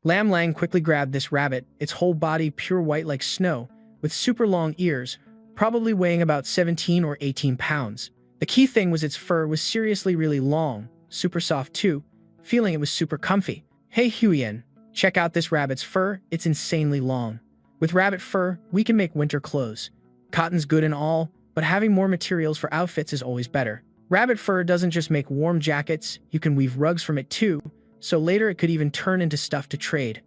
Lam Lang quickly grabbed this rabbit, its whole body pure white like snow, with super long ears, probably weighing about 17 or 18 pounds. The key thing was its fur was seriously really long, super soft too, feeling it was super comfy. Hey Huyen, check out this rabbit's fur, it's insanely long. With rabbit fur, we can make winter clothes. Cotton's good and all, but having more materials for outfits is always better. Rabbit fur doesn't just make warm jackets, you can weave rugs from it too, so later it could even turn into stuff to trade.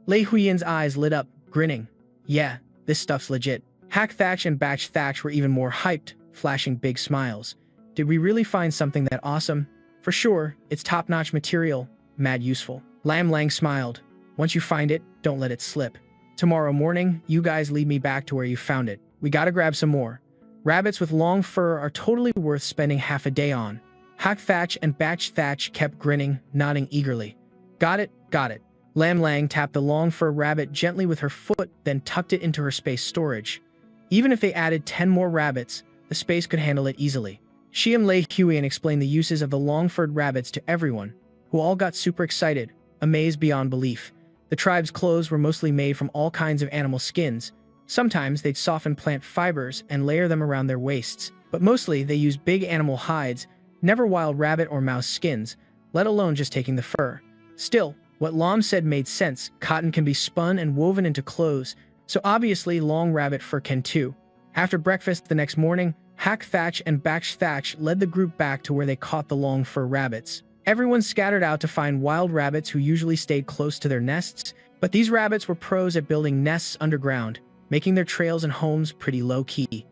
Lei Huyen's eyes lit up, grinning. Yeah, this stuff's legit. Hack Thatch and Batch Thatch were even more hyped, flashing big smiles. Did we really find something that awesome? For sure, it's top-notch material, mad useful. Lam Lang smiled. Once you find it, don't let it slip. Tomorrow morning, you guys lead me back to where you found it. We gotta grab some more. Rabbits with long fur are totally worth spending half a day on. Hack Thatch and Batch Thatch kept grinning, nodding eagerly. Got it, got it. Lam Lang tapped the long fur rabbit gently with her foot, then tucked it into her space storage. Even if they added 10 more rabbits, the space could handle it easily. She and Lei Huyen explained the uses of the long-furred rabbits to everyone, who all got super excited, amazed beyond belief. The tribe's clothes were mostly made from all kinds of animal skins. Sometimes they'd soften plant fibers and layer them around their waists, but mostly they used big animal hides, never wild rabbit or mouse skins, let alone just taking the fur. Still, what Lam said made sense. Cotton can be spun and woven into clothes, so obviously long rabbit fur can too. After breakfast the next morning, Hack Thatch and Batch Thatch led the group back to where they caught the long fur rabbits. Everyone scattered out to find wild rabbits who usually stayed close to their nests, but these rabbits were pros at building nests underground, making their trails and homes pretty low-key.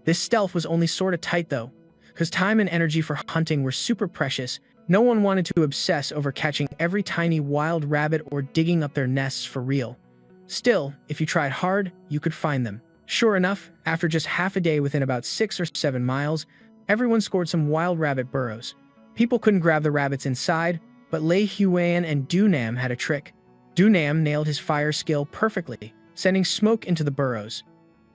This stealth was only sorta tight though, because time and energy for hunting were super precious. No one wanted to obsess over catching every tiny wild rabbit or digging up their nests for real. Still, if you tried hard, you could find them. Sure enough, after just half a day within about 6 or 7 miles, everyone scored some wild rabbit burrows. People couldn't grab the rabbits inside, but Lei Huyen and Dunam had a trick. Dunam nailed his fire skill perfectly, sending smoke into the burrows.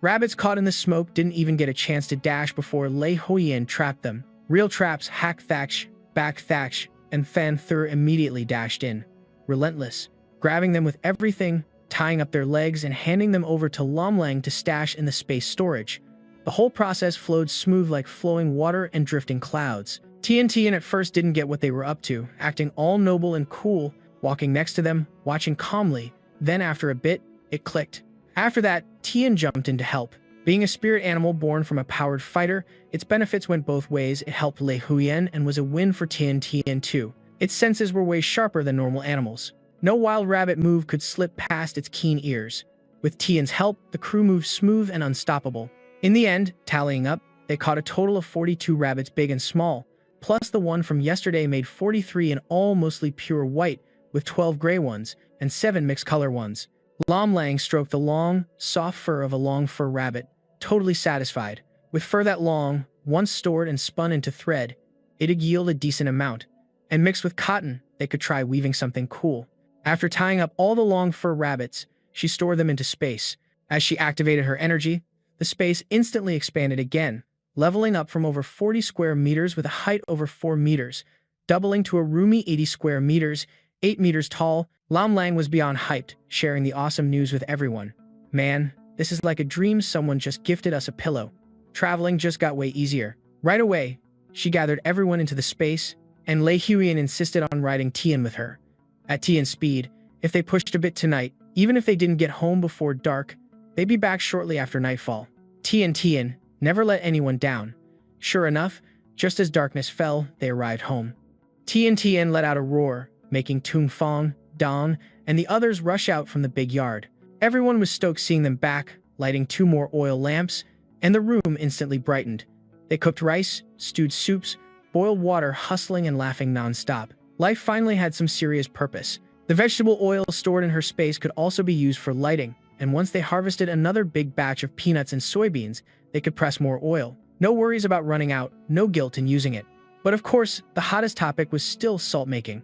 Rabbits caught in the smoke didn't even get a chance to dash before Lei Huyen trapped them. Real traps Hack Thatch, Back Thatch, and Fan Thur immediately dashed in, relentless, grabbing them with everything, tying up their legs and handing them over to Lam Lang to stash in the space storage. The whole process flowed smooth like flowing water and drifting clouds. TNT at first didn't get what they were up to, acting all noble and cool, walking next to them, watching calmly. Then after a bit, it clicked. After that, Tian jumped in to help. Being a spirit animal born from a powered fighter, its benefits went both ways. It helped Lei Huyen and was a win for Tian too. Its senses were way sharper than normal animals. No wild rabbit move could slip past its keen ears. With Tian's help, the crew moved smooth and unstoppable. In the end, tallying up, they caught a total of 42 rabbits big and small, plus the one from yesterday made 43 in all mostly pure white, with 12 gray ones and 7 mixed color ones. Lam Lang stroked the long, soft fur of a long fur rabbit, totally satisfied. With fur that long, once stored and spun into thread, it'd yield a decent amount. And mixed with cotton, they could try weaving something cool. After tying up all the long fur rabbits, she stored them into space. As she activated her energy, the space instantly expanded again, leveling up from over 40 square meters with a height over 4 meters, doubling to a roomy 80 square meters, 8 meters tall. Lam Lang was beyond hyped, sharing the awesome news with everyone. Man, this is like a dream. Someone just gifted us a pillow. Traveling just got way easier. Right away, she gathered everyone into the space, and Lei Huyen insisted on riding Tian with her. At Tian's speed, if they pushed a bit tonight, even if they didn't get home before dark, they'd be back shortly after nightfall. Tian never let anyone down. Sure enough, just as darkness fell, they arrived home. Tian let out a roar, making Tung Fong, Don, and the others rush out from the big yard. Everyone was stoked seeing them back, lighting 2 more oil lamps, and the room instantly brightened. They cooked rice, stewed soups, boiled water, hustling and laughing non-stop. Life finally had some serious purpose. The vegetable oil stored in her space could also be used for lighting, and once they harvested another big batch of peanuts and soybeans, they could press more oil. No worries about running out, no guilt in using it. But of course, the hottest topic was still salt making.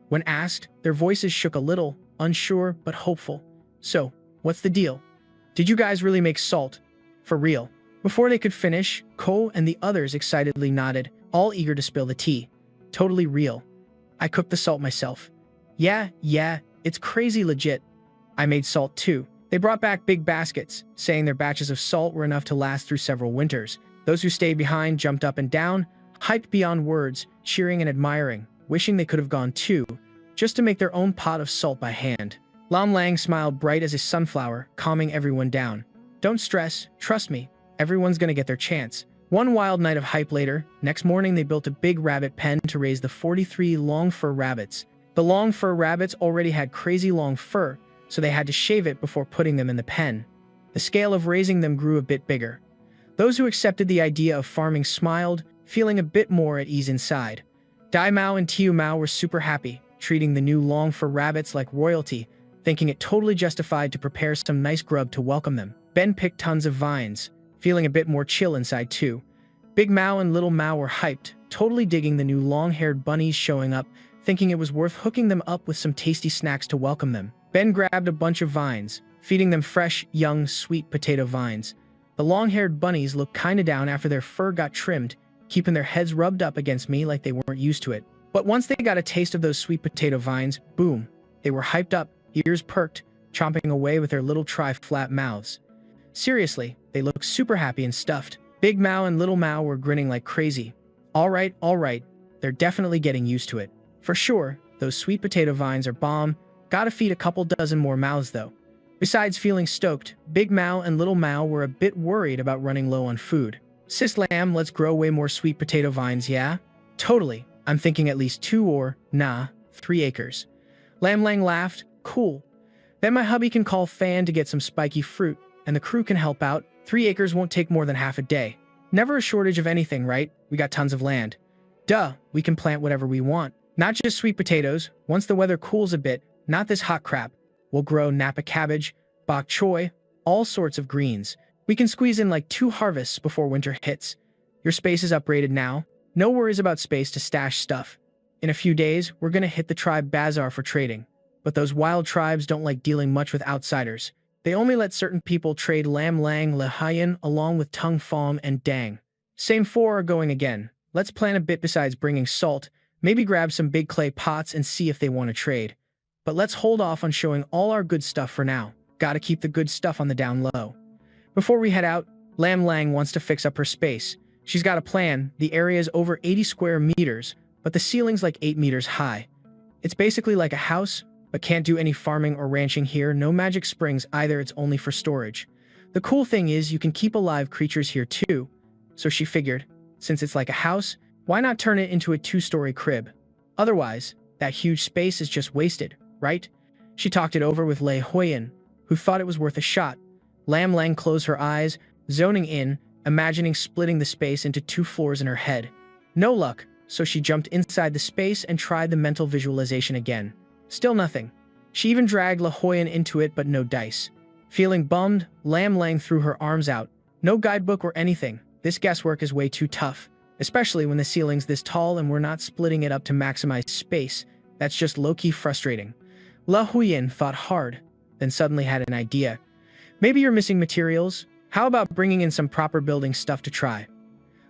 When asked, their voices shook a little, unsure but hopeful. So, what's the deal? Did you guys really make salt? For real? Before they could finish, Ko and the others excitedly nodded, all eager to spill the tea. Totally real. I cooked the salt myself. Yeah, It's crazy legit. I made salt too. They brought back big baskets, saying their batches of salt were enough to last through several winters. Those who stayed behind jumped up and down, hyped beyond words, cheering and admiring, wishing they could have gone too, just to make their own pot of salt by hand. Lam Lang smiled bright as a sunflower, calming everyone down. Don't stress, trust me, everyone's gonna get their chance. One wild night of hype later, next morning they built a big rabbit pen to raise the 43 long fur rabbits. The long fur rabbits already had crazy long fur, so they had to shave it before putting them in the pen. The scale of raising them grew a bit bigger. Those who accepted the idea of farming smiled, feeling a bit more at ease inside. Dai Mao and Tiu Mao were super happy, treating the new long fur rabbits like royalty, thinking it totally justified to prepare some nice grub to welcome them. Ben picked tons of vines, feeling a bit more chill inside too. Big Mao and Little Mao were hyped, totally digging the new long-haired bunnies showing up, thinking it was worth hooking them up with some tasty snacks to welcome them. Ben grabbed a bunch of vines, feeding them fresh, young, sweet potato vines. The long-haired bunnies looked kinda down after their fur got trimmed, keeping their heads rubbed up against me like they weren't used to it. But once they got a taste of those sweet potato vines, boom, they were hyped up, ears perked, chomping away with their little tri-flat mouths. Seriously, they looked super happy and stuffed. Big Mao and Little Mao were grinning like crazy. All right, they're definitely getting used to it. For sure, those sweet potato vines are bomb. Gotta feed a couple dozen more mouths though. Besides feeling stoked, Big Mao and Little Mao were a bit worried about running low on food. Sis Lamb, let's grow way more sweet potato vines, yeah? Totally. I'm thinking at least 2 or, 3 acres. Lam Lang laughed. Cool. Then my hubby can call Fan to get some spiky fruit, and the crew can help out. 3 acres won't take more than half a day. Never a shortage of anything, right? We got tons of land. Duh, we can plant whatever we want. Not just sweet potatoes. Once the weather cools a bit, not this hot crap. We'll grow Napa cabbage, bok choy, all sorts of greens. We can squeeze in like 2 harvests before winter hits. Your space is upgraded now. No worries about space to stash stuff. In a few days, we're gonna hit the tribe bazaar for trading. But those wild tribes don't like dealing much with outsiders. They only let certain people trade Lam Lang Lehayan along with Tung Fom and Dang. Same 4 are going again. Let's plan a bit besides bringing salt. Maybe grab some big clay pots and see if they want to trade. But let's hold off on showing all our good stuff for now. Gotta keep the good stuff on the down low. Before we head out, Lam Lang wants to fix up her space. She's got a plan. The area is over 80 square meters, but the ceiling's like 8 meters high. It's basically like a house, but can't do any farming or ranching here. No magic springs either, it's only for storage. The cool thing is you can keep alive creatures here too. So she figured, since it's like a house, why not turn it into a 2-story crib? Otherwise, that huge space is just wasted, right? She talked it over with Lei Huiyan, who thought it was worth a shot. Lam Lang closed her eyes, zoning in, imagining splitting the space into 2 floors in her head. No luck, so she jumped inside the space and tried the mental visualization again. Still nothing. She even dragged La Huiyan into it, but no dice. Feeling bummed, Lam Lang threw her arms out. No guidebook or anything. This guesswork is way too tough, especially when the ceiling's this tall and we're not splitting it up to maximize space. That's just low-key frustrating. La Huiyan thought hard, then suddenly had an idea. Maybe you're missing materials? How about bringing in some proper building stuff to try?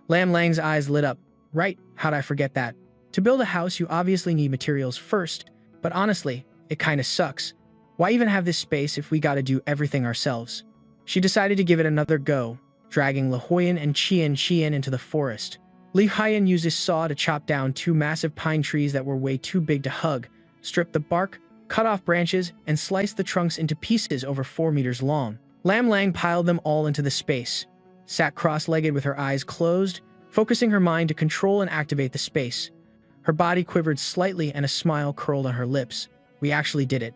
Lam Lang's eyes lit up. Right, how'd I forget that? To build a house, you obviously need materials first, but honestly, it kinda sucks. Why even have this space if we gotta do everything ourselves? She decided to give it another go, dragging La Huiyan and Qian into the forest. Li Haiyan used his saw to chop down 2 massive pine trees that were way too big to hug, stripped the bark, cut off branches, and sliced the trunks into pieces over 4 meters long. Lam Lang piled them all into the space, sat cross-legged with her eyes closed, focusing her mind to control and activate the space. Her body quivered slightly and a smile curled on her lips. We actually did it.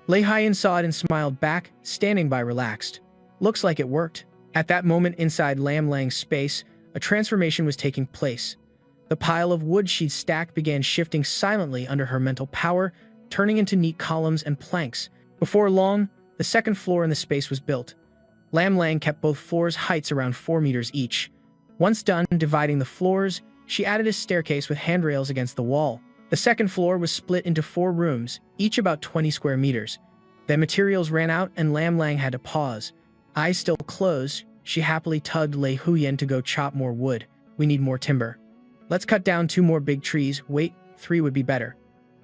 Lei Haiyan saw it and smiled back, standing by relaxed. Looks like it worked. At that moment inside Lam Lang's space, a transformation was taking place. The pile of wood she'd stacked began shifting silently under her mental power, turning into neat columns and planks. Before long, the second floor in the space was built. Lam Lang kept both floors' heights around 4 meters each. Once done dividing the floors, she added a staircase with handrails against the wall. The second floor was split into 4 rooms, each about 20 square meters. Then materials ran out and Lam Lang had to pause. Eyes still closed, she happily tugged Lei Huiyan to go chop more wood. We need more timber. Let's cut down 2 more big trees. Wait, 3 would be better.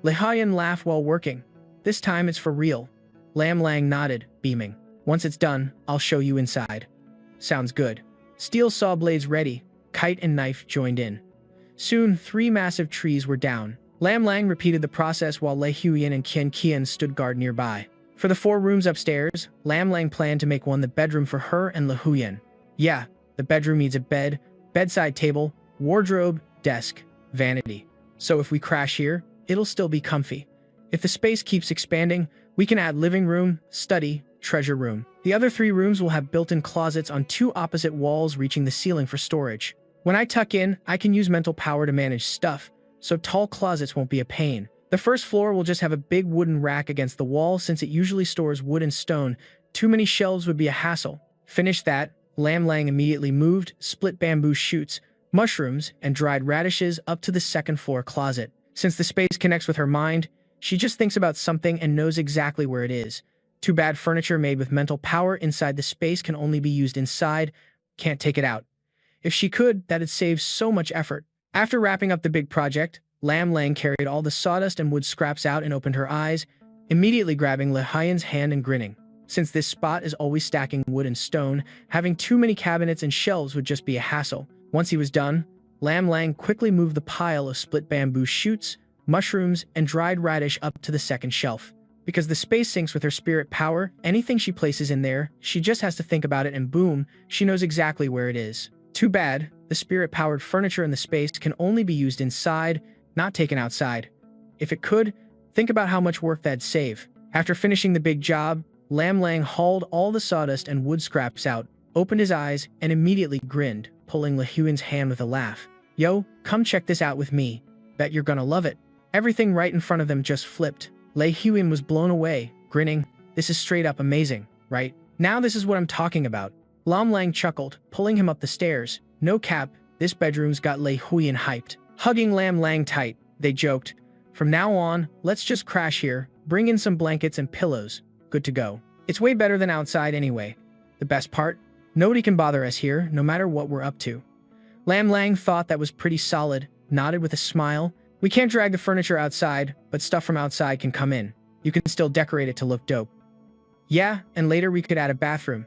Lei Huiyan laughed while working. This time it's for real. Lam Lang nodded, beaming. Once it's done, I'll show you inside. Sounds good. Steel saw blades ready. Kite and knife joined in. Soon, 3 massive trees were down. Lam Lang repeated the process while Lei Huiyan and Qian Qian stood guard nearby. For the 4 rooms upstairs, Lam Lang planned to make one the bedroom for her and Le Huiyan. Yeah, the bedroom needs a bed, bedside table, wardrobe, desk, vanity. So if we crash here, it'll still be comfy. If the space keeps expanding, we can add living room, study, treasure room. The other 3 rooms will have built-in closets on 2 opposite walls reaching the ceiling for storage. When I tuck in, I can use mental power to manage stuff, so tall closets won't be a pain. The first floor will just have a big wooden rack against the wall since it usually stores wood and stone. Too many shelves would be a hassle. Finish that, Lam Lang immediately moved split bamboo shoots, mushrooms, and dried radishes up to the second floor closet. Since the space connects with her mind, she just thinks about something and knows exactly where it is. Too bad furniture made with mental power inside the space can only be used inside, can't take it out. If she could, that'd save so much effort. After wrapping up the big project, Lam Lang carried all the sawdust and wood scraps out and opened her eyes, immediately grabbing Le Huiyan's hand and grinning. Since this spot is always stacking wood and stone, having too many cabinets and shelves would just be a hassle. Once he was done, Lam Lang quickly moved the pile of split bamboo shoots, mushrooms, and dried radish up to the second shelf. Because the space syncs with her spirit power, anything she places in there, she just has to think about it and boom, she knows exactly where it is. Too bad, the spirit-powered furniture in the space can only be used inside, not taken outside. If it could, think about how much work that'd save. After finishing the big job, Lam Lang hauled all the sawdust and wood scraps out, opened his eyes, and immediately grinned, pulling Le Huiyan's hand with a laugh. Yo, come check this out with me. Bet you're gonna love it. Everything right in front of them just flipped. Le Huiyan was blown away, grinning. This is straight up amazing, right? Now this is what I'm talking about. Lam Lang chuckled, pulling him up the stairs. No cap, this bedroom's got Le Huiyan hyped. Hugging Lam Lang tight, they joked. From now on, let's just crash here, bring in some blankets and pillows. Good to go. It's way better than outside anyway. The best part? Nobody can bother us here, no matter what we're up to. Lam Lang thought that was pretty solid, nodded with a smile. We can't drag the furniture outside, but stuff from outside can come in. You can still decorate it to look dope. Yeah, and later we could add a bathroom.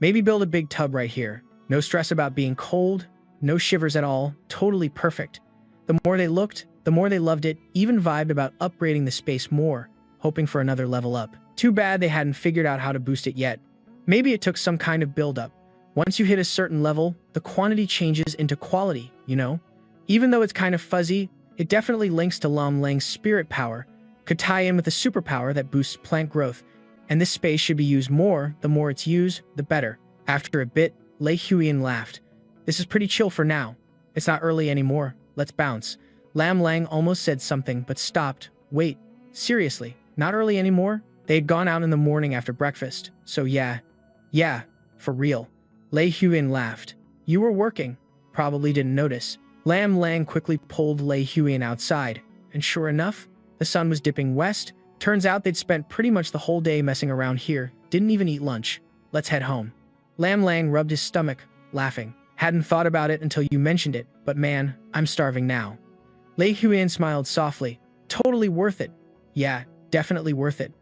Maybe build a big tub right here. No stress about being cold, no shivers at all, totally perfect. The more they looked, the more they loved it, even vibed about upgrading the space more, hoping for another level up. Too bad they hadn't figured out how to boost it yet. Maybe it took some kind of build-up. Once you hit a certain level, the quantity changes into quality, you know? Even though it's kind of fuzzy, it definitely links to Lam Lang's spirit power, could tie in with a superpower that boosts plant growth, and this space should be used more. The more it's used, the better. After a bit, Le Huiyan laughed. This is pretty chill for now. It's not early anymore. Let's bounce. Lam Lang almost said something, but stopped. Wait, seriously, not early anymore? They had gone out in the morning after breakfast, so yeah, for real. Le Huiyan laughed. You were working. Probably didn't notice. Lam Lang quickly pulled Le Huiyan outside, and sure enough, the sun was dipping west. Turns out they'd spent pretty much the whole day messing around here, didn't even eat lunch. Let's head home. Lam Lang rubbed his stomach, laughing. Hadn't thought about it until you mentioned it, but man, I'm starving now. Le Huiyan smiled softly. Totally worth it. Yeah, definitely worth it.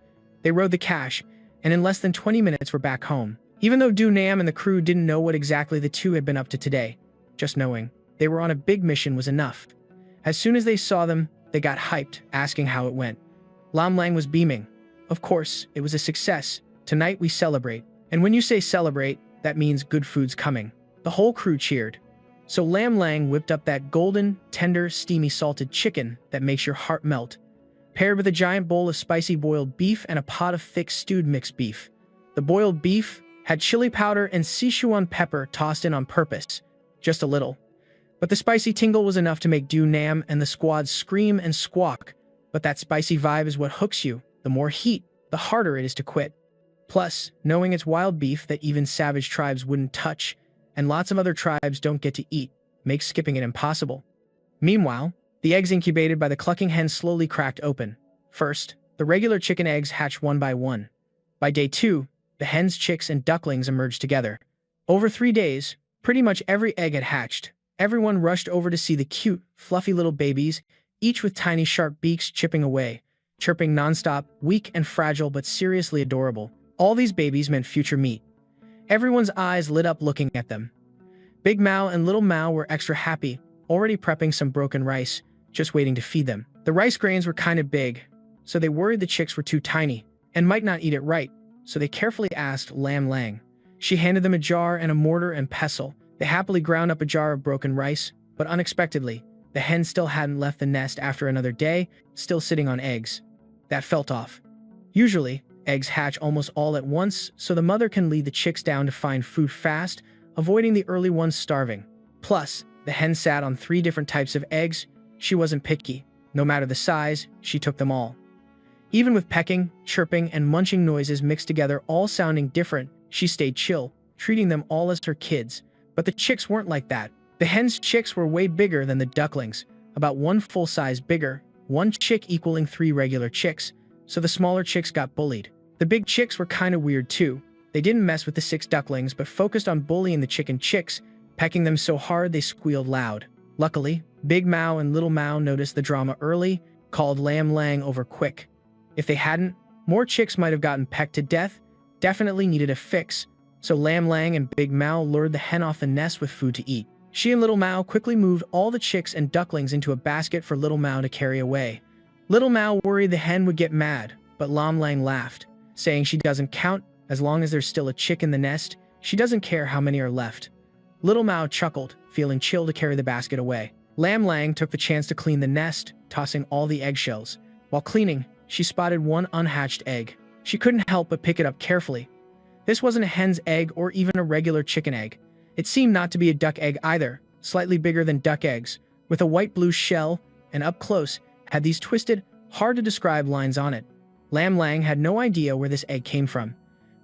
They rode the cash, and in less than 20 minutes were back home. Even though Du Nam and the crew didn't know what exactly the two had been up to today, just knowing they were on a big mission was enough. As soon as they saw them, they got hyped, asking how it went. Lam Lang was beaming. Of course, it was a success. Tonight we celebrate. And when you say celebrate, that means good food's coming. The whole crew cheered. So Lam Lang whipped up that golden, tender, steamy salted chicken that makes your heart melt, paired with a giant bowl of spicy boiled beef and a pot of thick stewed mixed beef. The boiled beef had chili powder and Sichuan pepper tossed in on purpose, just a little. But the spicy tingle was enough to make Du Nam and the squad scream and squawk. But that spicy vibe is what hooks you. The more heat, the harder it is to quit. Plus, knowing it's wild beef that even savage tribes wouldn't touch, and lots of other tribes don't get to eat, makes skipping it impossible. Meanwhile, the eggs incubated by the clucking hen slowly cracked open. First, the regular chicken eggs hatched one by one. By day 2, the hen's chicks and ducklings emerged together. Over 3 days, pretty much every egg had hatched. Everyone rushed over to see the cute, fluffy little babies, each with tiny sharp beaks chipping away. chirping nonstop, weak and fragile but seriously adorable. All these babies meant future meat. Everyone's eyes lit up looking at them. Big Mao and Little Mao were extra happy, already prepping some broken rice, just waiting to feed them. The rice grains were kind of big, so they worried the chicks were too tiny and might not eat it right, so they carefully asked Lam Lang. She handed them a jar and a mortar and pestle. They happily ground up a jar of broken rice, but unexpectedly, the hen still hadn't left the nest after another day, still sitting on eggs. That felt off. Usually, eggs hatch almost all at once, so the mother can lead the chicks down to find food fast, avoiding the early ones starving. Plus, the hen sat on 3 different types of eggs. She wasn't picky. No matter the size, she took them all. Even with pecking, chirping, and munching noises mixed together, all sounding different, she stayed chill, treating them all as her kids. But the chicks weren't like that. The hen's chicks were way bigger than the ducklings, about 1 full size bigger, 1 chick equaling 3 regular chicks, so the smaller chicks got bullied. The big chicks were kinda weird too. They didn't mess with the 6 ducklings but focused on bullying the chicken chicks, pecking them so hard they squealed loud. Luckily, Big Mao and Little Mao noticed the drama early, called Lam Lang over quick. If they hadn't, more chicks might have gotten pecked to death, definitely needed a fix, so Lam Lang and Big Mao lured the hen off the nest with food to eat. She and Little Mao quickly moved all the chicks and ducklings into a basket for Little Mao to carry away. Little Mao worried the hen would get mad, but Lam Lang laughed, saying she doesn't count, as long as there's still a chick in the nest, she doesn't care how many are left. Little Mao chuckled, feeling chill to carry the basket away. Lam Lang took the chance to clean the nest, tossing all the eggshells. While cleaning, she spotted 1 unhatched egg. She couldn't help but pick it up carefully. This wasn't a hen's egg or even a regular chicken egg. It seemed not to be a duck egg either, slightly bigger than duck eggs, with a white-blue shell, and up close, had these twisted, hard-to-describe lines on it. Lam Lang had no idea where this egg came from.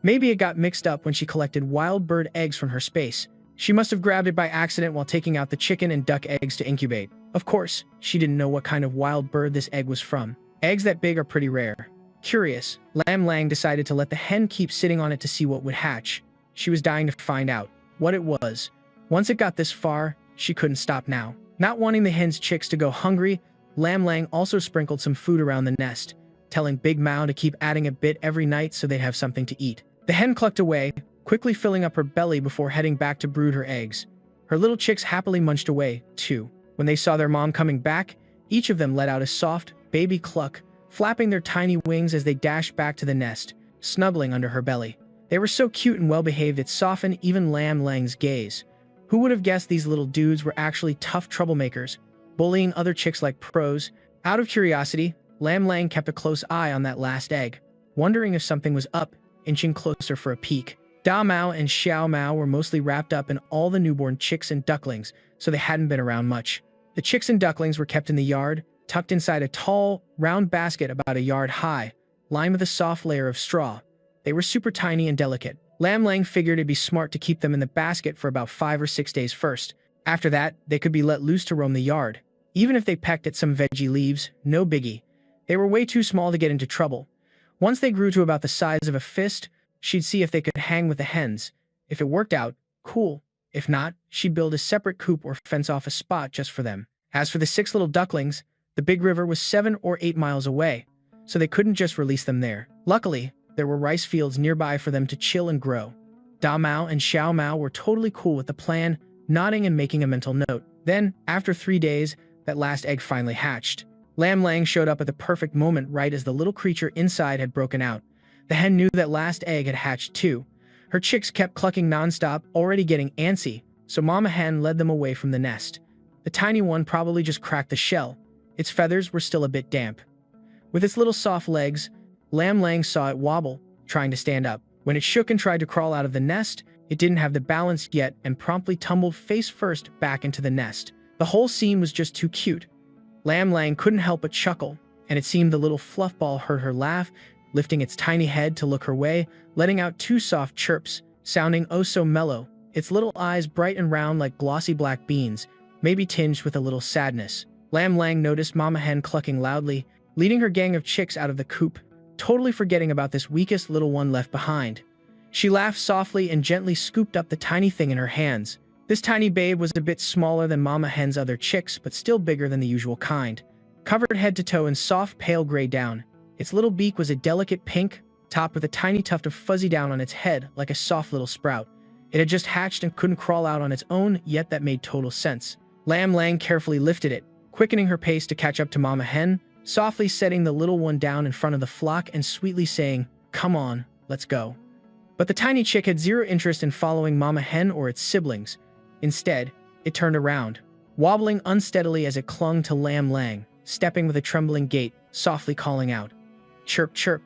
Maybe it got mixed up when she collected wild bird eggs from her space. She must have grabbed it by accident while taking out the chicken and duck eggs to incubate. Of course, she didn't know what kind of wild bird this egg was from. Eggs that big are pretty rare. Curious, Lam Lang decided to let the hen keep sitting on it to see what would hatch. She was dying to find out what it was. Once it got this far, she couldn't stop now. Not wanting the hen's chicks to go hungry, Lam Lang also sprinkled some food around the nest, telling Big Mao to keep adding a bit every night so they'd have something to eat. The hen clucked away, quickly filling up her belly before heading back to brood her eggs. Her little chicks happily munched away, too. When they saw their mom coming back, each of them let out a soft, baby cluck, flapping their tiny wings as they dashed back to the nest, snuggling under her belly. They were so cute and well-behaved it softened even Lam Lang's gaze. Who would have guessed these little dudes were actually tough troublemakers, bullying other chicks like pros? Out of curiosity, Lam Lang kept a close eye on that last egg, wondering if something was up, inching closer for a peek. Da Mao and Xiao Mao were mostly wrapped up in all the newborn chicks and ducklings, so they hadn't been around much. The chicks and ducklings were kept in the yard, tucked inside a tall, round basket about a yard high, lined with a soft layer of straw. They were super tiny and delicate. Lam Lang figured it'd be smart to keep them in the basket for about 5 or 6 days first. After that, they could be let loose to roam the yard. Even if they pecked at some veggie leaves, no biggie. They were way too small to get into trouble. Once they grew to about the size of a fist, she'd see if they could hang with the hens. If it worked out, cool. If not, she'd build a separate coop or fence off a spot just for them. As for the 6 little ducklings, the big river was 7 or 8 miles away, so they couldn't just release them there. Luckily, there were rice fields nearby for them to chill and grow. Da Mao and Xiao Mao were totally cool with the plan, nodding and making a mental note. Then, after 3 days, that last egg finally hatched. Lam Lang showed up at the perfect moment right as the little creature inside had broken out. The hen knew that last egg had hatched too. Her chicks kept clucking nonstop, already getting antsy, so Mama Hen led them away from the nest. The tiny one probably just cracked the shell. Its feathers were still a bit damp. With its little soft legs, Lam Lang saw it wobble, trying to stand up. When it shook and tried to crawl out of the nest, it didn't have the balance yet and promptly tumbled face first back into the nest. The whole scene was just too cute. Lam Lang couldn't help but chuckle, and it seemed the little fluff ball heard her laugh, lifting its tiny head to look her way, letting out 2 soft chirps, sounding oh so mellow, its little eyes bright and round like glossy black beans, maybe tinged with a little sadness. Lam Lang noticed Mama Hen clucking loudly, leading her gang of chicks out of the coop, totally forgetting about this weakest little one left behind. She laughed softly and gently scooped up the tiny thing in her hands. This tiny babe was a bit smaller than Mama Hen's other chicks, but still bigger than the usual kind. Covered head to toe in soft pale gray down, Its little beak was a delicate pink, topped with a tiny tuft of fuzzy down on its head like a soft little sprout. It had just hatched and couldn't crawl out on its own, yet that made total sense. Lam Lang carefully lifted it, quickening her pace to catch up to Mama Hen, softly setting the little one down in front of the flock and sweetly saying, "Come on, let's go." But the tiny chick had zero interest in following Mama Hen or its siblings. Instead, it turned around, wobbling unsteadily as it clung to Lam Lang, stepping with a trembling gait, softly calling out, "Chirp, chirp,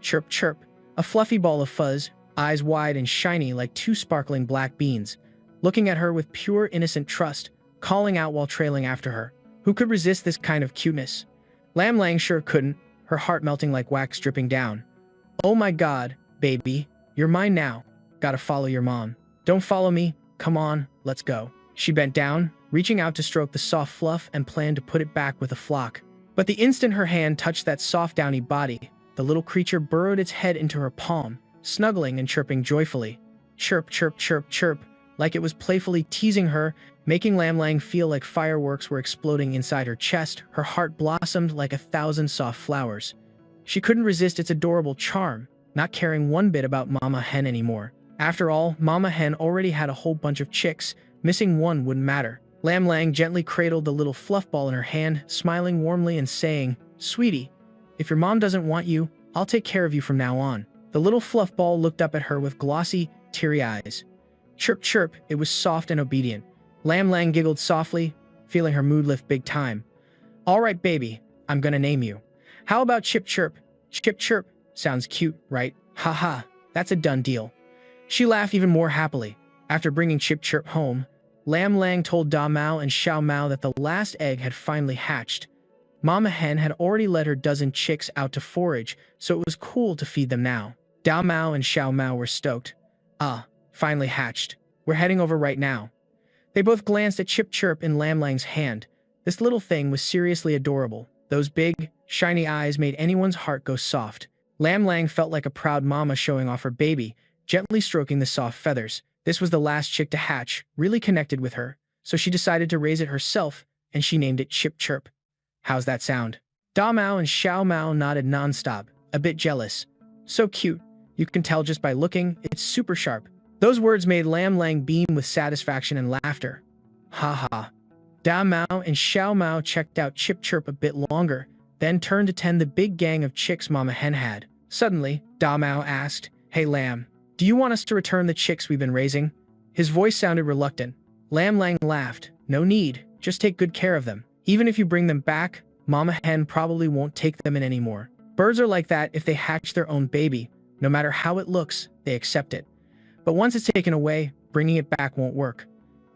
chirp, chirp." A fluffy ball of fuzz, eyes wide and shiny like two sparkling black beans, looking at her with pure innocent trust, calling out while trailing after her. Who could resist this kind of cuteness? Lam Lang sure couldn't, her heart melting like wax dripping down. "Oh my god, baby, you're mine now. Gotta follow your mom. Don't follow me. Come on, let's go." She bent down, reaching out to stroke the soft fluff and planned to put it back with the flock. But the instant her hand touched that soft downy body, the little creature burrowed its head into her palm, snuggling and chirping joyfully. Chirp, chirp, chirp, chirp, like it was playfully teasing her, making Lam Lang feel like fireworks were exploding inside her chest. Her heart blossomed like 1,000 soft flowers. She couldn't resist its adorable charm, not caring one bit about Mama Hen anymore. After all, Mama Hen already had a whole bunch of chicks, missing one wouldn't matter. Lam Lang gently cradled the little fluff ball in her hand, smiling warmly and saying, "Sweetie, if your mom doesn't want you, I'll take care of you from now on." The little fluff ball looked up at her with glossy, teary eyes. Chirp, chirp, it was soft and obedient. Lam Lang giggled softly, feeling her mood lift big time. "All right, baby, I'm gonna name you. How about Chip Chirp? Chip Chirp sounds cute, right? Haha, that's a done deal." She laughed even more happily. After bringing Chip Chirp home, Lam Lang told Da Mao and Xiao Mao that the last egg had finally hatched. Mama Hen had already let her dozen chicks out to forage, so it was cool to feed them now. Da Mao and Xiao Mao were stoked. "Ah, finally hatched. We're heading over right now." They both glanced at Chip Chirp in Lam Lang's hand. This little thing was seriously adorable. Those big, shiny eyes made anyone's heart go soft. Lam Lang felt like a proud mama showing off her baby, gently stroking the soft feathers. This was the last chick to hatch, really connected with her, so she decided to raise it herself, and she named it Chip Chirp. How's that sound? Da Mao and Xiao Mao nodded nonstop, a bit jealous. So cute. You can tell just by looking, it's super sharp. Those words made Lam Lang beam with satisfaction and laughter. Ha ha. Da Mao and Xiao Mao checked out Chip Chirp a bit longer, then turned to tend the big gang of chicks Mama Hen had. Suddenly, Da Mao asked, "Hey Lam, do you want us to return the chicks we've been raising?" His voice sounded reluctant. Lam Lang laughed. "No need, just take good care of them. Even if you bring them back, Mama Hen probably won't take them in anymore. Birds are like that if they hatch their own baby. No matter how it looks, they accept it. But once it's taken away, bringing it back won't work.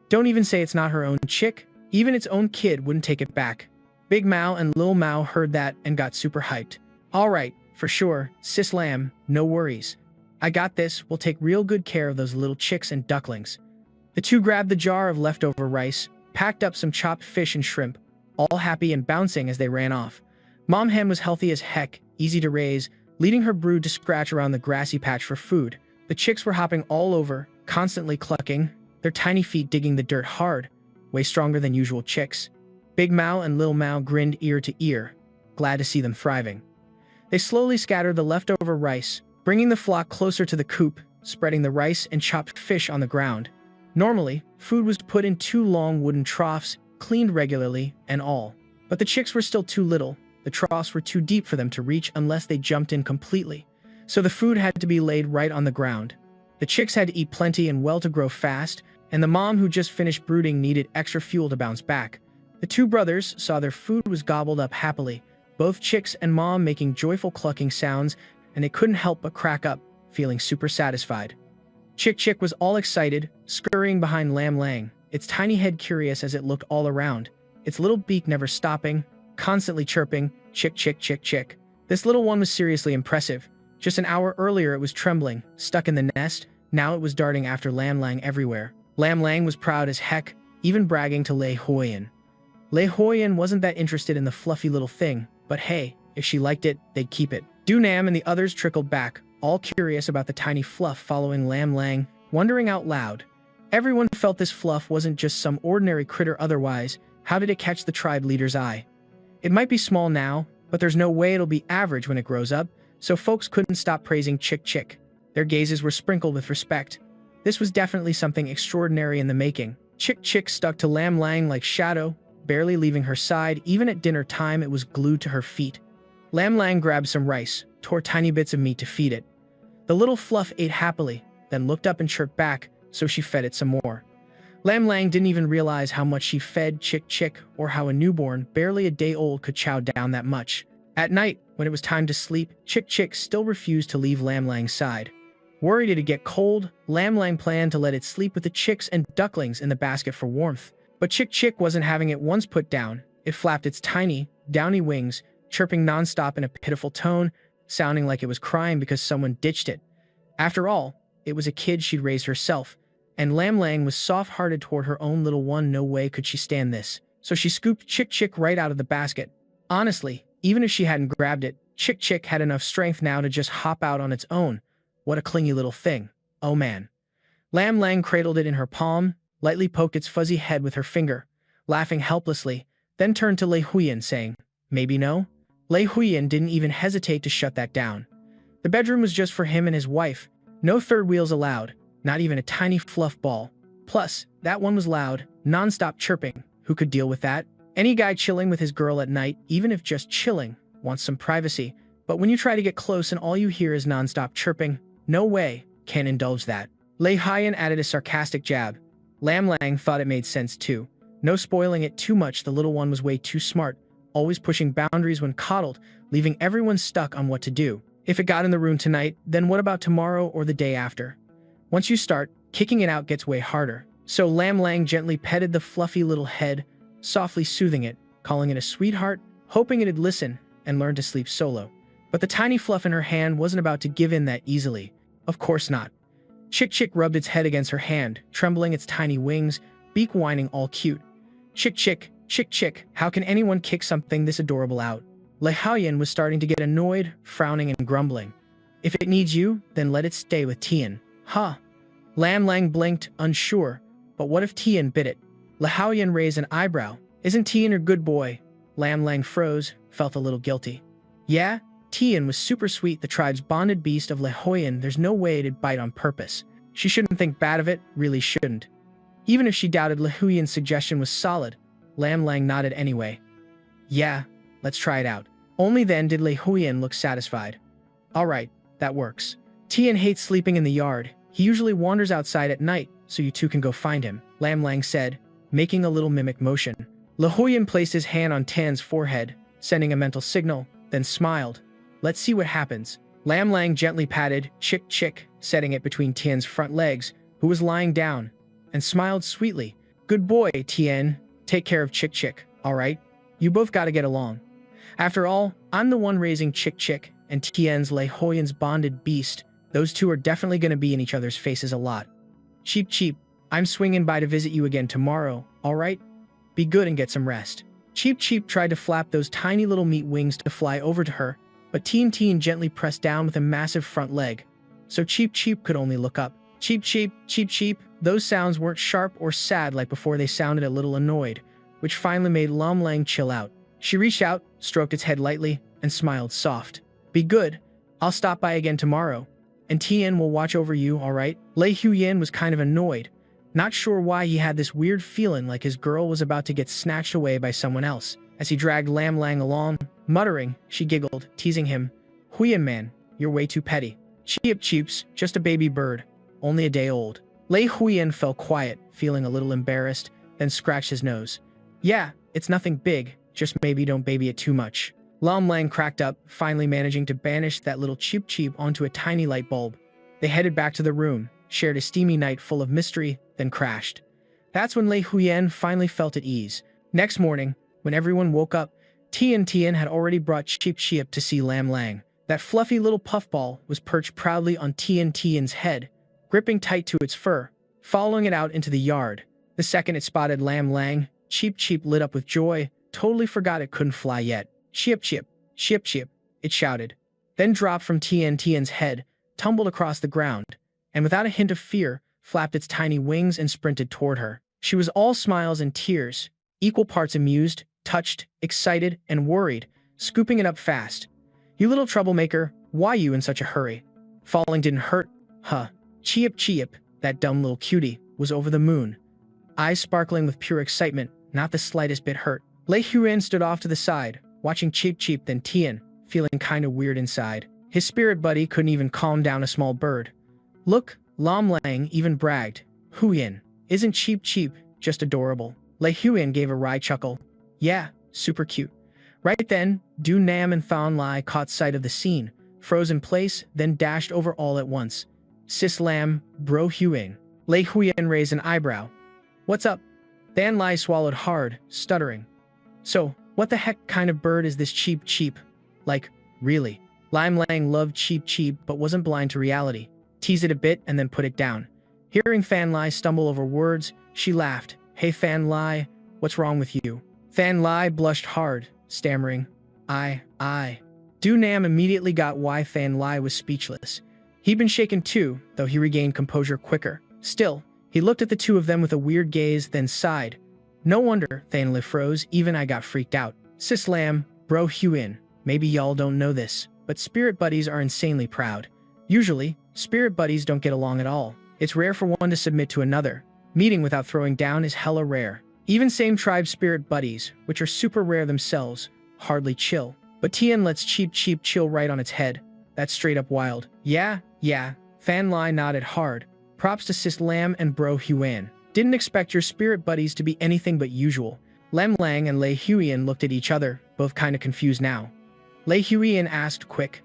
Don't even say it's not her own chick. Even its own kid wouldn't take it back." Big Mao and Lil Mao heard that and got super hyped. "All right, for sure, Sis Lam, no worries. I got this, we'll take real good care of those little chicks and ducklings." The two grabbed the jar of leftover rice, packed up some chopped fish and shrimp, all happy and bouncing as they ran off. Mom Hen was healthy as heck, easy to raise, leading her brood to scratch around the grassy patch for food. The chicks were hopping all over, constantly clucking, their tiny feet digging the dirt hard, way stronger than usual chicks. Big Mao and Lil Mao grinned ear to ear, glad to see them thriving. They slowly scattered the leftover rice, bringing the flock closer to the coop, spreading the rice and chopped fish on the ground. Normally, food was put in 2 long wooden troughs, cleaned regularly, and all. But the chicks were still too little. The troughs were too deep for them to reach unless they jumped in completely. So the food had to be laid right on the ground. The chicks had to eat plenty and well to grow fast, and the mom who just finished brooding needed extra fuel to bounce back. The two brothers saw their food was gobbled up happily, both chicks and mom making joyful clucking sounds, and they couldn't help but crack up, feeling super satisfied. Chick was all excited, scurrying behind Lam Lang, its tiny head curious as it looked all around, its little beak never stopping, constantly chirping, chick, chick, chick, chick. This little one was seriously impressive. Just an hour earlier it was trembling, stuck in the nest, now it was darting after Lam Lang everywhere. Lam Lang was proud as heck, even bragging to Lei Huoyan. Lei Huoyan wasn't that interested in the fluffy little thing, but hey, if she liked it, they'd keep it. Dunam and the others trickled back, all curious about the tiny fluff following Lam Lang, wondering out loud. Everyone felt this fluff wasn't just some ordinary critter otherwise. How did it catch the tribe leader's eye? It might be small now, but there's no way it'll be average when it grows up, so folks couldn't stop praising Chick Chick. Their gazes were sprinkled with respect. This was definitely something extraordinary in the making. Chick Chick stuck to Lam Lang like shadow, barely leaving her side. Even at dinner time, it was glued to her feet. Lam Lang grabbed some rice, tore tiny bits of meat to feed it. The little fluff ate happily, then looked up and chirped back, so she fed it some more. Lam Lang didn't even realize how much she fed Chick Chick or how a newborn, barely a day old, could chow down that much. At night, when it was time to sleep, Chick Chick still refused to leave Lam Lang's side. Worried it'd get cold, Lam Lang planned to let it sleep with the chicks and ducklings in the basket for warmth. But Chick Chick wasn't having it once put down. It flapped its tiny, downy wings, chirping nonstop in a pitiful tone, sounding like it was crying because someone ditched it. After all, it was a kid she'd raised herself, and Lam Lang was soft-hearted toward her own little one. No way could she stand this. So she scooped Chick Chick right out of the basket. Honestly, even if she hadn't grabbed it, Chick Chick had enough strength now to just hop out on its own. What a clingy little thing. Oh man. Lam Lang cradled it in her palm, lightly poked its fuzzy head with her finger, laughing helplessly, then turned to Lei Huiyan, saying, "Maybe no?" Lei Huiyan didn't even hesitate to shut that down. The bedroom was just for him and his wife. No third wheels allowed, not even a tiny fluff ball. Plus, that one was loud, non-stop chirping. Who could deal with that? Any guy chilling with his girl at night, even if just chilling, wants some privacy. But when you try to get close and all you hear is non-stop chirping, no way, can't indulge that. Lei Huiyan added a sarcastic jab. Lam Lang thought it made sense too. No spoiling it too much, the little one was way too smart, always pushing boundaries when coddled, leaving everyone stuck on what to do. If it got in the room tonight, then what about tomorrow or the day after? Once you start, kicking it out gets way harder. So Lam Lang gently petted the fluffy little head, softly soothing it, calling it a sweetheart, hoping it'd listen and learn to sleep solo. But the tiny fluff in her hand wasn't about to give in that easily. Of course not. Chick Chick rubbed its head against her hand, trembling its tiny wings, beak whining all cute. Chick Chick, Chick Chick, how can anyone kick something this adorable out? Lei Huiyan was starting to get annoyed, frowning and grumbling. If it needs you, then let it stay with Tian. Huh. Lam Lang blinked, unsure. But what if Tian bit it? Lei Huiyan raised an eyebrow. Isn't Tian a good boy? Lam Lang froze, felt a little guilty. Yeah? Tian was super sweet, the tribe's bonded beast of Lei Huiyan. There's no way it'd bite on purpose. She shouldn't think bad of it, really shouldn't. Even if she doubted Lei Huiyan's suggestion was solid, Lam Lang nodded anyway. Yeah, let's try it out. Only then did Lei Huiyan look satisfied. Alright, that works. Tian hates sleeping in the yard. He usually wanders outside at night, so you two can go find him, Lam Lang said, making a little mimic motion. Lei Huiyan placed his hand on Tian's forehead, sending a mental signal, then smiled. Let's see what happens. Lam Lang gently patted Chick Chick, setting it between Tian's front legs, who was lying down, and smiled sweetly. Good boy, Tian. Take care of Chick Chick, alright? You both gotta get along. After all, I'm the one raising Chick Chick, and Tian's Lei Huiyan's bonded beast. Those two are definitely gonna be in each other's faces a lot. Cheep Cheep, I'm swinging by to visit you again tomorrow, alright? Be good and get some rest. Cheep Cheep tried to flap those tiny little meat wings to fly over to her, but Tian gently pressed down with a massive front leg, so Cheep Cheep could only look up. Cheep Cheep, Cheep Cheep, those sounds weren't sharp or sad like before, they sounded a little annoyed, which finally made Lam Lang chill out. She reached out, stroked its head lightly, and smiled soft. Be good. I'll stop by again tomorrow, and Tian will watch over you, alright? Lei Huiyan was kind of annoyed, not sure why he had this weird feeling like his girl was about to get snatched away by someone else. As he dragged Lam Lang along, muttering, she giggled, teasing him. Huiyan man, you're way too petty. Cheep Cheeps, just a baby bird, only a day old. Lei Huiyan fell quiet, feeling a little embarrassed, then scratched his nose. Yeah, it's nothing big, just maybe don't baby it too much. Lam Lang cracked up, finally managing to banish that little Cheep Cheep onto a tiny light bulb. They headed back to the room, shared a steamy night full of mystery, then crashed. That's when Lei Huiyan finally felt at ease. Next morning, when everyone woke up, Tian had already brought Cheep Cheep to see Lam Lang. That fluffy little puffball was perched proudly on Tian's head, gripping tight to its fur, following it out into the yard. The second it spotted Lam Lang, Cheep Cheep lit up with joy, totally forgot it couldn't fly yet. Cheep Cheep, Cheep Cheep, it shouted, then dropped from Tian's head, tumbled across the ground, and without a hint of fear, flapped its tiny wings and sprinted toward her. She was all smiles and tears, equal parts amused, touched, excited, and worried, scooping it up fast. You little troublemaker, why you in such a hurry? Falling didn't hurt, huh? Cheep cheep, that dumb little cutie, was over the moon. Eyes sparkling with pure excitement, not the slightest bit hurt. Lei Huan stood off to the side, watching Cheep Cheep then Tian, feeling kinda weird inside. His spirit buddy couldn't even calm down a small bird. Look, Lam Lang even bragged. Huyan, isn't Cheep Cheep just adorable? Lei Huan gave a wry chuckle. Yeah, super cute. Right then, Du Nam and Fan Lai caught sight of the scene, froze in place, then dashed over all at once. Sis Lam, bro Huan. Lei Huan raised an eyebrow. What's up? Fan Lai swallowed hard, stuttering. So, what the heck kind of bird is this Cheep Cheep? Like, really? Lam Lang loved Cheep Cheep but wasn't blind to reality. Teased it a bit and then put it down. Hearing Fan Lai stumble over words, she laughed. Hey Fan Lai, what's wrong with you? Fan Lai blushed hard, stammering. Du Nam immediately got why Fan Lai was speechless. He'd been shaken too, though he regained composure quicker. Still, he looked at the two of them with a weird gaze, then sighed. No wonder Fan Lai froze, even I got freaked out. Sis Lam, bro Huan, maybe y'all don't know this, but spirit buddies are insanely proud. Usually, spirit buddies don't get along at all. It's rare for one to submit to another. Meeting without throwing down is hella rare. Even same tribe spirit buddies, which are super rare themselves, hardly chill. But Tian lets Cheep Cheep chill right on its head. That's straight up wild. Yeah, Fan Lai nodded hard. Props to Sis Lam and bro Huan. Didn't expect your spirit buddies to be anything but usual. Lam Lang and Lei Huan looked at each other, both kinda confused now. Lei Huan asked quick.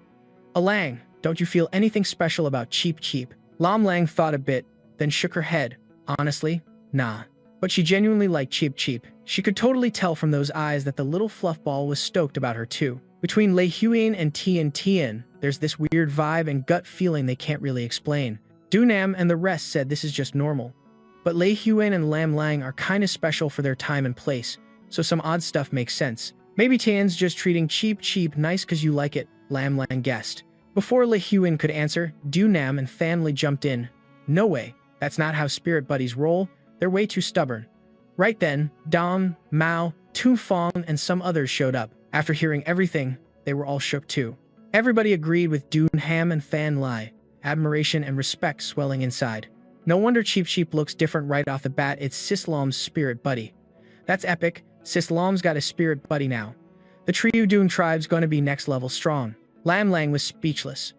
Alang, don't you feel anything special about Cheep Cheep? Lam Lang thought a bit, then shook her head. Honestly, nah. But she genuinely liked Cheep Cheep. She could totally tell from those eyes that the little fluff ball was stoked about her too. Between Lei Huan and Tian, there's this weird vibe and gut feeling they can't really explain. Du Nam and the rest said this is just normal. But Lei Huan and Lam Lang are kinda special for their time and place, so some odd stuff makes sense. Maybe Tian's just treating Cheep Cheep nice cause you like it, Lam Lang guessed. Before Lei Huan could answer, Du Nam and Fan Lai jumped in. No way, that's not how spirit buddies roll, they're way too stubborn. Right then, Dom, Mao, Tu Fong, and some others showed up. After hearing everything, they were all shook too. Everybody agreed with Du Nam and Fan Lai, admiration and respect swelling inside. No wonder Cheep Cheep looks different right off the bat, it's Sis Lam's spirit buddy. That's epic, Sis Lam's got a spirit buddy now. The Triu Dune tribe's gonna be next level strong. Lam Lang was speechless.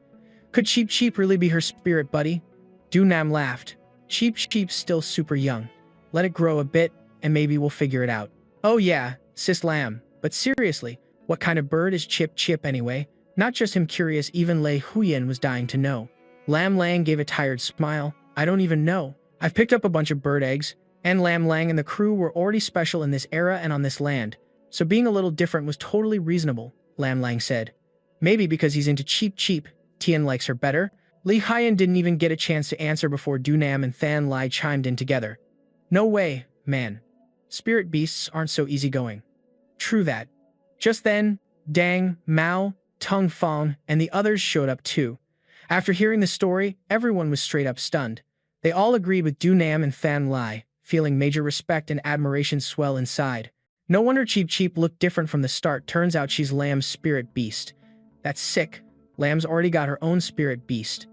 Could Cheep Cheep really be her spirit buddy? Du Nam laughed. Cheep Cheep's still super young. Let it grow a bit, and maybe we'll figure it out. Oh yeah, Sis Lam, but seriously, what kind of bird is Chip Chip anyway? Not just him curious, even Lei Huan was dying to know. Lam Lang gave a tired smile. I don't even know. I've picked up a bunch of bird eggs, and Lam Lang and the crew were already special in this era and on this land, so being a little different was totally reasonable, Lam Lang said. Maybe because he's into Cheep Cheep, Tian likes her better. Li Haiyan didn't even get a chance to answer before Du Nam and Fan Lai chimed in together. No way, man. Spirit beasts aren't so easygoing. True that. Just then, Dang, Mao, Tung Fong, and the others showed up too. After hearing the story, everyone was straight up stunned. They all agreed with Du Nam and Fan Lai, feeling major respect and admiration swell inside. No wonder Cheep Cheep looked different from the start, turns out she's Lam's spirit beast. That's sick. Lam's already got her own spirit beast.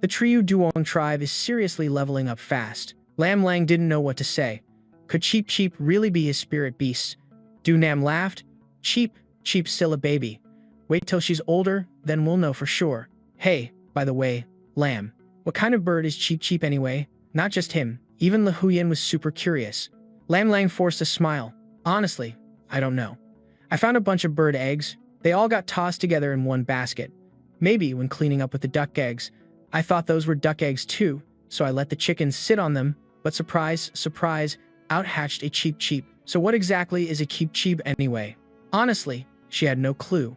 The Triu Duong tribe is seriously leveling up fast. Lam Lang didn't know what to say. Could Cheep Cheep really be his spirit beast? Du Nam laughed. Cheep's still a baby. Wait till she's older, then we'll know for sure. Hey, by the way, Lam, what kind of bird is Cheep Cheep anyway? Not just him, even Lei Huan was super curious. Lam Lang forced a smile. Honestly, I don't know. I found a bunch of bird eggs. They all got tossed together in one basket. Maybe when cleaning up with the duck eggs, I thought those were duck eggs too, so I let the chickens sit on them, but surprise, out hatched a Cheep Cheep. So what exactly is a Cheep Cheep anyway? Honestly, she had no clue.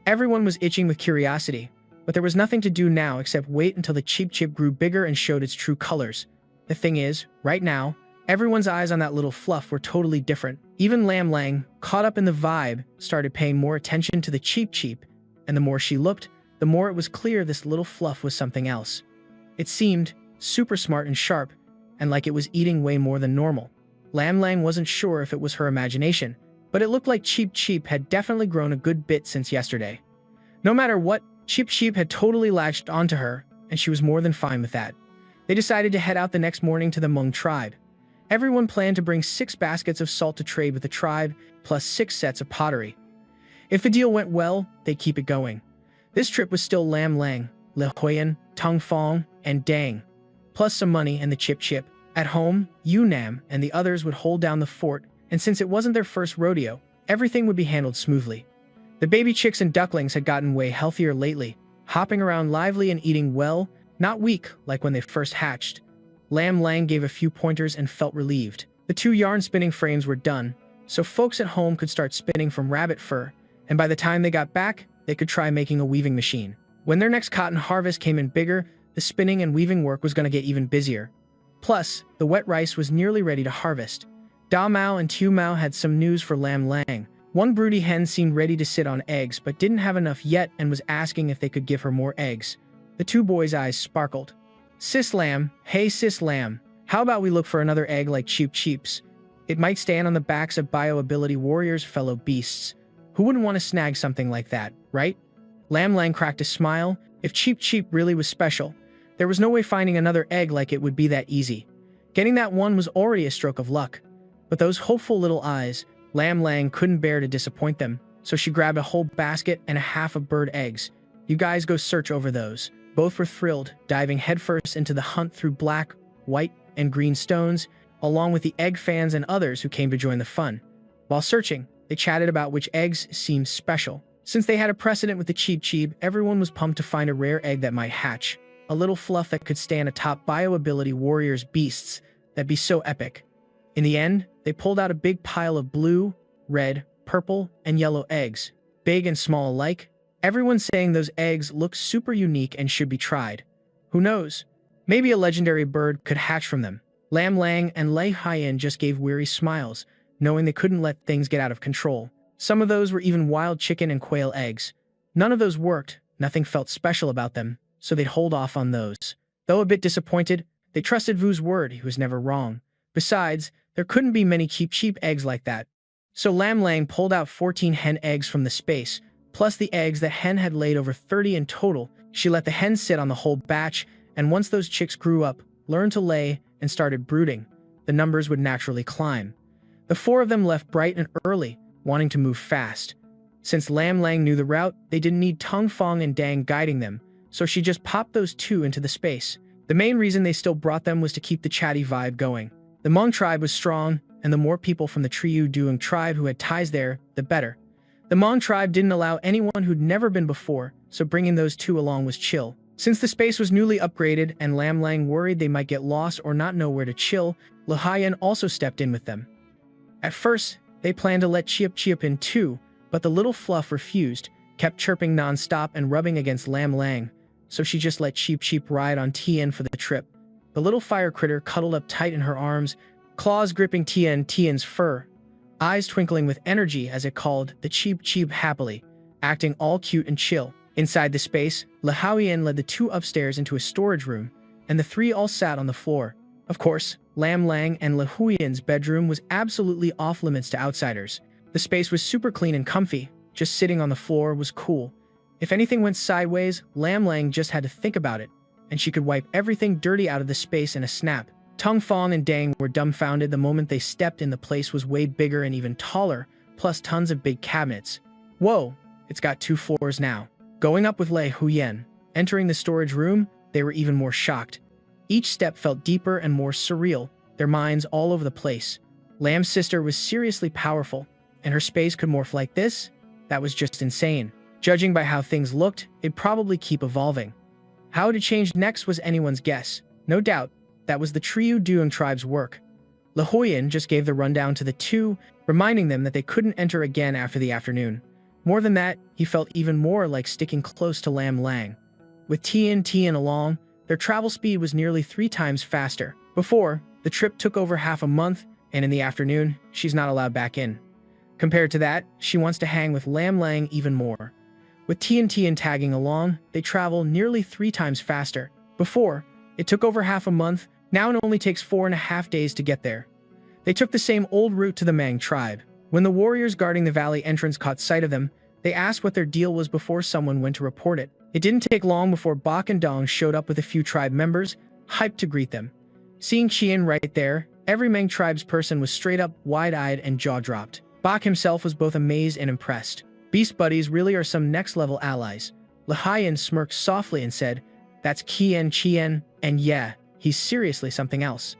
Everyone was itching with curiosity, but there was nothing to do now except wait until the Cheep Cheep grew bigger and showed its true colors. The thing is, right now, everyone's eyes on that little fluff were totally different. Even Lam Lang, caught up in the vibe, started paying more attention to the Cheep Cheep, and the more she looked, the more it was clear this little fluff was something else. It seemed super smart and sharp, and like it was eating way more than normal. Lam Lang wasn't sure if it was her imagination, but it looked like Cheep Cheep had definitely grown a good bit since yesterday. No matter what, Cheep Cheep had totally latched onto her, and she was more than fine with that. They decided to head out the next morning to the Hmong tribe. Everyone planned to bring 6 baskets of salt to trade with the tribe, plus 6 sets of pottery. If the deal went well, they'd keep it going. This trip was still Lam Lang, Le Huyen, Tung Fong, and Dang, plus some money and the Chip Chip. At home, Yu Nam and the others would hold down the fort, and since it wasn't their first rodeo, everything would be handled smoothly. The baby chicks and ducklings had gotten way healthier lately, hopping around lively and eating well, not weak like when they first hatched. Lam Lang gave a few pointers and felt relieved. The 2 yarn spinning frames were done, so folks at home could start spinning from rabbit fur, and by the time they got back, they could try making a weaving machine. When their next cotton harvest came in bigger, the spinning and weaving work was going to get even busier. Plus, the wet rice was nearly ready to harvest. Da Mao and Tu Mao had some news for Lam Lang. One broody hen seemed ready to sit on eggs but didn't have enough yet and was asking if they could give her more eggs. The 2 boys' eyes sparkled. Sis Lam, hey Sis Lam, how about we look for another egg like Cheep Cheep's? It might stand on the backs of bio-ability warriors' fellow beasts. Who wouldn't want to snag something like that, right? Lam Lang cracked a smile. If Cheep Cheep really was special, there was no way finding another egg like it would be that easy. Getting that one was already a stroke of luck. But those hopeful little eyes, Lam Lang couldn't bear to disappoint them, so she grabbed a whole basket and a half of bird eggs. You guys go search over those. Both were thrilled, diving headfirst into the hunt through black, white, and green stones, along with the egg fans and others who came to join the fun. While searching, they chatted about which eggs seemed special. Since they had a precedent with the Cheep Cheep, everyone was pumped to find a rare egg that might hatch. A little fluff that could stand atop bio-ability warriors' beasts. That'd be so epic. In the end, they pulled out a big pile of blue, red, purple, and yellow eggs, big and small alike. Everyone saying those eggs look super unique and should be tried. Who knows? Maybe a legendary bird could hatch from them. Lam Lang and Lei Haiyan just gave weary smiles, knowing they couldn't let things get out of control. Some of those were even wild chicken and quail eggs. None of those worked, nothing felt special about them, so they'd hold off on those. Though a bit disappointed, they trusted Vu's word, he was never wrong. Besides, there couldn't be many cheap eggs like that. So Lam Lang pulled out 14 hen eggs from the space, plus the eggs that hen had laid, over 30 in total. She let the hens sit on the whole batch, and once those chicks grew up, learned to lay, and started brooding, the numbers would naturally climb. The 4 of them left bright and early, wanting to move fast. Since Lam Lang knew the route, they didn't need Tung Fong and Dang guiding them, so she just popped those 2 into the space. The main reason they still brought them was to keep the chatty vibe going. The Hmong tribe was strong, and the more people from the Triu Duong tribe who had ties there, the better. The Hmong tribe didn't allow anyone who'd never been before, so bringing those 2 along was chill. Since the space was newly upgraded and Lam Lang worried they might get lost or not know where to chill, Le Haiyan also stepped in with them. At first, they planned to let Cheep Cheep in too, but the little fluff refused, kept chirping non-stop and rubbing against Lam Lang, so she just let Cheep Cheep ride on Tien for the trip. The little fire critter cuddled up tight in her arms, claws gripping Tien's fur, eyes twinkling with energy as it called the Cheep Cheep happily, acting all cute and chill. Inside the space, Le Haiyan led the 2 upstairs into a storage room, and the 3 all sat on the floor. Of course, Lam Lang and Le Huiyan's bedroom was absolutely off-limits to outsiders. The space was super clean and comfy, just sitting on the floor was cool. If anything went sideways, Lam Lang just had to think about it, and she could wipe everything dirty out of the space in a snap. Tung Fong and Dang were dumbfounded the moment they stepped in. The place was way bigger and even taller, plus tons of big cabinets. Whoa, it's got 2 floors now. Going up with Lei Huyan, entering the storage room, they were even more shocked. Each step felt deeper and more surreal, their minds all over the place. Lam's sister was seriously powerful, and her space could morph like this? That was just insane. Judging by how things looked, it'd probably keep evolving. How it changed next was anyone's guess. No doubt, that was the Triu Duong tribe's work. Le Huyan just gave the rundown to the 2, reminding them that they couldn't enter again after the afternoon. More than that, he felt even more like sticking close to Lam Lang. With Tien along, their travel speed was nearly 3 times faster. Before, the trip took over half a month, and in the afternoon, she's not allowed back in. Compared to that, she wants to hang with Lam Lang even more. With Tien tagging along, they travel nearly 3 times faster. Before, it took over half a month, now it only takes 4.5 days to get there. They took the same old route to the Mang tribe. When the warriors guarding the valley entrance caught sight of them, they asked what their deal was before someone went to report it. It didn't take long before Bak and Dong showed up with a few tribe members, hyped to greet them. Seeing Qian right there, every Mang tribe's person was straight up, wide-eyed and jaw-dropped. Bak himself was both amazed and impressed. Beast buddies really are some next-level allies. Lihayan smirked softly and said, "That's Qian, and yeah, he's seriously something else."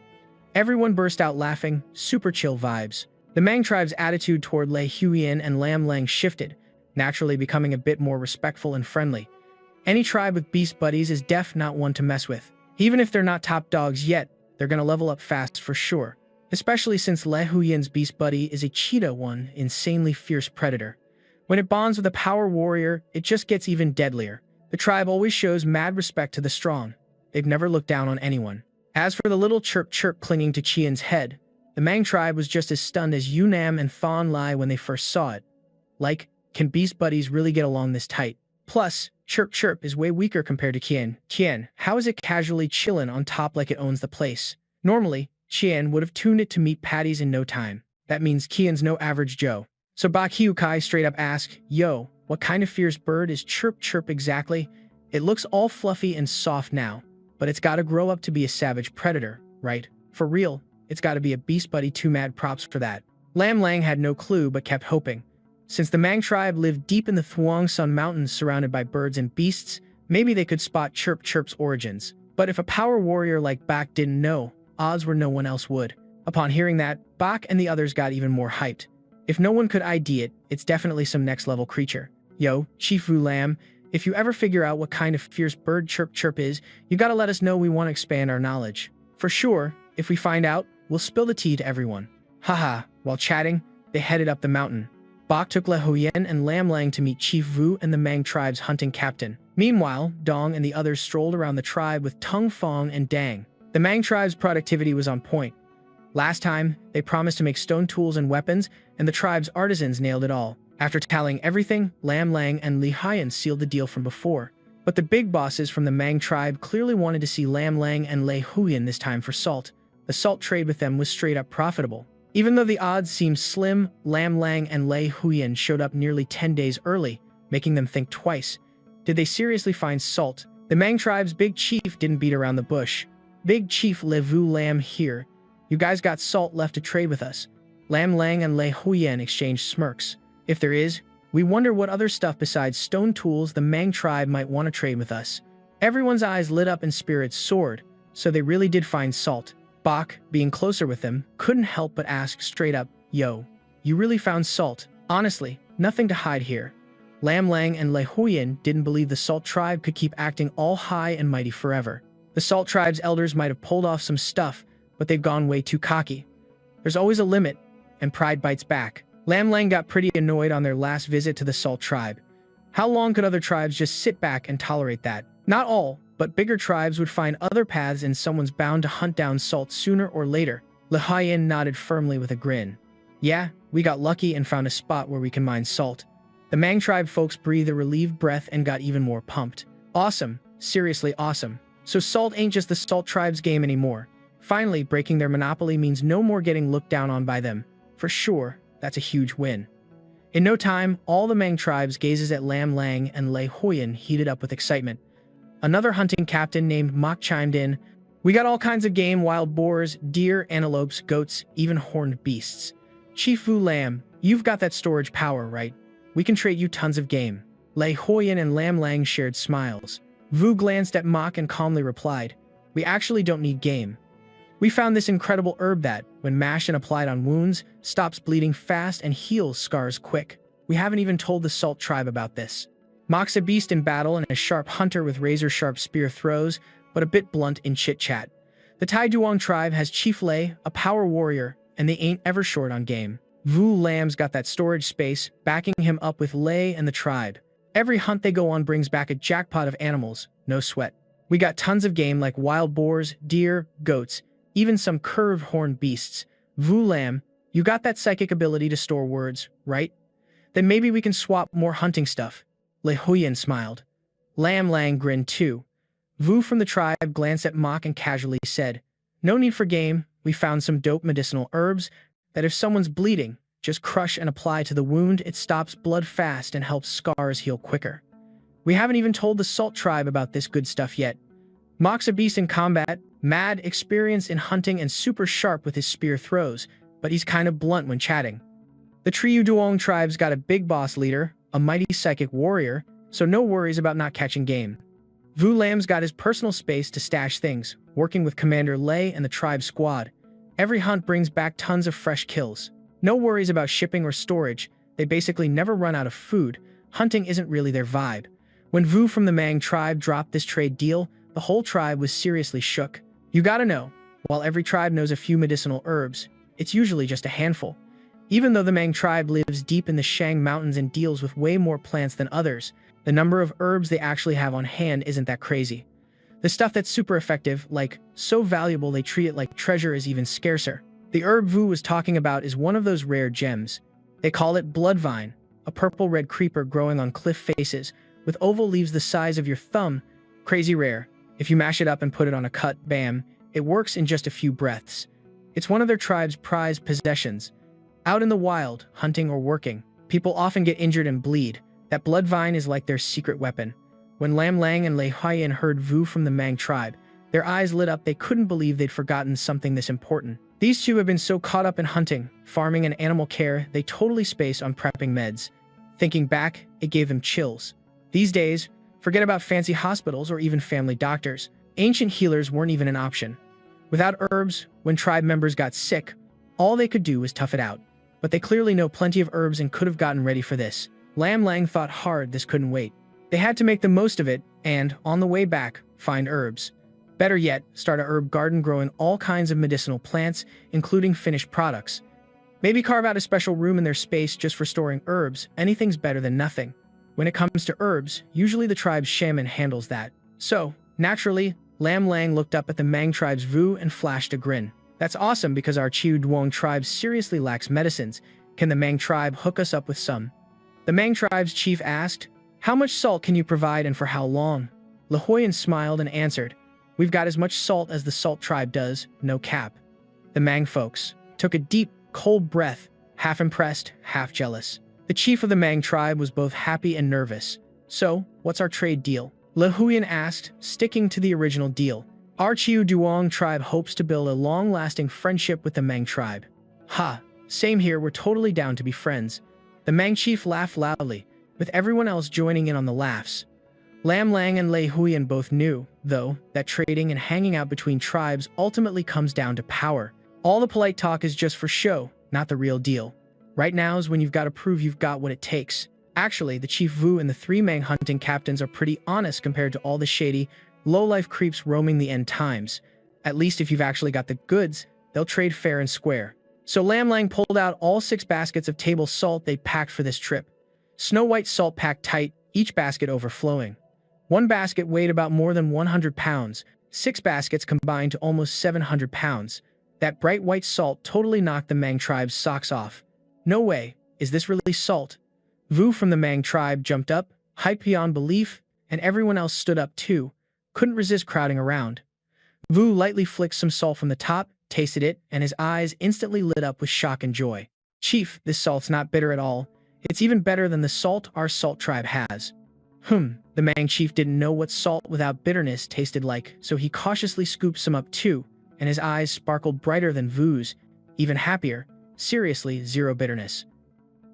Everyone burst out laughing, super chill vibes. The Mang tribe's attitude toward Lei Huiyan and Lam Lang shifted, naturally becoming a bit more respectful and friendly. Any tribe with beast buddies is not one to mess with. Even if they're not top dogs yet, they're gonna level up fast for sure. Especially since Lei Huiyan's beast buddy is a cheetah one, insanely fierce predator. When it bonds with a power warrior, it just gets even deadlier. The tribe always shows mad respect to the strong. They've never looked down on anyone. As for the little chirp clinging to Qian's head, the Mang tribe was just as stunned as Yunam and Thon Lai when they first saw it. Like, can beast buddies really get along this tight? Plus, Chirp is way weaker compared to Qian. Qian, how is it casually chillin' on top like it owns the place? Normally, Qian would have tuned it to meat patties in no time. That means Qian's no average Joe. So Bak Hyukai straight up asked, "Yo, what kind of fierce bird is Chirp exactly? It looks all fluffy and soft now, but it's gotta grow up to be a savage predator, right? For real, it's gotta be a beast buddy too. Mad props for that." Lam Lang had no clue but kept hoping. Since the Mang tribe lived deep in the Thuong Sun Mountains surrounded by birds and beasts, maybe they could spot Chirp's origins. But if a power warrior like Bak didn't know, odds were no one else would. Upon hearing that, Bak and the others got even more hyped. If no one could ID it, it's definitely some next-level creature. Yo, Chief Vu Lam, if you ever figure out what kind of fierce bird Chirp is, you gotta let us know. We want to expand our knowledge. For sure, if we find out, we'll spill the tea to everyone. Haha, while chatting, they headed up the mountain. Bak took Le Huyen and Lam Lang to meet Chief Vu and the Mang tribe's hunting captain. Meanwhile, Dong and the others strolled around the tribe with Tung Fong and Dang. The Mang tribe's productivity was on point. Last time, they promised to make stone tools and weapons, and the tribe's artisans nailed it all. After tallying everything, Lam Lang and Li Haiyan sealed the deal from before. But the big bosses from the Mang tribe clearly wanted to see Lam Lang and Lei Huiyan this time for salt. The salt trade with them was straight up profitable. Even though the odds seemed slim, Lam Lang and Lei Huiyan showed up nearly 10 days early, making them think twice. Did they seriously find salt? The Mang tribe's big chief didn't beat around the bush. "Big Chief Le Vu Lam here. You guys got salt left to trade with us?" Lam Lang and Lei Huiyan exchanged smirks. "If there is, we wonder what other stuff besides stone tools the Mang tribe might want to trade with us." Everyone's eyes lit up and spirits soared, so they really did find salt. Bak, being closer with them, couldn't help but ask straight up, "Yo, you really found salt?" Honestly, nothing to hide here. Lam Lang and Lei Huiyan didn't believe the Salt tribe could keep acting all high and mighty forever. The Salt tribe's elders might have pulled off some stuff, but they've gone way too cocky. There's always a limit, and pride bites back. Lam Lang got pretty annoyed on their last visit to the Salt tribe. How long could other tribes just sit back and tolerate that? Not all, but bigger tribes would find other paths, and someone's bound to hunt down salt sooner or later. Lihayan nodded firmly with a grin. "Yeah, we got lucky and found a spot where we can mine salt." The Mang tribe folks breathed a relieved breath and got even more pumped. Awesome, seriously awesome. So salt ain't just the Salt tribe's game anymore. Finally, breaking their monopoly means no more getting looked down on by them. For sure, that's a huge win. In no time, all the Mang tribe's gazes at Lam Lang and Lei Huiyan heated up with excitement. Another hunting captain named Mok chimed in. "We got all kinds of game: wild boars, deer, antelopes, goats, even horned beasts. Chief Vu Lam, you've got that storage power, right? We can trade you tons of game." Lei Huiyan and Lam Lang shared smiles. Vu glanced at Mok and calmly replied, "We actually don't need game. We found this incredible herb that, when mashed and applied on wounds, stops bleeding fast and heals scars quick. We haven't even told the Salt tribe about this." Mok's a beast in battle and a sharp hunter with razor-sharp spear throws, but a bit blunt in chit-chat. The Tai Duong tribe has Chief Lei, a power warrior, and they ain't ever short on game. Vu Lam's got that storage space, backing him up with Lei and the tribe. Every hunt they go on brings back a jackpot of animals, no sweat. We got tons of game like wild boars, deer, goats, even some curved horned beasts. Vu Lam, you got that psychic ability to store words, right? Then maybe we can swap more hunting stuff. Lei Huiyan smiled. Lam Lang grinned too. Vu from the tribe glanced at Mok and casually said, "No need for game. We found some dope medicinal herbs that if someone's bleeding, just crush and apply to the wound. It stops blood fast and helps scars heal quicker. We haven't even told the Salt tribe about this good stuff yet. Mock's a beast in combat, mad, experienced in hunting, and super sharp with his spear throws, but he's kind of blunt when chatting. The Triu Duong tribe's got a big boss leader, a mighty psychic warrior, so no worries about not catching game. Vu Lam's got his personal space to stash things, working with Commander Lei and the tribe squad. Every hunt brings back tons of fresh kills. No worries about shipping or storage, they basically never run out of food. Hunting isn't really their vibe. When Vu from the Mang tribe dropped this trade deal, the whole tribe was seriously shook. You gotta know, while every tribe knows a few medicinal herbs, it's usually just a handful. Even though the Mang tribe lives deep in the Shang Mountains and deals with way more plants than others, the number of herbs they actually have on hand isn't that crazy. The stuff that's super effective, like so valuable they treat it like treasure, is even scarcer. The herb Vu was talking about is one of those rare gems. They call it bloodvine, a purple-red creeper growing on cliff faces, with oval leaves the size of your thumb. Crazy rare. If you mash it up and put it on a cut, bam, it works in just a few breaths. It's one of their tribe's prized possessions. Out in the wild, hunting or working, people often get injured and bleed. That bloodvine is like their secret weapon. When Lam Lang and Lei Huayan heard Vu from the Mang tribe, their eyes lit up. They couldn't believe they'd forgotten something this important. These two have been so caught up in hunting, farming, and animal care, they totally spaced on prepping meds. Thinking back, it gave them chills. These days, forget about fancy hospitals or even family doctors. Ancient healers weren't even an option. Without herbs, when tribe members got sick, all they could do was tough it out. But they clearly know plenty of herbs and could have gotten ready for this. Lam Lang thought hard. This couldn't wait. They had to make the most of it and, on the way back, find herbs. Better yet, start a herb garden growing all kinds of medicinal plants, including finished products. Maybe carve out a special room in their space just for storing herbs. Anything's better than nothing. When it comes to herbs, usually the tribe's shaman handles that. So, naturally, Lam Lang looked up at the Mang tribe's Vu and flashed a grin. That's awesome because our Chiu Duong tribe seriously lacks medicines. Can the Mang tribe hook us up with some? The Mang tribe's chief asked, "How much salt can you provide and for how long?" Le Huayan smiled and answered, "We've got as much salt as the Salt tribe does, no cap." The Mang folks took a deep, cold breath, half impressed, half jealous. The chief of the Mang tribe was both happy and nervous. "So, what's our trade deal?" Le Huayan asked, sticking to the original deal. "Our Chiu Duong tribe hopes to build a long-lasting friendship with the Mang tribe." "Ha, same here, we're totally down to be friends." The Mang chief laughed loudly, with everyone else joining in on the laughs. Lam Lang and Lei Huayan both knew, though, that trading and hanging out between tribes ultimately comes down to power. All the polite talk is just for show, not the real deal. Right now is when you've got to prove you've got what it takes. Actually, the Chief Vu and the three Mang hunting captains are pretty honest compared to all the shady, low-life creeps roaming the end times. At least if you've actually got the goods, they'll trade fair and square. So Lam Lang pulled out all 6 baskets of table salt they packed for this trip. Snow-white salt packed tight, each basket overflowing. One basket weighed about more than 100 pounds, 6 baskets combined to almost 700 pounds. That bright white salt totally knocked the Mang tribe's socks off. "No way, is this really salt?" Vu from the Mang tribe jumped up, hyped beyond belief, and everyone else stood up too. Couldn't resist crowding around. Vu lightly flicked some salt from the top, tasted it, and his eyes instantly lit up with shock and joy. "Chief, this salt's not bitter at all. It's even better than the salt our Salt tribe has." The Mang chief didn't know what salt without bitterness tasted like, so he cautiously scooped some up too, and his eyes sparkled brighter than Vu's. Even happier. Seriously, 0 bitterness.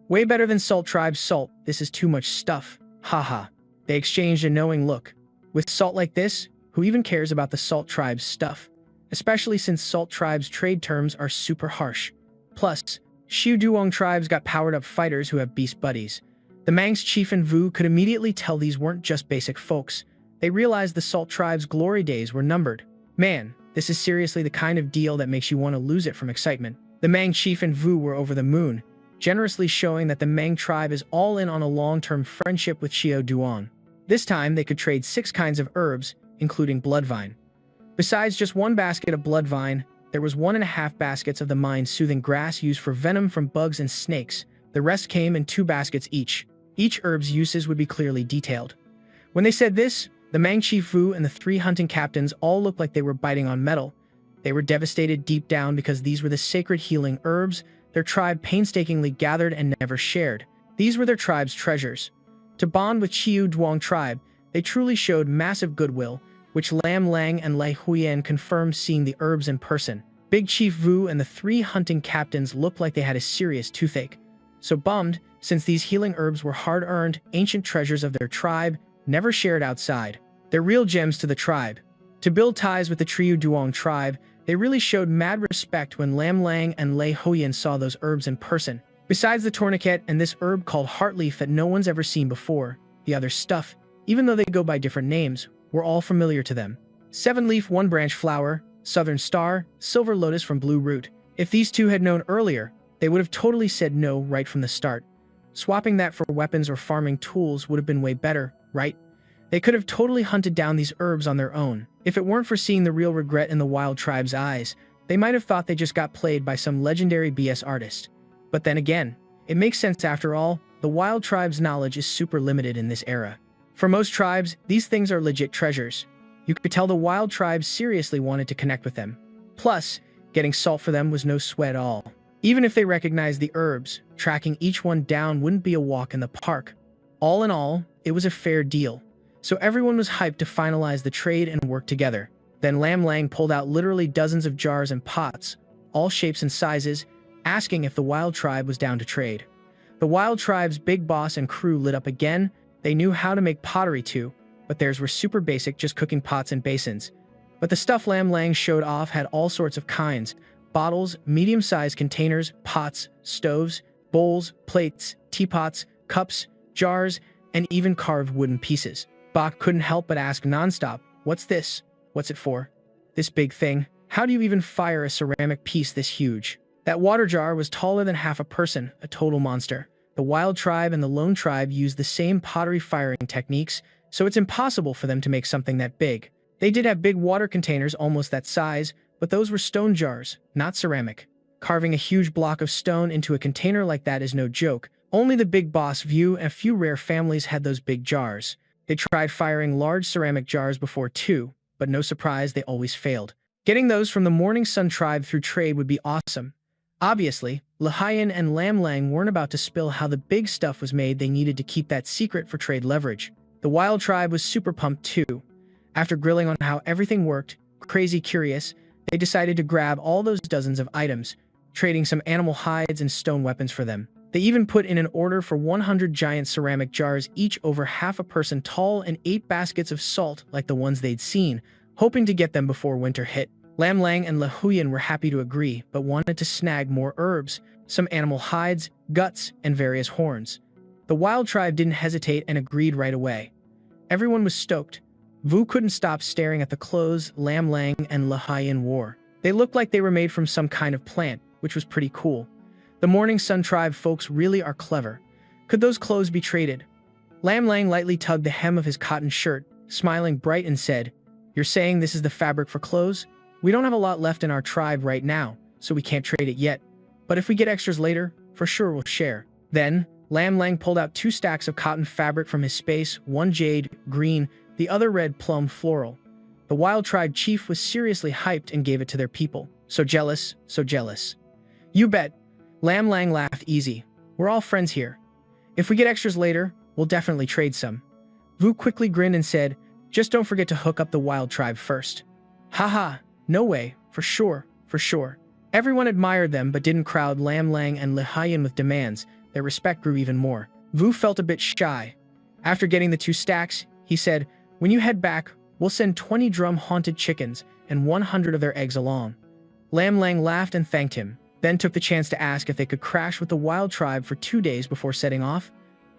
"Way better than Salt tribe's salt. This is too much stuff. Haha." They exchanged a knowing look. With salt like this, who even cares about the Salt tribe's stuff? Especially since Salt tribe's trade terms are super harsh. Plus, Chiu Duong tribes got powered-up fighters who have beast buddies. The Mang's chief and Vu could immediately tell these weren't just basic folks. They realized the Salt tribe's glory days were numbered. Man, this is seriously the kind of deal that makes you want to lose it from excitement. The Mang chief and Vu were over the moon, generously showing that the Mang tribe is all in on a long-term friendship with Chiu Duong. This time, they could trade 6 kinds of herbs, including bloodvine. Besides just 1 basket of bloodvine, there was 1.5 baskets of the mind-soothing grass used for venom from bugs and snakes. The rest came in 2 baskets each. Each herb's uses would be clearly detailed. When they said this, the Mang chief Vu and the 3 hunting captains all looked like they were biting on metal. They were devastated deep down because these were the sacred healing herbs their tribe painstakingly gathered and never shared. These were their tribe's treasures. To bond with Chiu Duong tribe, they truly showed massive goodwill, which Lam Lang and Lei Huyen confirmed seeing the herbs in person. Big Chief Vu and the 3 hunting captains looked like they had a serious toothache. So bummed, since these healing herbs were hard-earned, ancient treasures of their tribe, never shared outside. They're real gems to the tribe. To build ties with the Chiu Duong tribe, they really showed mad respect when Lam Lang and Lei Huyen saw those herbs in person. Besides the tourniquet and this herb called heartleaf that no one's ever seen before, the other stuff, even though they go by different names, were all familiar to them. 7-leaf 1-branch flower, southern star, silver lotus from blue root. If these two had known earlier, they would have totally said no right from the start. Swapping that for weapons or farming tools would have been way better, right? They could have totally hunted down these herbs on their own. If it weren't for seeing the real regret in the wild tribe's eyes, they might have thought they just got played by some legendary BS artist. But then again, it makes sense after all. The wild tribe's knowledge is super limited in this era. For most tribes, these things are legit treasures. You could tell the wild tribes seriously wanted to connect with them. Plus, getting salt for them was no sweat at all. Even if they recognized the herbs, tracking each one down wouldn't be a walk in the park. All in all, it was a fair deal. So everyone was hyped to finalize the trade and work together. Then Lam Lang pulled out literally dozens of jars and pots, all shapes and sizes, asking if the wild tribe was down to trade. The wild tribe's big boss and crew lit up again. They knew how to make pottery too, but theirs were super basic, just cooking pots and basins. But the stuff Lam Lang showed off had all sorts of kinds: bottles, medium-sized containers, pots, stoves, bowls, plates, teapots, cups, jars, and even carved wooden pieces. Bach couldn't help but ask nonstop, "What's this? What's it for? This big thing? How do you even fire a ceramic piece this huge?" That water jar was taller than half a person, a total monster. The wild tribe and the lone tribe used the same pottery firing techniques, so it's impossible for them to make something that big. They did have big water containers almost that size, but those were stone jars, not ceramic. Carving a huge block of stone into a container like that is no joke. Only the big boss View and a few rare families had those big jars. They tried firing large ceramic jars before too, but no surprise, they always failed. Getting those from the Morning Sun tribe through trade would be awesome. Obviously, Lahayan and Lam Lang weren't about to spill how the big stuff was made. They needed to keep that secret for trade leverage. The wild tribe was super pumped too. After grilling on how everything worked, crazy curious, they decided to grab all those dozens of items, trading some animal hides and stone weapons for them. They even put in an order for 100 giant ceramic jars, each over half a person tall, and 8 baskets of salt like the ones they'd seen, hoping to get them before winter hit. Lam Lang and Lahuyan were happy to agree, but wanted to snag more herbs, some animal hides, guts, and various horns. The wild tribe didn't hesitate and agreed right away. Everyone was stoked. Vu couldn't stop staring at the clothes Lam Lang and Lahayan wore. They looked like they were made from some kind of plant, which was pretty cool. The Morning Sun tribe folks really are clever. Could those clothes be traded? Lam Lang lightly tugged the hem of his cotton shirt, smiling bright, and said, "You're saying this is the fabric for clothes? We don't have a lot left in our tribe right now, so we can't trade it yet. But if we get extras later, for sure we'll share." Then, Lam Lang pulled out 2 stacks of cotton fabric from his space, one jade, green, the other red plum floral. The wild tribe chief was seriously hyped and gave it to their people. So jealous, so jealous. "You bet." Lam Lang laughed easy. "We're all friends here. If we get extras later, we'll definitely trade some." Vu quickly grinned and said, "Just don't forget to hook up the wild tribe first." Haha, no way, for sure, for sure. Everyone admired them but didn't crowd Lam Lang and Lahayan with demands. Their respect grew even more. Vu felt a bit shy. After getting the 2 stacks, he said, "When you head back, we'll send 20 drum-haunted chickens and 100 of their eggs along." Lam Lang laughed and thanked him, then took the chance to ask if they could crash with the wild tribe for 2 days before setting off.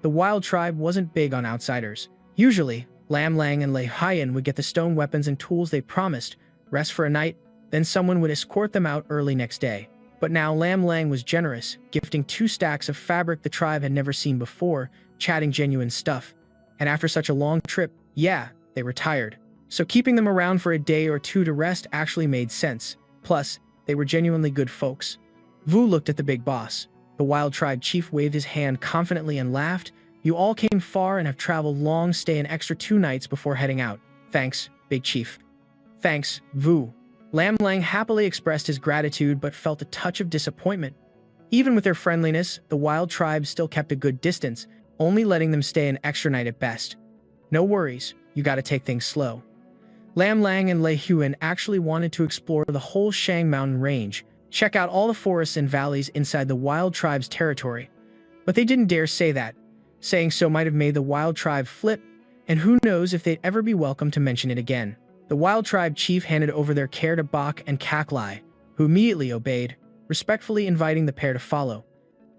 The wild tribe wasn't big on outsiders. Usually, Lam Lang and Lahayan would get the stone weapons and tools they promised, rest for a night, then someone would escort them out early next day. But now Lam Lang was generous, gifting 2 stacks of fabric the tribe had never seen before, chatting genuine stuff. And after such a long trip, yeah, they were tired. So keeping them around for a day or 2 to rest actually made sense. Plus, they were genuinely good folks. Vu looked at the big boss. The wild tribe chief waved his hand confidently and laughed. "You all came far and have traveled long. Stay an extra 2 nights before heading out. Thanks, big chief." "Thanks, Vu." Lam Lang happily expressed his gratitude but felt a touch of disappointment. Even with their friendliness, the wild tribes still kept a good distance, only letting them stay an extra night at best. No worries, you gotta take things slow. Lam Lang and Lei Huan actually wanted to explore the whole Shang mountain range, check out all the forests and valleys inside the wild tribe's territory. But they didn't dare say that. Saying so might have made the wild tribe flip, and who knows if they'd ever be welcome to mention it again. The wild tribe chief handed over their care to Bok and Kaklai, who immediately obeyed, respectfully inviting the pair to follow.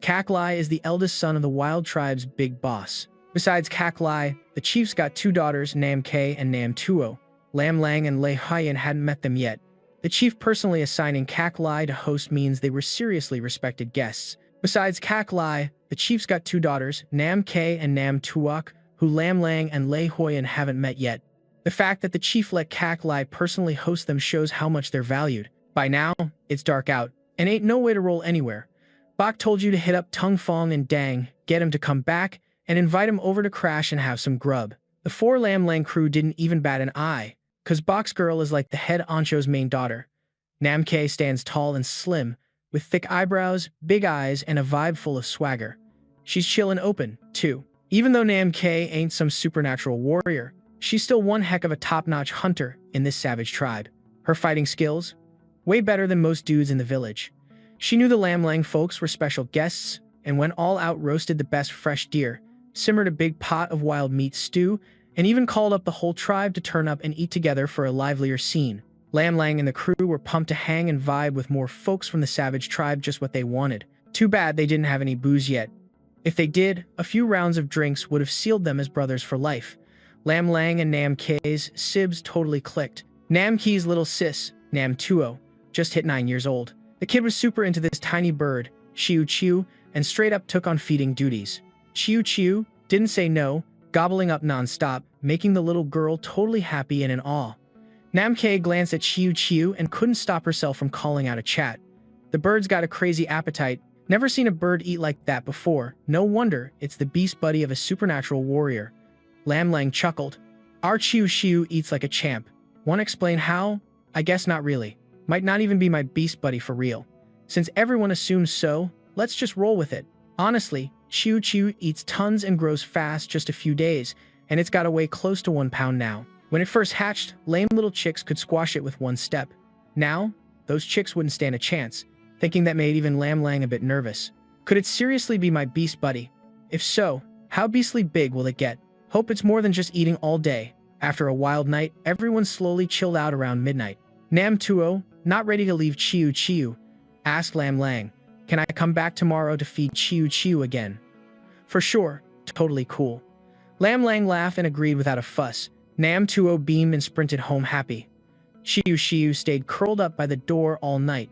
Kaklai is the eldest son of the wild tribe's big boss. Besides Kaklai, the chief's got two daughters, Nam K and Nam Tuo. Lam Lang and Lei Huan hadn't met them yet. The chief personally assigning Kaklai to host means they were seriously respected guests. Besides Kaklai, the chief's got two daughters, Nam K and Nam Tuok, who Lam Lang and Lei Huan haven't met yet. The fact that the chief let Kaklai personally host them shows how much they're valued. By now, it's dark out, and ain't no way to roll anywhere. Bok told you to hit up Tung Fong and Dang, get him to come back, and invite him over to crash and have some grub. The four Lam Lang crew didn't even bat an eye, cause Bok's girl is like the head honcho's main daughter. Nam K stands tall and slim, with thick eyebrows, big eyes, and a vibe full of swagger. She's chill and open, too. Even though Nam K ain't some supernatural warrior, she's still one heck of a top-notch hunter in this savage tribe. Her fighting skills? Way better than most dudes in the village. She knew the Lam Lang folks were special guests, and went all out roasted the best fresh deer, simmered a big pot of wild meat stew, and even called up the whole tribe to turn up and eat together for a livelier scene. Lam Lang and the crew were pumped to hang and vibe with more folks from the savage tribe, just what they wanted. Too bad they didn't have any booze yet. If they did, a few rounds of drinks would have sealed them as brothers for life. Lam Lang and Nam K's sibs totally clicked. Nam K's little sis, Nam Tuo, just hit 9 years old. The kid was super into this tiny bird, Chiu Chiu, and straight up took on feeding duties. Chiu Chiu didn't say no, gobbling up non-stop, making the little girl totally happy and in awe. Nam K glanced at Chiu Chiu and couldn't stop herself from calling out a chat. The bird's got a crazy appetite. Never seen a bird eat like that before. No wonder it's the beast buddy of a supernatural warrior. Lam Lang chuckled. Our Chiu Chiu eats like a champ. Want to explain how? I guess not really. Might not even be my beast buddy for real. Since everyone assumes so, let's just roll with it. Honestly, Chiu Chiu eats tons and grows fast just a few days, and it's got to weigh close to 1 pound now. When it first hatched, lame little chicks could squash it with one step. Now, those chicks wouldn't stand a chance, thinking that made even Lam Lang a bit nervous. Could it seriously be my beast buddy? If so, how beastly big will it get? Hope it's more than just eating all day. After a wild night, everyone slowly chilled out around midnight. Nam Tuo, not ready to leave Chiu Chiu, asked Lam Lang, "Can I come back tomorrow to feed Chiu Chiu again?" For sure, totally cool. Lam Lang laughed and agreed without a fuss. Nam Tuo beamed and sprinted home happy. Chiu Chiu stayed curled up by the door all night.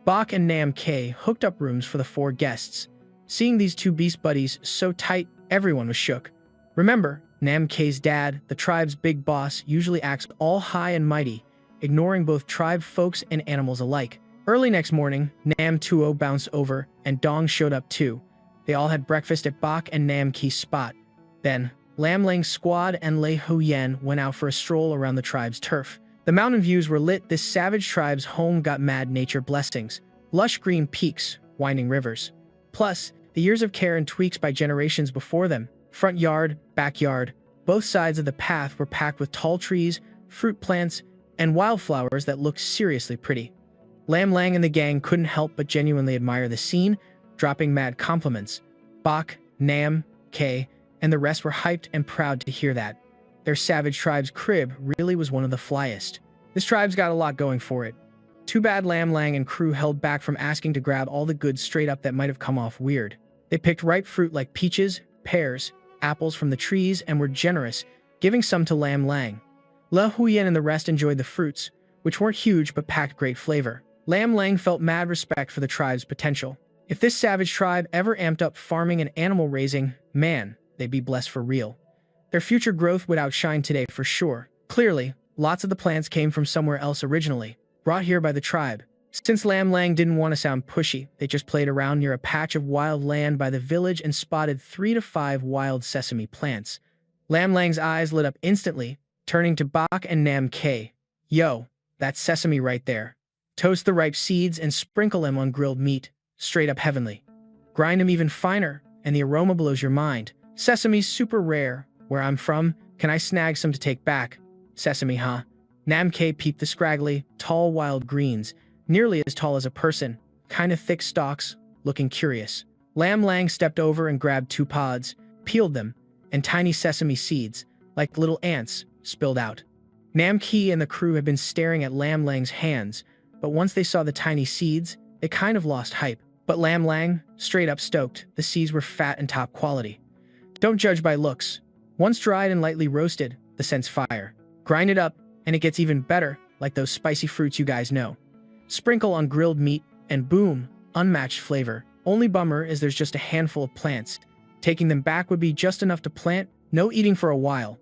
Bok and Nam K hooked up rooms for the 4 guests. Seeing these 2 beast buddies so tight, everyone was shook. Remember, Nam K's dad, the tribe's big boss, usually acts all high and mighty, ignoring both tribe folks and animals alike. Early next morning, Nam Tuo bounced over, and Dong showed up too. They all had breakfast at Bok and Nam K's spot. Then, Lam Lang's squad and Lei Huan went out for a stroll around the tribe's turf. The mountain views were lit. This savage tribe's home got mad nature blessings. Lush green peaks, winding rivers. Plus, the years of care and tweaks by generations before them. Front yard, backyard, both sides of the path were packed with tall trees, fruit plants, and wildflowers that looked seriously pretty. Lam Lang and the gang couldn't help but genuinely admire the scene, dropping mad compliments. Bok, Nam, K, and the rest were hyped and proud to hear that. Their savage tribe's crib really was one of the flyest. This tribe's got a lot going for it. Too bad Lam Lang and crew held back from asking to grab all the goods straight up that might have come off weird. They picked ripe fruit like peaches, pears, apples from the trees and were generous, giving some to Lam Lang. Le Huyen and the rest enjoyed the fruits, which weren't huge but packed great flavor. Lam Lang felt mad respect for the tribe's potential. If this savage tribe ever amped up farming and animal raising, man, they'd be blessed for real. Their future growth would outshine today for sure. Clearly, lots of the plants came from somewhere else originally, brought here by the tribe. Since Lam Lang didn't want to sound pushy, they just played around near a patch of wild land by the village and spotted 3 to 5 wild sesame plants. Lam Lang's eyes lit up instantly, turning to Bok and Nam K. Yo, that's sesame right there. Toast the ripe seeds and sprinkle them on grilled meat. straight up heavenly. Grind them even finer, and the aroma blows your mind. Sesame's super rare. Where I'm from, can I snag some to take back? Sesame, huh? Namke peeped the scraggly, tall wild greens, nearly as tall as a person, kind of thick stalks, looking curious. Lam Lang stepped over and grabbed 2 pods, peeled them, and tiny sesame seeds, like little ants, spilled out. Namke and the crew had been staring at Lam Lang's hands, but once they saw the tiny seeds, they kind of lost hype. But Lam Lang, straight up stoked, the seeds were fat and top quality. Don't judge by looks. Once dried and lightly roasted, the scent's fire. Grind it up, and it gets even better, like those spicy fruits you guys know. Sprinkle on grilled meat, and boom, unmatched flavor. Only bummer is there's just a handful of plants. Taking them back would be just enough to plant, no eating for a while.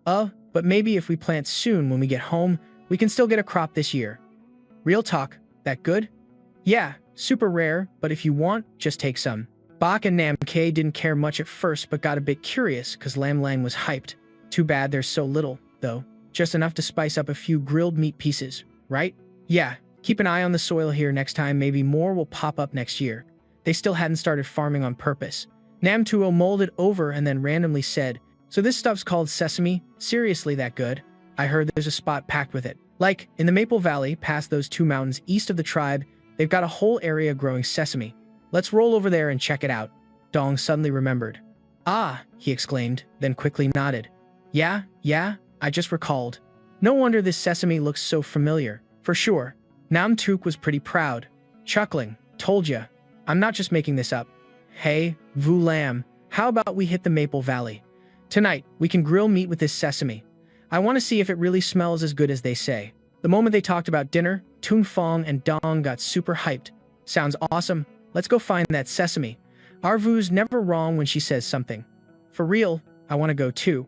But maybe if we plant soon when we get home, we can still get a crop this year. Real talk, that good? Yeah, super rare, but if you want, just take some. Bak and Namke didn't care much at first but got a bit curious because Lam Lang was hyped. Too bad there's so little, though. Just enough to spice up a few grilled meat pieces, right? Yeah, keep an eye on the soil here next time, maybe more will pop up next year. They still hadn't started farming on purpose. Namtuo molded over and then randomly said, "So this stuff's called sesame? Seriously that good? I heard there's a spot packed with it. Like, in the Maple Valley, past those 2 mountains east of the tribe, they've got a whole area growing sesame. Let's roll over there and check it out." Dong suddenly remembered. "Ah," he exclaimed, then quickly nodded. Yeah, I just recalled. No wonder this sesame looks so familiar. For sure. Nam Tuk was pretty proud. Chuckling. "Told ya. I'm not just making this up. Hey, Vu Lam, how about we hit the Maple Valley? Tonight, we can grill meat with this sesame. I want to see if it really smells as good as they say." The moment they talked about dinner, Tung Fong and Dong got super hyped. "Sounds awesome. Let's go find that sesame. Our Vu's never wrong when she says something. For real, I want to go too."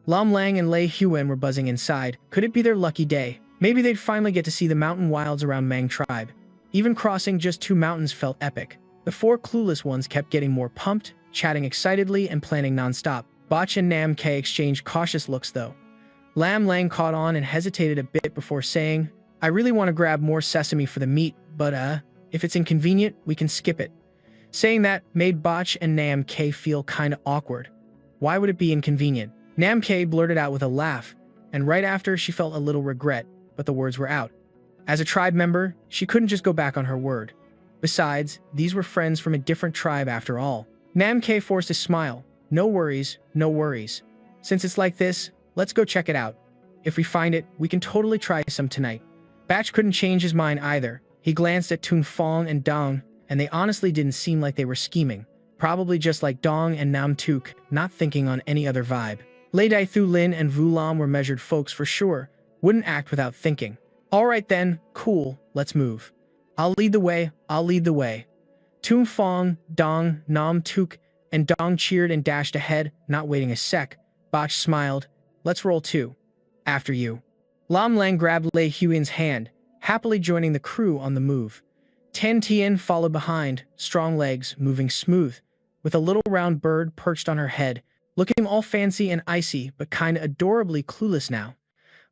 Lam Lang and Lei Huan were buzzing inside. Could it be their lucky day? Maybe they'd finally get to see the mountain wilds around Mang tribe. Even crossing just 2 mountains felt epic. The 4 clueless ones kept getting more pumped, chatting excitedly and planning nonstop. Bach and Nam K exchanged cautious looks though. Lam Lang caught on and hesitated a bit before saying, "I really want to grab more sesame for the meat, but if it's inconvenient, we can skip it." Saying that made Bach and Nam K feel kinda awkward. Why would it be inconvenient? Nam K blurted out with a laugh, and right after she felt a little regret, but the words were out. As a tribe member, she couldn't just go back on her word. Besides, these were friends from a different tribe after all. Nam K forced a smile. "No worries, no worries. Since it's like this, let's go check it out. If we find it, we can totally try some tonight." Batch couldn't change his mind either. He glanced at Tung Fong and Dong, and they honestly didn't seem like they were scheming. Probably just like Dong and Nam Tuk, not thinking on any other vibe. Lei Dai Thu Lin and Vu Lam were measured folks for sure, wouldn't act without thinking. "Alright then, cool, let's move. I'll lead the way." Tung Fong, Dong, Nam Tuk, and Dong cheered and dashed ahead, not waiting a sec. Bach smiled. "Let's roll too. After you." Lam Lang grabbed Lei Huan's hand, happily joining the crew on the move. Tan Tien followed behind, strong legs, moving smooth, with a little round bird perched on her head, looking all fancy and icy but kinda adorably clueless now.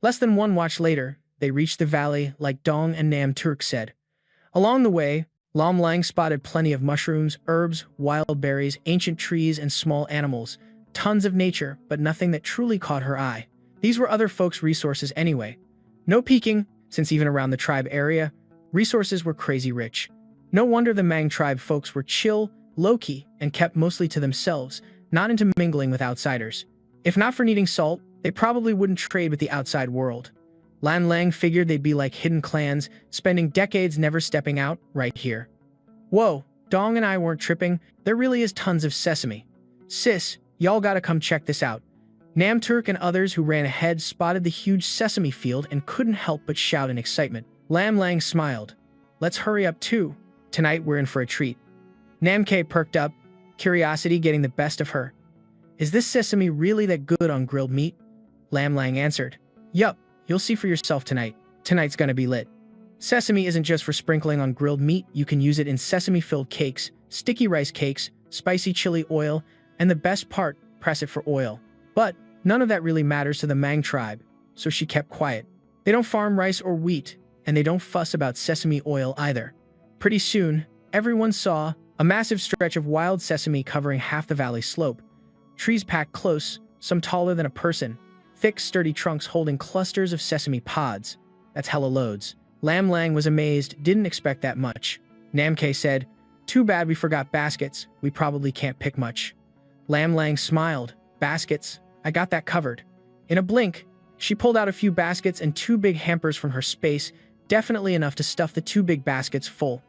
Less than 1 watch later, they reached the valley like Dong and Nam Turk said. Along the way, Lam Lang spotted plenty of mushrooms, herbs, wild berries, ancient trees, and small animals. Tons of nature, but nothing that truly caught her eye. These were other folks' resources anyway. No peeking, since even around the tribe area, resources were crazy rich. No wonder the Mang tribe folks were chill, low-key, and kept mostly to themselves, not into mingling with outsiders. If not for needing salt, they probably wouldn't trade with the outside world. Lan Lang figured they'd be like hidden clans, spending decades never stepping out, right here. Whoa, Dong and I weren't tripping, there really is tons of sesame. Sis, y'all gotta come check this out. Nam Turk and others who ran ahead spotted the huge sesame field and couldn't help but shout in excitement. Lam Lang smiled. "Let's hurry up too. Tonight we're in for a treat." Nam K perked up, curiosity getting the best of her. "Is this sesame really that good on grilled meat?" Lam Lang answered. "Yup, you'll see for yourself tonight. Tonight's gonna be lit." Sesame isn't just for sprinkling on grilled meat, you can use it in sesame-filled cakes, sticky rice cakes, spicy chili oil, and the best part, press it for oil. But none of that really matters to the Mang tribe, so she kept quiet. They don't farm rice or wheat, and they don't fuss about sesame oil either. Pretty soon, everyone saw a massive stretch of wild sesame covering half the valley slope. Trees packed close, some taller than a person. Thick, sturdy trunks holding clusters of sesame pods. That's hella loads. Lam Lang was amazed, didn't expect that much. Namke said, "Too bad we forgot baskets. We probably can't pick much." Lam Lang smiled. "Baskets? I got that covered." In a blink, she pulled out a few baskets and 2 big hampers from her space, definitely enough to stuff the 2 big baskets full.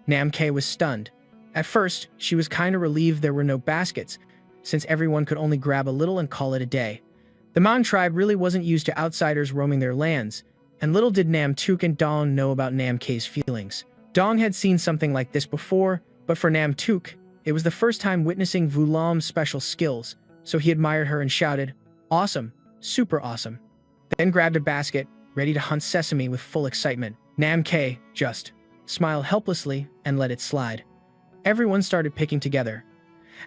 Namke was stunned. At first, she was kinda relieved there were no baskets, since everyone could only grab a little and call it a day. The Man tribe really wasn't used to outsiders roaming their lands, and little did Nam Tuk and Dong know about Namke's feelings. Dong had seen something like this before, but for Nam Tuk, it was the first time witnessing Vu Lam's special skills, so he admired her and shouted, "Awesome, super awesome." Then grabbed a basket, ready to hunt sesame with full excitement. Namke just smiled helplessly and let it slide. Everyone started picking together.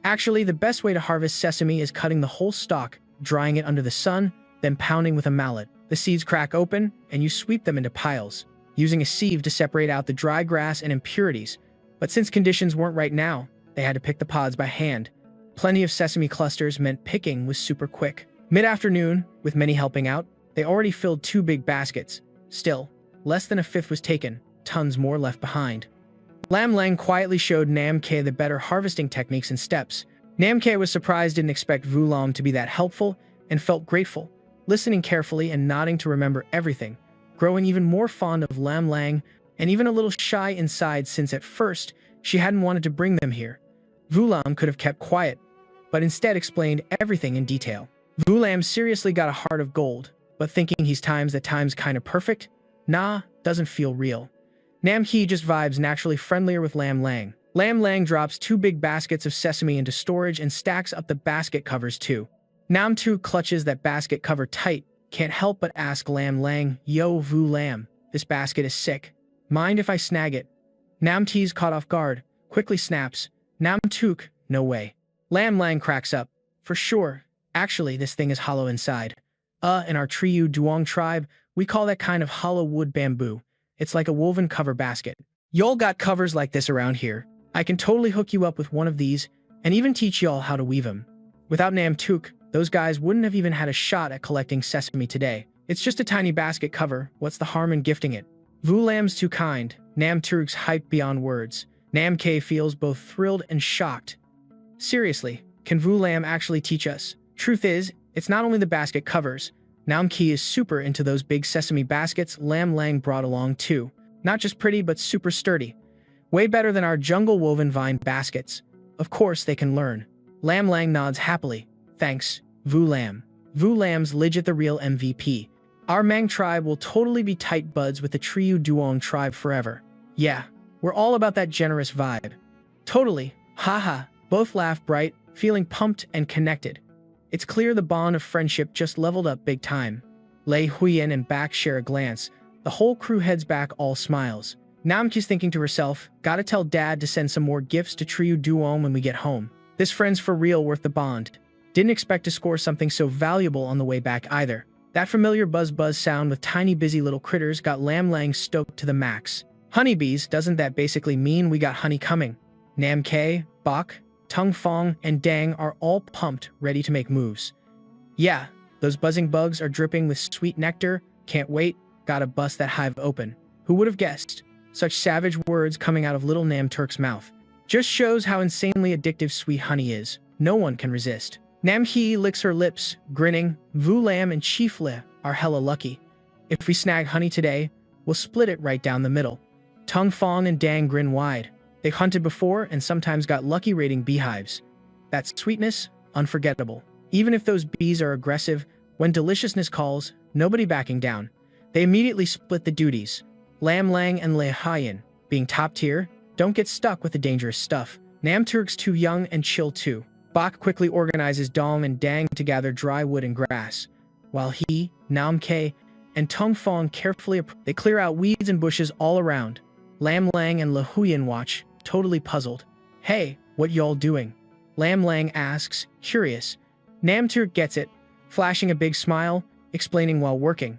Actually, the best way to harvest sesame is cutting the whole stalk, drying it under the sun, then pounding with a mallet. The seeds crack open, and you sweep them into piles, using a sieve to separate out the dry grass and impurities. But since conditions weren't right now, they had to pick the pods by hand. Plenty of sesame clusters meant picking was super quick. Mid-afternoon, with many helping out, they already filled 2 big baskets. Still, less than a fifth was taken, tons more left behind. Lam Lang quietly showed Namke the better harvesting techniques and steps. Namke was surprised, didn't expect Vu Lam to be that helpful, and felt grateful, listening carefully and nodding to remember everything, growing even more fond of Lam Lang, and even a little shy inside since at first she hadn't wanted to bring them here. Vu Lam could have kept quiet, but instead explained everything in detail. Vu Lam seriously got a heart of gold, but thinking he's times kinda perfect? Nah, doesn't feel real. Namke just vibes naturally friendlier with Lam Lang. Lam Lang drops 2 big baskets of sesame into storage and stacks up the basket covers too. Nam Tu clutches that basket cover tight, can't help but ask Lam Lang, "Yo, Vu Lam, this basket is sick. Mind if I snag it?" Nam T's caught off guard, quickly snaps, "Nam Tuk, no way." Lam Lang cracks up, "For sure. Actually, this thing is hollow inside. In our Triu Duong tribe, we call that kind of hollow wood bamboo. It's like a woven cover basket. Y'all got covers like this around here. I can totally hook you up with one of these, and even teach y'all how to weave them." Without Nam Tuk, those guys wouldn't have even had a shot at collecting sesame today. It's just a tiny basket cover, what's the harm in gifting it? Vu Lam's too kind, Nam Tuk's hyped beyond words. Namke feels both thrilled and shocked. Seriously, can Vu Lam actually teach us? Truth is, it's not only the basket covers. Namke is super into those big sesame baskets Lam Lang brought along too. Not just pretty, but super sturdy. Way better than our jungle woven vine baskets. Of course they can learn. Lam Lang nods happily. "Thanks, Vu Lam." Vu Lam's legit the real MVP. Our Mang tribe will totally be tight buds with the Triu Duong tribe forever. Yeah, we're all about that generous vibe. Totally, haha. Both laugh bright, feeling pumped and connected. It's clear the bond of friendship just leveled up big time. Lei Huyen and Bak share a glance. The whole crew heads back, all smiles. Namke's thinking to herself, "Gotta tell Dad to send some more gifts to Triu Duong when we get home. This friend's for real worth the bond." Didn't expect to score something so valuable on the way back either. That familiar buzz sound with tiny busy little critters got Lam Lang stoked to the max. Honeybees, doesn't that basically mean we got honey coming? Namke, Bak, Tung Fong, and Dang are all pumped, ready to make moves. Yeah, those buzzing bugs are dripping with sweet nectar. Can't wait, gotta bust that hive open. Who would have guessed? Such savage words coming out of little Nam Turk's mouth. Just shows how insanely addictive sweet honey is. No one can resist. Nam Hee licks her lips, grinning. Vu Lam and Chief Le are hella lucky. If we snag honey today, we'll split it right down the middle. Tung Fong and Dang grin wide. They've hunted before and sometimes got lucky raiding beehives. That sweetness, unforgettable. Even if those bees are aggressive, when deliciousness calls, nobody backing down. They immediately split the duties. Lam Lang and Le Hyen, being top tier, don't get stuck with the dangerous stuff. Nam Turk's too young and chill too. Bak quickly organizes Dong and Dang to gather dry wood and grass, while he, Nam Ke, and Tung Fong carefully they clear out weeds and bushes all around. Lam Lang and Le Huyen watch, totally puzzled. "Hey, what y'all doing?" Lam Lang asks, curious. Nam Turk gets it, flashing a big smile, explaining while working.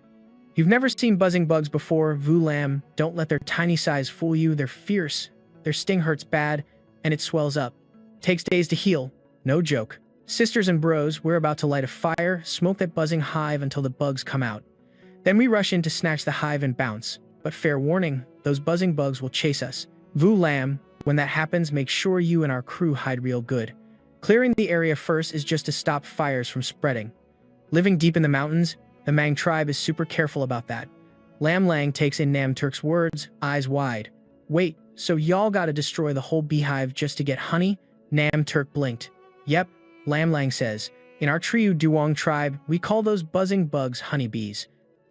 "You've never seen buzzing bugs before, Vu Lam. Don't let their tiny size fool you, they're fierce. their sting hurts bad, and it swells up. Takes days to heal. No joke. Sisters and bros, we're about to light a fire, smoke that buzzing hive until the bugs come out. Then we rush in to snatch the hive and bounce. But fair warning, those buzzing bugs will chase us. Vu Lam, when that happens, make sure you and our crew hide real good. Clearing the area first is just to stop fires from spreading. Living deep in the mountains, the Mang tribe is super careful about that. Lam Lang takes in Nam Turk's words, eyes wide. Wait, so y'all gotta destroy the whole beehive just to get honey? Nam Turk blinked. Yep, Lam Lang says. In our Triu Duong tribe, we call those buzzing bugs honeybees.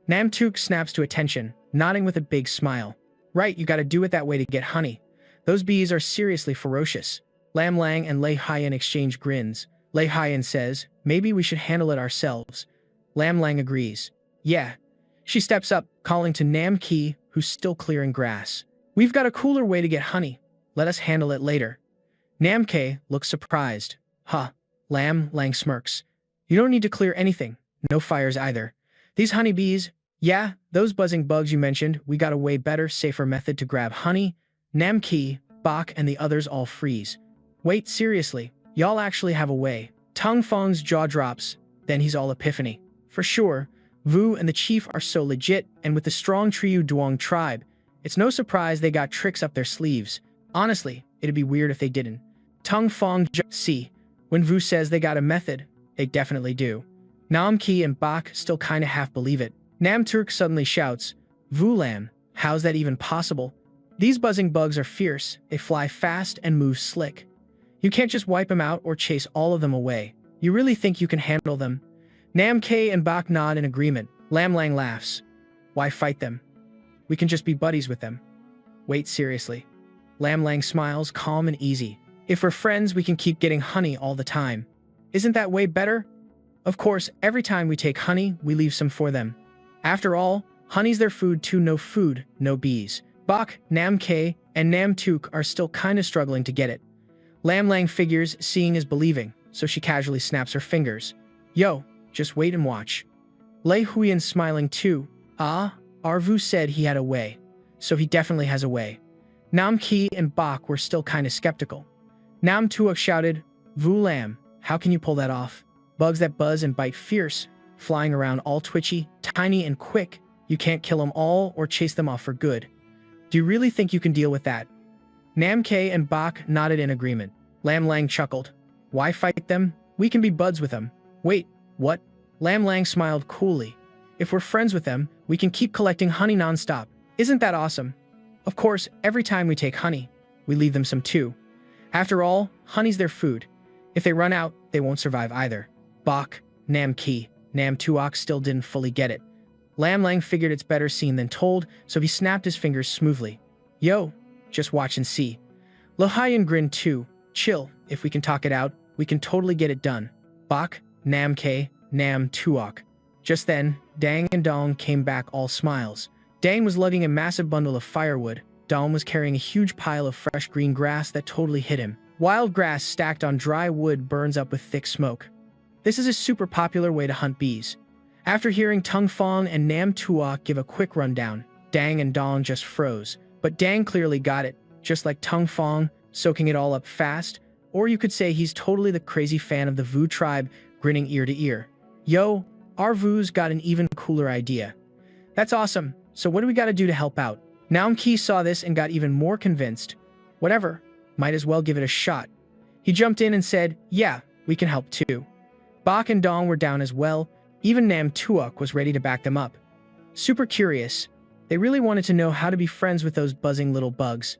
Nam Turk snaps to attention, nodding with a big smile. Right, you gotta do it that way to get honey. Those bees are seriously ferocious. Lam Lang and Lei Haiyan exchange grins. Lei Haiyan says, maybe we should handle it ourselves. Lam Lang agrees. Yeah. She steps up, calling to Nam Ki, who's still clearing grass. We've got a cooler way to get honey. Let us handle it later. Nam Ke looks surprised. Huh. Lam Lang smirks. You don't need to clear anything. No fires either. These honeybees, yeah, those buzzing bugs you mentioned, we got a way better, safer method to grab honey. Nam Ki, Bak, and the others all freeze. Wait, seriously, y'all actually have a way. Tong Fong's jaw drops, then he's all epiphany. For sure, Vu and the chief are so legit, and with the strong Triu Duong tribe, it's no surprise they got tricks up their sleeves. Honestly, it'd be weird if they didn't. Tong Fong see, when Vu says they got a method, they definitely do. Nam Ki and Bak still kinda half believe it. Nam Turk suddenly shouts, Vu Lam, how's that even possible? These buzzing bugs are fierce, they fly fast and move slick. You can't just wipe them out or chase all of them away. You really think you can handle them? Nam K and Bak nod in agreement. Lam Lang laughs. Why fight them? We can just be buddies with them. Wait, seriously. Lam Lang smiles, calm and easy. If we're friends, we can keep getting honey all the time. Isn't that way better? Of course, every time we take honey, we leave some for them. After all, honey's their food too. No food, no bees. Bak, Nam K, and Nam Tuk are still kinda struggling to get it. Lam Lang figures seeing is believing, so she casually snaps her fingers. Yo, just wait and watch. Lei Huiyan's smiling too. Ah, Arvu said he had a way, so he definitely has a way. Nam Ki and Bak were still kinda skeptical. Nam Tuok shouted, Vu Lam, how can you pull that off? Bugs that buzz and bite fierce, flying around all twitchy, tiny and quick. You can't kill them all or chase them off for good. Do you really think you can deal with that? Nam K and Bak nodded in agreement. Lam Lang chuckled. Why fight them? We can be buds with them. Wait, what? Lam Lang smiled coolly. If we're friends with them, we can keep collecting honey non-stop. Isn't that awesome? Of course, every time we take honey, we leave them some too. After all, honey's their food. If they run out, they won't survive either. Bak, Nam Ki, Nam Tuok still didn't fully get it. Lam Lang figured it's better seen than told, so he snapped his fingers smoothly. Yo, just watch and see. Lohayan grinned too. Chill, if we can talk it out, we can totally get it done. Bak, Nam K, Nam Tuok. Just then, Dang and Dong came back all smiles. Dang was lugging a massive bundle of firewood. Dong was carrying a huge pile of fresh green grass that totally hit him. Wild grass stacked on dry wood burns up with thick smoke. This is a super popular way to hunt bees. After hearing Tung Fong and Nam Tuok give a quick rundown, Dang and Dong just froze. But Dang clearly got it, just like Tung Fong, soaking it all up fast. Or you could say he's totally the crazy fan of the Vu tribe, grinning ear to ear. Yo, our Vu's got an even cooler idea. That's awesome, so what do we gotta do to help out? Nam Ki saw this and got even more convinced. Whatever, might as well give it a shot. He jumped in and said, yeah, we can help too. Bak and Dong were down as well. Even Nam Tuok was ready to back them up. Super curious. They really wanted to know how to be friends with those buzzing little bugs.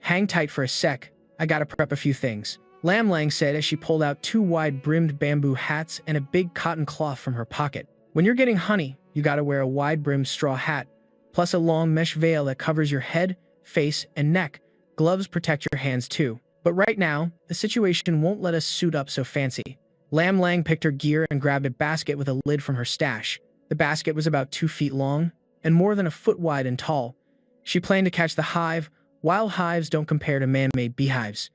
Hang tight for a sec. I gotta prep a few things. Lam Lang said as she pulled out 2 wide-brimmed bamboo hats and a big cotton cloth from her pocket. When you're getting honey, you gotta wear a wide-brimmed straw hat, plus a long mesh veil that covers your head, face, and neck. Gloves protect your hands too. But right now, the situation won't let us suit up so fancy. Lam Lang picked her gear and grabbed a basket with a lid from her stash. The basket was about 2 feet long and more than a foot wide and tall. She planned to catch the hive. Wild hives don't compare to man-made beehives.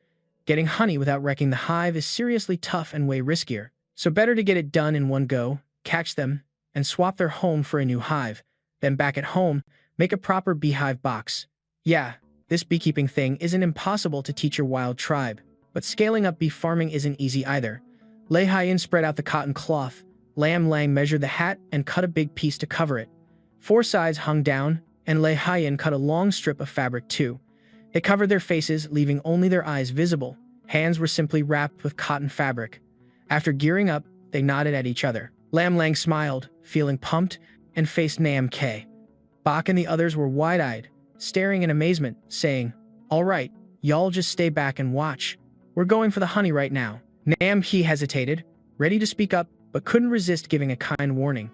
Getting honey without wrecking the hive is seriously tough and way riskier. So better to get it done in one go, catch them, and swap their home for a new hive. Then back at home, make a proper beehive box. Yeah, This beekeeping thing isn't impossible to teach your wild tribe, but scaling up bee farming isn't easy either. Lei Haiyan spread out the cotton cloth. Lam Lang measured the hat and cut a big piece to cover it. 4 sides hung down, and Lei Haiyan cut a long strip of fabric too. They covered their faces, leaving only their eyes visible. Hands were simply wrapped with cotton fabric. After gearing up, they nodded at each other. Lam Lang smiled, feeling pumped, and faced Nam K. Bak and the others were wide-eyed, staring in amazement, saying, "All right, y'all just stay back and watch. We're going for the honey right now." Nam Ki hesitated, ready to speak up, but couldn't resist giving a kind warning.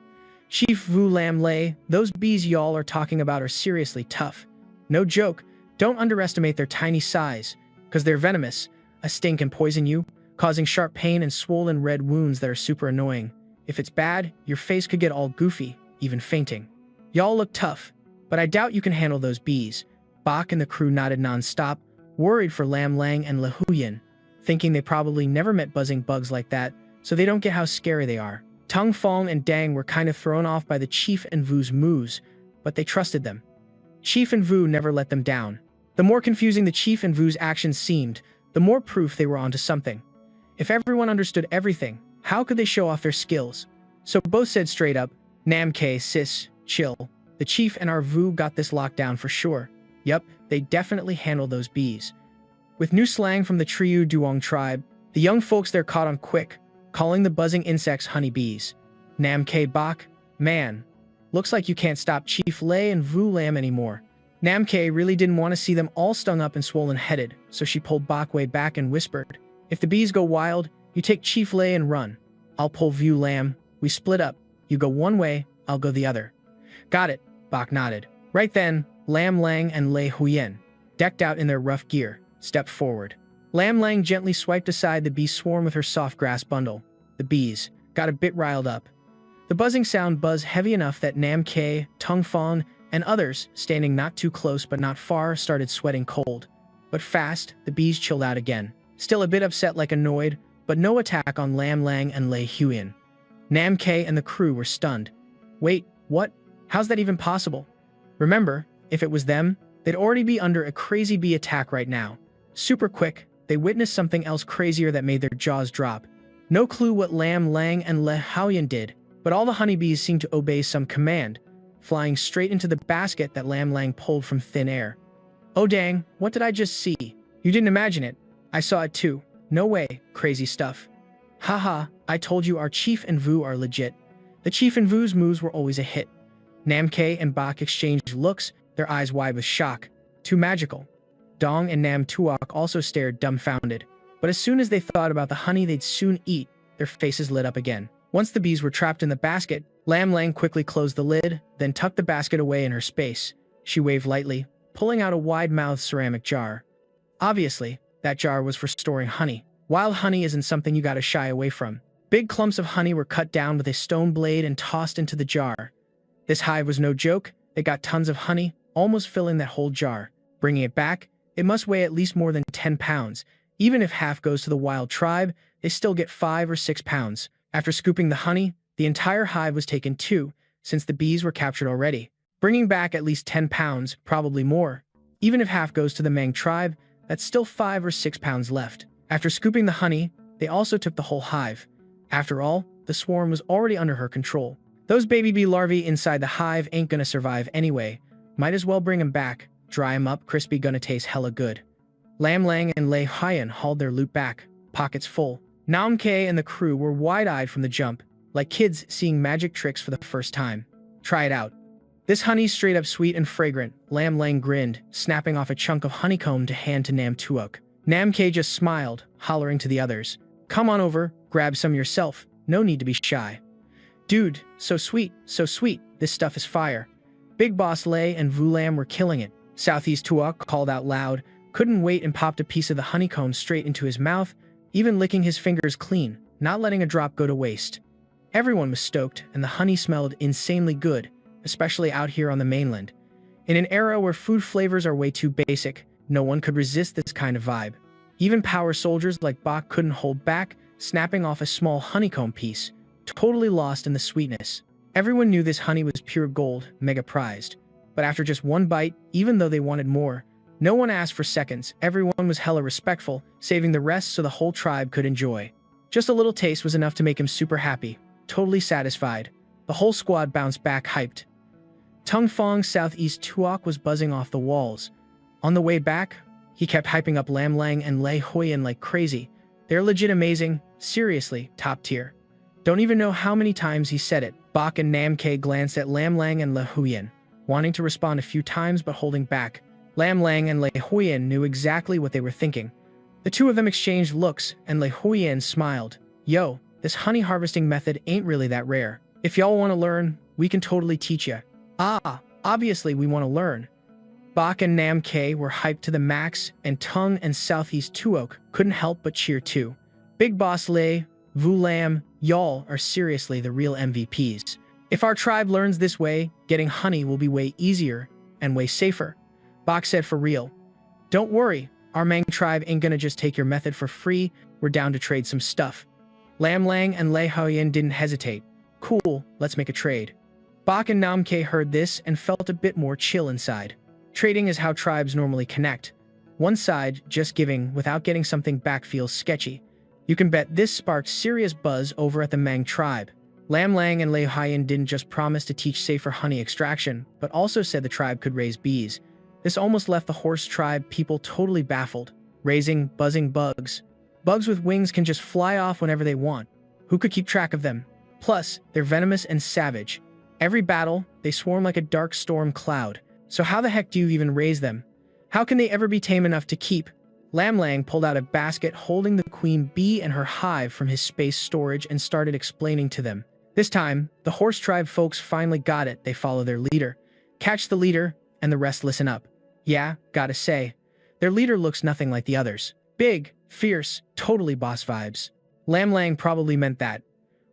"Chief Vu Lam Lei, those bees y'all are talking about are seriously tough. No joke, don't underestimate their tiny size, because they're venomous. A sting can poison you, causing sharp pain and swollen red wounds that are super annoying. If it's bad, your face could get all goofy, even fainting. Y'all look tough, but I doubt you can handle those bees." Bak and the crew nodded non-stop, worried for Lam Lang and Le Huyen, thinking they probably never met buzzing bugs like that, so they don't get how scary they are. Tung Fong and Dang were kind of thrown off by the Chief and Vu's moves, but they trusted them. Chief and Vu never let them down. The more confusing the Chief and Vu's actions seemed, the more proof they were onto something. If everyone understood everything, how could they show off their skills? So both said straight up, "Nam K, sis, chill. The Chief and our Vu got this locked down for sure. Yup, they definitely handle those bees." With new slang from the Triu Duong tribe, the young folks there caught on quick, calling the buzzing insects honeybees. Nam K Bak, "Man, looks like you can't stop Chief Lei and Vu Lam anymore." Nam K really didn't want to see them all stung up and swollen-headed, so she pulled Bak way back and whispered, "If the bees go wild, you take Chief Lei and run. I'll pull Vu Lam. We split up. You go one way, I'll go the other." "Got it," Bak nodded. Right then, Lam Lang and Lei Huyen, decked out in their rough gear, stepped forward. Lam Lang gently swiped aside the bee swarm with her soft grass bundle. The bees got a bit riled up. The buzzing sound buzzed heavy enough that Nam K, Tung Fong, and others, standing not too close but not far, started sweating cold. But fast, the bees chilled out again. Still a bit upset like annoyed, but no attack on Lam Lang and Lei Huyen. Nam K and the crew were stunned. Wait, what? How's that even possible? Remember, if it was them, they'd already be under a crazy bee attack right now. Super quick, they witnessed something else crazier that made their jaws drop. No clue what Lam Lang and Le Haoyan did, but all the honeybees seemed to obey some command, flying straight into the basket that Lam Lang pulled from thin air. "Oh dang, what did I just see? You didn't imagine it. I saw it too. No way, crazy stuff." "Haha, I told you our Chief and Vu are legit." The Chief and Vu's moves were always a hit. Nam K and Bak exchanged looks, their eyes wide with shock. Too magical. Dong and Nam Tuok also stared dumbfounded. But as soon as they thought about the honey they'd soon eat, their faces lit up again. Once the bees were trapped in the basket, Lam Lang quickly closed the lid, then tucked the basket away in her space. She waved lightly, pulling out a wide-mouthed ceramic jar. Obviously, that jar was for storing honey. Wild honey isn't something you gotta shy away from. Big clumps of honey were cut down with a stone blade and tossed into the jar. This hive was no joke. They got tons of honey, almost filling that whole jar. Bringing it back, it must weigh at least more than 10 pounds. Even if half goes to the wild tribe, they still get 5 or 6 pounds. After scooping the honey, the entire hive was taken too, since the bees were captured already. Bringing back at least 10 pounds, probably more. Even if half goes to the Mang tribe, that's still 5 or 6 pounds left. After scooping the honey, they also took the whole hive. After all, the swarm was already under her control. Those baby bee larvae inside the hive ain't gonna survive anyway. Might as well bring 'em back. Dry 'em up, crispy, gonna taste hella good. Lam Lang and Lei Haiyan hauled their loot back, pockets full. Nam K and the crew were wide-eyed from the jump, like kids seeing magic tricks for the first time. "Try it out. This honey's straight up sweet and fragrant." Lam Lang grinned, snapping off a chunk of honeycomb to hand to Nam Tuok. Nam K just smiled, hollering to the others, "Come on over, grab some yourself. No need to be shy." "Dude, so sweet, this stuff is fire." Big Boss Lei and Vu Lam were killing it. Southeast Tuok called out loud, couldn't wait, and popped a piece of the honeycomb straight into his mouth, even licking his fingers clean, not letting a drop go to waste. Everyone was stoked, and the honey smelled insanely good, especially out here on the mainland. In an era where food flavors are way too basic, no one could resist this kind of vibe. Even power soldiers like Bak couldn't hold back, snapping off a small honeycomb piece, totally lost in the sweetness. Everyone knew this honey was pure gold, mega prized. But after just one bite, even though they wanted more, No one asked for seconds, everyone was hella respectful, saving the rest so the whole tribe could enjoy. Just a little taste was enough to make him super happy, totally satisfied. The whole squad bounced back hyped. Tung Fong's southeast Tuok was buzzing off the walls. On the way back, he kept hyping up Lam Lang and Lei Huiyan like crazy. They're legit amazing, seriously, top tier. Don't even know how many times he said it. Bak and Nam K glanced at Lam Lang and Lei Huiyan, wanting to respond a few times but holding back. Lam Lang and Lei Huiyan knew exactly what they were thinking. The two of them exchanged looks, and Lei Huiyan smiled. Yo, this honey harvesting method ain't really that rare. If y'all want to learn, we can totally teach ya. Ah, obviously we want to learn. Bak and Nam K were hyped to the max, and Tung and Southeast Tuok couldn't help but cheer too. Big Boss Lei, Vu Lam, y'all are seriously the real MVPs. If our tribe learns this way, getting honey will be way easier and way safer. Bak said for real. Don't worry, our Mang tribe ain't gonna just take your method for free, we're down to trade some stuff. Lam Lang and Lei Huiyan didn't hesitate. Cool, let's make a trade. Bak and Nam K heard this and felt a bit more chill inside. Trading is how tribes normally connect. One side, just giving without getting something back feels sketchy. You can bet this sparked serious buzz over at the Mang tribe. Lam Lang and Lei Huiyan didn't just promise to teach safer honey extraction, but also said the tribe could raise bees. This almost left the horse tribe people totally baffled. Raising, buzzing bugs. Bugs with wings can just fly off whenever they want. Who could keep track of them? Plus, they're venomous and savage. Every battle, they swarm like a dark storm cloud. So how the heck do you even raise them? How can they ever be tame enough to keep? Lam Lang pulled out a basket holding the queen bee and her hive from his space storage and started explaining to them. This time, the horse tribe folks finally got it. They follow their leader. Catch the leader, and the rest listen up. Yeah, gotta say, their leader looks nothing like the others. Big, fierce, totally boss vibes. Lam Lang probably meant that.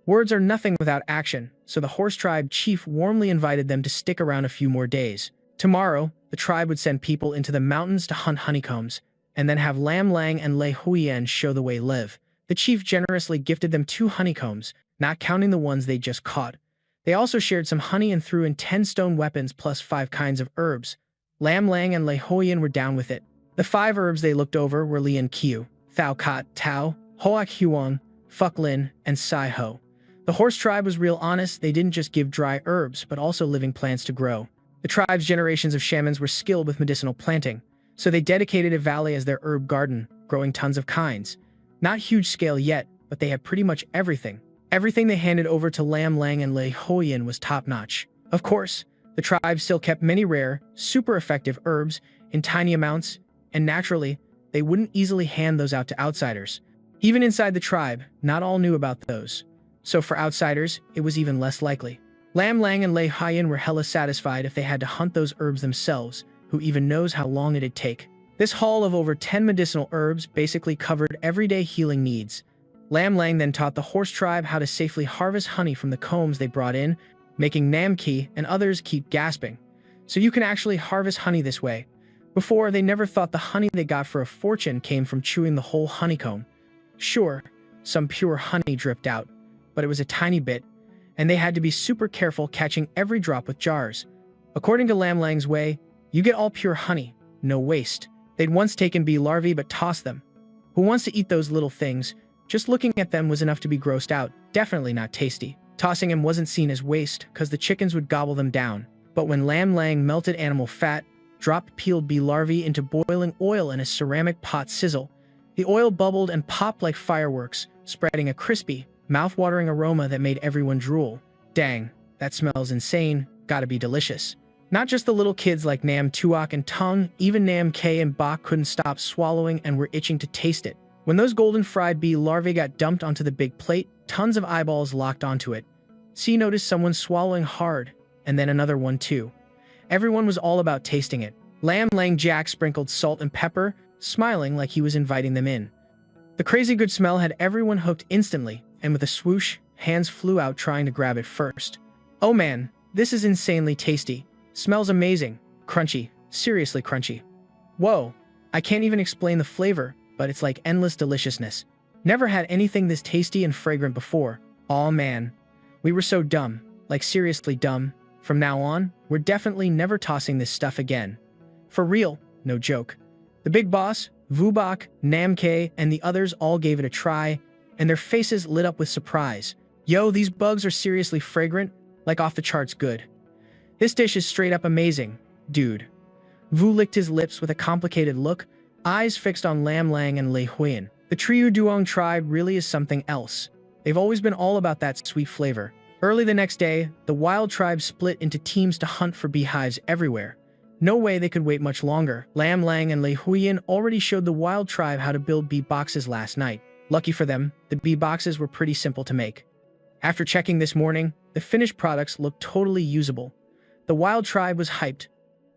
Words are nothing without action, so the horse tribe chief warmly invited them to stick around a few more days. Tomorrow, the tribe would send people into the mountains to hunt honeycombs, and then have Lam Lang and Lei Huiyan show the way live. The chief generously gifted them 2 honeycombs, not counting the ones they just caught. They also shared some honey and threw in 10 stone weapons plus 5 kinds of herbs. Lam Lang and Lei Huiyan were down with it. The 5 herbs they looked over were Lian Qiu, Thao Kat Tao, Hoak Huang, Fuck Lin, and Sai Ho. The horse tribe was real honest. They didn't just give dry herbs, but also living plants to grow. The tribe's generations of shamans were skilled with medicinal planting, so they dedicated a valley as their herb garden, growing tons of kinds. Not huge scale yet, but they had pretty much everything. Everything they handed over to Lam Lang and Lei Huiyan was top-notch. Of course, the tribe still kept many rare, super effective herbs in tiny amounts, and naturally, they wouldn't easily hand those out to outsiders. Even inside the tribe, not all knew about those. So for outsiders, it was even less likely. Lam Lang and Lei Huiyan were hella satisfied if they had to hunt those herbs themselves, who even knows how long it'd take. This haul of over 10 medicinal herbs basically covered everyday healing needs. Lam Lang then taught the horse tribe how to safely harvest honey from the combs they brought in, making Namki and others keep gasping. So you can actually harvest honey this way. Before, they never thought the honey they got for a fortune came from chewing the whole honeycomb. Sure, some pure honey dripped out, but it was a tiny bit, and they had to be super careful catching every drop with jars. According to Lam Lang's way, you get all pure honey, no waste. They'd once taken bee larvae but tossed them. Who wants to eat those little things? Just looking at them was enough to be grossed out, definitely not tasty. Tossing them wasn't seen as waste, cause the chickens would gobble them down. But when Lam Lang melted animal fat, dropped peeled bee larvae into boiling oil in a ceramic pot sizzle, the oil bubbled and popped like fireworks, spreading a crispy, mouth-watering aroma that made everyone drool. Dang, that smells insane, gotta be delicious. Not just the little kids like Nam Tuok and Tung, even Nam K and Bak couldn't stop swallowing and were itching to taste it. When those golden fried bee larvae got dumped onto the big plate, tons of eyeballs locked onto it. C noticed someone swallowing hard, and then another one too. Everyone was all about tasting it. Lam Lang Jack sprinkled salt and pepper, smiling like he was inviting them in. The crazy good smell had everyone hooked instantly, and with a swoosh, hands flew out trying to grab it first. Oh man, this is insanely tasty. Smells amazing. Crunchy. Seriously crunchy. Whoa, I can't even explain the flavor, but it's like endless deliciousness. Never had anything this tasty and fragrant before. Aw man. We were so dumb. Like seriously dumb. From now on, we're definitely never tossing this stuff again. For real, no joke. The big boss, Vubok, Namke, and the others all gave it a try, and their faces lit up with surprise. Yo, these bugs are seriously fragrant, like off the charts good. This dish is straight up amazing, dude. Vu licked his lips with a complicated look, eyes fixed on Lam Lang and Lei Huiyan. The Triu Duong tribe really is something else. They've always been all about that sweet flavor. Early the next day, the wild tribe split into teams to hunt for beehives everywhere. No way they could wait much longer. Lam Lang and Lei Huiyan already showed the wild tribe how to build bee boxes last night. Lucky for them, the bee boxes were pretty simple to make. After checking this morning, the finished products looked totally usable. The wild tribe was hyped.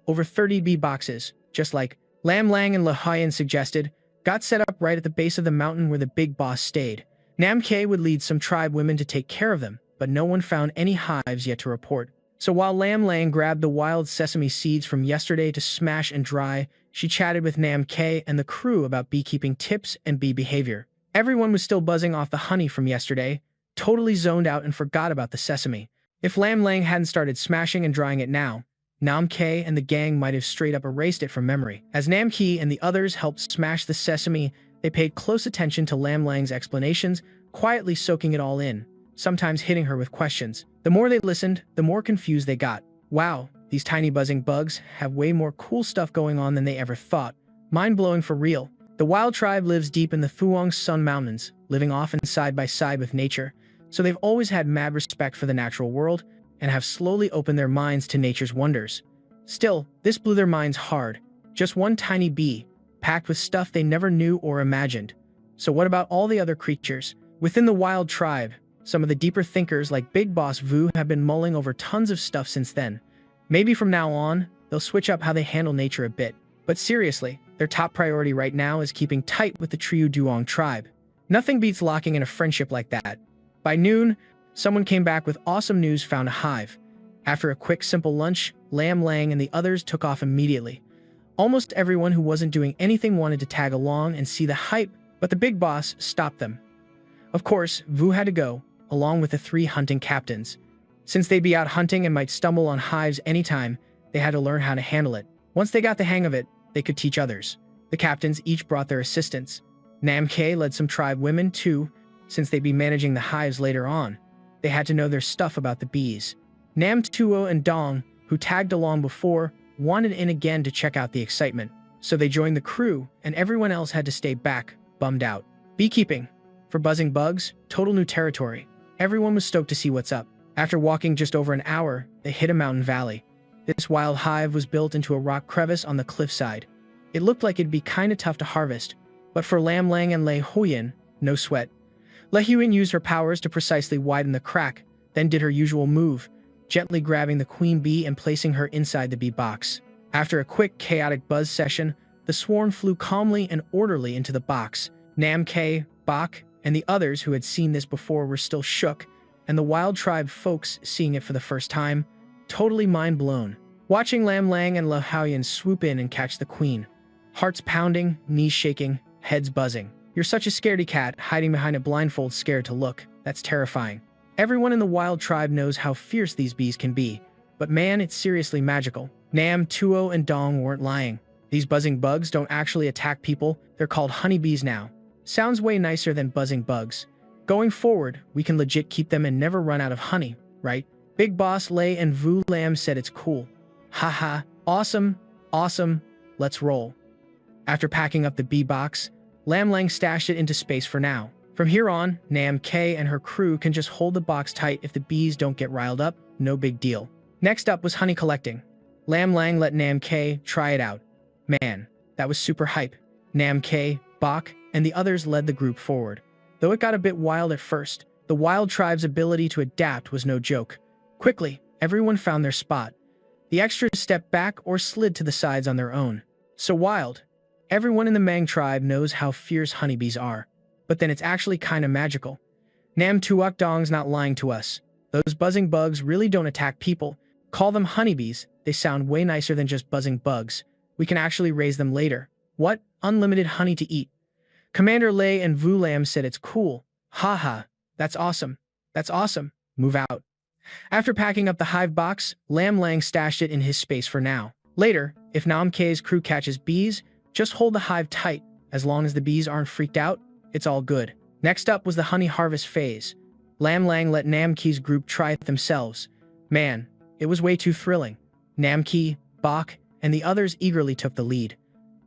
Over 30 bee boxes, just like Lam Lang and Lei Huiyan suggested, got set up right at the base of the mountain where the big boss stayed. Namke would lead some tribe women to take care of them, but no one found any hives yet to report. So while Lam Lang grabbed the wild sesame seeds from yesterday to smash and dry, she chatted with Namke and the crew about beekeeping tips and bee behavior. Everyone was still buzzing off the honey from yesterday, totally zoned out and forgot about the sesame. If Lam Lang hadn't started smashing and drying it now, Namke and the gang might have straight up erased it from memory. As Namke and the others helped smash the sesame, they paid close attention to Lam Lang's explanations, quietly soaking it all in, sometimes hitting her with questions. The more they listened, the more confused they got. Wow, these tiny buzzing bugs have way more cool stuff going on than they ever thought. Mind-blowing for real. The wild tribe lives deep in the Thuong Sun Mountains, living often side by side with nature, so they've always had mad respect for the natural world and have slowly opened their minds to nature's wonders. Still, this blew their minds hard. Just one tiny bee, packed with stuff they never knew or imagined. So what about all the other creatures? Within the wild tribe, some of the deeper thinkers like Big Boss Vu have been mulling over tons of stuff since then. Maybe from now on, they'll switch up how they handle nature a bit. But seriously, their top priority right now is keeping tight with the Triu Duong tribe. Nothing beats locking in a friendship like that. By noon, someone came back with awesome news, found a hive. After a quick, simple lunch, Lam Lang and the others took off immediately. Almost everyone who wasn't doing anything wanted to tag along and see the hype, but the big boss stopped them. Of course, Vu had to go, along with the 3 hunting captains. Since they'd be out hunting and might stumble on hives anytime, they had to learn how to handle it. Once they got the hang of it, they could teach others. The captains each brought their assistants. Namke led some tribe women too, since they'd be managing the hives later on. They had to know their stuff about the bees. Nam Tuo and Dong, who tagged along before, wanted in again to check out the excitement. So they joined the crew, and everyone else had to stay back, bummed out. Beekeeping. For buzzing bugs, total new territory. Everyone was stoked to see what's up. After walking just over an hour, they hit a mountain valley. This wild hive was built into a rock crevice on the cliffside. It looked like it'd be kinda tough to harvest, but for Lam Lang and Lei Huiyan, no sweat. Lei Huiyan used her powers to precisely widen the crack, then did her usual move, gently grabbing the queen bee and placing her inside the bee box. After a quick, chaotic buzz session, the swarm flew calmly and orderly into the box. Namke, Bok, and the others who had seen this before were still shook, and the wild tribe folks seeing it for the first time, totally mind blown. Watching Lam Lang and Lei Huiyan swoop in and catch the queen. Hearts pounding, knees shaking, heads buzzing. You're such a scaredy cat, hiding behind a blindfold scared to look. That's terrifying. Everyone in the wild tribe knows how fierce these bees can be, but man, it's seriously magical. Nam, Tuo, and Dong weren't lying. These buzzing bugs don't actually attack people, they're called honeybees now. Sounds way nicer than buzzing bugs. Going forward, we can legit keep them and never run out of honey, right? Big Boss Lei and Vu Lam said it's cool. Haha, awesome, awesome, let's roll. After packing up the bee box, Lam Lang stashed it into space for now. From here on, Nam K and her crew can just hold the box tight if the bees don't get riled up, no big deal. Next up was honey collecting. Lam Lang let Nam K try it out. Man, that was super hype. Nam K, Bok, and the others led the group forward. Though it got a bit wild at first, the wild tribe's ability to adapt was no joke. Quickly, everyone found their spot. The extras stepped back or slid to the sides on their own. So wild. Everyone in the Mang tribe knows how fierce honeybees are. But then it's actually kinda magical. Nam Tuok Dong's not lying to us. Those buzzing bugs really don't attack people. Call them honeybees, they sound way nicer than just buzzing bugs. We can actually raise them later. What? Unlimited honey to eat. Commander Lei and Vu Lam said it's cool. Haha, that's awesome. That's awesome. Move out. After packing up the hive box, Lam Lang stashed it in his space for now. Later, if Namke's crew catches bees, just hold the hive tight. As long as the bees aren't freaked out, it's all good. Next up was the honey harvest phase. Lam Lang let Namke's group try it themselves. Man, it was way too thrilling. Namke, Bok, and the others eagerly took the lead.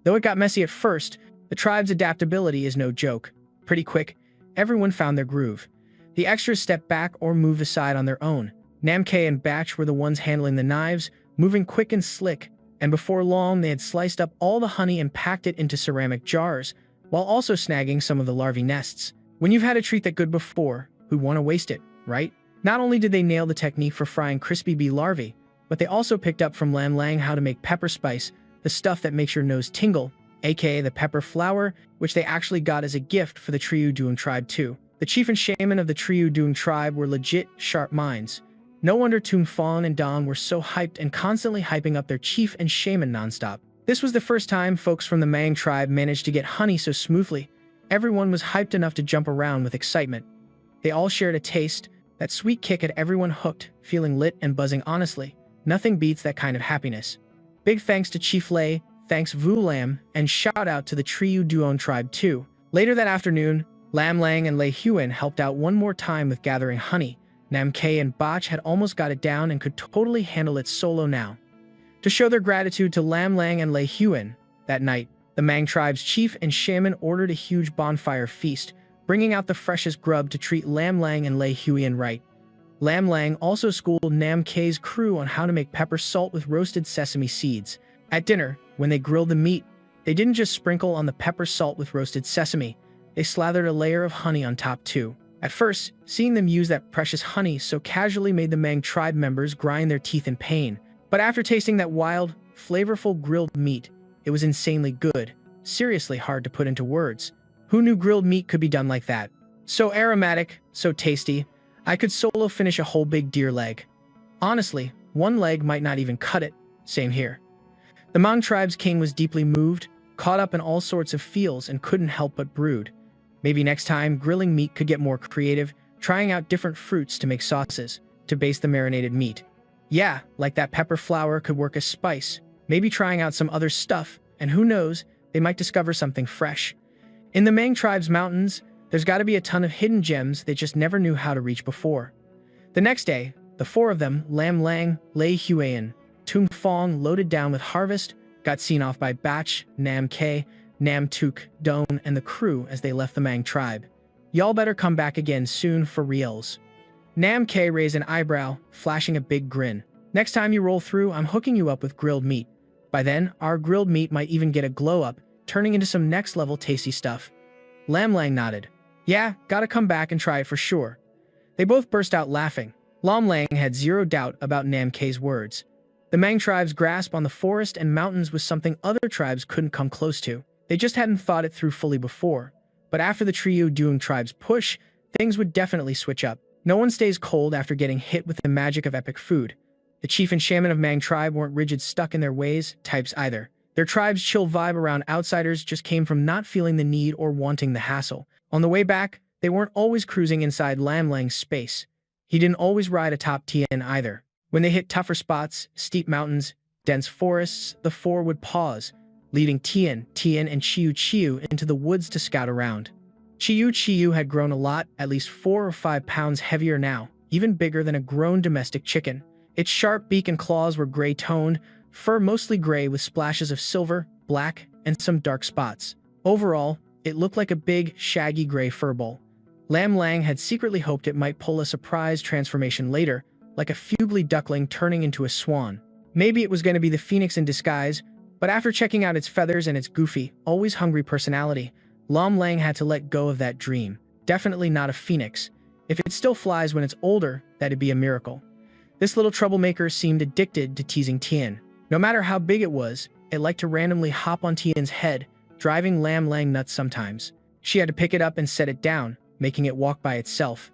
Though it got messy at first, the tribe's adaptability is no joke. Pretty quick, everyone found their groove. The extras stepped back or moved aside on their own. Namke and Batch were the ones handling the knives, moving quick and slick, and before long they had sliced up all the honey and packed it into ceramic jars, while also snagging some of the larvae nests. When you've had a treat that good before, who'd want to waste it, right? Not only did they nail the technique for frying crispy bee larvae, but they also picked up from Lam Lang how to make pepper spice, the stuff that makes your nose tingle, aka the pepper flower, which they actually got as a gift for the Triu Duong tribe too. The chief and shaman of the Triu Duong tribe were legit sharp minds. No wonder Tung Fawn and Don were so hyped and constantly hyping up their chief and shaman nonstop. This was the first time folks from the Mang tribe managed to get honey so smoothly. Everyone was hyped enough to jump around with excitement. They all shared a taste. That sweet kick had everyone hooked, feeling lit and buzzing honestly. Nothing beats that kind of happiness. Big thanks to Chief Lei, thanks Vu Lam, and shout out to the Triu Duong tribe too. Later that afternoon, Lam Lang and Lei Huan helped out one more time with gathering honey. Namke and Bach had almost got it down and could totally handle it solo now. To show their gratitude to Lam Lang and Lei Huan, that night, the Mang tribe's chief and shaman ordered a huge bonfire feast, bringing out the freshest grub to treat Lam Lang and Lei Huan right. Lam Lang also schooled Namke's crew on how to make pepper salt with roasted sesame seeds. At dinner, when they grilled the meat, they didn't just sprinkle on the pepper salt with roasted sesame, they slathered a layer of honey on top too. At first, seeing them use that precious honey so casually made the Mang tribe members grind their teeth in pain. But after tasting that wild, flavorful grilled meat, it was insanely good, seriously hard to put into words. Who knew grilled meat could be done like that? So aromatic, so tasty, I could solo finish a whole big deer leg. Honestly, one leg might not even cut it. Same here. The Mang tribe's king was deeply moved, caught up in all sorts of feels and couldn't help but brood. Maybe next time, grilling meat could get more creative, trying out different fruits to make sauces, to baste the marinated meat. Yeah, like that pepper flower could work as spice, maybe trying out some other stuff, and who knows, they might discover something fresh. In the Mang tribe's mountains, there's got to be a ton of hidden gems they just never knew how to reach before. The next day, the four of them, Lam Lang, Lei Huan, Tung Fong, loaded down with harvest, got seen off by Batch, Nam Ke, Nam Tuk, Don, and the crew as they left the Mang tribe. Y'all better come back again soon for reals. Nam Ke raised an eyebrow, flashing a big grin. Next time you roll through, I'm hooking you up with grilled meat. By then, our grilled meat might even get a glow up, turning into some next level tasty stuff. Lam Lang nodded. Yeah, gotta come back and try it for sure. They both burst out laughing. Lam Lang had zero doubt about Nam Ke's words. The Mang tribe's grasp on the forest and mountains was something other tribes couldn't come close to. They just hadn't thought it through fully before. But after the Triu Duong tribe's push, things would definitely switch up. No one stays cold after getting hit with the magic of epic food. The chief and shaman of Mang tribe weren't rigid stuck in their ways, types either. Their tribe's chill vibe around outsiders just came from not feeling the need or wanting the hassle. On the way back, they weren't always cruising inside Lam Lang's space. He didn't always ride atop Tien either. When they hit tougher spots, steep mountains, dense forests, the four would pause, leading Tien, and Chiu into the woods to scout around. Chiu had grown a lot, at least 4 or 5 pounds heavier now, even bigger than a grown domestic chicken. Its sharp beak and claws were gray-toned, fur mostly gray with splashes of silver, black, and some dark spots. Overall, it looked like a big, shaggy gray furball. Lam Lang had secretly hoped it might pull a surprise transformation later, like a fugly duckling turning into a swan. Maybe it was going to be the phoenix in disguise, but after checking out its feathers and its goofy, always hungry personality, Lam Lang had to let go of that dream. Definitely not a phoenix. If it still flies when it's older, that'd be a miracle. This little troublemaker seemed addicted to teasing Tien. No matter how big it was, it liked to randomly hop on Tien's head, driving Lam Lang nuts sometimes. She had to pick it up and set it down, making it walk by itself.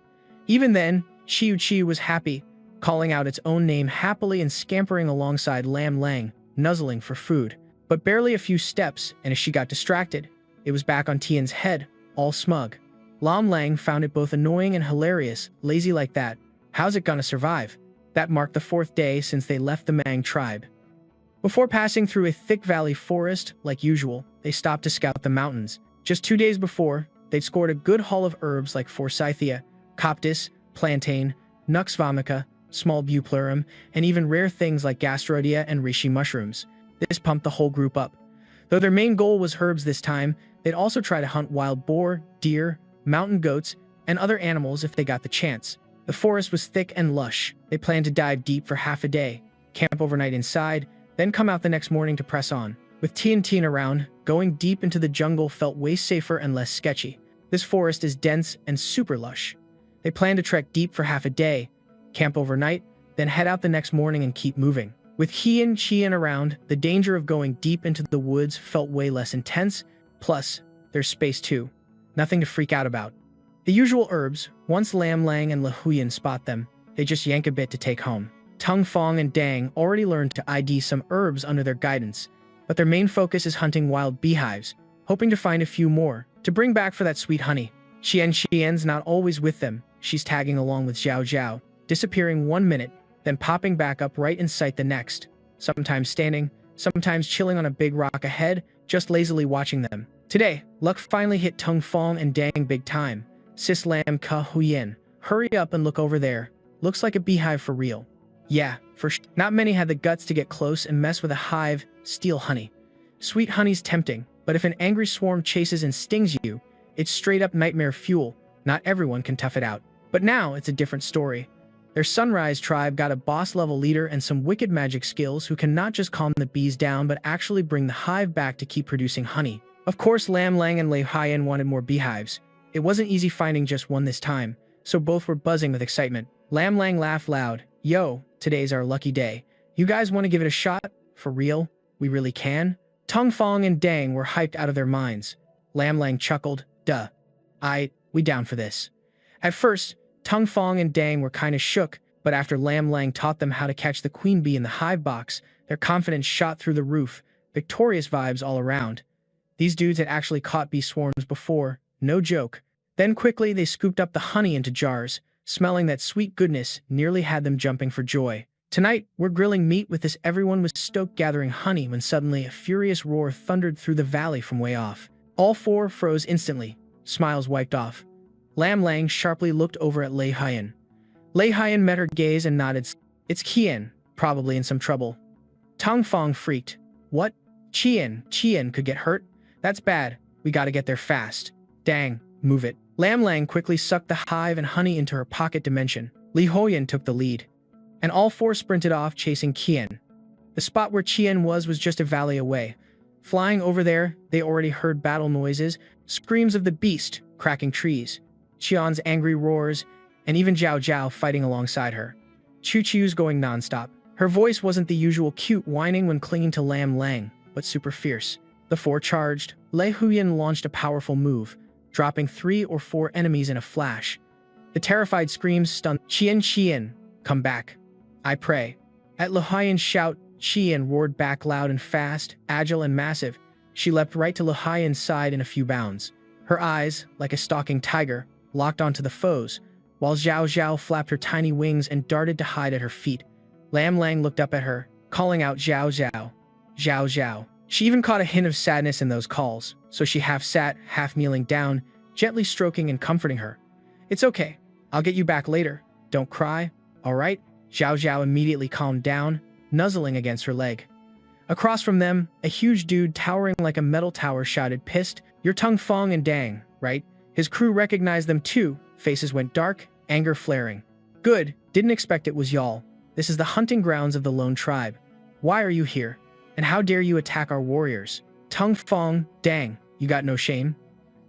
Even then, Chiu was happy, calling out its own name happily and scampering alongside Lam Lang, nuzzling for food. But barely a few steps, and as she got distracted, it was back on Tien's head, all smug. Lam Lang found it both annoying and hilarious, lazy like that. How's it gonna survive? That marked the 4th day since they left the Mang tribe. Before passing through a thick valley forest, like usual, they stopped to scout the mountains. Just 2 days before, they'd scored a good haul of herbs like forsythia, coptis, plantain, nux vomica, small buplurum, and even rare things like gastrodia and reishi mushrooms. This pumped the whole group up. Though their main goal was herbs this time, they'd also try to hunt wild boar, deer, mountain goats, and other animals if they got the chance. The forest was thick and lush. They planned to dive deep for half a day, camp overnight inside, then come out the next morning to press on. With TNT around, going deep into the jungle felt way safer and less sketchy. This forest is dense and super lush. They planned to trek deep for half a day, camp overnight, then head out the next morning and keep moving. With Chien around, the danger of going deep into the woods felt way less intense, plus, there's space too. Nothing to freak out about. The usual herbs, once Lam Lang and Lihuyan spot them, they just yank a bit to take home. Tung Fong and Dang already learned to ID some herbs under their guidance, but their main focus is hunting wild beehives, hoping to find a few more, to bring back for that sweet honey. Xien's not always with them. She's tagging along with Zhao Zhao, disappearing 1 minute, then popping back up right in sight the next, sometimes standing, sometimes chilling on a big rock ahead, just lazily watching them. Today, luck finally hit Tung Fong and Dang big time. Sis Lam Ka Huyen, hurry up and look over there. Looks like a beehive for real. Yeah, not many had the guts to get close and mess with a hive, steal honey. Sweet honey's tempting, but if an angry swarm chases and stings you, it's straight up nightmare fuel. Not everyone can tough it out. But now it's a different story. Their Sunrise tribe got a boss-level leader and some wicked magic skills who can not just calm the bees down but actually bring the hive back to keep producing honey. Of course, Lam Lang and Lei Haiyan wanted more beehives. It wasn't easy finding just one this time, so both were buzzing with excitement. Lam Lang laughed loud. Yo, today's our lucky day. You guys want to give it a shot? For real? We really can? Tung Fong and Dang were hyped out of their minds. Lam Lang chuckled. Duh. We down for this. At first, Tung Fong and Dang were kinda shook, but after Lam Lang taught them how to catch the queen bee in the hive box, their confidence shot through the roof, victorious vibes all around. These dudes had actually caught bee swarms before, no joke. Then quickly they scooped up the honey into jars, smelling that sweet goodness nearly had them jumping for joy. Tonight, we're grilling meat with this. Everyone was stoked gathering honey when suddenly a furious roar thundered through the valley from way off. All four froze instantly, smiles wiped off. Lam Lang sharply looked over at Lei Haiyan. Lei Haiyan met her gaze and nodded. It's Qian, probably in some trouble. Tung Fong freaked. What? Qian could get hurt? That's bad. We gotta get there fast. Dang, move it. Lam Lang quickly sucked the hive and honey into her pocket dimension. Li Hoyan took the lead. And all four sprinted off chasing Qian. The spot where Qian was just a valley away. Flying over there, they already heard battle noises, screams of the beast, cracking trees, Qian's angry roars, and even Zhao Zhao fighting alongside her. Choo-choo's going nonstop. Her voice wasn't the usual cute whining when clinging to Lam Lang, but super fierce. The four charged. Lei Huyan launched a powerful move, dropping 3 or 4 enemies in a flash. The terrified screams stunned. Qian, come back. I pray. At Lei Huyan's shout, Qian roared back loud and fast, agile and massive. She leapt right to Lei Huyan's side in a few bounds. Her eyes, like a stalking tiger, locked onto the foes, while Zhao Zhao flapped her tiny wings and darted to hide at her feet. Lam Lang looked up at her, calling out Zhao Zhao. Zhao Zhao. She even caught a hint of sadness in those calls, so she half sat, half kneeling down, gently stroking and comforting her. It's okay. I'll get you back later. Don't cry, all right? Zhao Zhao immediately calmed down, nuzzling against her leg. Across from them, a huge dude towering like a metal tower shouted, pissed, "You're Tung Fong and Dang, right?" His crew recognized them too. Faces went dark, anger flaring. Good, didn't expect it was y'all. This is the hunting grounds of the lone tribe. Why are you here? And how dare you attack our warriors? Tung Fong, Dang, you got no shame?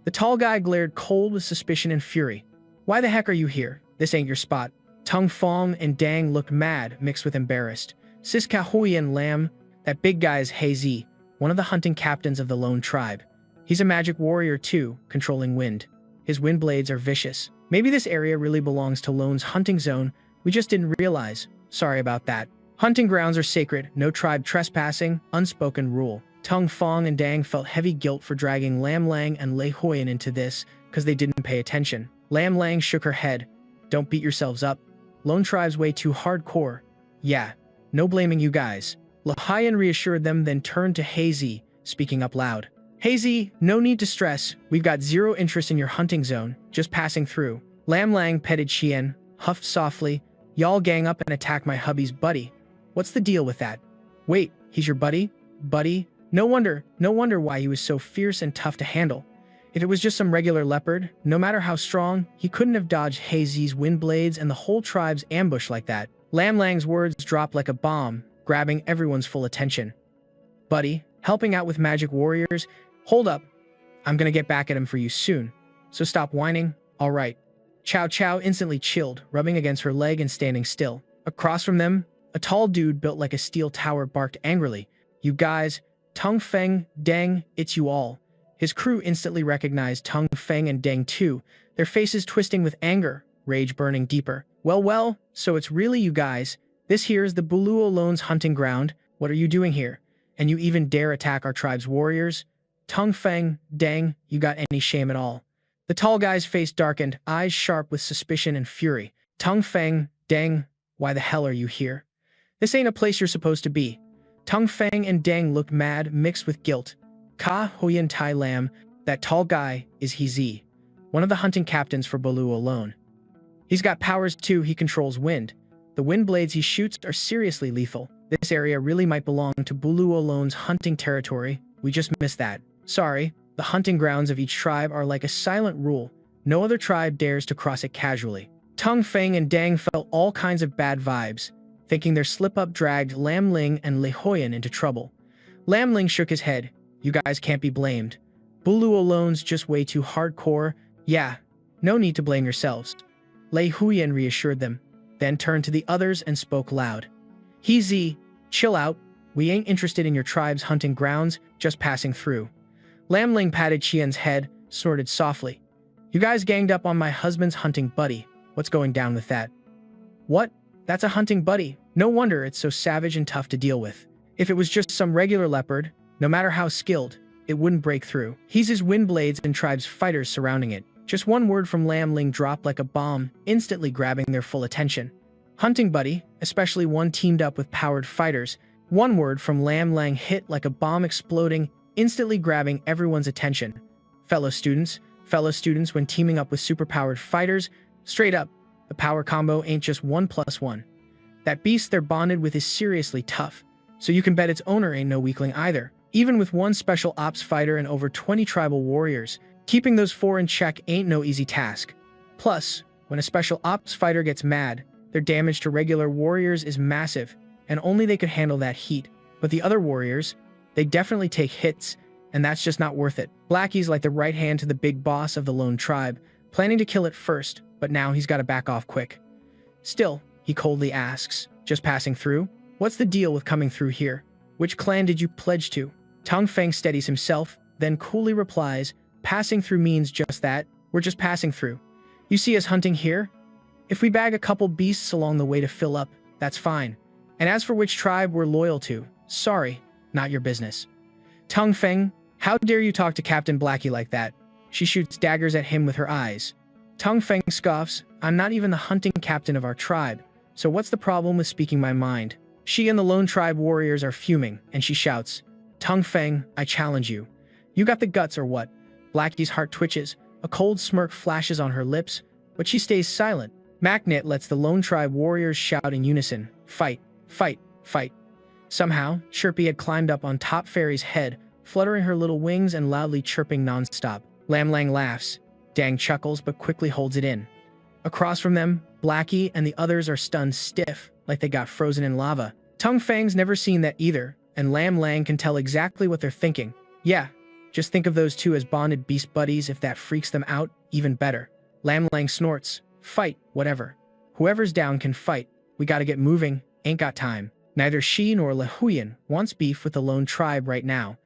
The tall guy glared cold with suspicion and fury. Why the heck are you here? This ain't your spot. Tung Fong and Dang looked mad, mixed with embarrassed. Sis Kahuyan Lam, that big guy is Hazy, one of the hunting captains of the lone tribe. He's a magic warrior too, controlling wind. His wind blades are vicious. Maybe this area really belongs to Lone's hunting zone. We just didn't realize. Sorry about that. Hunting grounds are sacred, no tribe trespassing, unspoken rule. Tung Fong and Dang felt heavy guilt for dragging Lam Lang and Lei Huyan into this because they didn't pay attention. Lam Lang shook her head. Don't beat yourselves up. Lone tribe's way too hardcore. Yeah, no blaming you guys. Lahian reassured them, then turned to Hazy, speaking up loud. Hazy, no need to stress. We've got zero interest in your hunting zone, just passing through. Lam Lang petted Qian, huffed softly. Y'all gang up and attack my hubby's buddy. What's the deal with that? Wait, he's your buddy? Buddy? No wonder why he was so fierce and tough to handle. If it was just some regular leopard, no matter how strong, he couldn't have dodged Hazy's wind blades and the whole tribe's ambush like that. Lam Lang's words dropped like a bomb, grabbing everyone's full attention. Buddy, helping out with magic warriors? Hold up. I'm gonna get back at him for you soon. So stop whining. All right. Chow Chow instantly chilled, rubbing against her leg and standing still. Across from them, a tall dude built like a steel tower barked angrily. You guys, Tung Feng, Deng, it's you all. His crew instantly recognized Tung Feng and Deng too, their faces twisting with anger, rage burning deeper. Well, so it's really you guys. This here is the Buluo Lone's hunting ground. What are you doing here? And you even dare attack our tribe's warriors? Tung Feng, Deng, you got any shame at all? The tall guy's face darkened, eyes sharp with suspicion and fury. Tung Feng, Deng, why the hell are you here? This ain't a place you're supposed to be. Tung Feng and Deng looked mad, mixed with guilt. Ka Hoyan Tai Lam, that tall guy, is He, one of the hunting captains for Baloo alone. He's got powers too, he controls wind. The wind blades he shoots are seriously lethal. This area really might belong to Baloo alone's hunting territory. We just missed that. Sorry, the hunting grounds of each tribe are like a silent rule. No other tribe dares to cross it casually. Tung Feng and Deng felt all kinds of bad vibes, thinking their slip-up dragged Lam Ling and Lei Hoyan into trouble. Lam Ling shook his head. You guys can't be blamed. Baloo alone's just way too hardcore. Yeah, no need to blame yourselves. Lei Hoyan reassured them, then turned to the others and spoke loud. He, chill out. We ain't interested in your tribe's hunting grounds, just passing through. Lam Ling patted Qian's head, snorted softly. You guys ganged up on my husband's hunting buddy. What's going down with that? What? That's a hunting buddy. No wonder it's so savage and tough to deal with. If it was just some regular leopard, no matter how skilled, it wouldn't break through. He's his wind blades and tribe's fighters surrounding it. Just one word from Lam Ling dropped like a bomb, instantly grabbing their full attention. Hunting buddy, especially one teamed up with powered fighters. One word from Lam Lang hit like a bomb exploding, instantly grabbing everyone's attention. Fellow students, when teaming up with superpowered fighters, straight up, the power combo ain't just 1+1. That beast they're bonded with is seriously tough, so you can bet its owner ain't no weakling either. Even with one special ops fighter and over 20 tribal warriors, keeping those four in check ain't no easy task. Plus, when a special ops fighter gets mad, their damage to regular warriors is massive, and only they could handle that heat. But the other warriors, they definitely take hits, and that's just not worth it. Blackie's like the right hand to the big boss of the lone tribe, planning to kill it first, but now he's got to back off quick. Still, he coldly asks, just passing through? What's the deal with coming through here? Which clan did you pledge to? Tung Feng steadies himself, then coolly replies, passing through means just that. We're just passing through. You see us hunting here? If we bag a couple beasts along the way to fill up, that's fine. And as for which tribe we're loyal to, sorry, not your business. Tung Feng, how dare you talk to Captain Blackie like that? She shoots daggers at him with her eyes. Tung Feng scoffs, I'm not even the hunting captain of our tribe, so what's the problem with speaking my mind? She and the lone tribe warriors are fuming, and she shouts, Tung Feng, I challenge you. You got the guts or what? Blackie's heart twitches, a cold smirk flashes on her lips, but she stays silent. Macnet lets the lone tribe warriors shout in unison, fight, fight, fight. Somehow, Chirpy had climbed up on Top Fairy's head, fluttering her little wings and loudly chirping nonstop. Lam Lang laughs. Dang chuckles but quickly holds it in. Across from them, Blackie and the others are stunned stiff, like they got frozen in lava. Tung Feng's never seen that either, and Lam Lang can tell exactly what they're thinking. Yeah, just think of those two as bonded beast buddies. If that freaks them out, even better. Lam Lang snorts. Fight, whatever. Whoever's down can fight. We gotta get moving, ain't got time. Neither she nor Le Huyen wants beef with the lone tribe right now.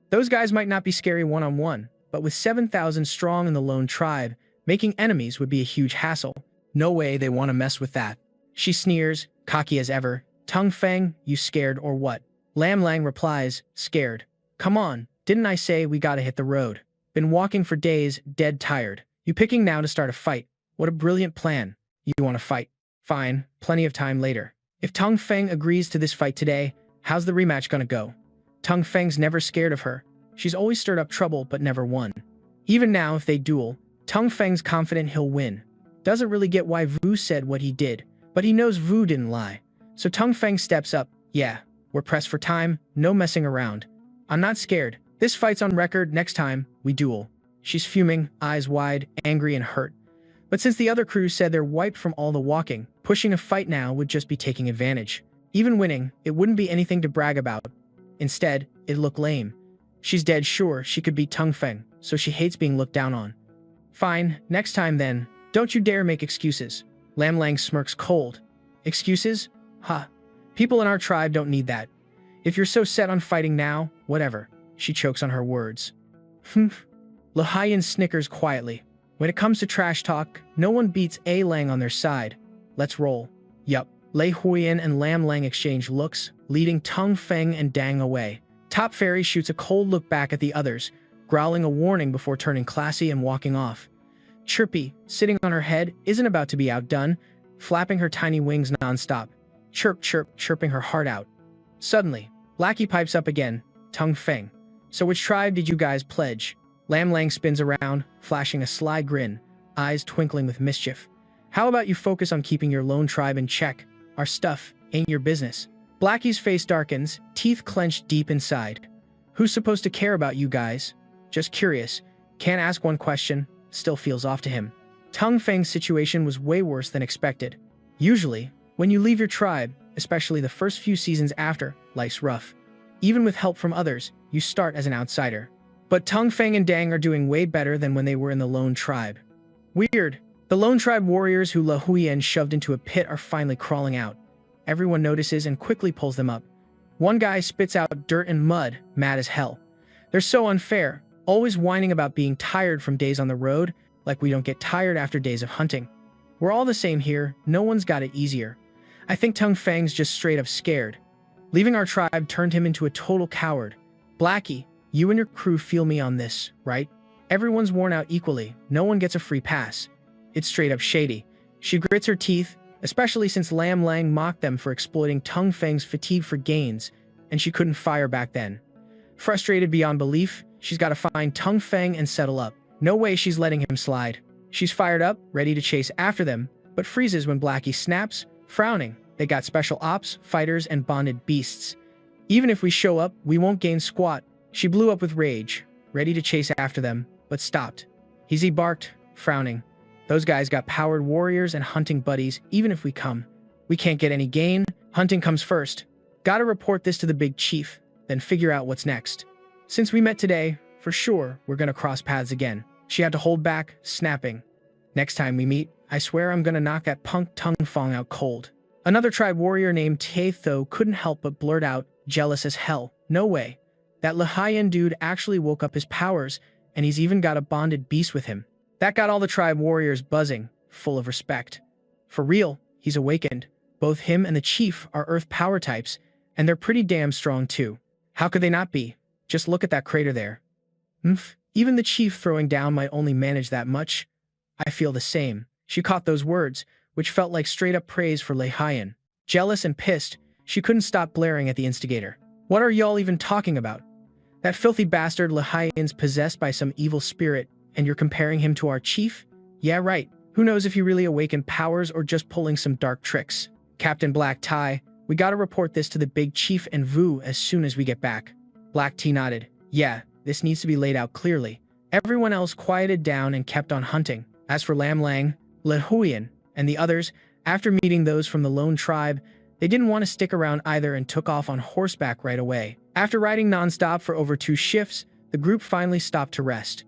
Those guys might not be scary one-on-one, but with 7,000 strong in the lone tribe, making enemies would be a huge hassle. No way they want to mess with that. She sneers, cocky as ever. Tung Feng, you scared or what? Lam Lang replies, scared. Come on, didn't I say we gotta hit the road? Been walking for days, dead tired. You picking now to start a fight. What a brilliant plan. You want to fight? Fine, plenty of time later. If Tung Feng agrees to this fight today, How's the rematch gonna go? Tung Feng's never scared of her. She's always stirred up trouble but never won. Even now, if they duel, Tung Feng's confident he'll win. Doesn't really get why Vu said what he did, but he knows Vu didn't lie. So Tung Feng steps up. Yeah, we're pressed for time, no messing around. I'm not scared. This fight's on record. Next time, we duel. She's fuming, eyes wide, angry and hurt. But since the other crew said they're wiped from all the walking, pushing a fight now would just be taking advantage. Even winning, it wouldn't be anything to brag about. Instead, it'd look lame. She's dead sure she could beat Tung Feng, so she hates being looked down on. Fine, next time then. Don't you dare make excuses. Lam Lang smirks cold. Excuses? Ha. People in our tribe don't need that. If you're so set on fighting now, whatever. She chokes on her words. Lahayan snickers quietly. When it comes to trash talk, no one beats A Lang on their side. Let's roll. Yup. Lei Huiyan and Lam Lang exchange looks, leading Tung Feng and Dang away. Top Fairy shoots a cold look back at the others, growling a warning before turning classy and walking off. Chirpy, sitting on her head, isn't about to be outdone, flapping her tiny wings nonstop. Chirp, chirp, chirping her heart out. Suddenly, Blackie pipes up again. Tung Feng. So which tribe did you guys pledge? Lam Lang spins around, flashing a sly grin, eyes twinkling with mischief. How about you focus on keeping your lone tribe in check? Our stuff ain't your business. Blackie's face darkens, teeth clenched deep inside. Who's supposed to care about you guys? Just curious. Can't ask one question, still feels off to him. Tung Feng's situation was way worse than expected. Usually, when you leave your tribe, especially the first few seasons after, life's rough. Even with help from others, you start as an outsider. But Tung Feng and Dang are doing way better than when they were in the lone tribe. Weird. The lone tribe warriors who La Huiyan shoved into a pit are finally crawling out. Everyone notices and quickly pulls them up. One guy spits out dirt and mud, mad as hell. They're so unfair, always whining about being tired from days on the road, like we don't get tired after days of hunting. We're all the same here, no one's got it easier. I think Tung Feng's just straight up scared. Leaving our tribe turned him into a total coward. Blackie, you and your crew feel me on this, right? Everyone's worn out equally, no one gets a free pass. It's straight up shady. She grits her teeth, especially since Lam Lang mocked them for exploiting Tung Feng's fatigue for gains, and she couldn't fire back then. Frustrated beyond belief, she's got to find Tung Feng and settle up. No way she's letting him slide. She's fired up, ready to chase after them, but freezes when Blackie snaps, frowning. They got special ops, fighters, and bonded beasts. Even if we show up, we won't gain squat. She blew up with rage, ready to chase after them, but stopped. He barked, frowning. Those guys got powered warriors and hunting buddies. Even if we come, we can't get any gain. Hunting comes first. Gotta report this to the big chief, then figure out what's next. Since we met today, for sure, we're gonna cross paths again. She had to hold back, snapping. Next time we meet, I swear I'm gonna knock that punk Tung Feng out cold. Another tribe warrior named Tae Tho couldn't help but blurt out, jealous as hell. No way. That Lahayan dude actually woke up his powers, and he's even got a bonded beast with him. That got all the tribe warriors buzzing, full of respect. For real, he's awakened. Both him and the chief are earth power types, and they're pretty damn strong too. How could they not be? Just look at that crater there. Even the chief throwing down might only manage that much. I feel the same. She caught those words, which felt like straight-up praise for Lahayan. Jealous and pissed, she couldn't stop glaring at the instigator. What are y'all even talking about? That filthy bastard Lahayan's possessed by some evil spirit, and you're comparing him to our chief? Yeah, right. Who knows if he really awakened powers or just pulling some dark tricks. Captain Black Tie, we gotta report this to the big chief and Vu as soon as we get back. Black T nodded. Yeah, this needs to be laid out clearly. Everyone else quieted down and kept on hunting. As for Lam Lang, Le Huiyan, and the others, after meeting those from the lone tribe, they didn't want to stick around either and took off on horseback right away. After riding nonstop for over 2 shifts, the group finally stopped to rest.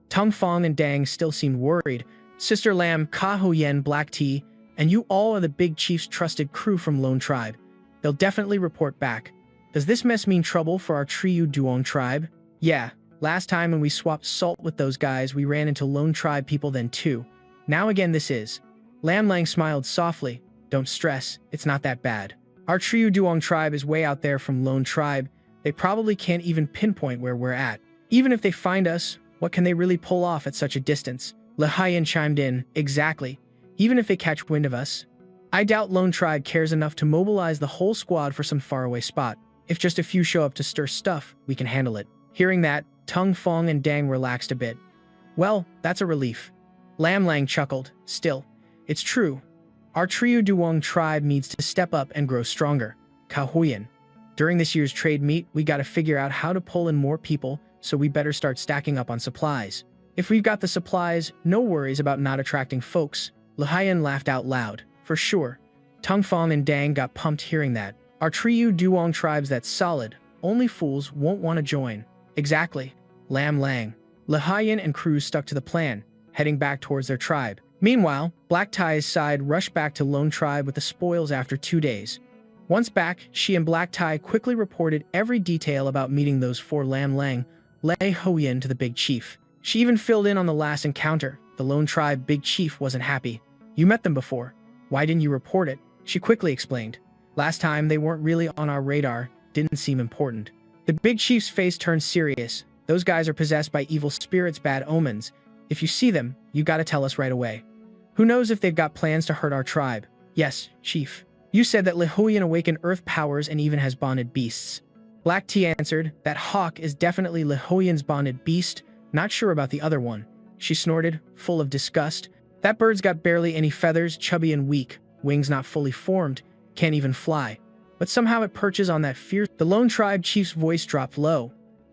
Tung Feng and Dang still seemed worried. Sister Lam, Ka Huyen, Black Tea, and you all are the big chief's trusted crew from Lone Tribe. They'll definitely report back. Does this mess mean trouble for our Triyu Duong tribe? Yeah, last time when we swapped salt with those guys, we ran into Lone Tribe people then too. Now again this is. Lam Lang smiled softly. Don't stress, it's not that bad. Our Triyu Duong tribe is way out there from Lone Tribe. They probably can't even pinpoint where we're at. Even if they find us, what can they really pull off at such a distance? Lahayan chimed in, exactly. Even if they catch wind of us. I doubt Lone Tribe cares enough to mobilize the whole squad for some faraway spot. If just a few show up to stir stuff, we can handle it. Hearing that, Tung Fong and Dang relaxed a bit. Well, that's a relief. Lam Lang chuckled. Still, it's true. Our Triu Duong tribe needs to step up and grow stronger. Kahuyan. During this year's trade meet, we gotta figure out how to pull in more people, so we better start stacking up on supplies. If we've got the supplies, no worries about not attracting folks. Lihayan laughed out loud. For sure. Tung Fong and Dang got pumped hearing that. Our Triu Duong tribe's that's solid. Only fools won't want to join. Exactly. Lam Lang. Lihayan and crew stuck to the plan, heading back towards their tribe. Meanwhile, Black Tie's side rushed back to Lone Tribe with the spoils after 2 days. Once back, she and Black Tie quickly reported every detail about meeting those 4 Lam Lang, Lei Hoyan to the Big Chief. She even filled in on the last encounter. The Lone Tribe Big Chief wasn't happy. You met them before. Why didn't you report it? She quickly explained. Last time, they weren't really on our radar, didn't seem important. The Big Chief's face turned serious. Those guys are possessed by evil spirits, bad omens. If you see them, you gotta tell us right away. Who knows if they've got plans to hurt our tribe? Yes, Chief. You said that Lihuyan awakened earth powers and even has bonded beasts. Black Tea answered, that hawk is definitely Lihuyan's bonded beast, not sure about the other one. She snorted, full of disgust. That bird's got barely any feathers, chubby and weak, wings not fully formed, can't even fly. But somehow it perches on that fierce. The Lone Tribe Chief's voice dropped low.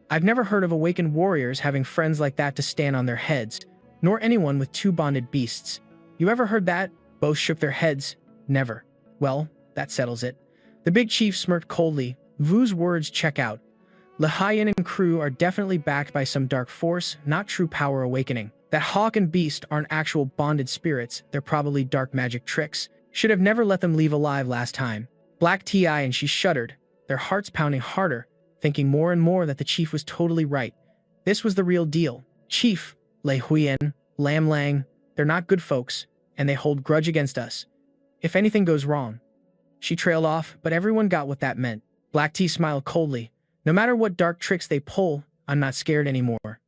I've never heard of awakened warriors having friends like that to stand on their heads, nor anyone with 2 bonded beasts. You ever heard that? Both shook their heads. Never. Well, that settles it. The Big Chief smirked coldly. Vu's words check out. Lihayan and crew are definitely backed by some dark force, not true power awakening. That hawk and beast aren't actual bonded spirits, they're probably dark magic tricks. Should have never let them leave alive last time. Black T.I. and she shuddered, their hearts pounding harder, thinking more and more that the chief was totally right. This was the real deal. Chief, Lei Huyen, Lam Lang, they're not good folks, and they hold grudge against us. If anything goes wrong. She trailed off, but everyone got what that meant. Black Tea smiled coldly. No matter what dark tricks they pull, I'm not scared anymore.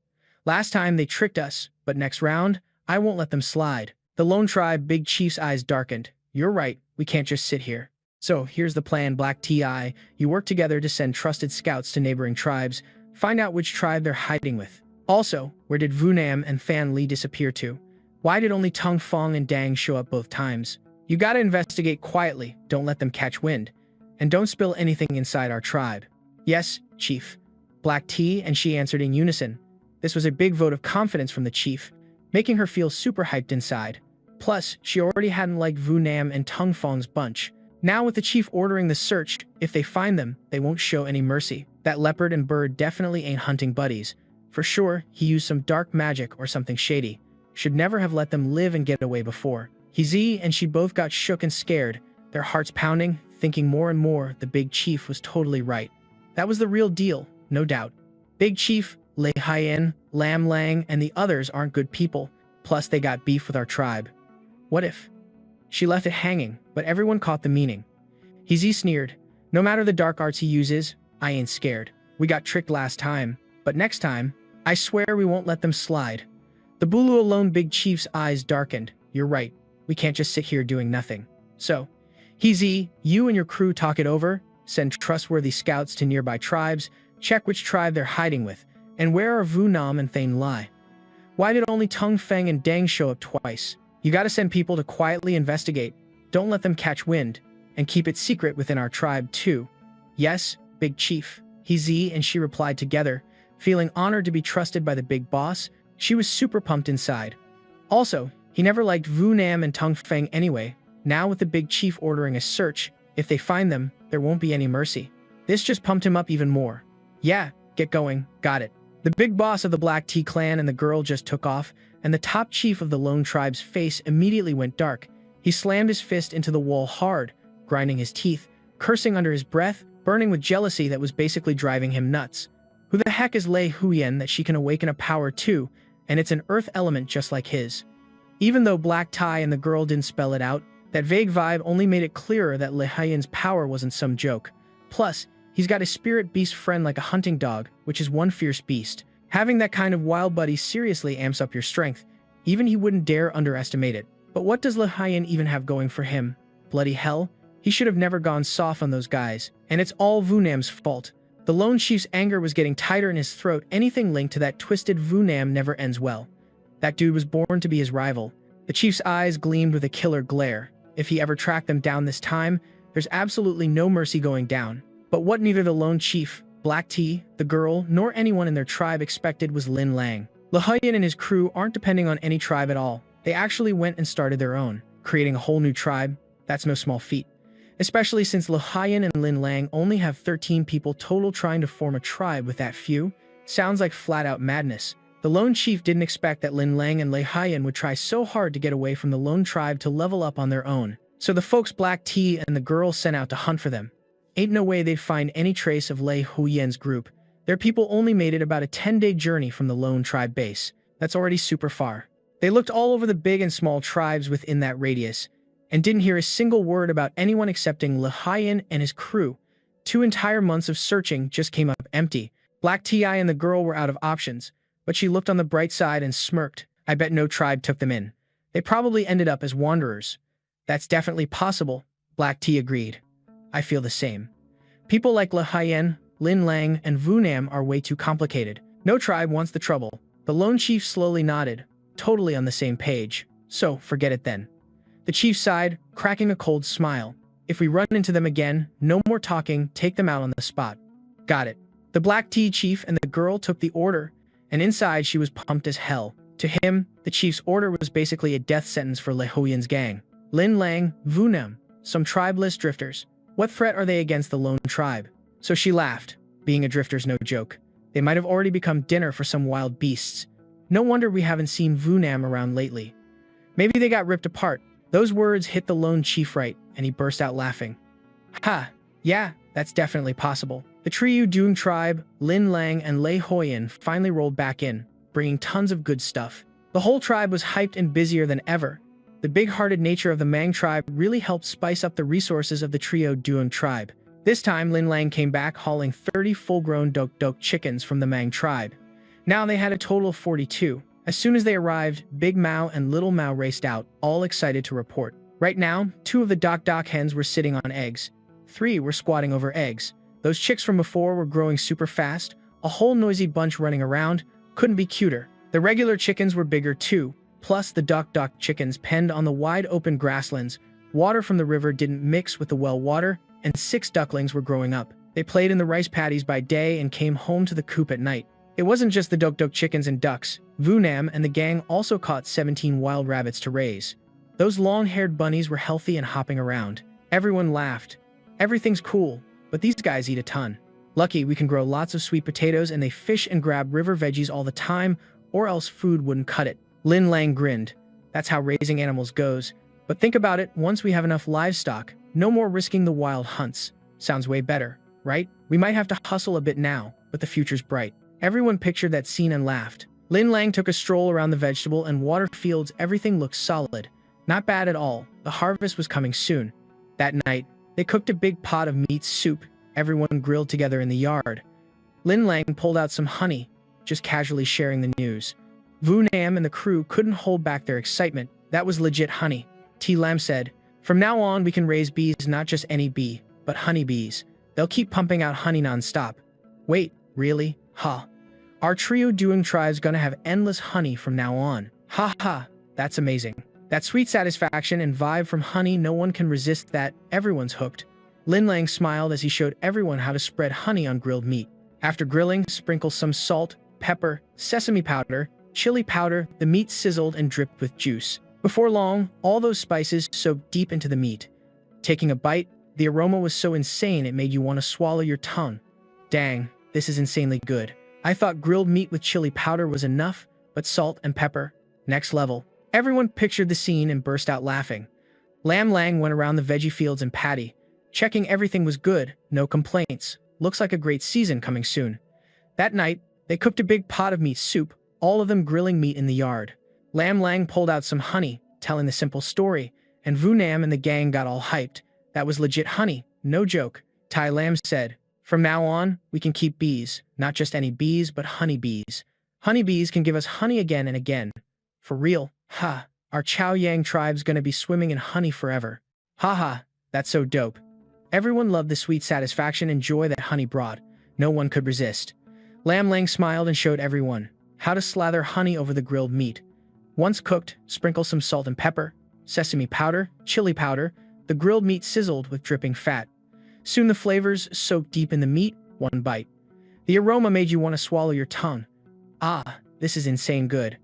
Last time they tricked us, but next round, I won't let them slide. The Lone Tribe Big Chief's eyes darkened. You're right, we can't just sit here. So, here's the plan, Black T.I. You work together to send trusted scouts to neighboring tribes, find out which tribe they're hiding with. Also, where did Vunam and Fan Li disappear to? Why did only Tung Fong and Dang show up both times? You gotta investigate quietly, don't let them catch wind. And don't spill anything inside our tribe. Yes, Chief. Black Tea and she answered in unison. This was a big vote of confidence from the chief, making her feel super hyped inside. Plus, she already hadn't liked Vunam and Tung Fong's bunch. Now with the chief ordering the search, if they find them, they won't show any mercy. That leopard and bird definitely ain't hunting buddies. For sure, he used some dark magic or something shady. Should never have let them live and get away before. Hizi and she both got shook and scared, their hearts pounding, thinking more and more the Big Chief was totally right. That was the real deal, no doubt. Big Chief, Lei Haiyan, Lam Lang, and the others aren't good people, plus they got beef with our tribe. What if? She left it hanging, but everyone caught the meaning. Hizi sneered. No matter the dark arts he uses, I ain't scared. We got tricked last time, but next time, I swear we won't let them slide. The Bulu alone Big Chief's eyes darkened. You're right, we can't just sit here doing nothing. So, Hizi, you and your crew talk it over, send trustworthy scouts to nearby tribes, check which tribe they're hiding with, and where are Vunam and Thane Lai. Why did only Tung Feng and Dang show up twice? You gotta send people to quietly investigate, don't let them catch wind, and keep it secret within our tribe too. Yes, Big Chief. Hizi and she replied together, feeling honored to be trusted by the big boss. She was super pumped inside. Also, he never liked Vunam and Tung Feng anyway. Now with the Big Chief ordering a search, if they find them, there won't be any mercy. This just pumped him up even more. Yeah, get going, got it. The big boss of the Black Tea clan and the girl just took off, and the top chief of the Lone Tribe's face immediately went dark. He slammed his fist into the wall hard, grinding his teeth, cursing under his breath, burning with jealousy that was basically driving him nuts. Who the heck is Lei Huyen that she can awaken a power too, and it's an earth element just like his? Even though Black Tie and the girl didn't spell it out, that vague vibe only made it clearer that Lei Huyen's power wasn't some joke. Plus, he's got a spirit beast friend like a hunting dog, which is one fierce beast. Having that kind of wild buddy seriously amps up your strength. Even he wouldn't dare underestimate it. But what does Lei Huyen even have going for him? Bloody hell, He should have never gone soft on those guys, and it's all Vunam's fault. The lone chief's anger was getting tighter in his throat. Anything linked to that twisted Vunam never ends well. That dude was born to be his rival. The chief's eyes gleamed with a killer glare. If he ever tracked them down this time, there's absolutely no mercy going down. But what neither the lone chief, Black Tea, the girl, nor anyone in their tribe expected was Lin Lang. Lihayan and his crew aren't depending on any tribe at all. They actually went and started their own. Creating a whole new tribe, that's no small feat. Especially since Lihayan and Lin Lang only have 13 people total. Trying to form a tribe with that few sounds like flat-out madness. The lone chief didn't expect that Lin Lang and Lihayan would try so hard to get away from the lone tribe to level up on their own. So the folks Black Tea and the girl sent out to hunt for them. Ain't no way they'd find any trace of Lei Huyen's group. Their people only made it about a 10-day journey from the lone tribe base. That's already super far. They looked all over the big and small tribes within that radius, and didn't hear a single word about anyone excepting Lihayan and his crew. 2 entire months of searching just came up empty. Black Ti and the girl were out of options, but she looked on the bright side and smirked. I bet no tribe took them in. They probably ended up as wanderers. That's definitely possible, Black Tea agreed. I feel the same. People like Lihayan, Lin Lang, and Vunam are way too complicated. No tribe wants the trouble. The lone chief slowly nodded, totally on the same page. So, forget it then. The chief sighed, cracking a cold smile. If we run into them again, no more talking, take them out on the spot. Got it. The Black Tea chief and the girl took the order, and inside she was pumped as hell. To him, the chief's order was basically a death sentence for Lihuyan's gang. Lin Lang, Vunam, some tribeless drifters. What threat are they against the lone tribe? So she laughed. Being a drifter's no joke. They might have already become dinner for some wild beasts. No wonder we haven't seen Vunam around lately. Maybe they got ripped apart. Those words hit the lone chief right, and he burst out laughing. Ha! Yeah, that's definitely possible. The Triu Dung tribe, Lin Lang, and Lei Huyen finally rolled back in, bringing tons of good stuff. The whole tribe was hyped and busier than ever. The big-hearted nature of the Mang tribe really helped spice up the resources of the Trio Duong tribe. This time, Lin Lang came back hauling 30 full-grown Dok chickens from the Mang tribe. Now they had a total of 42. As soon as they arrived, Big Mao and Little Mao raced out, all excited to report. Right now, 2 of the Dok hens were sitting on eggs. 3 were squatting over eggs. Those chicks from before were growing super fast, a whole noisy bunch running around. Couldn't be cuter. The regular chickens were bigger too. Plus, the Dok chickens penned on the wide-open grasslands. Water from the river didn't mix with the well water, and 6 ducklings were growing up. They played in the rice paddies by day and came home to the coop at night. It wasn't just the Dok chickens and ducks. Vunam and the gang also caught 17 wild rabbits to raise. Those long-haired bunnies were healthy and hopping around. Everyone laughed. Everything's cool, but these guys eat a ton. Lucky we can grow lots of sweet potatoes and they fish and grab river veggies all the time, or else food wouldn't cut it. Lin Lang grinned. That's how raising animals goes. But think about it, once we have enough livestock, no more risking the wild hunts. Sounds way better, right? We might have to hustle a bit now, but the future's bright. Everyone pictured that scene and laughed. Lin Lang took a stroll around the vegetable and water fields. Everything looked solid. Not bad at all. The harvest was coming soon. That night, they cooked a big pot of meat soup. Everyone grilled together in the yard. Lin Lang pulled out some honey, just casually sharing the news. Vunam and the crew couldn't hold back their excitement. That was legit honey. T. Lam said, "From now on, we can raise bees, not just any bee, but honey bees. They'll keep pumping out honey non-stop." Wait, really? Ha. Our Trio Duong tribe's gonna have endless honey from now on. Ha ha, that's amazing. That sweet satisfaction and vibe from honey, no one can resist that. Everyone's hooked. Lin Lang smiled as he showed everyone how to spread honey on grilled meat. After grilling, sprinkle some salt, pepper, sesame powder, chili powder. The meat sizzled and dripped with juice. Before long, all those spices soaked deep into the meat. Taking a bite, the aroma was so insane it made you want to swallow your tongue. Dang, this is insanely good. I thought grilled meat with chili powder was enough, but salt and pepper, next level. Everyone pictured the scene and burst out laughing. Lam Lang went around the veggie fields and paddy, checking everything was good, no complaints. Looks like a great season coming soon. That night, they cooked a big pot of meat soup, all of them grilling meat in the yard. Lam Lang pulled out some honey, telling the simple story, and Vunam and the gang got all hyped. That was legit honey, no joke. Tai Lam said, "From now on, we can keep bees, not just any bees, but honey bees. Honey bees can give us honey again and again. For real, ha, our Chao Yang tribe's gonna be swimming in honey forever. Ha ha, That's so dope. Everyone loved the sweet satisfaction and joy that honey brought. No one could resist. Lam Lang smiled and showed everyone how to slather honey over the grilled meat. Once cooked, sprinkle some salt and pepper, sesame powder, chili powder. The grilled meat sizzled with dripping fat. Soon the flavors soaked deep in the meat, one bite. The aroma made you want to swallow your tongue. Ah, this is insane good.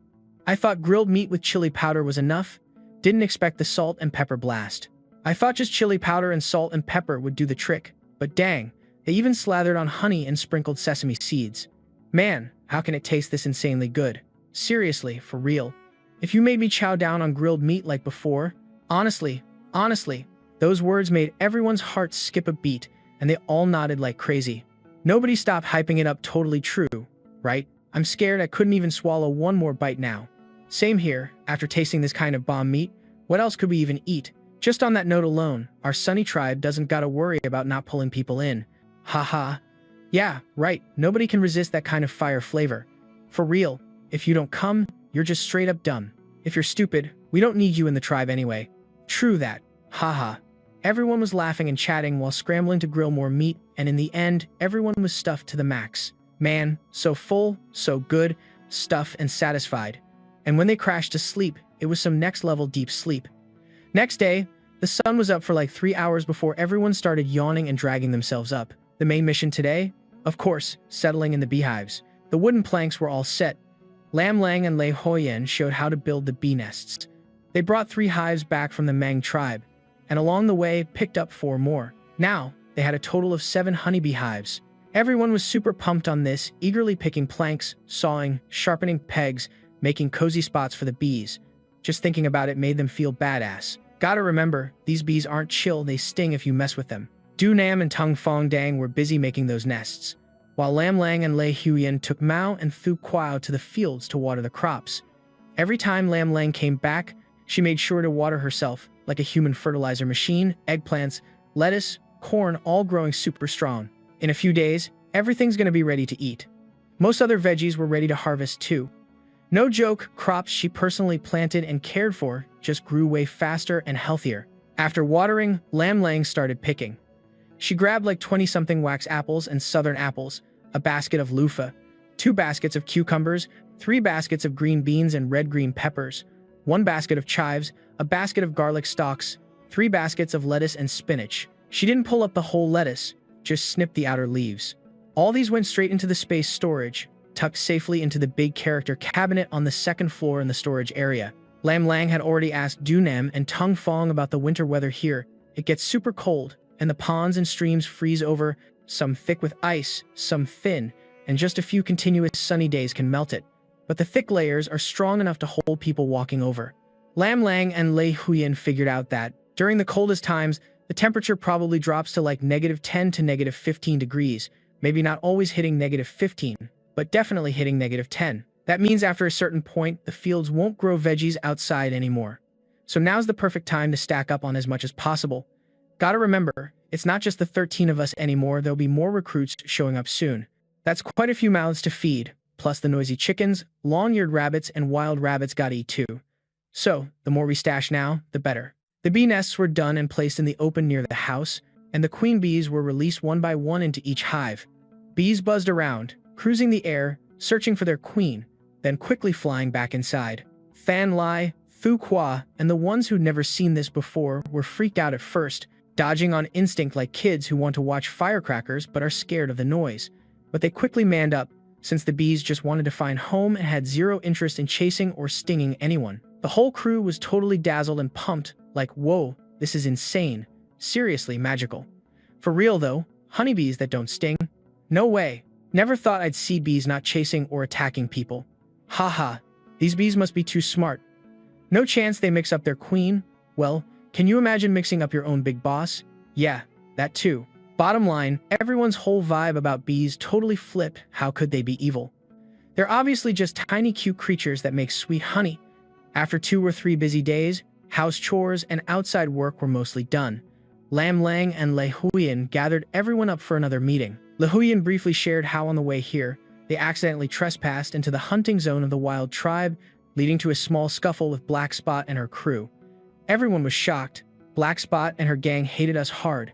I thought grilled meat with chili powder was enough. Didn't expect the salt and pepper blast. I thought just chili powder and salt and pepper would do the trick, but dang, they even slathered on honey and sprinkled sesame seeds. Man, how can it taste this insanely good? Seriously, for real. If you made me chow down on grilled meat like before, honestly, those words made everyone's hearts skip a beat, and they all nodded like crazy. Nobody stopped hyping it up. Totally true, right? I'm scared I couldn't even swallow one more bite now. Same here, after tasting this kind of bomb meat, what else could we even eat? Just on that note alone, our sunny tribe doesn't gotta worry about not pulling people in. Haha. Yeah, right, nobody can resist that kind of fire flavor. For real, if you don't come, you're just straight up dumb. If you're stupid, we don't need you in the tribe anyway. True that. Haha. Everyone was laughing and chatting while scrambling to grill more meat, and in the end, everyone was stuffed to the max. Man, so full, so good, stuffed and satisfied. And when they crashed to sleep, it was some next-level deep sleep. Next day, the sun was up for like 3 hours before everyone started yawning and dragging themselves up. The main mission today? Of course, settling in the beehives. The wooden planks were all set. Lam Lang and Lei Hoyan showed how to build the bee nests. They brought 3 hives back from the Mang tribe, and along the way picked up 4 more. Now, they had a total of 7 honeybee hives. Everyone was super pumped on this, eagerly picking planks, sawing, sharpening pegs, making cozy spots for the bees. Just thinking about it made them feel badass. Gotta remember, these bees aren't chill, they sting if you mess with them. Du Nam and Tung Fong Dang were busy making those nests, while Lam Lang and Lei Huyen took Mao and Thu Kwao to the fields to water the crops. Every time Lam Lang came back, she made sure to water herself, like a human fertilizer machine, eggplants, lettuce, corn, all growing super strong. In a few days, everything's gonna be ready to eat. Most other veggies were ready to harvest too. No joke, crops she personally planted and cared for just grew way faster and healthier. After watering, Lam Lang started picking. She grabbed like 20-something wax apples and southern apples, a basket of loofah, 2 baskets of cucumbers, 3 baskets of green beans and red-green peppers, 1 basket of chives, a basket of garlic stalks, 3 baskets of lettuce and spinach. She didn't pull up the whole lettuce, just snipped the outer leaves. All these went straight into the space storage, tucked safely into the big character cabinet on the 2nd floor in the storage area. Lam Lang had already asked Du Nam and Tung Fong about the winter weather here. It gets super cold, and the ponds and streams freeze over, some thick with ice, some thin, and just a few continuous sunny days can melt it. But the thick layers are strong enough to hold people walking over. Lam Lang and Lei Huyen figured out that, during the coldest times, the temperature probably drops to like -10 to -15 degrees, maybe not always hitting -15, but definitely hitting -10. That means after a certain point, the fields won't grow veggies outside anymore. So now's the perfect time to stack up on as much as possible. Gotta remember, it's not just the 13 of us anymore, there'll be more recruits showing up soon. That's quite a few mouths to feed, plus the noisy chickens, long-eared rabbits, and wild rabbits gotta eat too. So, the more we stash now, the better. The bee nests were done and placed in the open near the house, and the queen bees were released one by one into each hive. Bees buzzed around, cruising the air, searching for their queen, then quickly flying back inside. Than Lai, Thu Kwa, and the ones who'd never seen this before were freaked out at first, dodging on instinct like kids who want to watch firecrackers but are scared of the noise. But they quickly manned up, since the bees just wanted to find home and had zero interest in chasing or stinging anyone. The whole crew was totally dazzled and pumped, like, whoa, this is insane. Seriously magical. For real though, honeybees that don't sting? No way. Never thought I'd see bees not chasing or attacking people. Haha, these bees must be too smart. No chance they mix up their queen? Well, can you imagine mixing up your own big boss? Yeah, that too. Bottom line, everyone's whole vibe about bees totally flipped. How could they be evil? They're obviously just tiny cute creatures that make sweet honey. After 2 or 3 busy days, house chores and outside work were mostly done. Lam Lang and Lei Huyen gathered everyone up for another meeting. Lei Huyen briefly shared how on the way here, they accidentally trespassed into the hunting zone of the wild tribe, leading to a small scuffle with Black Spot and her crew. Everyone was shocked. Black Spot and her gang hated us hard.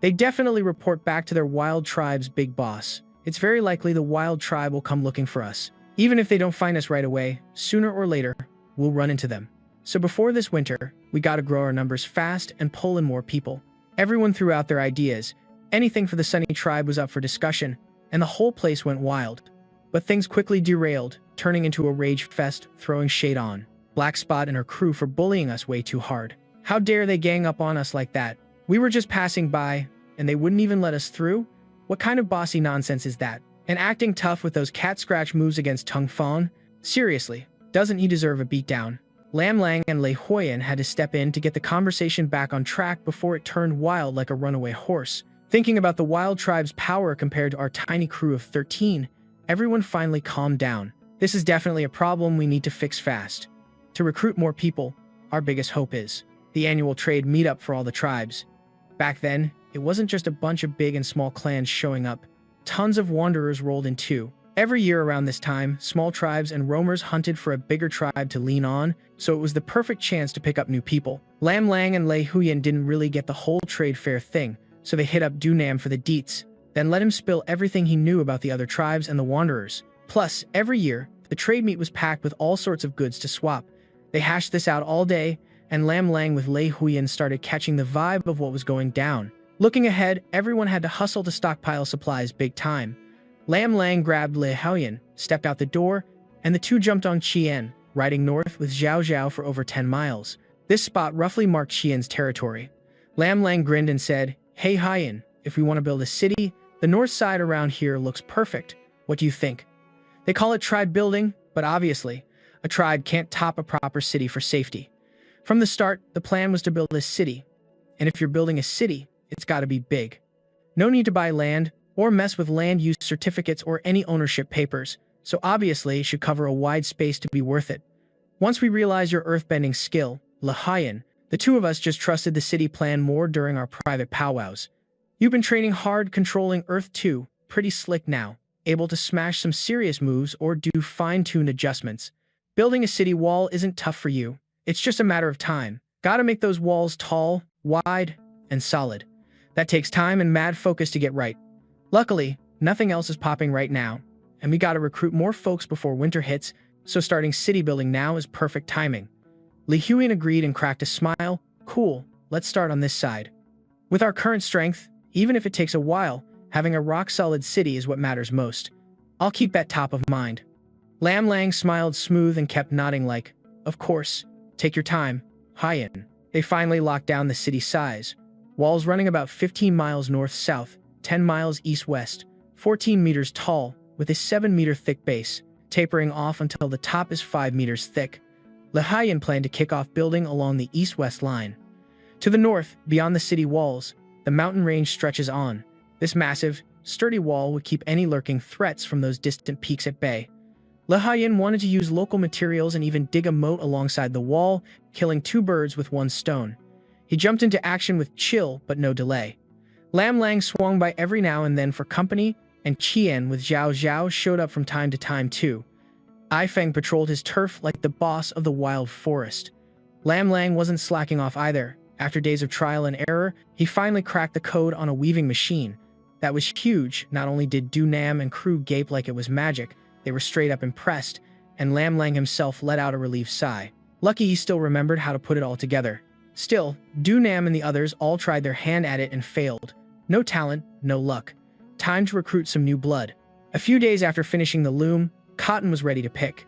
They definitely report back to their wild tribe's big boss. It's very likely the wild tribe will come looking for us. Even if they don't find us right away, sooner or later, we'll run into them. So before this winter, we gotta grow our numbers fast and pull in more people. Everyone threw out their ideas. Anything for the Sunny tribe was up for discussion, and the whole place went wild. But things quickly derailed, turning into a rage fest, throwing shade on Black Spot and her crew for bullying us way too hard. How dare they gang up on us like that? We were just passing by, and they wouldn't even let us through? What kind of bossy nonsense is that? And acting tough with those cat scratch moves against Tung Fawn? Seriously, doesn't he deserve a beatdown? Lam Lang and Lei Huiyan had to step in to get the conversation back on track before it turned wild like a runaway horse. Thinking about the wild tribe's power compared to our tiny crew of 13, everyone finally calmed down. This is definitely a problem we need to fix fast. To recruit more people, our biggest hope is the annual trade meetup for all the tribes. Back then, it wasn't just a bunch of big and small clans showing up. Tons of wanderers rolled in too. Every year around this time, small tribes and roamers hunted for a bigger tribe to lean on, so it was the perfect chance to pick up new people. Lam Lang and Lei Huiyan didn't really get the whole trade fair thing, so they hit up Dunam for the deets, then let him spill everything he knew about the other tribes and the wanderers. Plus, every year, the trade meet was packed with all sorts of goods to swap. They hashed this out all day, and Lam Lang with Lei Huiyan started catching the vibe of what was going down. Looking ahead, everyone had to hustle to stockpile supplies big time. Lam Lang grabbed Lei Huiyan, stepped out the door, and the two jumped on Qian, riding north with Zhao Zhao for over 10 miles. This spot roughly marked Qian's territory. Lam Lang grinned and said, "Hey Huiyan, if we want to build a city, the north side around here looks perfect. What do you think?" They call it tribe building, but obviously, a tribe can't top a proper city for safety. From the start, the plan was to build a city. And if you're building a city, it's gotta be big. No need to buy land or mess with land use certificates or any ownership papers, so obviously it should cover a wide space to be worth it. Once we realized your earthbending skill, Lei Huiyan, the two of us just trusted the city plan more during our private powwows. You've been training hard controlling Earth too, pretty slick now, able to smash some serious moves or do fine-tuned adjustments. Building a city wall isn't tough for you, it's just a matter of time. Gotta make those walls tall, wide, and solid. That takes time and mad focus to get right. Luckily, nothing else is popping right now, and we gotta recruit more folks before winter hits, so starting city building now is perfect timing. Lei Huiyan agreed and cracked a smile. Cool, let's start on this side. With our current strength, even if it takes a while, having a rock-solid city is what matters most. I'll keep that top of mind. Lam Lang smiled smooth and kept nodding like, of course, take your time, Huiyan. They finally locked down the city size. Walls running about 15 miles north-south, 10 miles east-west, 14 meters tall, with a 7-meter thick base, tapering off until the top is 5 meters thick. Lei Huiyan planned to kick off building along the east-west line. To the north, beyond the city walls, the mountain range stretches on. This massive, sturdy wall would keep any lurking threats from those distant peaks at bay. Lei Huiyan wanted to use local materials and even dig a moat alongside the wall, killing two birds with one stone. He jumped into action with chill but no delay. Lam Lang swung by every now and then for company, and Qian with Zhao Zhao showed up from time to time too. Ifeng patrolled his turf like the boss of the wild forest. Lam Lang wasn't slacking off either. After days of trial and error, he finally cracked the code on a weaving machine. That was huge. Not only did Dunam and crew gape like it was magic, they were straight up impressed, and Lam Lang himself let out a relieved sigh. Lucky he still remembered how to put it all together. Still, Dunam and the others all tried their hand at it and failed. No talent, no luck. Time to recruit some new blood. A few days after finishing the loom, cotton was ready to pick.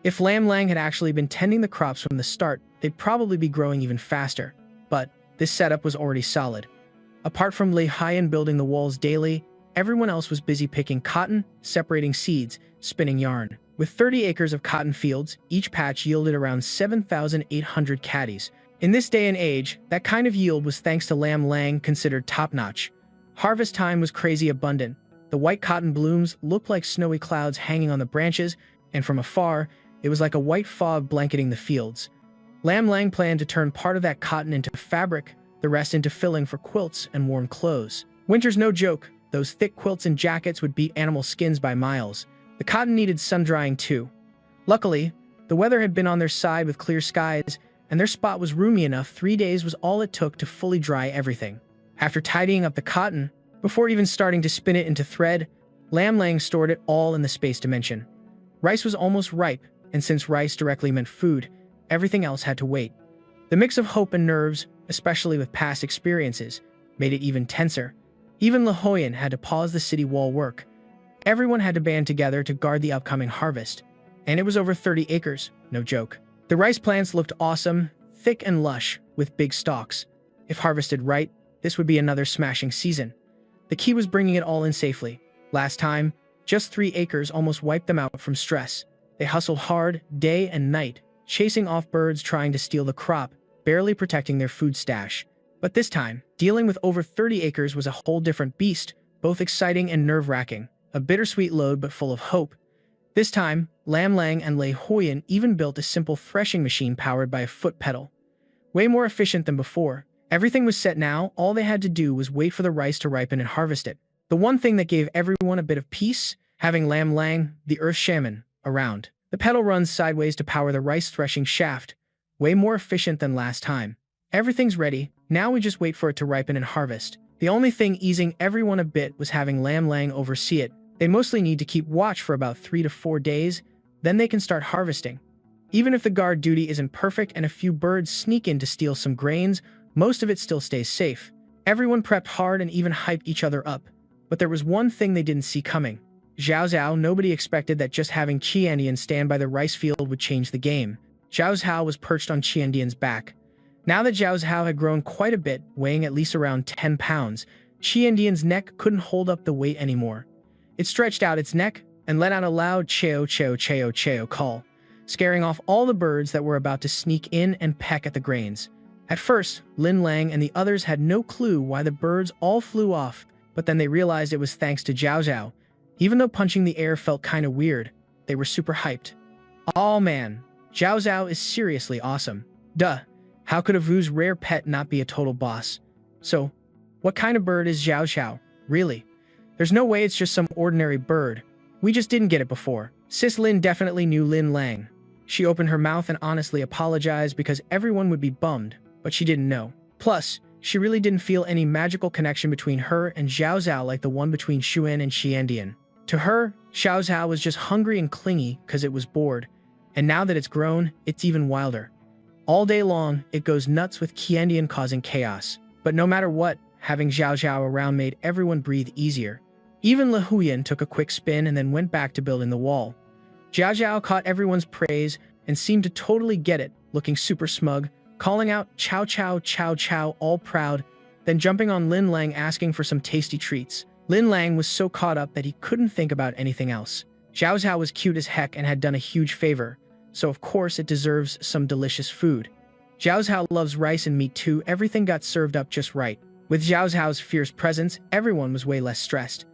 If Lam Lang had actually been tending the crops from the start, they'd probably be growing even faster. But this setup was already solid. Apart from Lei Huiyan building the walls daily, everyone else was busy picking cotton, separating seeds, spinning yarn. With 30 acres of cotton fields, each patch yielded around 7,800 caddies. In this day and age, that kind of yield was thanks to Lam Lang considered top-notch. Harvest time was crazy abundant. The white cotton blooms looked like snowy clouds hanging on the branches, and from afar, it was like a white fog blanketing the fields. Lam Lang planned to turn part of that cotton into fabric, the rest into filling for quilts and warm clothes. Winter's no joke. Those thick quilts and jackets would beat animal skins by miles. The cotton needed sun drying too. Luckily, the weather had been on their side with clear skies, and their spot was roomy enough 3 days was all it took to fully dry everything. After tidying up the cotton, before even starting to spin it into thread, Lam Lang stored it all in the space dimension. Rice was almost ripe, and since rice directly meant food, everything else had to wait. The mix of hope and nerves, especially with past experiences, made it even tenser. Even Lahoyan had to pause the city wall work. Everyone had to band together to guard the upcoming harvest. And it was over 30 acres, no joke. The rice plants looked awesome, thick and lush, with big stalks. If harvested right, this would be another smashing season. The key was bringing it all in safely. Last time, just 3 acres almost wiped them out from stress. They hustled hard, day and night, chasing off birds trying to steal the crop, barely protecting their food stash. But this time, dealing with over 30 acres was a whole different beast, both exciting and nerve-wracking. A bittersweet load but full of hope. This time, Lam Lang and Lei Huyan even built a simple threshing machine powered by a foot pedal. Way more efficient than before. Everything was set now, all they had to do was wait for the rice to ripen and harvest it. The one thing that gave everyone a bit of peace, having Lam Lang, the Earth Shaman, around. The pedal runs sideways to power the rice threshing shaft, way more efficient than last time. Everything's ready, now we just wait for it to ripen and harvest. The only thing easing everyone a bit was having Lam Lang oversee it. They mostly need to keep watch for about 3 to 4 days, then they can start harvesting. Even if the guard duty isn't perfect and a few birds sneak in to steal some grains, most of it still stays safe. Everyone prepped hard and even hyped each other up. But there was one thing they didn't see coming. Zhao Zhao, nobody expected that just having Qiandian stand by the rice field would change the game. Zhao Zhao was perched on Qiandian's back. Now that Zhao Zhao had grown quite a bit, weighing at least around 10 pounds, Qiandian's neck couldn't hold up the weight anymore. It stretched out its neck and let out a loud cheo cheo cheo cheo call, scaring off all the birds that were about to sneak in and peck at the grains. At first, Lin Lang and the others had no clue why the birds all flew off, but then they realized it was thanks to Zhao Zhao. Even though punching the air felt kinda weird, they were super hyped. Oh man, Zhao Zhao is seriously awesome. Duh, how could a Vu's rare pet not be a total boss? So, what kind of bird is Zhao Zhao, really? There's no way it's just some ordinary bird. We just didn't get it before. Sis Lin definitely knew Lin Lang. She opened her mouth and honestly apologized because everyone would be bummed, but she didn't know. Plus, she really didn't feel any magical connection between her and Zhao Zhao like the one between Xuan and Qiandian. To her, Zhao Zhao was just hungry and clingy because it was bored, and now that it's grown, it's even wilder. All day long, it goes nuts with Qiandian causing chaos. But no matter what, having Zhao Zhao around made everyone breathe easier. Even Le Huyan took a quick spin and then went back to building the wall. Zhao Zhao caught everyone's praise and seemed to totally get it, looking super smug, calling out chow chow chow chow all proud, then jumping on Lin Lang asking for some tasty treats. Lin Lang was so caught up that he couldn't think about anything else. Zhao Zhao was cute as heck and had done a huge favor, so of course it deserves some delicious food. Zhao Zhao loves rice and meat too, everything got served up just right. With Zhao Zhao's fierce presence, everyone was way less stressed.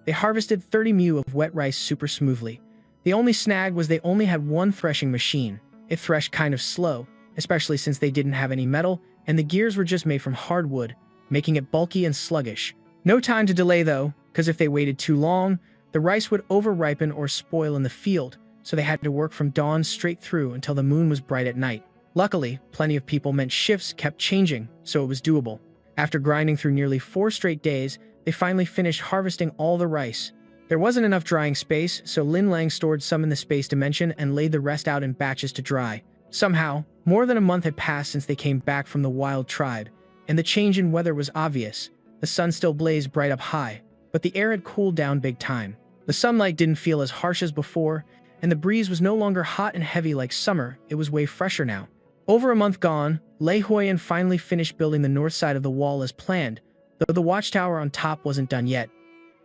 They harvested 30 mu of wet rice super smoothly. The only snag was they only had one threshing machine. It threshed kind of slow, especially since they didn't have any metal, and the gears were just made from hardwood, making it bulky and sluggish. No time to delay though, because if they waited too long, the rice would over-ripen or spoil in the field, so they had to work from dawn straight through until the moon was bright at night. Luckily, plenty of people meant shifts kept changing, so it was doable. After grinding through nearly 4 straight days, they finally finished harvesting all the rice. There wasn't enough drying space, so Lin Lang stored some in the space dimension and laid the rest out in batches to dry. Somehow, more than a month had passed since they came back from the wild tribe, and the change in weather was obvious. The sun still blazed bright up high, but the air had cooled down big time. The sunlight didn't feel as harsh as before, and the breeze was no longer hot and heavy like summer, it was way fresher now. Over a month gone, Lei Huyan finally finished building the north side of the wall as planned, though the watchtower on top wasn't done yet.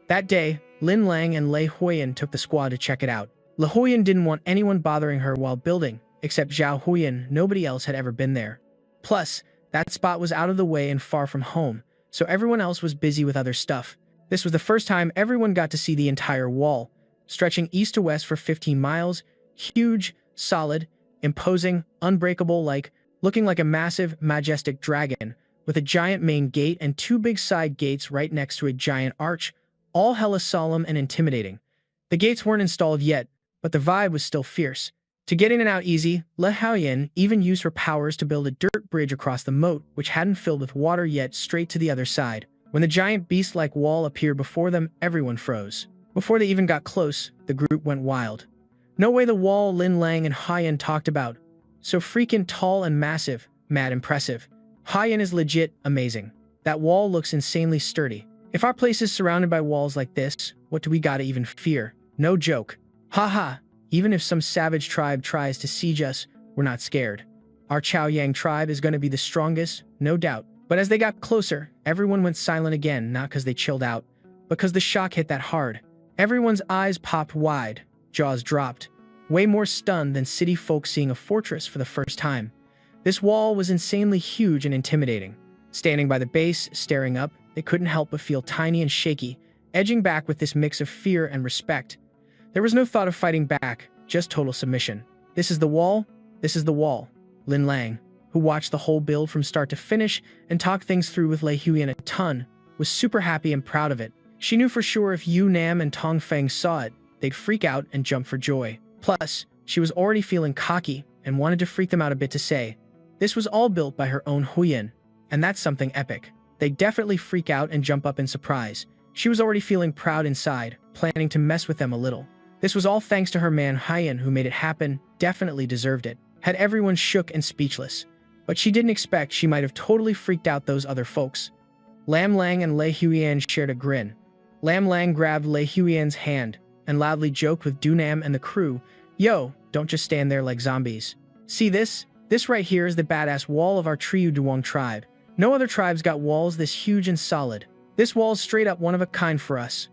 That day, Lin Lang and Lei Huyan took the squad to check it out. Le Huyan didn't want anyone bothering her while building, except Zhao Huyan. Nobody else had ever been there. Plus, that spot was out of the way and far from home, so everyone else was busy with other stuff. This was the first time everyone got to see the entire wall, stretching east to west for 15 miles, huge, solid, imposing, unbreakable, looking like a massive, majestic dragon, with a giant main gate and 2 big side gates right next to a giant arch, all hella solemn and intimidating. The gates weren't installed yet, but the vibe was still fierce. To get in and out easy, Le Haoyan even used her powers to build a dirt bridge across the moat, which hadn't filled with water yet, straight to the other side. When the giant beast-like wall appeared before them, everyone froze. Before they even got close, the group went wild. No way the wall Lin Lang and Haiyan talked about. So freaking tall and massive, mad impressive. Haiyan is legit amazing. That wall looks insanely sturdy. If our place is surrounded by walls like this, what do we gotta even fear? No joke. Haha. Even if some savage tribe tries to siege us, we're not scared. Our Chaoyang tribe is gonna be the strongest, no doubt. But as they got closer, everyone went silent again, not because they chilled out, but because the shock hit that hard. Everyone's eyes popped wide, jaws dropped, way more stunned than city folk seeing a fortress for the first time. This wall was insanely huge and intimidating. Standing by the base, staring up, they couldn't help but feel tiny and shaky, edging back with this mix of fear and respect. There was no thought of fighting back, just total submission. This is the wall, this is the wall. Lin Lang, who watched the whole build from start to finish and talked things through with Lei Huiyan a ton, was super happy and proud of it. She knew for sure if Yu Nam and Tong Feng saw it, they'd freak out and jump for joy. Plus, she was already feeling cocky and wanted to freak them out a bit to say, this was all built by her own Huiyan, and that's something epic. They'd definitely freak out and jump up in surprise. She was already feeling proud inside, planning to mess with them a little. This was all thanks to her man Haiyan, who made it happen, definitely deserved it. Had everyone shook and speechless. But she didn't expect she might have totally freaked out those other folks. Lam Lang and Lei Huiyan shared a grin. Lam Lang grabbed Lei Huiyan's hand and loudly joked with Dunam and the crew, yo, don't just stand there like zombies. See this? This right here is the badass wall of our Triu Duong tribe. No other tribes got walls this huge and solid. This wall's straight up one of a kind for us.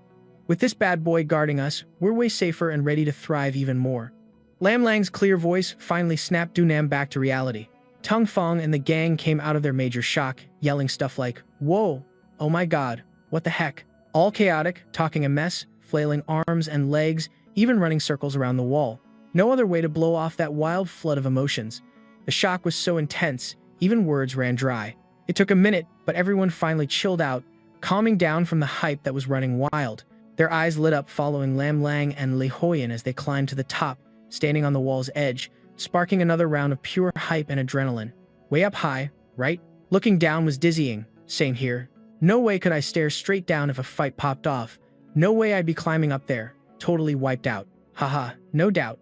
With this bad boy guarding us, we're way safer and ready to thrive even more. Lam Lang's clear voice finally snapped Dunam back to reality. Tung Feng and the gang came out of their major shock, yelling stuff like, whoa, oh my god, what the heck? All chaotic, talking a mess, flailing arms and legs, even running circles around the wall. No other way to blow off that wild flood of emotions. The shock was so intense, even words ran dry. It took a minute, but everyone finally chilled out, calming down from the hype that was running wild. Their eyes lit up following Lam Lang and Lei Huiyan as they climbed to the top, standing on the wall's edge, sparking another round of pure hype and adrenaline. Way up high, right? Looking down was dizzying. Same here. No way could I stare straight down if a fight popped off. No way I'd be climbing up there. Totally wiped out. Haha, no doubt.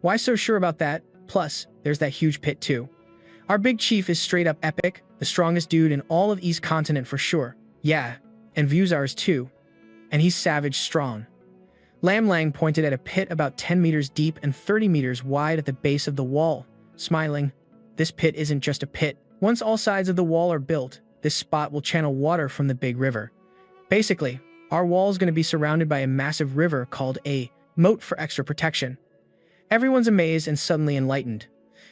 Why so sure about that? Plus, there's that huge pit too. Our big chief is straight up epic, the strongest dude in all of East Continent for sure. Yeah, and views ours too. And he's savage strong. Lam Lang pointed at a pit about 10 meters deep and 30 meters wide at the base of the wall, smiling. This pit isn't just a pit. Once all sides of the wall are built, this spot will channel water from the big river. Basically, our wall is going to be surrounded by a massive river called a moat for extra protection. Everyone's amazed and suddenly enlightened.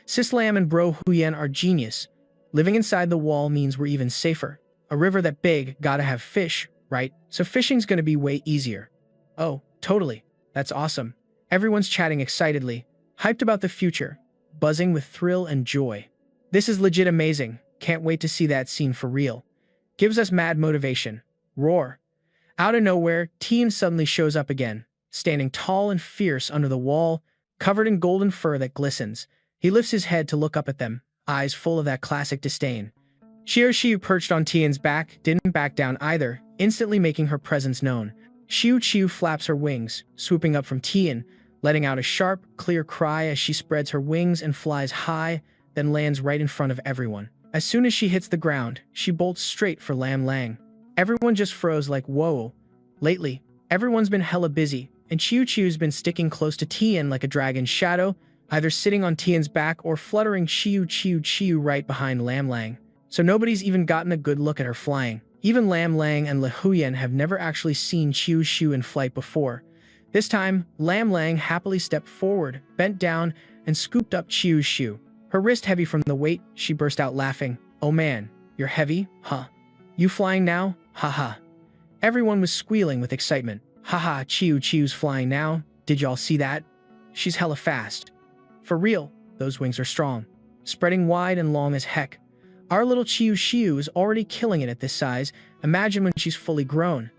Sis Lam and Bro Huiyan are genius. Living inside the wall means we're even safer. A river that big, gotta have fish, right? So fishing's gonna be way easier. Oh, totally. That's awesome. Everyone's chatting excitedly, hyped about the future, buzzing with thrill and joy. This is legit amazing. Can't wait to see that scene for real. Gives us mad motivation. Roar. Out of nowhere, Tien suddenly shows up again, standing tall and fierce under the wall, covered in golden fur that glistens. He lifts his head to look up at them, eyes full of that classic disdain. Xiu, perched on Tien's back, didn't back down either, instantly making her presence known. Xiu flaps her wings, swooping up from Tien, letting out a sharp, clear cry as she spreads her wings and flies high, then lands right in front of everyone. As soon as she hits the ground, she bolts straight for Lam Lang. Everyone just froze like, whoa. Lately, everyone's been hella busy, and Xiu's been sticking close to Tien like a dragon's shadow, either sitting on Tien's back or fluttering Xiu right behind Lam Lang. So nobody's even gotten a good look at her flying. Even Lam Lang and Le Huiyan have never actually seen Xiu in flight before. This time, Lam Lang happily stepped forward, bent down, and scooped up Xiu. Her wrist heavy from the weight, she burst out laughing. Oh man, you're heavy, huh? You flying now? Haha. Everyone was squealing with excitement. Haha, Xiu's flying now. Did y'all see that? She's hella fast. For real, those wings are strong. Spreading wide and long as heck. Our little Xiu is already killing it at this size. Imagine when she's fully grown.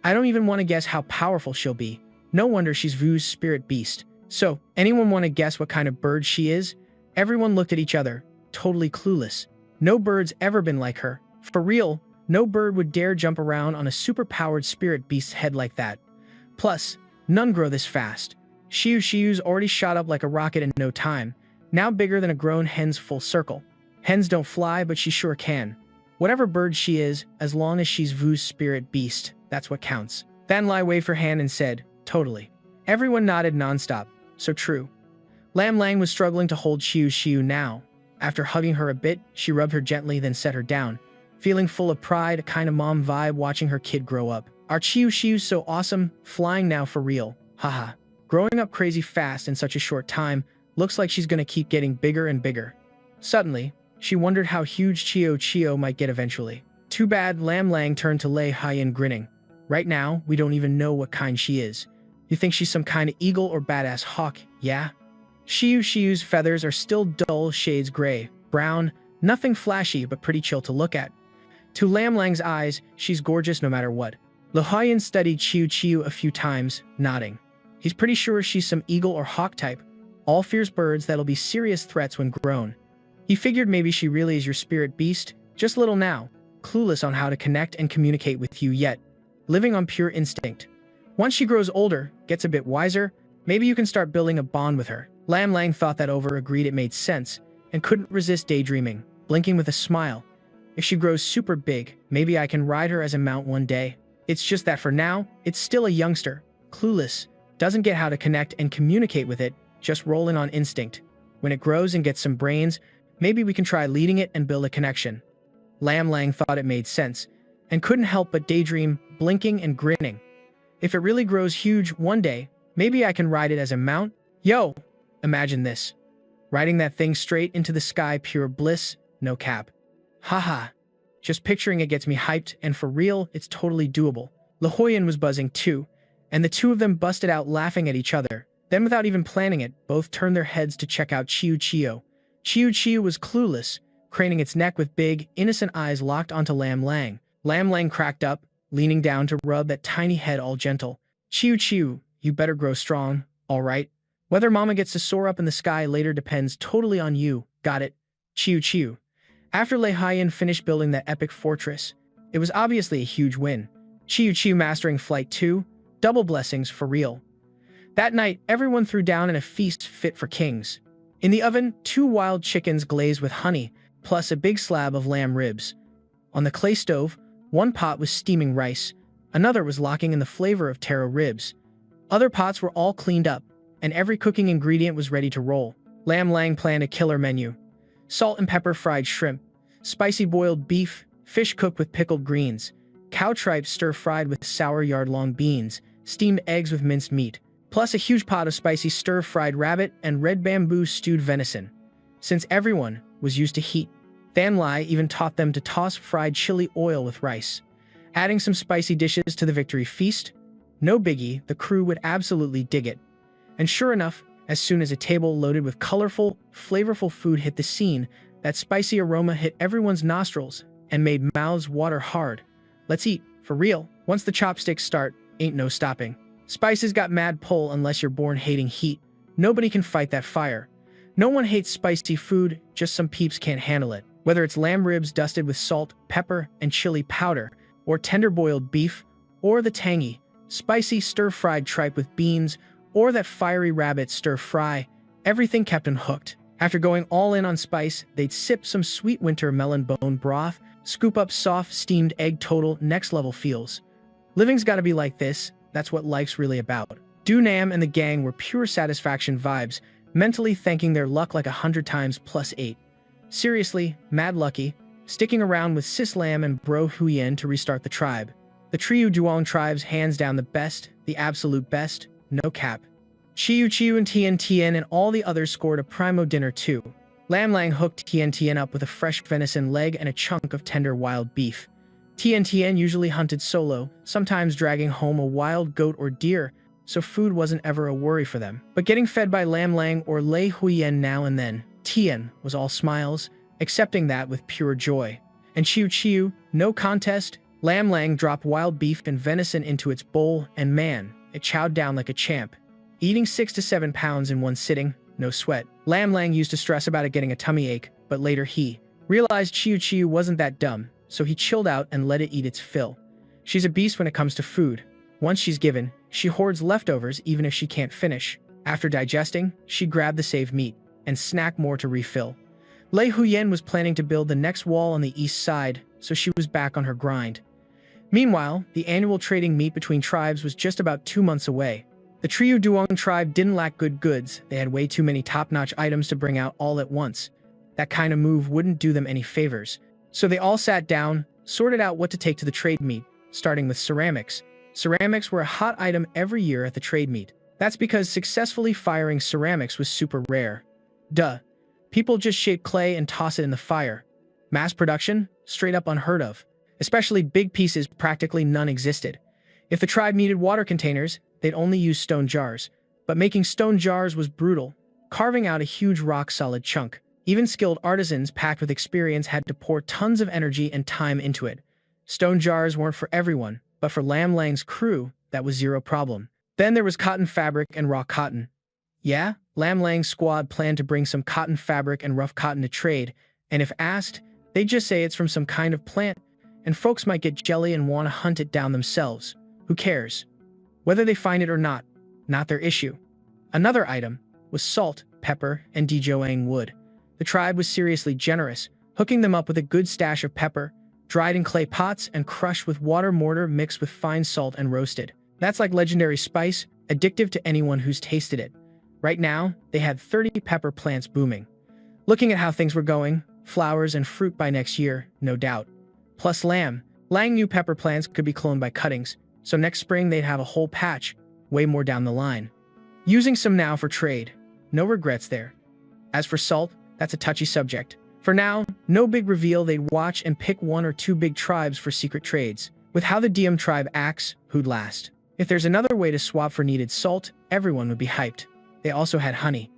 I don't even want to guess how powerful she'll be. No wonder she's Vu's spirit beast. So, anyone want to guess what kind of bird she is? Everyone looked at each other, totally clueless. No bird's ever been like her. For real, no bird would dare jump around on a super-powered spirit beast's head like that. Plus, none grow this fast. Shiu's already shot up like a rocket in no time, now bigger than a grown hen's full circle. Hens don't fly, but she sure can. Whatever bird she is, as long as she's Vu's spirit beast, that's what counts. Than Lai waved her hand and said, totally. Everyone nodded nonstop. So true. Lam Lang was struggling to hold Shiu now. After hugging her a bit, she rubbed her gently, then set her down, feeling full of pride, a kind of mom vibe watching her kid grow up. Our Shiu's so awesome, flying now for real. Haha. Growing up crazy fast in such a short time, looks like she's gonna keep getting bigger and bigger. Suddenly, she wondered how huge Chio might get eventually. Too bad. Lam Lang turned to Lei Haiyan grinning. Right now, we don't even know what kind she is. You think she's some kind of eagle or badass hawk, yeah? Shiu's feathers are still dull shades gray, brown, nothing flashy but pretty chill to look at. To Lam Lang's eyes, she's gorgeous no matter what. Lo Haiyan studied Chiu a few times, nodding. He's pretty sure she's some eagle or hawk type, all fierce birds that'll be serious threats when grown. He figured maybe she really is your spirit beast, just little now, clueless on how to connect and communicate with you yet, living on pure instinct. Once she grows older, gets a bit wiser, maybe you can start building a bond with her. Lam Lang thought that over, agreed it made sense, and couldn't resist daydreaming, blinking with a smile. If she grows super big, maybe I can ride her as a mount one day. It's just that for now, it's still a youngster, clueless, doesn't get how to connect and communicate with it, just rolling on instinct. When it grows and gets some brains, maybe we can try leading it and build a connection. Lam Lang thought it made sense, and couldn't help but daydream, blinking and grinning. If it really grows huge one day, maybe I can ride it as a mount? Yo! Imagine this. Riding that thing straight into the sky, pure bliss, no cap. Haha. Just picturing it gets me hyped, and for real, it's totally doable. Le Haiyan was buzzing too, and the two of them busted out laughing at each other. Then without even planning it, both turned their heads to check out Chiu. Chiu was clueless, craning its neck with big, innocent eyes locked onto Lam Lang. Lam Lang cracked up, leaning down to rub that tiny head all gentle. Chiu, you better grow strong, all right? Whether mama gets to soar up in the sky later depends totally on you, got it? Chiu. After Lei Haiyan finished building that epic fortress, it was obviously a huge win. Chiu mastering Flight 2, double blessings for real. That night, everyone threw down in a feast fit for kings. In the oven, 2 wild chickens glazed with honey, plus a big slab of lamb ribs. On the clay stove, 1 pot was steaming rice, another was locking in the flavor of taro ribs. Other pots were all cleaned up, and every cooking ingredient was ready to roll. Lam Lang planned a killer menu. Salt and pepper fried shrimp, spicy boiled beef, fish cooked with pickled greens, cow tripe stir-fried with sour yard-long beans, steamed eggs with minced meat, plus a huge pot of spicy stir-fried rabbit and red bamboo stewed venison. Since everyone was used to heat, Than Lai even taught them to toss fried chili oil with rice. Adding some spicy dishes to the victory feast? No biggie, the crew would absolutely dig it. And sure enough, as soon as a table loaded with colorful, flavorful food hit the scene, that spicy aroma hit everyone's nostrils and made mouths water hard. Let's eat, for real. Once the chopsticks start, ain't no stopping. Spices got mad pull unless you're born hating heat. Nobody can fight that fire. No one hates spicy food, just some peeps can't handle it. Whether it's lamb ribs dusted with salt, pepper, and chili powder, or tender boiled beef, or the tangy, spicy stir-fried tripe with beans, or that fiery rabbit stir-fry, everything kept them hooked. After going all in on spice, they'd sip some sweet winter melon bone broth, scoop up soft steamed egg, total next level feels. Living's gotta be like this, that's what life's really about. Du Nam and the gang were pure satisfaction vibes, mentally thanking their luck like 100 times plus 8. Seriously, mad lucky, sticking around with Sis Lam and Bro Huyen to restart the tribe. The Triu Duong tribes hands down the best, the absolute best, no cap. Chiu and Tien and all the others scored a primo dinner too. Lam Lang hooked Tien up with a fresh venison leg and a chunk of tender wild beef. Tien usually hunted solo, sometimes dragging home a wild goat or deer, so food wasn't ever a worry for them. But getting fed by Lam Lang or Lei Huyen now and then, Tien was all smiles, accepting that with pure joy. And Chiu, no contest, Lam Lang dropped wild beef and venison into its bowl, and man, it chowed down like a champ. eating 6 to 7 pounds in one sitting, no sweat. Lam Lang used to stress about it getting a tummy ache, but later he realized Chiu wasn't that dumb, so he chilled out and let it eat its fill. She's a beast when it comes to food. Once she's given, she hoards leftovers even if she can't finish. After digesting, she grabbed the saved meat and snacked more to refill. Lei Huyen was planning to build the next wall on the east side, so she was back on her grind. Meanwhile, the annual trading meet between tribes was just about 2 months away. The Triu Duong tribe didn't lack good goods, they had way too many top-notch items to bring out all at once. That kind of move wouldn't do them any favors. So they all sat down, sorted out what to take to the trade meet, starting with ceramics. Ceramics were a hot item every year at the trade meet. That's because successfully firing ceramics was super rare. Duh. People just shape clay and toss it in the fire. Mass production? Straight up unheard of. Especially big pieces, practically none existed. If the tribe needed water containers, they'd only use stone jars. But making stone jars was brutal, carving out a huge rock-solid chunk. Even skilled artisans packed with experience had to pour tons of energy and time into it. Stone jars weren't for everyone, but for Lam Lang's crew, that was zero problem. Then there was cotton fabric and raw cotton. Yeah, Lam Lang's squad planned to bring some cotton fabric and rough cotton to trade, and if asked, they'd just say it's from some kind of plant, and folks might get jelly and want to hunt it down themselves. Who cares? Whether they find it or not their issue. Another item was salt, pepper, and Dijoang wood. The tribe was seriously generous, hooking them up with a good stash of pepper, dried in clay pots and crushed with water mortar mixed with fine salt and roasted. That's like legendary spice, addictive to anyone who's tasted it. Right now, they had 30 pepper plants booming. Looking at how things were going, flowers and fruit by next year, no doubt. Plus Lang knew pepper plants could be cloned by cuttings, so next spring they'd have a whole patch, way more down the line. Using some now for trade. No regrets there. As for salt, that's a touchy subject. For now, no big reveal, they'd watch and pick 1 or 2 big tribes for secret trades. With how the Diem tribe acts, who'd last? If there's another way to swap for needed salt, everyone would be hyped. They also had honey.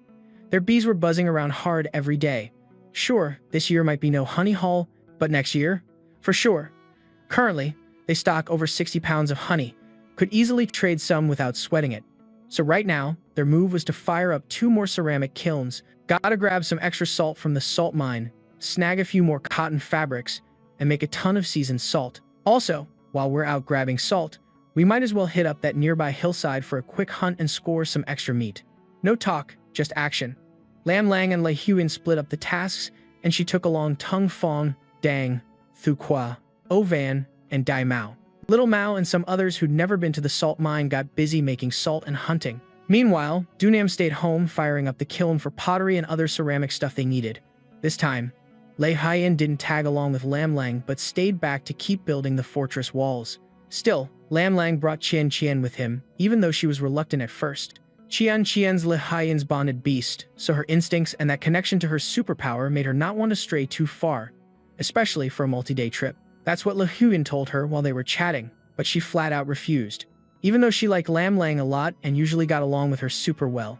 Their bees were buzzing around hard every day. Sure, this year might be no honey haul, but next year? For sure. Currently, they stock over 60 pounds of honey, could easily trade some without sweating it. So right now, their move was to fire up 2 more ceramic kilns, gotta grab some extra salt from the salt mine, snag a few more cotton fabrics, and make a ton of seasoned salt. Also, while we're out grabbing salt, we might as well hit up that nearby hillside for a quick hunt and score some extra meat. No talk, just action. Lam Lang and Lei Huyen split up the tasks, and she took along Tung Fong, Dang, Thu Qua, O Van, and Dai Mao. Little Mao and some others who'd never been to the salt mine got busy making salt and hunting. Meanwhile, Dunam stayed home firing up the kiln for pottery and other ceramic stuff they needed. This time, Lei Huyen didn't tag along with Lam Lang but stayed back to keep building the fortress walls. Still, Lam Lang brought Qian with him, even though she was reluctant at first. Qian's Lei Huyen's bonded beast, so her instincts and that connection to her superpower made her not want to stray too far, especially for a multi-day trip. That's what Lei Huyen told her while they were chatting, but she flat out refused, even though she liked Lam Lang a lot and usually got along with her super well.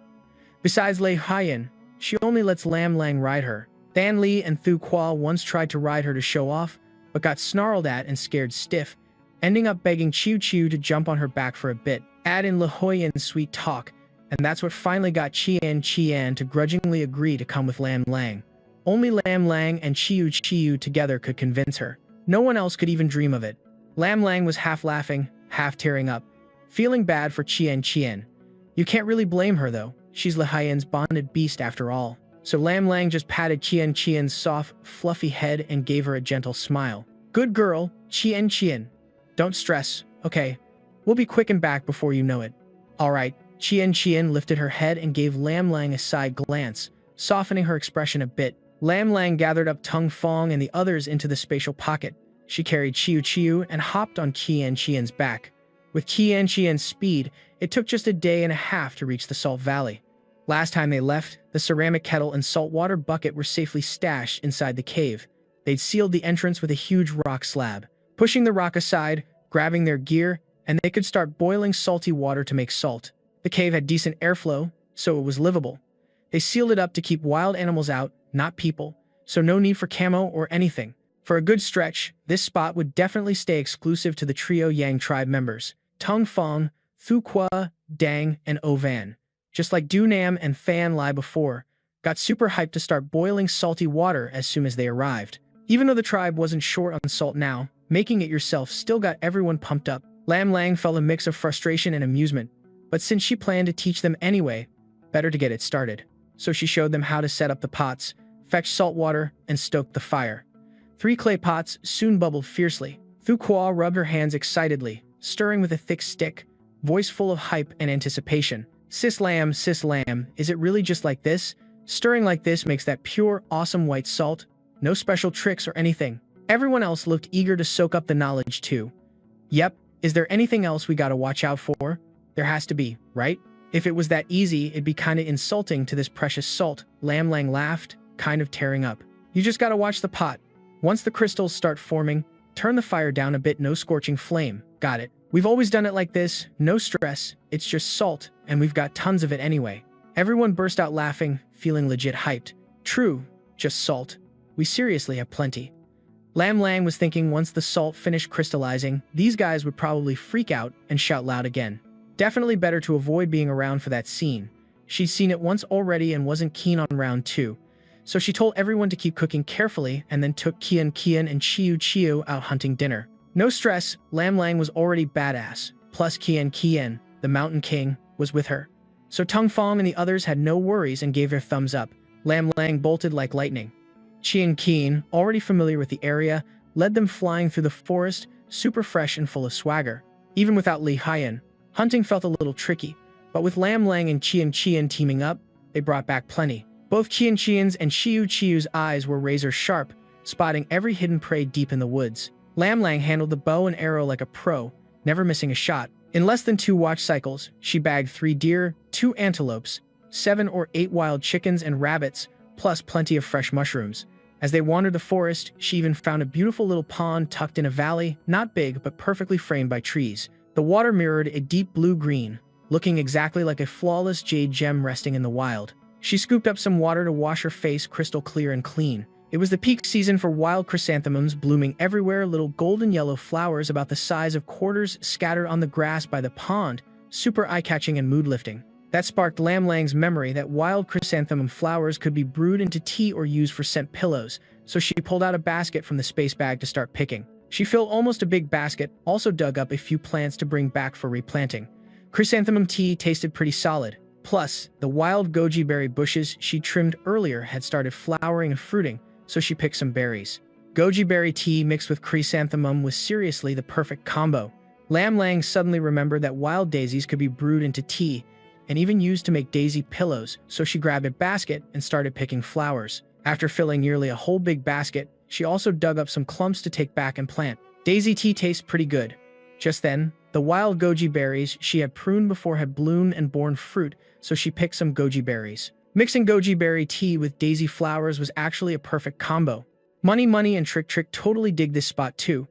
Besides Lei Huyen, she only lets Lam Lang ride her. Dan Li and Thu Qua once tried to ride her to show off, but got snarled at and scared stiff, ending up begging Chiu to jump on her back for a bit. Add in Lei Huyen's sweet talk, and that's what finally got Qian to grudgingly agree to come with Lam Lang. Only Lam Lang and Chiu together could convince her. No one else could even dream of it. Lam Lang was half laughing, half tearing up, feeling bad for Qian. You can't really blame her though, she's Lei Huyen's bonded beast after all. So Lam Lang just patted Qian's soft, fluffy head and gave her a gentle smile. Good girl, Qian. Don't stress, okay? We'll be quick and back before you know it. Alright. Qian lifted her head and gave Lam Lang a side glance, softening her expression a bit. Lam Lang gathered up Tung Fong and the others into the spatial pocket. She carried Chiu and hopped on Qian's back. With Qian's speed, it took just a day and a half to reach the Salt Valley. Last time they left, the ceramic kettle and saltwater bucket were safely stashed inside the cave. They'd sealed the entrance with a huge rock slab. Pushing the rock aside, grabbing their gear, and they could start boiling salty water to make salt. The cave had decent airflow, so it was livable. They sealed it up to keep wild animals out, not people, so no need for camo or anything. For a good stretch, this spot would definitely stay exclusive to the trio Yang tribe members, Tung Fong, Thu Qua, Dang, and O Van. just like Nam and Fan Lai before, got super hyped to start boiling salty water as soon as they arrived. Even though the tribe wasn't short on salt now, making it yourself still got everyone pumped up. Lam Lang felt a mix of frustration and amusement, but since she planned to teach them anyway, better to get it started. So she showed them how to set up the pots, fetch salt water, and stoke the fire. 3 clay pots soon bubbled fiercely. Thu Qua rubbed her hands excitedly, stirring with a thick stick, voice full of hype and anticipation. Sis Lam, is it really just like this? Stirring like this makes that pure, awesome white salt. No special tricks or anything. Everyone else looked eager to soak up the knowledge too. Yep, is there anything else we gotta watch out for? There has to be, right? If it was that easy, it'd be kinda insulting to this precious salt. Lam Lang laughed, kind of tearing up. You just gotta watch the pot. Once the crystals start forming, turn the fire down a bit, no scorching flame. Got it. We've always done it like this, no stress, it's just salt, and we've got tons of it anyway. Everyone burst out laughing, feeling legit hyped. True, just salt. We seriously have plenty. Lam Lang was thinking once the salt finished crystallizing, these guys would probably freak out and shout loud again. Definitely better to avoid being around for that scene. She'd seen it once already and wasn't keen on round 2. So she told everyone to keep cooking carefully and then took Kian and Chiu out hunting dinner. No stress, Lam Lang was already badass, plus Kian, the Mountain King, was with her. So Tung Fong and the others had no worries and gave their thumbs up. Lam Lang bolted like lightning. Kian, already familiar with the area, led them flying through the forest, super fresh and full of swagger. Even without Li Haiyan, hunting felt a little tricky, but with Lam Lang and Qian teaming up, they brought back plenty. Both Qian's and Chiu's eyes were razor sharp, spotting every hidden prey deep in the woods. Lam Lang handled the bow and arrow like a pro, never missing a shot. In less than 2 watch cycles, she bagged 3 deer, 2 antelopes, 7 or 8 wild chickens and rabbits, plus plenty of fresh mushrooms. As they wandered the forest, she even found a beautiful little pond tucked in a valley, not big but perfectly framed by trees. The water mirrored a deep blue-green, looking exactly like a flawless jade gem resting in the wild. She scooped up some water to wash her face crystal clear and clean. It was the peak season for wild chrysanthemums blooming everywhere, little golden yellow flowers about the size of quarters scattered on the grass by the pond, super eye-catching and mood-lifting. That sparked Lam Lang's memory that wild chrysanthemum flowers could be brewed into tea or used for scent pillows, so she pulled out a basket from the space bag to start picking. She filled almost a big basket, also dug up a few plants to bring back for replanting. Chrysanthemum tea tasted pretty solid. Plus, the wild goji berry bushes she trimmed earlier had started flowering and fruiting, so she picked some berries. Goji berry tea mixed with chrysanthemum was seriously the perfect combo. Lam Lang suddenly remembered that wild daisies could be brewed into tea, and even used to make daisy pillows, so she grabbed a basket and started picking flowers. After filling nearly a whole big basket, she also dug up some clumps to take back and plant. Daisy tea tastes pretty good. Just then, the wild goji berries she had pruned before had bloomed and borne fruit, so she picked some goji berries. Mixing goji berry tea with daisy flowers was actually a perfect combo. Money and Trick totally dig this spot too.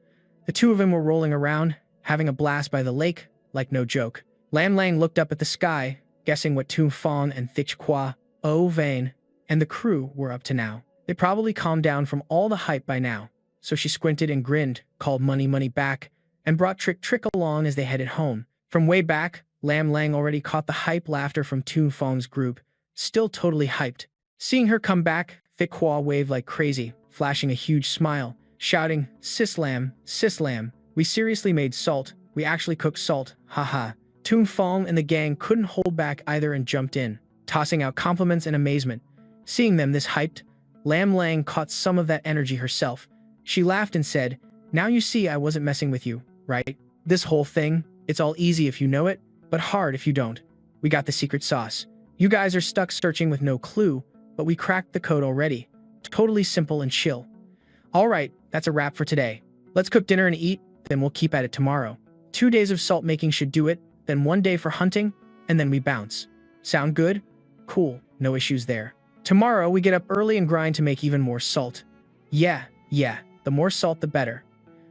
The two of them were rolling around, having a blast by the lake, like no joke. Lam Lang looked up at the sky, guessing what Tung Fong and Thich Qua, Vane, and the crew were up to now. They probably calmed down from all the hype by now, so she squinted and grinned, called Money back, and brought Trick along as they headed home. From way back, Lam Lang already caught the hype laughter from Tung Fong's group, still totally hyped. Seeing her come back, Thich Qua waved like crazy, flashing a huge smile, shouting, Sis Lam, we seriously made salt, we actually cooked salt, haha. Tung Fong and the gang couldn't hold back either and jumped in, tossing out compliments and amazement. Seeing them this hyped, Lam Lang caught some of that energy herself. She laughed and said, now you see I wasn't messing with you, right? This whole thing, it's all easy if you know it, but hard if you don't. We got the secret sauce. You guys are stuck searching with no clue, but we cracked the code already. Totally simple and chill. Alright, that's a wrap for today. Let's cook dinner and eat, then we'll keep at it tomorrow. 2 days of salt making should do it, then 1 day for hunting, and then we bounce. Sound good? Cool, no issues there. Tomorrow we get up early and grind to make even more salt. Yeah, the more salt the better.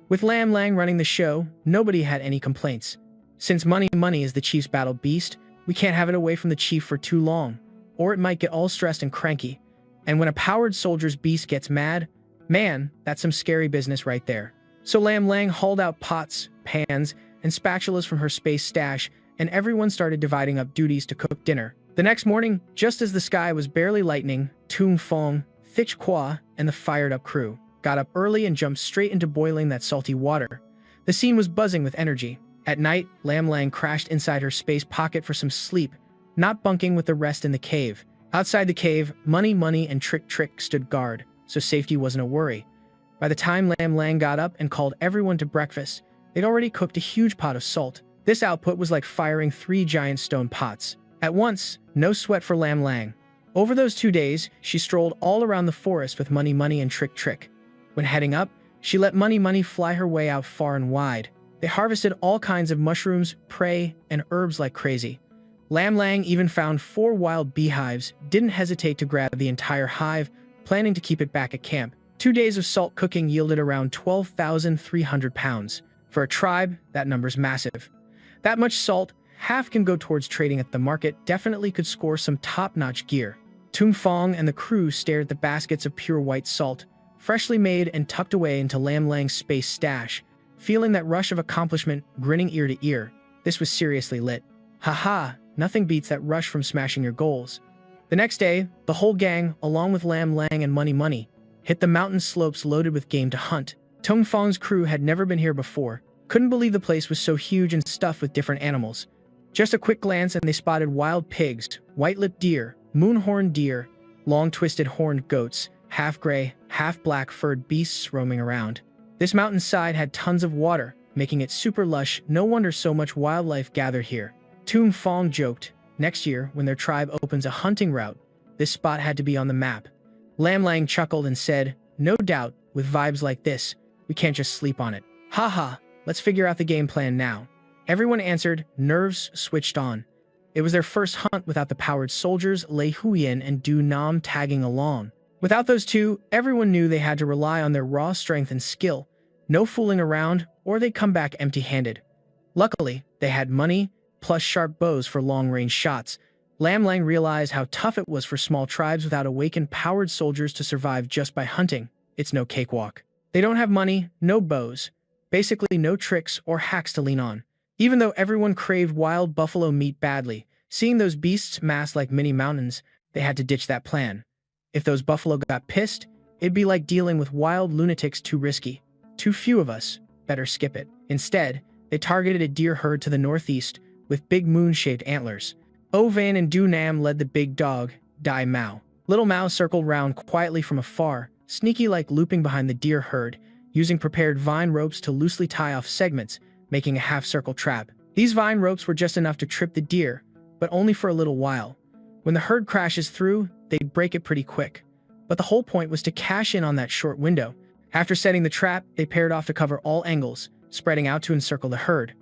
With Lam Lang running the show, nobody had any complaints. Since money is the chief's battle beast, we can't have it away from the chief for too long, or it might get all stressed and cranky. And when a powered soldier's beast gets mad, man, that's some scary business right there. So Lam Lang hauled out pots, pans, and spatulas from her space stash, and everyone started dividing up duties to cook dinner. The next morning, just as the sky was barely lightening, Tung Fong, Thich Qua, and the fired-up crew got up early and jumped straight into boiling that salty water. The scene was buzzing with energy. At night, Lam Lang crashed inside her space pocket for some sleep, not bunking with the rest in the cave. Outside the cave, Money Money and Trick Trick stood guard, so safety wasn't a worry. By the time Lam Lang got up and called everyone to breakfast, they'd already cooked a huge pot of salt. This output was like firing 3 giant stone pots. At once, no sweat for Lam Lang. Over those 2 days, she strolled all around the forest with Money Money and Trick Trick. When heading up, she let Money Money fly her way out far and wide. They harvested all kinds of mushrooms, prey, and herbs like crazy. Lam Lang even found 4 wild beehives, didn't hesitate to grab the entire hive, planning to keep it back at camp. 2 days of salt cooking yielded around 12,300 pounds. For a tribe, that number's massive. That much salt, half can go towards trading at the market, definitely could score some top-notch gear. Tung Fong and the crew stared at the baskets of pure white salt, freshly made and tucked away into Lam Lang's space stash, feeling that rush of accomplishment, grinning ear to ear. This was seriously lit. Haha, nothing beats that rush from smashing your goals. The next day, the whole gang, along with Lam Lang and Money Money, hit the mountain slopes loaded with game to hunt. Tung Fong's crew had never been here before, couldn't believe the place was so huge and stuffed with different animals. Just a quick glance and they spotted wild pigs, white-lipped deer, moon-horned deer, long-twisted horned goats, half-gray, half-black furred beasts roaming around. This mountainside had tons of water, making it super lush. No wonder so much wildlife gathered here. Tung Fong joked, next year, when their tribe opens a hunting route, this spot had to be on the map. Lam Lang chuckled and said, no doubt, with vibes like this, we can't just sleep on it. Haha, let's figure out the game plan now. Everyone answered, nerves switched on. It was their first hunt without the powered soldiers Lei Huyen and Du Nam tagging along. Without those two, everyone knew they had to rely on their raw strength and skill. No fooling around, or they'd come back empty-handed. Luckily, they had money, plus sharp bows for long-range shots. Lam Lang realized how tough it was for small tribes without awakened powered soldiers to survive just by hunting. It's no cakewalk. They don't have money, no bows, basically no tricks or hacks to lean on. Even though everyone craved wild buffalo meat badly, seeing those beasts mass like mini mountains, they had to ditch that plan. If those buffalo got pissed, it'd be like dealing with wild lunatics. Too risky. Too few of us. Better skip it. Instead, they targeted a deer herd to the northeast with big moon-shaped antlers. O Van and Du Nam led the big dog, Dai Mao. Little Mao circled round quietly from afar, sneaky-like looping behind the deer herd, using prepared vine ropes to loosely tie off segments, making a half-circle trap. These vine ropes were just enough to trip the deer, but only for a little while. When the herd crashes through, they'd break it pretty quick. But the whole point was to cash in on that short window. After setting the trap, they paired off to cover all angles, spreading out to encircle the herd.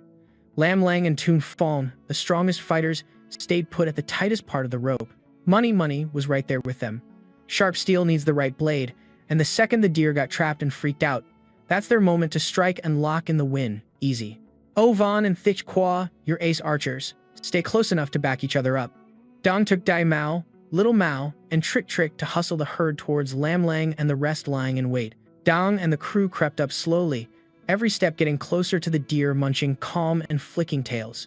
Lam Lang and Tung Fong, the strongest fighters, stayed put at the tightest part of the rope. Money Money was right there with them. Sharp steel needs the right blade, and the second the deer got trapped and freaked out, that's their moment to strike and lock in the win. Easy. O Van and Thich Qua, your ace archers, stay close enough to back each other up. Dong took Dai Mao, Little Mao, and Trick Trick to hustle the herd towards Lam Lang and the rest lying in wait. Dong and the crew crept up slowly, every step getting closer to the deer munching calm and flicking tails.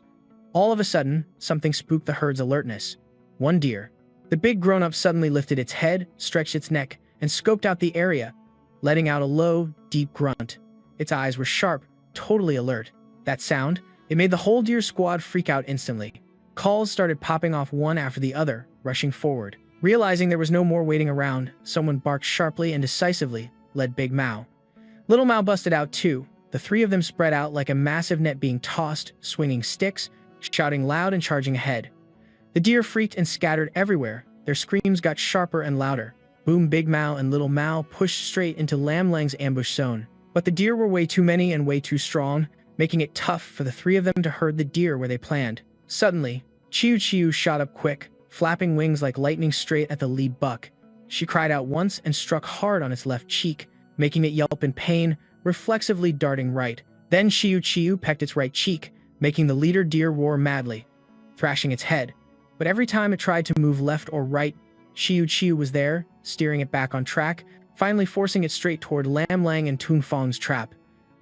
All of a sudden, something spooked the herd's alertness. One deer. The big grown-up suddenly lifted its head, stretched its neck, and scoped out the area, letting out a low, deep grunt. Its eyes were sharp, totally alert. That sound, it made the whole deer squad freak out instantly. Calls started popping off one after the other, rushing forward. Realizing there was no more waiting around, someone barked sharply and decisively, led Big Mao. Little Mao busted out too. The three of them spread out like a massive net being tossed, swinging sticks, shouting loud and charging ahead. The deer freaked and scattered everywhere. Their screams got sharper and louder. Boom! Big Mao and Little Mao pushed straight into Lam Lang's ambush zone. But the deer were way too many and way too strong, making it tough for the three of them to herd the deer where they planned. Suddenly, Chiu Chiu shot up quick, flapping wings like lightning straight at the lead buck. She cried out once and struck hard on its left cheek, making it yelp in pain, reflexively darting right. Then Chiu Chiu pecked its right cheek, making the leader deer roar madly, thrashing its head. But every time it tried to move left or right, Chiu Chiu was there, steering it back on track, finally forcing it straight toward Lam Lang and Tung Fong's trap.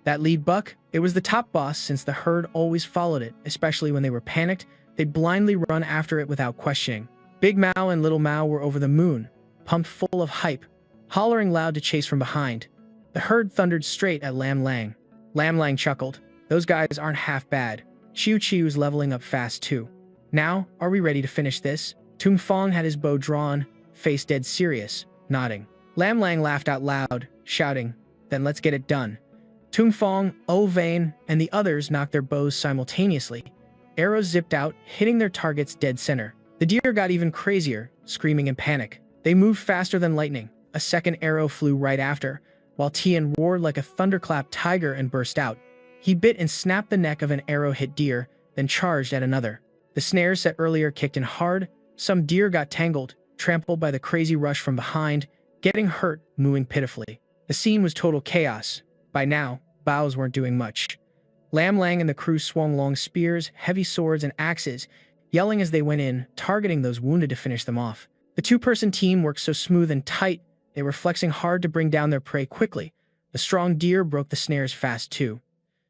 That lead buck, it was the top boss since the herd always followed it, especially when they were panicked. They'd blindly run after it without questioning. Big Mao and Little Mao were over the moon, pumped full of hype, hollering loud to chase from behind. The herd thundered straight at Lam Lang. Lam Lang chuckled. Those guys aren't half bad. Chiu Chiu's leveling up fast too. Now, are we ready to finish this? Tung Fong had his bow drawn, face dead serious, nodding. Lam Lang laughed out loud, shouting, "Then let's get it done." Tung Fong, O Vane, and the others knocked their bows simultaneously. Arrows zipped out, hitting their targets dead center. The deer got even crazier, screaming in panic. They moved faster than lightning. A second arrow flew right after, while Tian roared like a thunderclap tiger and burst out. He bit and snapped the neck of an arrow-hit deer, then charged at another. The snares set earlier kicked in hard. Some deer got tangled, trampled by the crazy rush from behind, getting hurt, mooing pitifully. The scene was total chaos. By now, bows weren't doing much. Lam Lang and the crew swung long spears, heavy swords, and axes, yelling as they went in, targeting those wounded to finish them off. The two-person team worked so smooth and tight, they were flexing hard to bring down their prey quickly. The strong deer broke the snares fast too.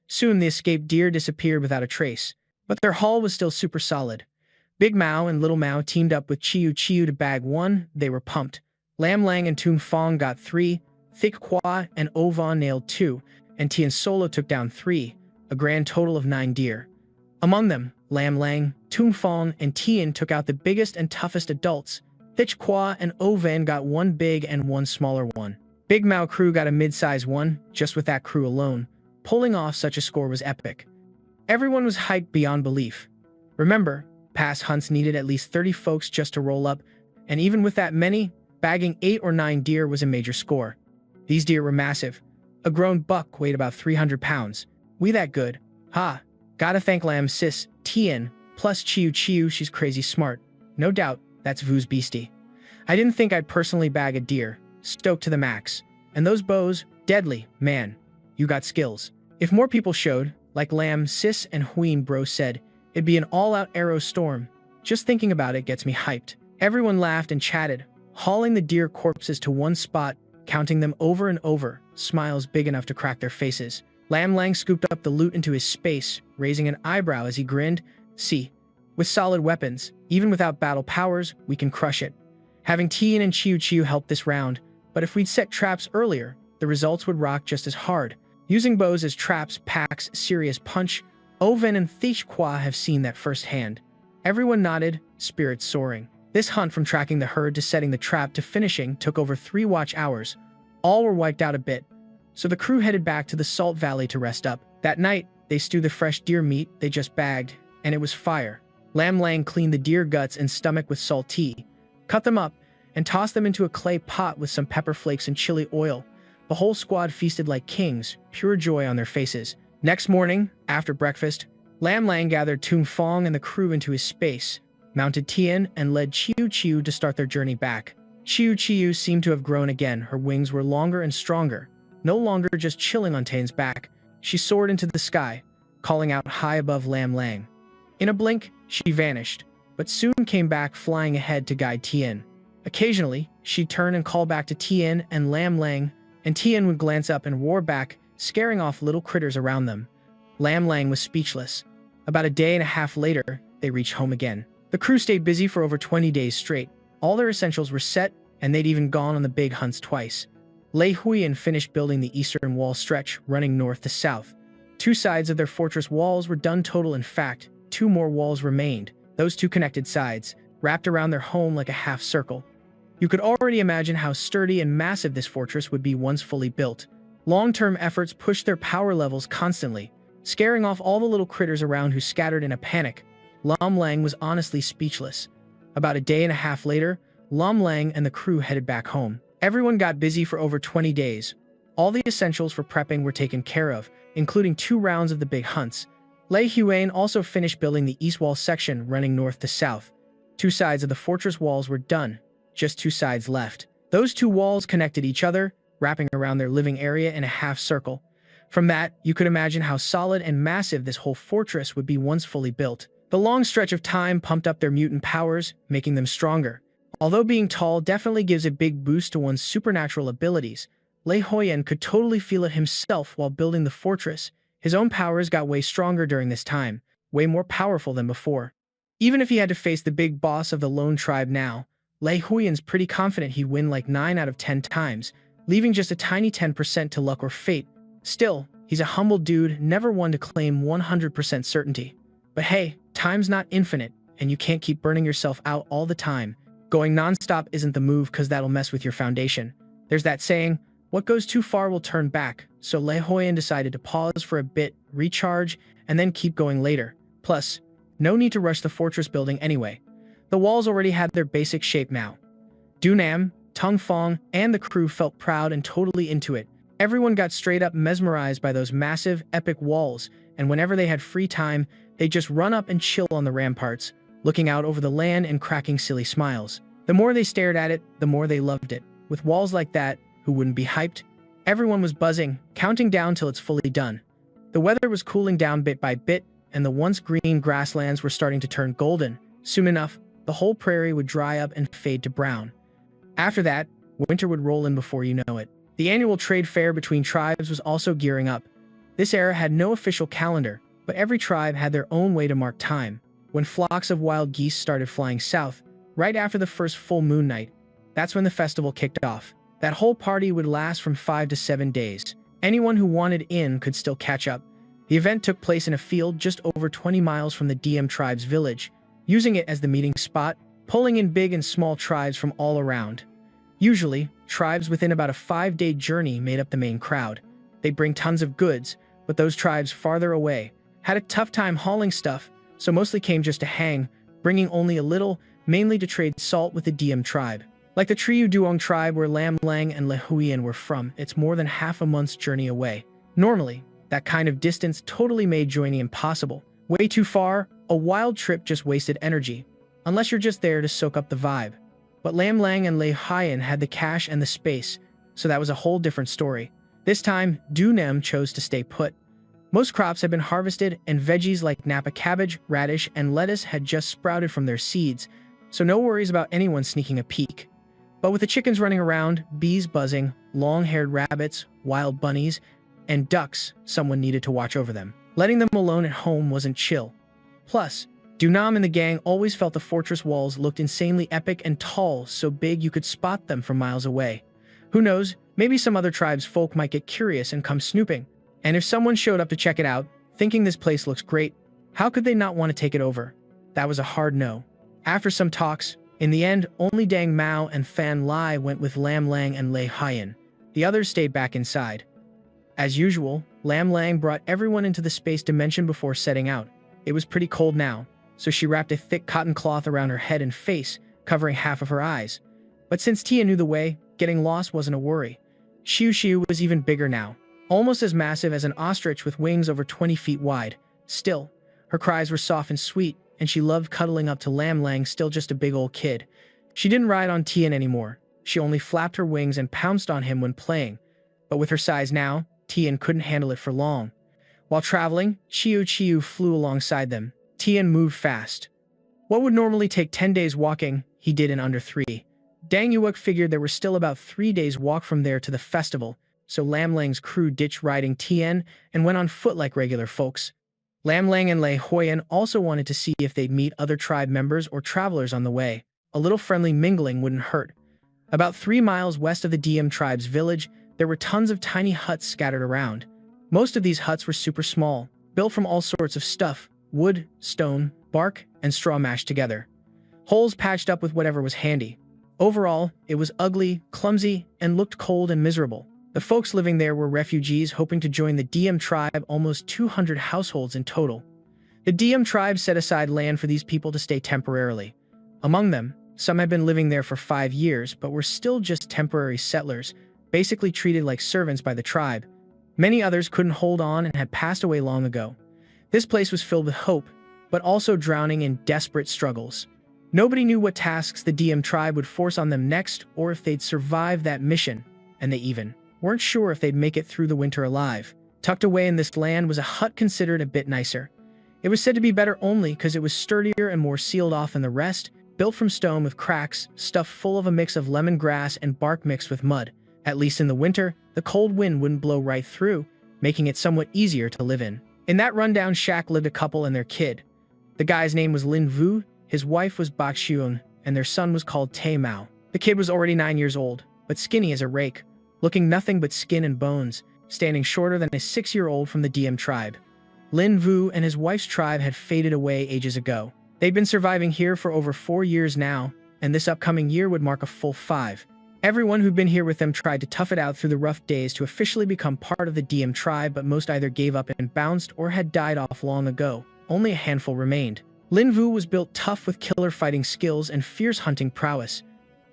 Soon the escaped deer disappeared without a trace, but their haul was still super solid. Big Mao and Little Mao teamed up with Chiu Chiu to bag one. They were pumped. Lam Lang and Tung Fong got 3, Thick Kwa and Ovan nailed 2, and Tian Solo took down 3, a grand total of 9 deer. Among them, Lam Lang, Tung Fong, and Tian took out the biggest and toughest adults. Thich Kwa and Ovan got 1 big and 1 smaller one. Big Mao crew got a mid-size one. Just with that crew alone, pulling off such a score was epic. Everyone was hyped beyond belief. Remember, past hunts needed at least 30 folks just to roll up, and even with that many, bagging 8 or 9 deer was a major score. These deer were massive. A grown buck weighed about 300 pounds. We that good. Ha! Gotta thank Lam Sis, Tian, plus Chiu Chiu, she's crazy smart. No doubt, that's Vu's beastie. I didn't think I'd personally bag a deer. Stoked to the max. And those bows, deadly, man. You got skills. If more people showed, like Lam Sis and Huyen Bro said, it'd be an all-out arrow storm. Just thinking about it gets me hyped. Everyone laughed and chatted, hauling the deer corpses to one spot, counting them over and over, smiles big enough to crack their faces. Lam Lang scooped up the loot into his space, raising an eyebrow as he grinned. See, with solid weapons, even without battle powers, we can crush it. Having Tian and Chiu Chiu help this round, but if we'd set traps earlier, the results would rock just as hard. Using bows as traps packs serious punch. Oven and Thich Kwa have seen that firsthand. Everyone nodded, spirits soaring. This hunt from tracking the herd to setting the trap to finishing took over 3 watch hours. All were wiped out a bit, so the crew headed back to the Salt Valley to rest up. That night, they stewed the fresh deer meat they just bagged, and it was fire. Lam Lang cleaned the deer guts and stomach with salt tea, cut them up, and tossed them into a clay pot with some pepper flakes and chili oil. The whole squad feasted like kings, pure joy on their faces. Next morning, after breakfast, Lam Lang gathered Tung Fong and the crew into his space, mounted Tian, and led Chiu Chiu to start their journey back. Chiu Chiu seemed to have grown again. Her wings were longer and stronger, no longer just chilling on Tian's back. She soared into the sky, calling out high above Lam Lang. In a blink, she vanished, but soon came back flying ahead to guide Tian. Occasionally, she'd turn and call back to Tian and Lam Lang, and Tian would glance up and roar back, scaring off little critters around them. Lam Lang was speechless. About a day and a half later, they reached home again. The crew stayed busy for over 20 days straight. All their essentials were set, and they'd even gone on the big hunts twice. Lei Huiyan finished building the eastern wall stretch, running north to south. 2 sides of their fortress walls were done total. In fact, 2 more walls remained. Those 2 connected sides, wrapped around their home like a half circle. You could already imagine how sturdy and massive this fortress would be once fully built. Long-term efforts pushed their power levels constantly, scaring off all the little critters around who scattered in a panic. Lam Lang was honestly speechless. About a day and a half later, Lam Lang and the crew headed back home. Everyone got busy for over 20 days. All the essentials for prepping were taken care of, including 2 rounds of the big hunts. Lei Huane also finished building the east wall section running north to south. 2 sides of the fortress walls were done, just 2 sides left. Those 2 walls connected each other, wrapping around their living area in a half circle. From that, you could imagine how solid and massive this whole fortress would be once fully built. The long stretch of time pumped up their mutant powers, making them stronger. Although being tall definitely gives a big boost to one's supernatural abilities, Lei Huiyan could totally feel it himself while building the fortress. His own powers got way stronger during this time, way more powerful than before. Even if he had to face the big boss of the lone tribe now, Lei Huiyan's pretty confident he'd win like 9 out of 10 times, leaving just a tiny 10% to luck or fate. Still, he's a humble dude, never one to claim 100% certainty. But hey, time's not infinite, and you can't keep burning yourself out all the time. Going non-stop isn't the move because that'll mess with your foundation. There's that saying, what goes too far will turn back, so Lei Huiyan decided to pause for a bit, recharge, and then keep going later. Plus, no need to rush the fortress building anyway. The walls already had their basic shape now. Dunam, Tung Fong, and the crew felt proud and totally into it. Everyone got straight up mesmerized by those massive, epic walls, and whenever they had free time, they'd just run up and chill on the ramparts, looking out over the land and cracking silly smiles. The more they stared at it, the more they loved it. With walls like that, who wouldn't be hyped? Everyone was buzzing, counting down till it's fully done. The weather was cooling down bit by bit, and the once green grasslands were starting to turn golden. Soon enough, the whole prairie would dry up and fade to brown. After that, winter would roll in before you know it. The annual trade fair between tribes was also gearing up. This era had no official calendar, but every tribe had their own way to mark time. When flocks of wild geese started flying south, right after the first full moon night, that's when the festival kicked off. That whole party would last from 5 to 7 days. Anyone who wanted in could still catch up. The event took place in a field just over 20 miles from the DM tribe's village, using it as the meeting spot, pulling in big and small tribes from all around. Usually, tribes within about a 5-day journey made up the main crowd. They'd bring tons of goods, but those tribes farther away had a tough time hauling stuff, so mostly came just to hang, bringing only a little, mainly to trade salt with the DM tribe. Like the Triu Duong tribe where Lam Lang and Lei Huiyan were from, it's more than half a month's journey away. Normally, that kind of distance totally made joining impossible. Way too far, a wild trip just wasted energy, unless you're just there to soak up the vibe. But Lam Lang and Lei Huiyan had the cash and the space, so that was a whole different story. This time, Du Nem chose to stay put. Most crops had been harvested, and veggies like Napa cabbage, radish, and lettuce had just sprouted from their seeds, so no worries about anyone sneaking a peek. But with the chickens running around, bees buzzing, long-haired rabbits, wild bunnies, and ducks, someone needed to watch over them. Letting them alone at home wasn't chill. Plus, Dunam and the gang always felt the fortress walls looked insanely epic and tall, so big you could spot them from miles away. Who knows, maybe some other tribe's folk might get curious and come snooping. And if someone showed up to check it out, thinking this place looks great, how could they not want to take it over? That was a hard no. After some talks, in the end, only Dang Mao and Fan Lai went with Lam Lang and Lei Huiyan. The others stayed back inside. As usual, Lam Lang brought everyone into the space dimension before setting out. It was pretty cold now, so she wrapped a thick cotton cloth around her head and face, covering half of her eyes. But since Tia knew the way, getting lost wasn't a worry. Xiu Xiu was even bigger now, almost as massive as an ostrich with wings over 20 feet wide. Still, her cries were soft and sweet, and she loved cuddling up to Lam Lang, still just a big old kid. She didn't ride on Tian anymore. She only flapped her wings and pounced on him when playing. But with her size now, Tian couldn't handle it for long. While traveling, Chiu flew alongside them. Tian moved fast. What would normally take 10 days walking, he did in under 3. Dang Yuok figured there were still about 3 days walk from there to the festival, so Lam Lang's crew ditched riding Tian and went on foot like regular folks. Lam Lang and Lei Huiyan also wanted to see if they'd meet other tribe members or travelers on the way. A little friendly mingling wouldn't hurt. About 3 miles west of the DM tribe's village, there were tons of tiny huts scattered around. Most of these huts were super small, built from all sorts of stuff: wood, stone, bark, and straw mashed together. Holes patched up with whatever was handy. Overall, it was ugly, clumsy, and looked cold and miserable. The folks living there were refugees hoping to join the DM tribe, almost 200 households in total. The DM tribe set aside land for these people to stay temporarily. Among them, some had been living there for 5 years but were still just temporary settlers, basically treated like servants by the tribe. Many others couldn't hold on and had passed away long ago. This place was filled with hope, but also drowning in desperate struggles. Nobody knew what tasks the DM tribe would force on them next or if they'd survive that mission, and they even weren't sure if they'd make it through the winter alive. Tucked away in this land was a hut considered a bit nicer. It was said to be better only because it was sturdier and more sealed off than the rest, built from stone with cracks, stuffed full of a mix of lemongrass and bark mixed with mud. At least in the winter, the cold wind wouldn't blow right through, making it somewhat easier to live in. In that rundown shack lived a couple and their kid. The guy's name was Lin Vu, his wife was Bak Xiong, and their son was called Tae Mao. The kid was already 9 years old, but skinny as a rake, looking nothing but skin and bones, standing shorter than a 6-year-old from the DM tribe. Lin Vu and his wife's tribe had faded away ages ago. They'd been surviving here for over 4 years now, and this upcoming year would mark a full 5. Everyone who'd been here with them tried to tough it out through the rough days to officially become part of the DM tribe, but most either gave up and bounced or had died off long ago. Only a handful remained. Lin Vu was built tough with killer fighting skills and fierce hunting prowess.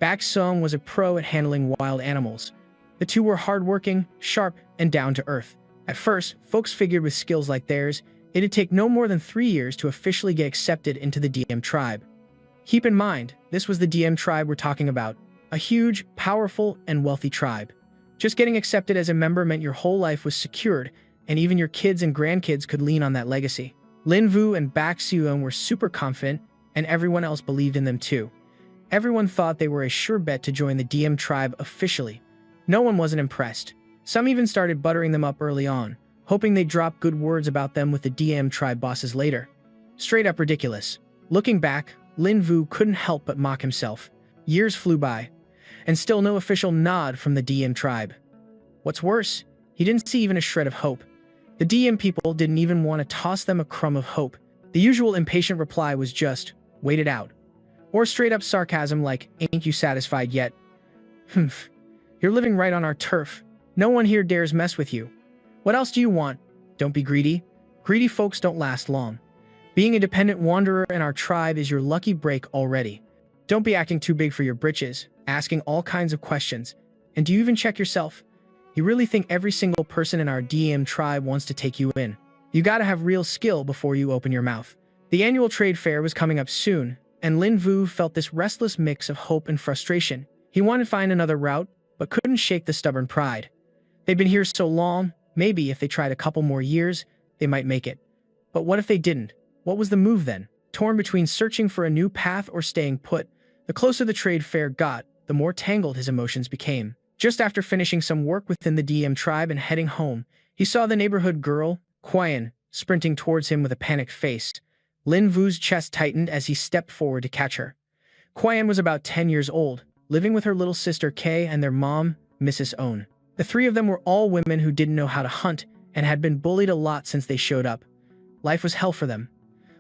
Bak Song was a pro at handling wild animals. The two were hardworking, sharp, and down to earth. At first, folks figured with skills like theirs, it'd take no more than 3 years to officially get accepted into the DM tribe. Keep in mind, this was the DM tribe we're talking about. A huge, powerful, and wealthy tribe. Just getting accepted as a member meant your whole life was secured, and even your kids and grandkids could lean on that legacy. Lin Vu and Bak Xiong were super confident, and everyone else believed in them too. Everyone thought they were a sure bet to join the DM tribe officially. No one wasn't impressed. Some even started buttering them up early on, hoping they'd drop good words about them with the DM tribe bosses later. Straight up ridiculous. Looking back, Lin Vu couldn't help but mock himself. Years flew by, and still no official nod from the DM tribe. What's worse, he didn't see even a shred of hope. The DM people didn't even want to toss them a crumb of hope. The usual impatient reply was just, wait it out. Or straight up sarcasm like, ain't you satisfied yet? Humph. You're living right on our turf. No one here dares mess with you. What else do you want? Don't be greedy. Greedy folks don't last long. Being a dependent wanderer in our tribe is your lucky break already. Don't be acting too big for your britches, asking all kinds of questions. And do you even check yourself? You really think every single person in our DM tribe wants to take you in? You gotta have real skill before you open your mouth. The annual trade fair was coming up soon, and Lin Vu felt this restless mix of hope and frustration. He wanted to find another route, but couldn't shake the stubborn pride. They'd been here so long, maybe if they tried a couple more years, they might make it. But what if they didn't? What was the move then? Torn between searching for a new path or staying put, the closer the trade fair got, the more tangled his emotions became. Just after finishing some work within the DM tribe and heading home, he saw the neighborhood girl, Qian, sprinting towards him with a panicked face. Lin Vu's chest tightened as he stepped forward to catch her. Qian was about 10 years old, living with her little sister Kay and their mom, Mrs. Own. The three of them were all women who didn't know how to hunt and had been bullied a lot since they showed up. Life was hell for them.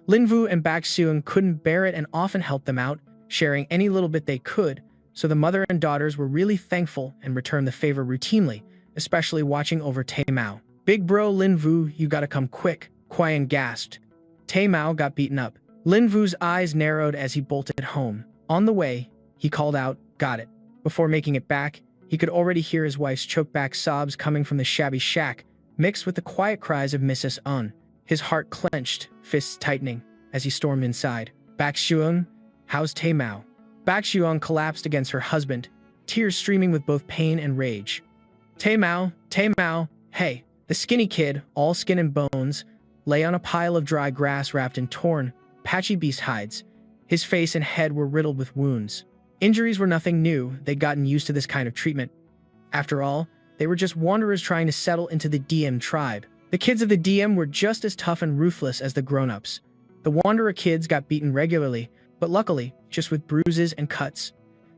Lin Vu and Bak Xiong couldn't bear it and often helped them out, sharing any little bit they could, so the mother and daughters were really thankful and returned the favor routinely, especially watching over Tae Mao. Big bro Lin Vu, you gotta come quick, Qian gasped. Tae Mao got beaten up. Lin Vu's eyes narrowed as he bolted home. On the way, he called out, got it. Before making it back, he could already hear his wife's choked-back sobs coming from the shabby shack, mixed with the quiet cries of Mrs. Un. His heart clenched, fists tightening, as he stormed inside. Bak Xiong, how's Tae Mao? Bak Xiong collapsed against her husband, tears streaming with both pain and rage. Tae Mao, hey, the skinny kid, all skin and bones, lay on a pile of dry grass wrapped in torn, patchy beast hides. His face and head were riddled with wounds. Injuries were nothing new, they'd gotten used to this kind of treatment. After all, they were just wanderers trying to settle into the DM tribe. The kids of the DM were just as tough and ruthless as the grown-ups. The wanderer kids got beaten regularly, but luckily, just with bruises and cuts.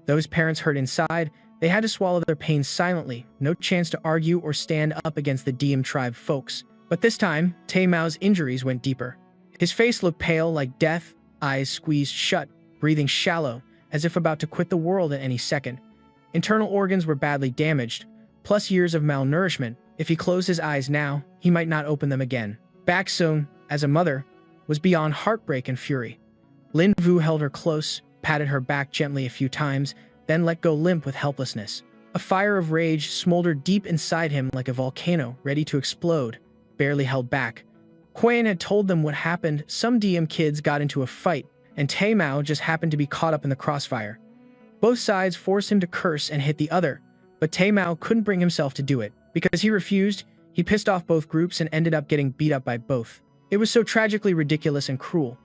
Those parents hurt inside, they had to swallow their pain silently, no chance to argue or stand up against the DM tribe folks. But this time, Tae Mao's injuries went deeper. His face looked pale like death, eyes squeezed shut, breathing shallow, as if about to quit the world at any second. Internal organs were badly damaged, plus years of malnourishment. If he closed his eyes now, he might not open them again. Bak Xiong, as a mother, was beyond heartbreak and fury. Lin Vu held her close, patted her back gently a few times, then let go limp with helplessness. A fire of rage smoldered deep inside him like a volcano ready to explode, barely held back. Qian had told them what happened. Some DM kids got into a fight, and Tae Mao just happened to be caught up in the crossfire. Both sides forced him to curse and hit the other, but Tae Mao couldn't bring himself to do it. Because he refused, he pissed off both groups and ended up getting beat up by both. It was so tragically ridiculous and cruel.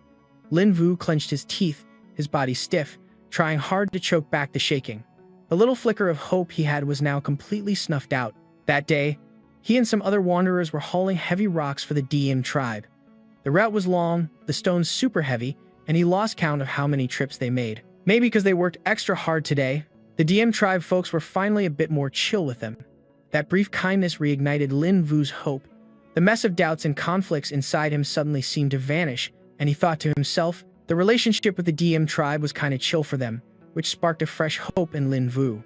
Lin Vu clenched his teeth, his body stiff, trying hard to choke back the shaking. The little flicker of hope he had was now completely snuffed out. That day, he and some other wanderers were hauling heavy rocks for the DM tribe. The route was long, the stones super heavy, and he lost count of how many trips they made. Maybe because they worked extra hard today, the DM tribe folks were finally a bit more chill with them. That brief kindness reignited Lin Vu's hope. The mess of doubts and conflicts inside him suddenly seemed to vanish, and he thought to himself, the relationship with the DM tribe was kinda chill for them, which sparked a fresh hope in Lin Vu.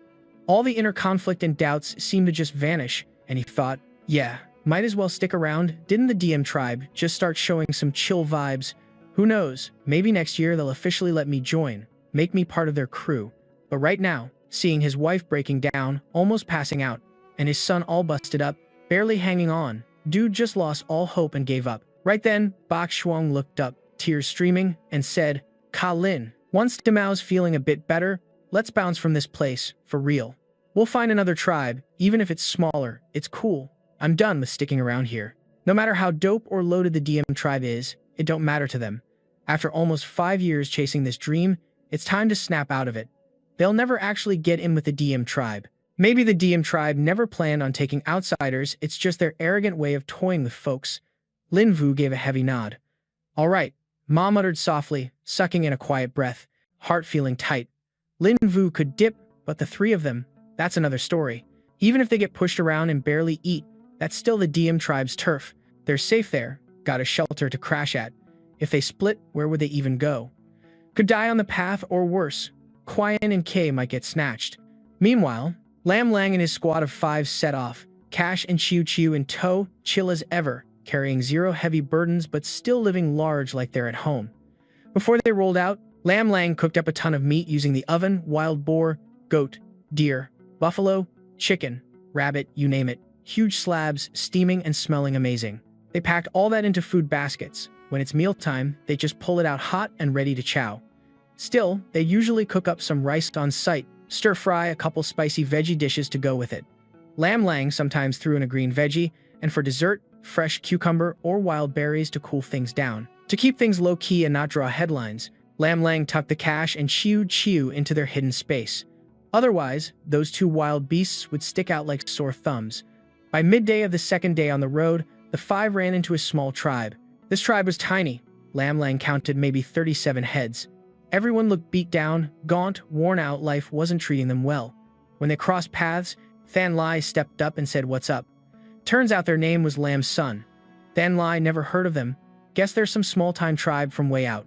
All the inner conflict and doubts seemed to just vanish, and he thought, yeah, might as well stick around. Didn't the DM tribe just start showing some chill vibes? Who knows, maybe next year they'll officially let me join, make me part of their crew. But right now, seeing his wife breaking down, almost passing out, and his son all busted up, barely hanging on, dude just lost all hope and gave up. Right then, Bak Shuang looked up, tears streaming, and said, Ka Lin, once Damao's feeling a bit better, let's bounce from this place, for real. We'll find another tribe, even if it's smaller, it's cool. I'm done with sticking around here. No matter how dope or loaded the DM tribe is, it don't matter to them. After almost 5 years chasing this dream, it's time to snap out of it. They'll never actually get in with the DM tribe. Maybe the DM tribe never planned on taking outsiders, it's just their arrogant way of toying with folks. Lin Vu gave a heavy nod. All right, Ma muttered softly, sucking in a quiet breath, heart feeling tight. Lin Vu could dip, but the three of them, that's another story. Even if they get pushed around and barely eat, that's still the DM tribe's turf. They're safe there, got a shelter to crash at. If they split, where would they even go? Could die on the path or worse. Quian and Kay might get snatched. Meanwhile, Lam Lang and his squad of 5 set off, Cash and Chiu Chiu in tow, chill as ever, carrying 0 heavy burdens but still living large like they're at home. Before they rolled out, Lam Lang cooked up a ton of meat using the oven, wild boar, goat, deer, buffalo, chicken, rabbit, you name it. Huge slabs, steaming and smelling amazing. They packed all that into food baskets. When it's mealtime, they just pull it out hot and ready to chow. Still, they usually cook up some rice on site, stir-fry a couple spicy veggie dishes to go with it. Lam Lang sometimes threw in a green veggie, and for dessert, fresh cucumber or wild berries to cool things down. To keep things low-key and not draw headlines, Lam Lang tucked the Cash and Chiu Chiu into their hidden space. Otherwise, those 2 wild beasts would stick out like sore thumbs. By midday of the second day on the road, the 5 ran into a small tribe. This tribe was tiny. Lam Lang counted maybe 37 heads. Everyone looked beat down, gaunt, worn out. Life wasn't treating them well. When they crossed paths, Than Lai stepped up and said, "What's up?" Turns out their name was Lam's son. Than Lai never heard of them. Guess they're some small-time tribe from way out.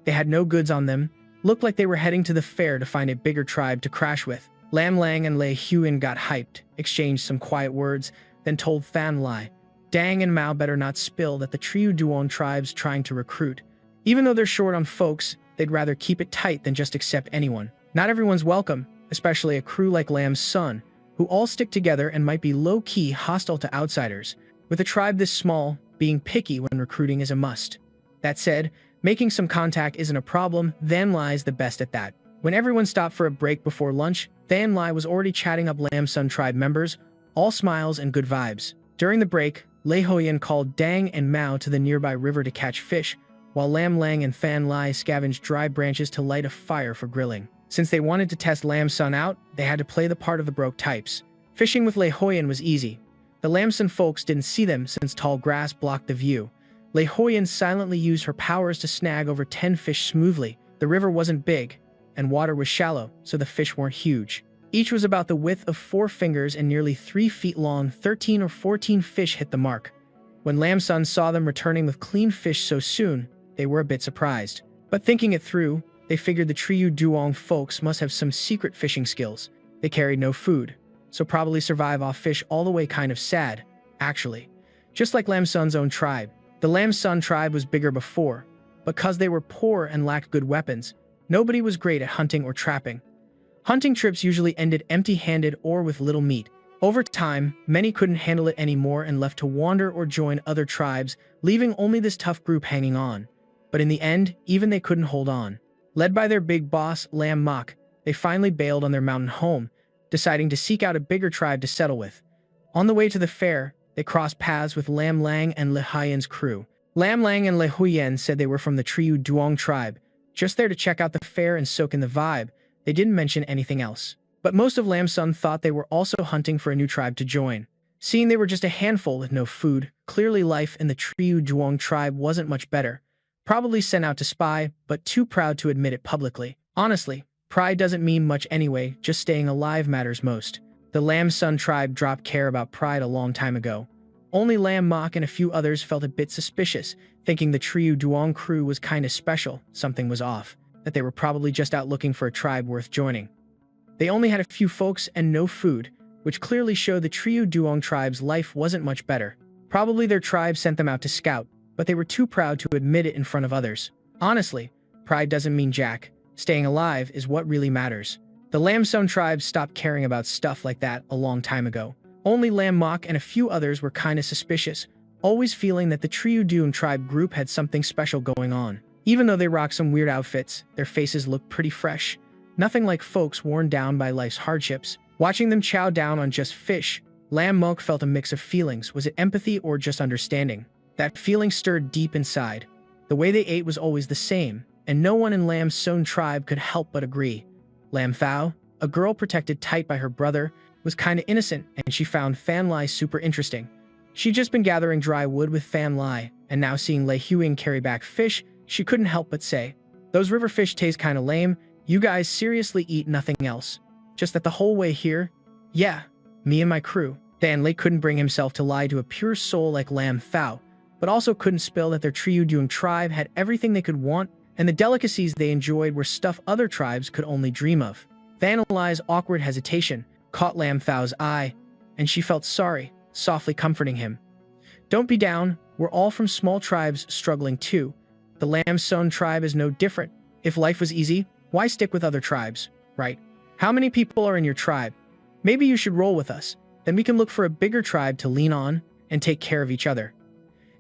They had no goods on them. Looked like they were heading to the fair to find a bigger tribe to crash with. Lam Lang and Lei Huan got hyped, exchanged some quiet words, then told Than Lai, Dang and Mao better not spill that the Triu Duong tribe's trying to recruit. Even though they're short on folks, they'd rather keep it tight than just accept anyone. Not everyone's welcome, especially a crew like Lam's son, who all stick together and might be low-key hostile to outsiders. With a tribe this small, being picky when recruiting is a must. That said, making some contact isn't a problem. Than Lai's the best at that. When everyone stopped for a break before lunch, Than Lai was already chatting up Lam's son tribe members, all smiles and good vibes. During the break, Lei Huan called Dang and Mao to the nearby river to catch fish, while Lam Lang and Than Lai scavenged dry branches to light a fire for grilling. Since they wanted to test Lam's son out, they had to play the part of the broke types. Fishing with Lei Huan was easy. The Lamson folks didn't see them since tall grass blocked the view. Lei Huan silently used her powers to snag over 10 fish smoothly. The river wasn't big, and water was shallow, so the fish weren't huge. Each was about the width of 4 fingers and nearly 3 feet long. 13 or 14 fish hit the mark. When Lamson saw them returning with clean fish so soon, they were a bit surprised. But thinking it through, they figured the Triu Duong folks must have some secret fishing skills. They carried no food, so probably survive off fish all the way. Kind of sad, actually. Just like Lamson's own tribe. The Lamson tribe was bigger before, but because they were poor and lacked good weapons, nobody was great at hunting or trapping. Hunting trips usually ended empty-handed or with little meat. Over time, many couldn't handle it anymore and left to wander or join other tribes, leaving only this tough group hanging on. But in the end, even they couldn't hold on. Led by their big boss, Lam Mok, they finally bailed on their mountain home, deciding to seek out a bigger tribe to settle with. On the way to the fair, they crossed paths with Lam Lang and Lei Huan's crew. Lam Lang and Lei Huan said they were from the Triu Duong tribe, just there to check out the fair and soak in the vibe. They didn't mention anything else. But most of Lam's son thought they were also hunting for a new tribe to join. Seeing they were just a handful with no food, clearly life in the Triu Duong tribe wasn't much better. Probably sent out to spy, but too proud to admit it publicly. Honestly, pride doesn't mean much anyway, just staying alive matters most. The Lam Sun tribe dropped care about pride a long time ago. Only Lam Mok and a few others felt a bit suspicious, thinking the Triu Duong crew was kinda special, something was off, that they were probably just out looking for a tribe worth joining. They only had a few folks and no food, which clearly showed the Triu Duong tribe's life wasn't much better. Probably their tribe sent them out to scout, but they were too proud to admit it in front of others. Honestly, pride doesn't mean jack. Staying alive is what really matters. The Lam Sun tribe stopped caring about stuff like that a long time ago. Only Lam Mok and a few others were kinda suspicious, always feeling that the Triu Duong tribe group had something special going on. Even though they rocked some weird outfits, their faces looked pretty fresh. Nothing like folks worn down by life's hardships. Watching them chow down on just fish, Lam Mok felt a mix of feelings. Was it empathy or just understanding? That feeling stirred deep inside. The way they ate was always the same, and no one in Lam Sun tribe could help but agree. Lam Thao, a girl protected tight by her brother, was kinda innocent, and she found Fan Lai super interesting. She'd just been gathering dry wood with Fan Lai, and now seeing Lei Huing carry back fish, she couldn't help but say, "Those river fish taste kinda lame. You guys seriously eat nothing else? Just that the whole way here? Yeah, me and my crew." Fan Lai couldn't bring himself to lie to a pure soul like Lam Thao, but also couldn't spill that their Triu Duong tribe had everything they could want, and the delicacies they enjoyed were stuff other tribes could only dream of. Fan Lai's awkward hesitation caught Lam Thao's eye, and she felt sorry, softly comforting him. "Don't be down, we're all from small tribes struggling too. The Lam Sun tribe is no different. If life was easy, why stick with other tribes, right? How many people are in your tribe? Maybe you should roll with us, then we can look for a bigger tribe to lean on and take care of each other.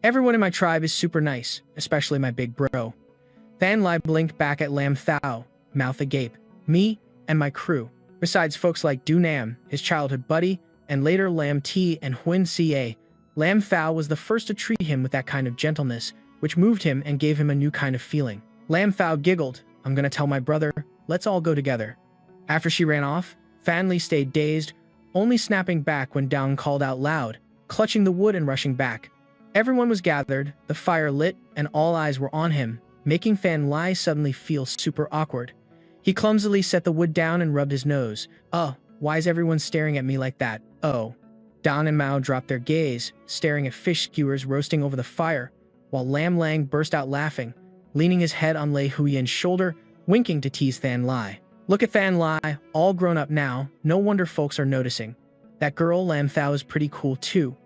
Everyone in my tribe is super nice, especially my big bro." Fan Lai blinked back at Lam Thao, mouth agape. "Me and my crew. Besides folks like Du Nam, his childhood buddy, and later Lam T and Huin Ca, Lam Thao was the first to treat him with that kind of gentleness, which moved him and gave him a new kind of feeling. Lam Thao giggled, "I'm gonna tell my brother, let's all go together." After she ran off, Fan Li stayed dazed, only snapping back when Dong called out loud, clutching the wood and rushing back. Everyone was gathered, the fire lit, and all eyes were on him, making Fan Lai suddenly feel super awkward. He clumsily set the wood down and rubbed his nose. Why is everyone staring at me like that? Oh. Don and Mao dropped their gaze, staring at fish skewers roasting over the fire, while Lam Lang burst out laughing, leaning his head on Lei Huiyan's shoulder, winking to tease Fan Lai. "Look at Fan Lai, all grown up now, no wonder folks are noticing. That girl Lam Thao is pretty cool too.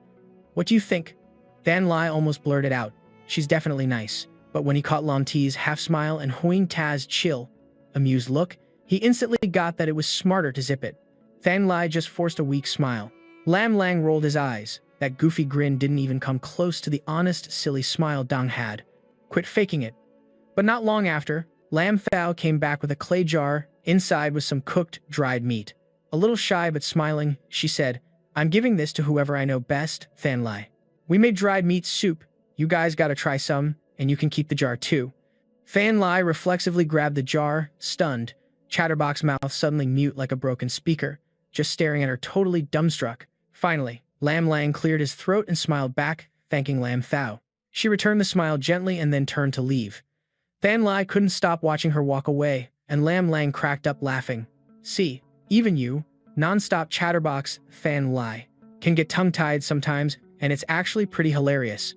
What do you think?" Fan Lai almost blurted out, "She's definitely nice." But when he caught Lam Ti's half-smile and Huing Ta's chill, amused look, he instantly got that it was smarter to zip it. Fan Lai just forced a weak smile. Lam Lang rolled his eyes. That goofy grin didn't even come close to the honest, silly smile Dong had. Quit faking it. But not long after, Lam Thao came back with a clay jar. Inside was some cooked, dried meat. A little shy but smiling, she said, "I'm giving this to whoever I know best, Fan Lai. We made dried meat soup. You guys gotta try some, and you can keep the jar too." Fan Lai reflexively grabbed the jar, stunned, Chatterbox's mouth suddenly mute like a broken speaker, just staring at her totally dumbstruck. Finally, Lam Lang cleared his throat and smiled back, thanking Lam Thao. She returned the smile gently and then turned to leave. Fan Lai couldn't stop watching her walk away, and Lam Lang cracked up laughing. "See, even you, non-stop chatterbox, Fan Lai, can get tongue-tied sometimes, and it's actually pretty hilarious."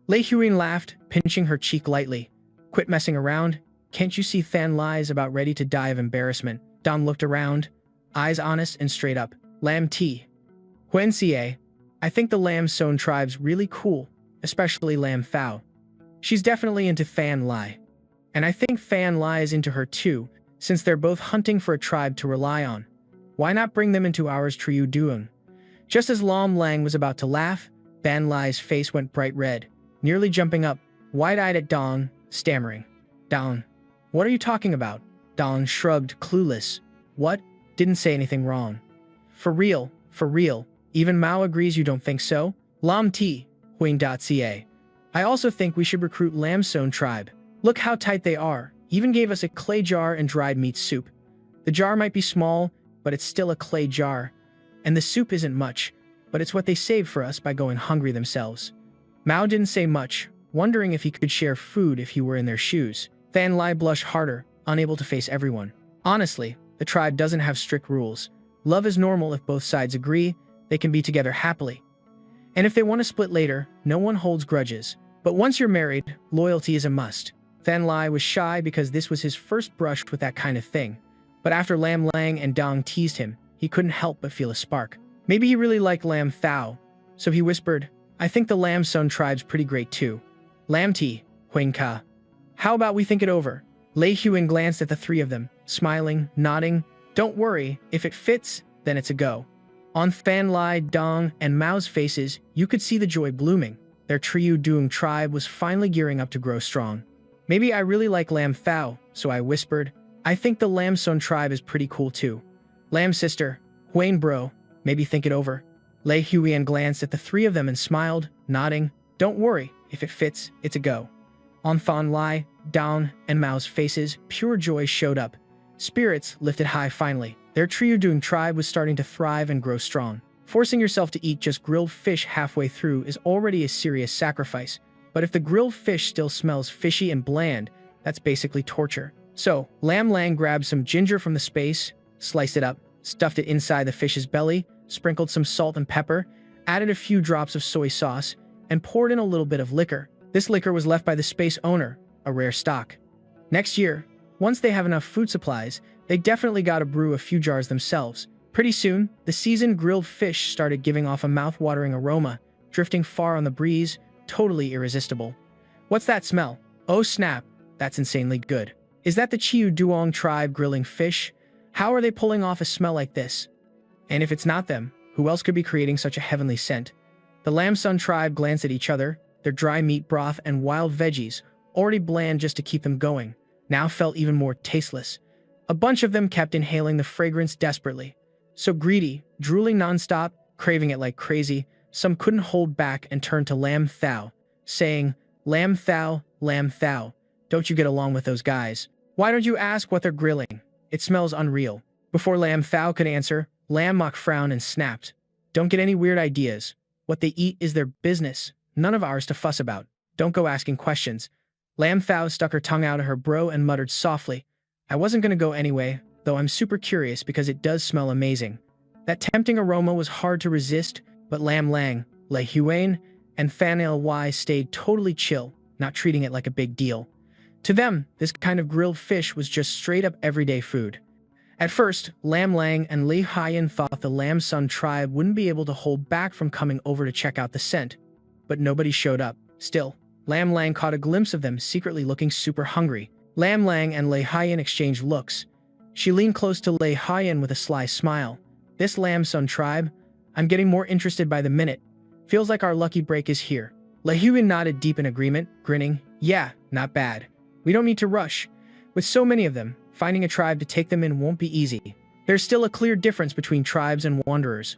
Lei Huiyan laughed, pinching her cheek lightly. "Quit messing around. Can't you see Fan Lai is about ready to die of embarrassment?" Dom looked around, eyes honest and straight up. "Lam T. Huan Ca, I think the Lam Sun tribe's really cool, especially Lam Thao. She's definitely into Fan Lai. And I think Fan Lai is into her too, since they're both hunting for a tribe to rely on. Why not bring them into ours Triu Duong?" Just as Lam Lang was about to laugh, Fan Lai's face went bright red, nearly jumping up, wide-eyed at Dong, stammering. "Dong, what are you talking about?" Dong shrugged, clueless. "What? Didn't say anything wrong." For real, even Mao agrees you don't think so?" Lam T, Huing.ca. "I also think we should recruit Lam Sun tribe. Look how tight they are, even gave us a clay jar and dried meat soup. The jar might be small, but it's still a clay jar. And the soup isn't much, but it's what they saved for us by going hungry themselves. Mao didn't say much, wondering if he could share food if he were in their shoes. Fan Lai blushed harder, unable to face everyone. Honestly, the tribe doesn't have strict rules. Love is normal if both sides agree, they can be together happily. And if they want to split later, no one holds grudges. But once you're married, loyalty is a must. Fan Lai was shy because this was his first brush with that kind of thing. But after Lam Lang and Dong teased him, he couldn't help but feel a spark. Maybe he really liked Lam Thao, so he whispered, I think the Lam Sun tribe's pretty great too. Lam Ti, Huang Ka. How about we think it over? Lei Huan glanced at the three of them, smiling, nodding. Don't worry, if it fits, then it's a go. On Fan Lai, Dong, and Mao's faces, you could see the joy blooming. Their Triu Duong tribe was finally gearing up to grow strong. Maybe I really like Lam Thao, so I whispered, I think the Lam Sun tribe is pretty cool too. Lam sister, Huane bro, maybe think it over. Lei Huan glanced at the three of them and smiled, nodding. Don't worry, if it fits, it's a go. On Fan Lai, Dong, and Mao's faces, pure joy showed up. Spirits lifted high finally. Their Triu Duong tribe was starting to thrive and grow strong. Forcing yourself to eat just grilled fish halfway through is already a serious sacrifice, but if the grilled fish still smells fishy and bland, that's basically torture. So, Lam Lang grabbed some ginger from the space, sliced it up, stuffed it inside the fish's belly, sprinkled some salt and pepper, added a few drops of soy sauce, and poured in a little bit of liquor. This liquor was left by the space owner, a rare stock. Next year, once they have enough food supplies, they definitely gotta brew a few jars themselves. Pretty soon, the seasoned grilled fish started giving off a mouth-watering aroma, drifting far on the breeze, totally irresistible. What's that smell? Oh snap, that's insanely good. Is that the Chiu Duong tribe grilling fish? How are they pulling off a smell like this? And if it's not them, who else could be creating such a heavenly scent? The Lam Sun tribe glanced at each other, their dry meat broth and wild veggies, already bland just to keep them going, now felt even more tasteless. A bunch of them kept inhaling the fragrance desperately. So greedy, drooling nonstop, craving it like crazy, some couldn't hold back and turned to Lam Thao, saying, Lam Thao, don't you get along with those guys? Why don't you ask what they're grilling? It smells unreal. Before Lam Thao could answer, Lam Mok frowned and snapped. Don't get any weird ideas. What they eat is their business, none of ours to fuss about. Don't go asking questions. Lam Thao stuck her tongue out at her bro and muttered softly, I wasn't gonna go anyway, though I'm super curious because it does smell amazing. That tempting aroma was hard to resist, but Lam Lang, Lei Huan, and Fan Ly stayed totally chill, not treating it like a big deal. To them, this kind of grilled fish was just straight-up everyday food. At first, Lam Lang and Lei Huan thought the Lam Sun tribe wouldn't be able to hold back from coming over to check out the scent, but nobody showed up. Still, Lam Lang caught a glimpse of them secretly looking super hungry. Lam Lang and Lei Huan exchanged looks. She leaned close to Lei Huan with a sly smile. This Lam Sun tribe, I'm getting more interested by the minute. Feels like our lucky break is here. Lei Huan nodded deep in agreement, grinning. Yeah, not bad. We don't need to rush. With so many of them, finding a tribe to take them in won't be easy. There's still a clear difference between tribes and wanderers.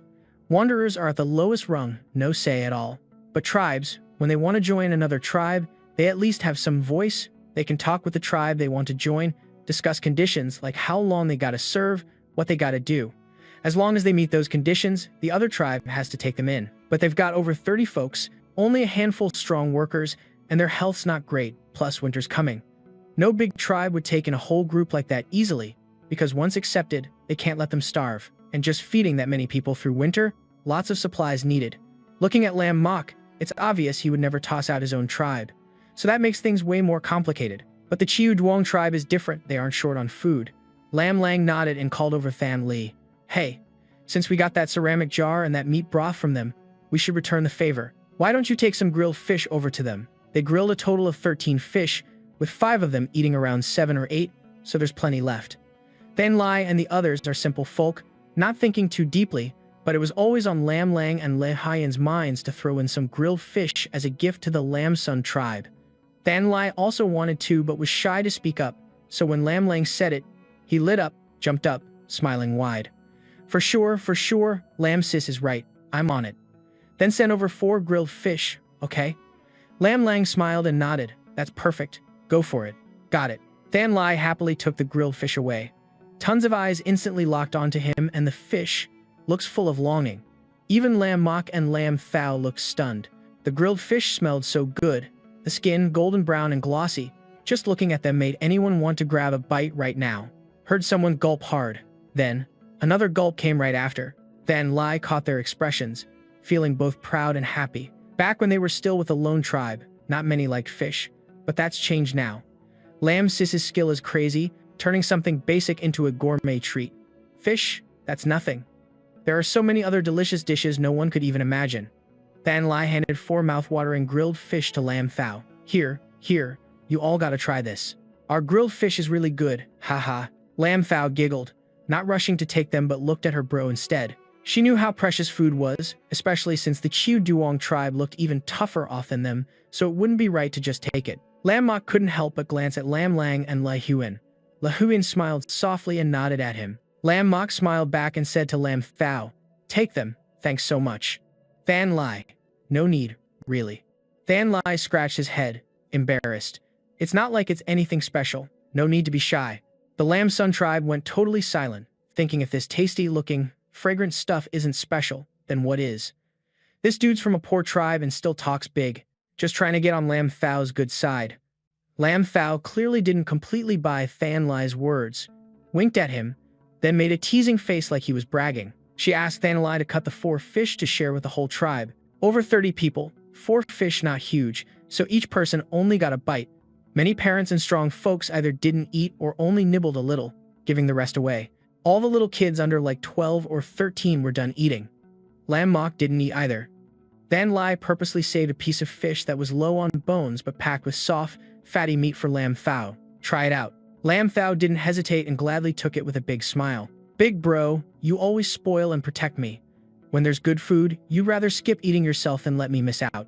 Wanderers are at the lowest rung, no say at all. But tribes, when they want to join another tribe, they at least have some voice. They can talk with the tribe they want to join, discuss conditions like how long they gotta serve, what they gotta do. As long as they meet those conditions, the other tribe has to take them in. But they've got over 30 folks, only a handful strong workers, and their health's not great, plus winter's coming. No big tribe would take in a whole group like that easily, because once accepted, they can't let them starve. And just feeding that many people through winter, lots of supplies needed. Looking at Lam Mok, it's obvious he would never toss out his own tribe. So that makes things way more complicated. But the Chiu Duong tribe is different, they aren't short on food. Lam Lang nodded and called over Fan Li. Hey, since we got that ceramic jar and that meat broth from them, we should return the favor. Why don't you take some grilled fish over to them? They grilled a total of 13 fish, with 5 of them eating around 7 or 8, so there's plenty left. Fan Lai and the others are simple folk, not thinking too deeply, but it was always on Lam Lang and Lei Huan's minds to throw in some grilled fish as a gift to the Lam Sun tribe. Fan Lai also wanted to but was shy to speak up, so when Lam Lang said it, he lit up, jumped up, smiling wide. For sure, Lam Sis is right, I'm on it. Then send over 4 grilled fish, okay? Lam Lang smiled and nodded, that's perfect, go for it. Got it. Fan Lai happily took the grilled fish away. Tons of eyes instantly locked onto him and the fish looks full of longing. Even Lam Mok and Lam Thao looked stunned. The grilled fish smelled so good, the skin golden brown and glossy. Just looking at them made anyone want to grab a bite right now. Heard someone gulp hard. Then, another gulp came right after. Van Lai caught their expressions, feeling both proud and happy. Back when they were still with a lone tribe, not many liked fish, but that's changed now. Lam Sis's skill is crazy, turning something basic into a gourmet treat. Fish? That's nothing. There are so many other delicious dishes no one could even imagine. Van Lai handed 4 mouth-watering grilled fish to Lam Thao. Here, you all gotta try this. Our grilled fish is really good, haha. Lam Thao giggled, not rushing to take them but looked at her bro instead. She knew how precious food was, especially since the Qiu Duong tribe looked even tougher off than them, so it wouldn't be right to just take it. Lam Mok couldn't help but glance at Lam Lang and Lai Huan. Lai Huan smiled softly and nodded at him. Lam Mok smiled back and said to Lam Thao, "Take them, thanks so much." Van Lai, "No need, really." Van Lai scratched his head, embarrassed. "It's not like it's anything special, no need to be shy." The Lam Sun tribe went totally silent, thinking if this tasty-looking, fragrant stuff isn't special, then what is? This dude's from a poor tribe and still talks big, just trying to get on Lam Thao's good side. Lam Thao clearly didn't completely buy Van Lai's words, winked at him, then made a teasing face like he was bragging. She asked Van Lai to cut the 4 fish to share with the whole tribe. Over 30 people, 4 fish not huge, so each person only got a bite. Many parents and strong folks either didn't eat or only nibbled a little, giving the rest away. All the little kids under like 12 or 13 were done eating. Lam Mok didn't eat either. Van Lai purposely saved a piece of fish that was low on bones but packed with soft, fatty meat for Lam Thao. "Try it out." Lam Thao didn't hesitate and gladly took it with a big smile. "Big bro, you always spoil and protect me. When there's good food, you rather skip eating yourself than let me miss out.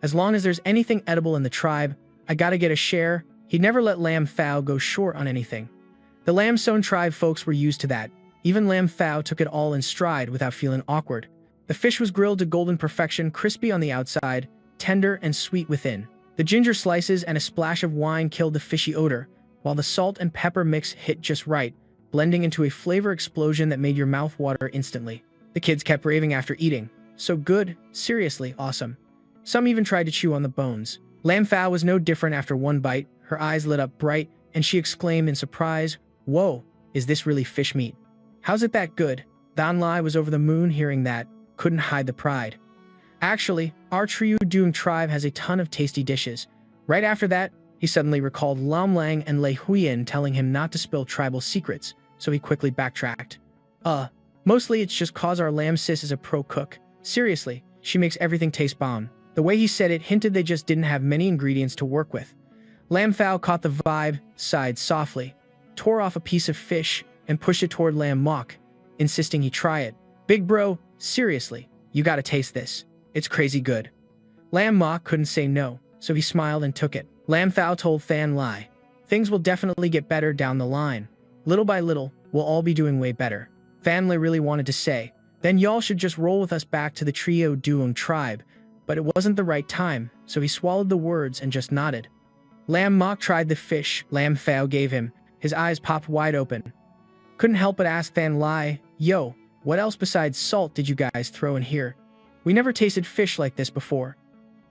As long as there's anything edible in the tribe, I gotta get a share." He never let Lam Thao go short on anything. The Lam Son tribe folks were used to that. Even Lam Thao took it all in stride without feeling awkward. The fish was grilled to golden perfection, crispy on the outside, tender and sweet within. The ginger slices and a splash of wine killed the fishy odor, while the salt and pepper mix hit just right, blending into a flavor explosion that made your mouth water instantly. The kids kept raving after eating. "So good, seriously awesome." Some even tried to chew on the bones. Lam Thao was no different after one bite. Her eyes lit up bright, and she exclaimed in surprise, "Whoa, is this really fish meat? How's it that good?" Van Lai was over the moon hearing that, couldn't hide the pride. "Actually, our Qiu Duong tribe has a ton of tasty dishes." Right after that, he suddenly recalled Lam Lang and Lai Huan telling him not to spill tribal secrets, so he quickly backtracked. Mostly it's just cause our Lam Sis is a pro cook. Seriously, she makes everything taste bomb." The way he said it hinted they just didn't have many ingredients to work with. Lam Thao caught the vibe, sighed softly, tore off a piece of fish, and pushed it toward Lam Mok, insisting he try it. "Big bro, seriously, you gotta taste this. It's crazy good." Lam Mok couldn't say no, so he smiled and took it. Lam Thao told Van Lai, "Things will definitely get better down the line. Little by little, we'll all be doing way better." Van Lai really wanted to say, "Then y'all should just roll with us back to the Qiu Duong tribe," but it wasn't the right time, so he swallowed the words and just nodded. Lam Mok tried the fish Lam Thao gave him. His eyes popped wide open. Couldn't help but ask Van Lai, "Yo, what else besides salt did you guys throw in here? We never tasted fish like this before."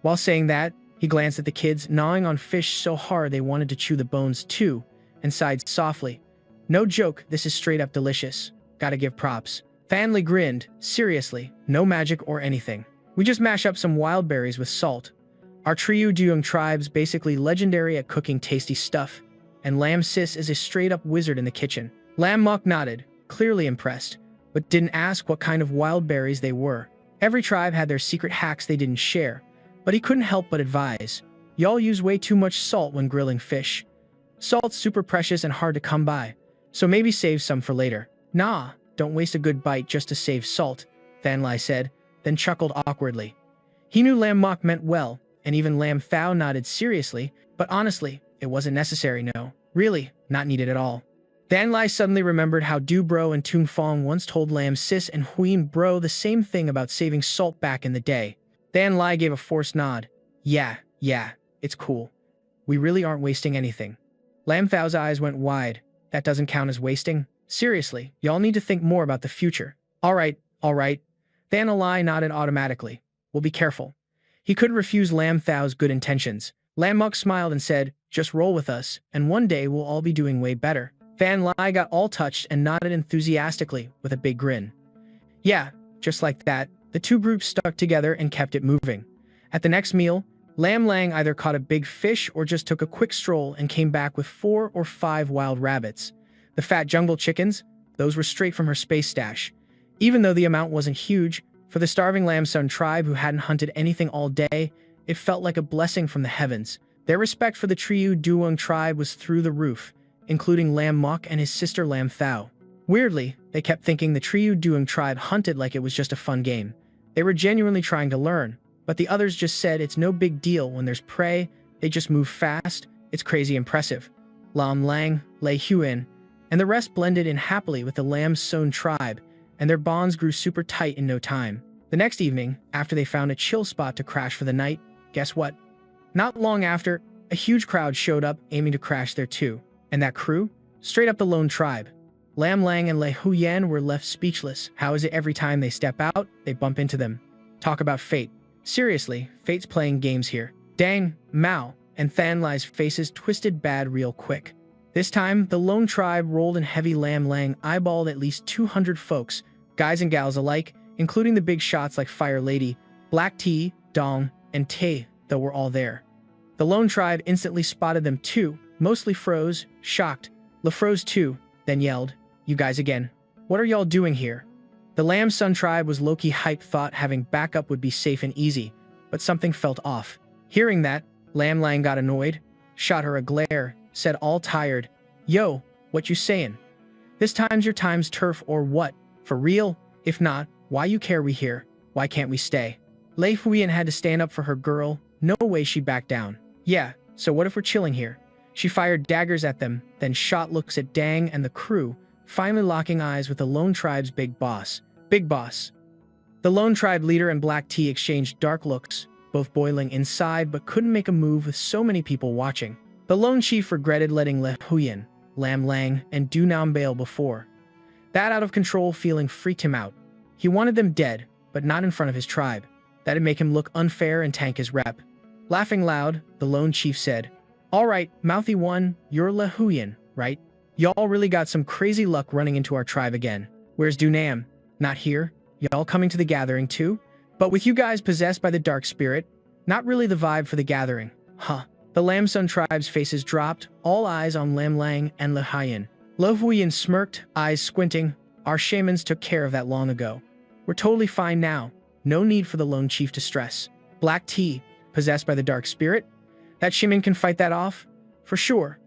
While saying that, he glanced at the kids gnawing on fish so hard they wanted to chew the bones too, and sighed softly. "No joke, this is straight up delicious. Gotta give props." Van Lai grinned, "Seriously, no magic or anything. We just mash up some wild berries with salt. Our Qiu Duong tribe's basically legendary at cooking tasty stuff, and Lam Sis is a straight-up wizard in the kitchen." Lam Mok nodded, clearly impressed, but didn't ask what kind of wild berries they were. Every tribe had their secret hacks they didn't share, but he couldn't help but advise, "Y'all use way too much salt when grilling fish. Salt's super precious and hard to come by, so maybe save some for later." "Nah, don't waste a good bite just to save salt," Van Lai said, then chuckled awkwardly. He knew Lam Mok meant well, and even Lam Thao nodded seriously, but honestly, it wasn't necessary, no. Really, not needed at all. Van Lai suddenly remembered how Du Bro and Tung Fong once told Lam Sis and Huyen Bro the same thing about saving salt back in the day. Van Lai gave a forced nod. Yeah, it's cool. We really aren't wasting anything." Lam Thao's eyes went wide. "That doesn't count as wasting? Seriously, y'all need to think more about the future." All right. Thanalai nodded automatically. We'll be careful. He couldn't refuse Lam Thau's good intentions. Lam Muk smiled and said, just roll with us, and one day we'll all be doing way better. Fan Lai got all touched and nodded enthusiastically with a big grin. Yeah, just like that, the two groups stuck together and kept it moving. At the next meal, Lam Lang either caught a big fish or just took a quick stroll and came back with 4 or 5 wild rabbits. The fat jungle chickens, those were straight from her space stash. Even though the amount wasn't huge, for the starving Lam Sun tribe who hadn't hunted anything all day, it felt like a blessing from the heavens. Their respect for the Triu Duong tribe was through the roof, including Lam Mok and his sister Lam Thao. Weirdly, they kept thinking the Triu Duong tribe hunted like it was just a fun game. They were genuinely trying to learn, but the others just said it's no big deal when there's prey, they just move fast, it's crazy impressive. Lam Lang, Lei Huan, and the rest blended in happily with the Lam Son tribe, and their bonds grew super tight in no time. The next evening, after they found a chill spot to crash for the night, guess what? Not long after, a huge crowd showed up aiming to crash there too. And that crew? Straight up the lone tribe. Lam Lang and Lei Huyan were left speechless. How is it every time they step out, they bump into them? Talk about fate. Seriously, fate's playing games here. Dang, Mao, and Than Lai's faces twisted bad real quick. This time, the lone tribe rolled in heavy. Lam Lang eyeballed at least 200 folks, guys and gals alike, including the big shots like Fire Lady, Black Tea, Dong, and Tay, though were all there. The lone tribe instantly spotted them too, mostly froze, shocked. La froze too, then yelled, you guys again. What are y'all doing here? The Lam Sun tribe was low-key hyped, thought having backup would be safe and easy, but something felt off. Hearing that, Lam Lang got annoyed, shot her a glare, said all tired, yo, what you saying? This time's your time's turf or what? For real? If not, why you care we here? Why can't we stay? Lei Huyan had to stand up for her girl, no way she backed down. Yeah, so what if we're chilling here? She fired daggers at them, then shot looks at Dang and the crew, finally locking eyes with the lone tribe's big boss. Big boss. The lone tribe leader and Black Tea exchanged dark looks, both boiling inside but couldn't make a move with so many people watching. The lone chief regretted letting Lei Huyan, Lam Lang, and Du Nam bail before. That out-of-control feeling freaked him out. He wanted them dead, but not in front of his tribe. That'd make him look unfair and tank his rep. Laughing loud, the lone chief said, all right, mouthy one, you're Lei Huyan, right? Y'all really got some crazy luck running into our tribe again. Where's Du Nam? Not here? Y'all coming to the gathering too? But with you guys possessed by the dark spirit, not really the vibe for the gathering. Huh. The Lam Sun tribe's faces dropped, all eyes on Lam Lang and Lei Huyan. Lei Huyan smirked, eyes squinting. Our shamans took care of that long ago. We're totally fine now. No need for the lone chief to stress. Black Tea, possessed by the dark spirit? That shaman can fight that off? For sure.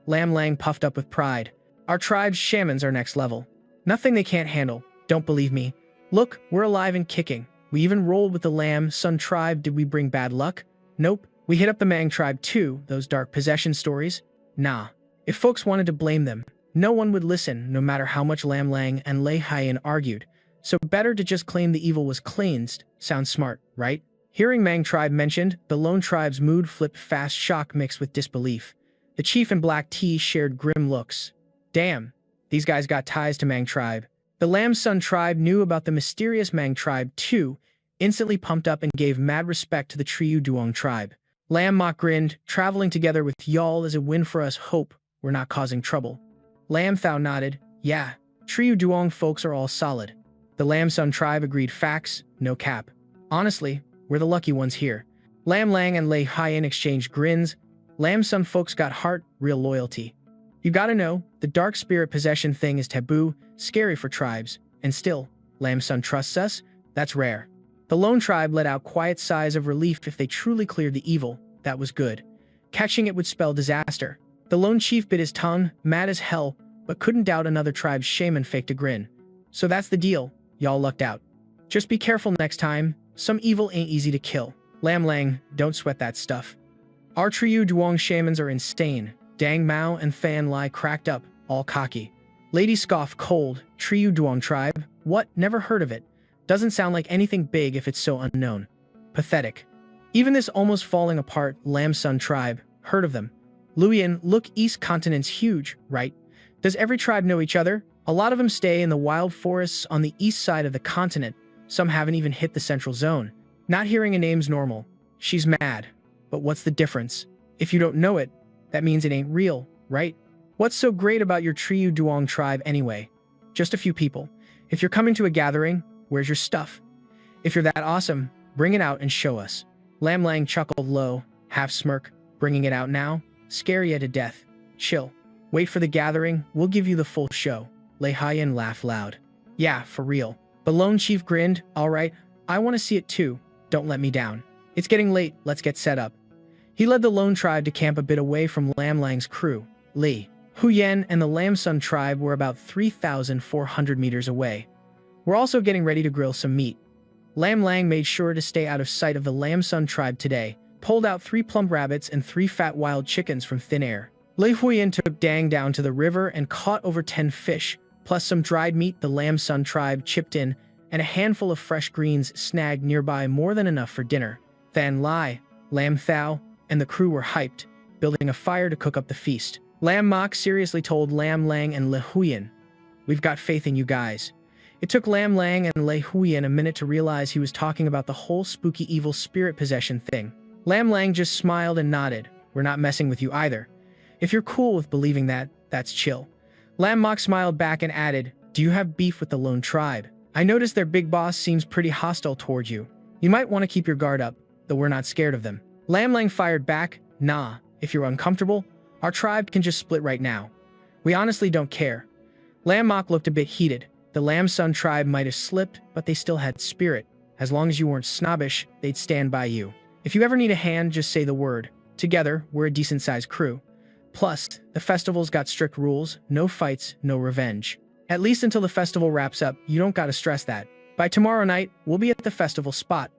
Lam Lang puffed up with pride. Our tribe's shamans are next level. Nothing they can't handle. Don't believe me? Look, we're alive and kicking. We even rolled with the Lam Sun tribe. Did we bring bad luck? Nope. We hit up the Mang tribe too, those dark possession stories. Nah. If folks wanted to blame them, no one would listen no matter how much Lam Lang and Lei Huyan argued. So better to just claim the evil was cleansed. Sounds smart, right? Hearing Mang tribe mentioned, the lone tribe's mood flipped fast, shock mixed with disbelief. The chief and Black Tea shared grim looks. Damn, these guys got ties to Mang tribe. The Lam Sun tribe knew about the mysterious Mang tribe too, instantly pumped up and gave mad respect to the Triu Duong tribe. Lam Mok grinned, traveling together with y'all is a win for us, hope we're not causing trouble. Lam Thao nodded, yeah, Triu Duong folks are all solid. The Lam Sun tribe agreed, facts, no cap. Honestly, we're the lucky ones here. Lam Lang and Lei Huyan exchanged grins. Lam Sun folks got heart, real loyalty. You gotta know, the dark spirit possession thing is taboo, scary for tribes, and still, Lam Sun trusts us? That's rare. The lone tribe let out quiet sighs of relief. If they truly cleared the evil, that was good. Catching it would spell disaster. The lone chief bit his tongue, mad as hell, but couldn't doubt another tribe's shaman faked a grin. So that's the deal, y'all lucked out. Just be careful next time, some evil ain't easy to kill. Lam Lang, don't sweat that stuff. Our Triu Duong shamans are insane. Dang Mao and Than Lai cracked up, all cocky. Lady scoffed cold, Triu Duong tribe? What, never heard of it. Doesn't sound like anything big if it's so unknown. Pathetic. Even this almost falling apart Lam Sun tribe, heard of them. Luyan, look, East Continent's huge, right? Does every tribe know each other? A lot of them stay in the wild forests on the east side of the continent, Some haven't even hit the central zone. Not hearing a name's normal. She's mad. But what's the difference? If you don't know it, that means it ain't real, right? What's so great about your Triyu Duong tribe anyway? Just a few people. If you're coming to a gathering, where's your stuff? If you're that awesome, bring it out and show us. Lam Lang chuckled low, half smirk. Bringing it out now? Scare ya to death. Chill. Wait for the gathering, we'll give you the full show. Lei Haiyan laughed loud. Yeah, for real. The Lone Chief grinned. Alright, I want to see it too. Don't let me down. It's getting late, let's get set up. He led the Lone Tribe to camp a bit away from Lam Lang's crew. Li, Huyen, and the Lam Sun tribe were about 3,400 meters away. We're also getting ready to grill some meat. Lam Lang made sure to stay out of sight of the Lam Sun tribe today, pulled out 3 plump rabbits and 3 fat wild chickens from thin air. Lei Huyen took Dang down to the river and caught over 10 fish, plus some dried meat the Lam Sun tribe chipped in, and a handful of fresh greens snagged nearby, more than enough for dinner. Than Lai, Lam Thao, and the crew were hyped, building a fire to cook up the feast. Lam Mak seriously told Lam Lang and Lei Huyen, "We've got faith in you guys." It took Lam Lang and Lei Huyen a minute to realize he was talking about the whole spooky evil spirit possession thing. Lam Lang just smiled and nodded. "We're not messing with you either. If you're cool with believing that, that's chill." Lam Mak smiled back and added, "Do you have beef with the Lone Tribe? I noticed their big boss seems pretty hostile toward you. You might want to keep your guard up, though we're not scared of them." Lam Lang fired back, "Nah, if you're uncomfortable, our tribe can just split right now. We honestly don't care." Lam Mak looked a bit heated. The Lam Sun tribe might have slipped, but they still had spirit. As long as you weren't snobbish, they'd stand by you. If you ever need a hand, just say the word. Together, we're a decent-sized crew. Plus, the festival's got strict rules, no fights, no revenge. At least until the festival wraps up, you don't gotta stress that. By tomorrow night, we'll be at the festival spot.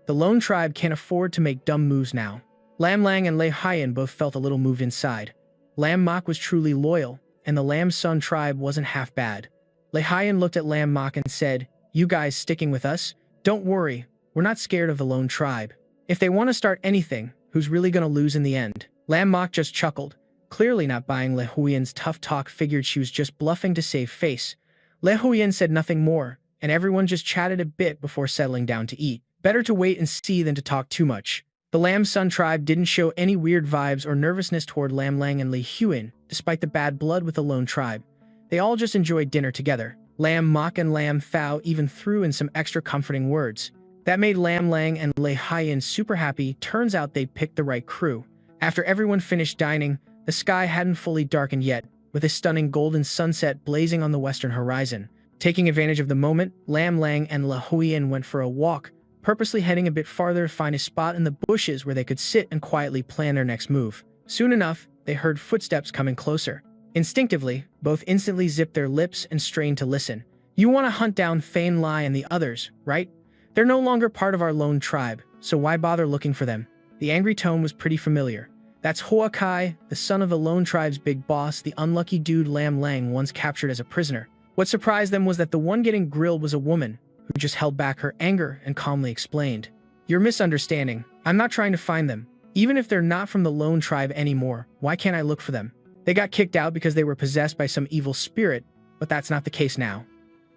The Lone Tribe can't afford to make dumb moves now. Lam Lang and Lei Haiyan both felt a little moved inside. Lam Mak was truly loyal, and the Lam Sun tribe wasn't half bad. Lei Haiyan looked at Lam Mak and said, "You guys sticking with us? Don't worry, we're not scared of the Lone Tribe. If they want to start anything, who's really gonna lose in the end?" Lam Mak just chuckled, clearly not buying Lei Huyen's tough talk, figured she was just bluffing to save face. Lei Huyen said nothing more, and everyone just chatted a bit before settling down to eat. Better to wait and see than to talk too much. The Lam Sun tribe didn't show any weird vibes or nervousness toward Lam Lang and Lei Huyen, despite the bad blood with the Lone Tribe. They all just enjoyed dinner together. Lam Mak and Lam Thao even threw in some extra comforting words. That made Lam Lang and Lei Haiyan super happy. Turns out they picked the right crew. After everyone finished dining, the sky hadn't fully darkened yet, with a stunning golden sunset blazing on the western horizon. Taking advantage of the moment, Lam Lang and Lei Huyen went for a walk, purposely heading a bit farther to find a spot in the bushes where they could sit and quietly plan their next move. Soon enough, they heard footsteps coming closer. Instinctively, both instantly zipped their lips and strained to listen. "You want to hunt down Fein Lai and the others, right? They're no longer part of our Lone Tribe, so why bother looking for them?" The angry tone was pretty familiar. That's Hoa Kai, the son of the Lone Tribe's big boss, the unlucky dude Lam Lang once captured as a prisoner. What surprised them was that the one getting grilled was a woman, who just held back her anger and calmly explained, "You're misunderstanding. I'm not trying to find them. Even if they're not from the Lone Tribe anymore, why can't I look for them? They got kicked out because they were possessed by some evil spirit, but that's not the case now.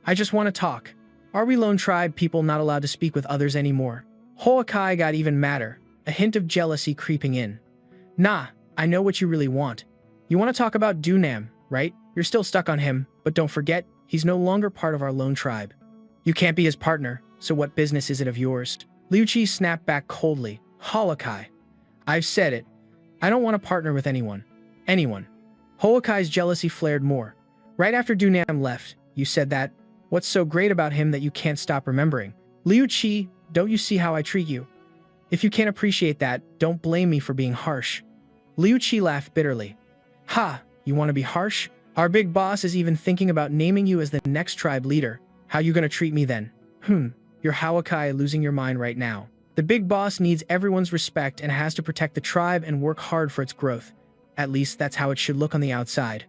I just want to talk. Are we Lone Tribe people not allowed to speak with others anymore?" Hoa Kai got even madder, a hint of jealousy creeping in. "Nah, I know what you really want. You want to talk about Dunam, right? You're still stuck on him, but don't forget, he's no longer part of our Lone Tribe. You can't be his partner, so what business is it of yours?" Liu Qi snapped back coldly. "Hoa Kai, I've said it. I don't want to partner with anyone. Anyone." Hoa Kai's jealousy flared more. "Right after Dunam left, you said that. What's so great about him that you can't stop remembering? Liu Qi, don't you see how I treat you? If you can't appreciate that, don't blame me for being harsh." Liu Qi laughed bitterly. "Ha, you want to be harsh? Our big boss is even thinking about naming you as the next tribe leader. How you gonna treat me then? You're Hoa Kai losing your mind right now. The big boss needs everyone's respect and has to protect the tribe and work hard for its growth. At least that's how it should look on the outside.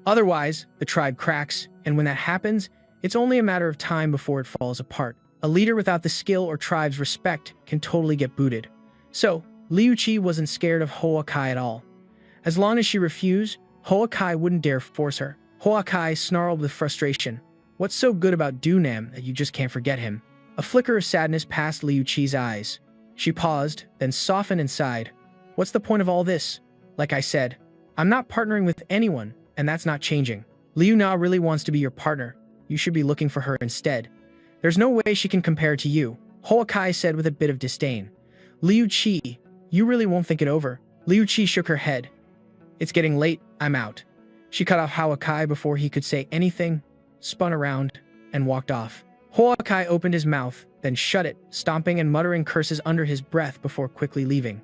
Otherwise, the tribe cracks, and when that happens, it's only a matter of time before it falls apart. A leader without the skill or tribe's respect can totally get booted." So, Liu Qi wasn't scared of Hoa Kai at all. As long as she refused, Hoa Kai wouldn't dare force her. Hoa Kai snarled with frustration. "What's so good about Dunam that you just can't forget him? A flicker of sadness passed Liu Chi's eyes. She paused, then softened and sighed. What's the point of all this? Like I said, I'm not partnering with anyone, and that's not changing. Liu Na really wants to be your partner. You should be looking for her instead. There's no way she can compare to you, Isekai'd said with a bit of disdain. Liu Chi, you really won't think it over. Liu Chi shook her head. It's getting late, I'm out. She cut off Isekai'd before he could say anything, spun around, and walked off. Isekai'd opened his mouth, then shut it, stomping and muttering curses under his breath before quickly leaving.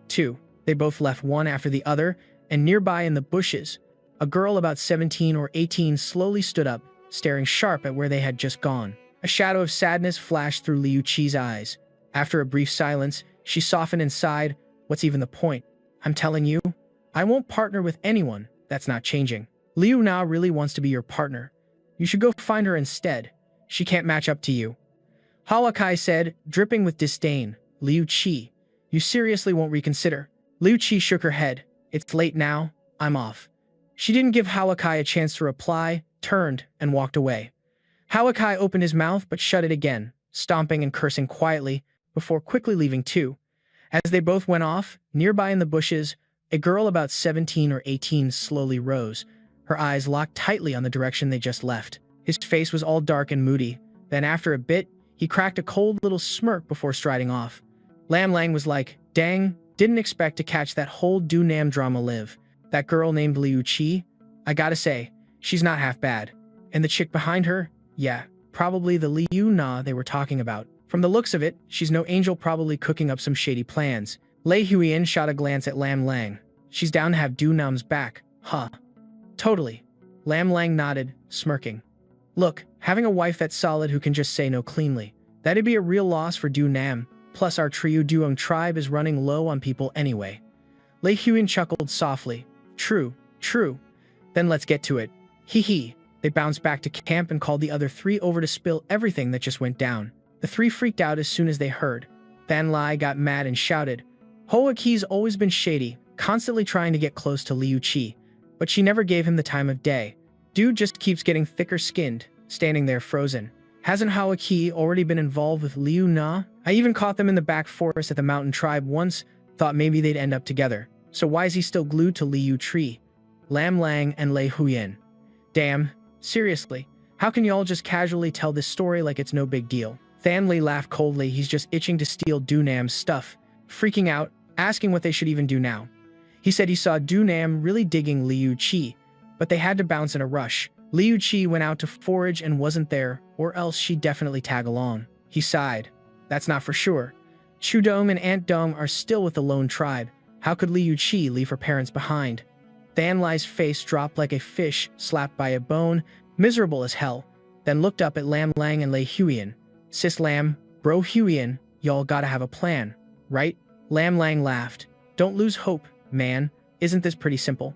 2. They both left one after the other, and nearby in the bushes, a girl about 17 or 18 slowly stood up, staring sharp at where they had just gone. A shadow of sadness flashed through Liu Chi's eyes. After a brief silence, she softened and sighed. What's even the point? I'm telling you, I won't partner with anyone. That's not changing. Liu Na really wants to be your partner. You should go find her instead. She can't match up to you. Isekai'd said, dripping with disdain. Liu Chi, you seriously won't reconsider? Liu Chi shook her head. It's late now. I'm off. She didn't give Isekai'd a chance to reply, turned, and walked away. Isekai'd opened his mouth but shut it again, stomping and cursing quietly, before quickly leaving too. As they both went off, nearby in the bushes, a girl about 17 or 18 slowly rose, her eyes locked tightly on the direction they just left. His face was all dark and moody. Then after a bit, he cracked a cold little smirk before striding off. Lam Lang was like, dang, didn't expect to catch that whole Do Nam drama live. That girl named Liu Chi, I gotta say, she's not half bad. And the chick behind her, yeah, probably the Liu Na they were talking about. From the looks of it, she's no angel, probably cooking up some shady plans. Lei Huiyan shot a glance at Lam Lang. She's down to have Du Nam's back, huh? Totally. Lam Lang nodded, smirking. Look, having a wife that's solid who can just say no cleanly. That'd be a real loss for Du Nam, plus our Triu Duong tribe is running low on people anyway. Lei Huiyan chuckled softly. True, true. Then let's get to it. Hee hee. They bounced back to camp and called the other 3 over to spill everything that just went down. The 3 freaked out as soon as they heard. Than Lai got mad and shouted. Hoa Ki's always been shady, constantly trying to get close to Liu Chi, but she never gave him the time of day. Dude just keeps getting thicker skinned, standing there frozen. Hasn't Hoa Ki already been involved with Liu Na? I even caught them in the back forest at the mountain tribe once, thought maybe they'd end up together. So why is he still glued to Liu Tri? Lam Lang and Lei Huiyan. Damn, seriously, how can y'all just casually tell this story like it's no big deal? Than Li laughed coldly. He's just itching to steal Du Nam's stuff, freaking out, asking what they should even do now. He said he saw Du Nam really digging Liu Chi, but they had to bounce in a rush. Liu Chi went out to forage and wasn't there, or else she'd definitely tag along. He sighed. That's not for sure. Chudong and Aunt Dong are still with the lone tribe. How could Liu Chi leave her parents behind? Than Lai's face dropped like a fish slapped by a bone, miserable as hell, then looked up at Lam Lang and Lei Huiyan. Sis Lam, bro Huiyan, y'all gotta have a plan, right? Lam Lang laughed. Don't lose hope, man. Isn't this pretty simple?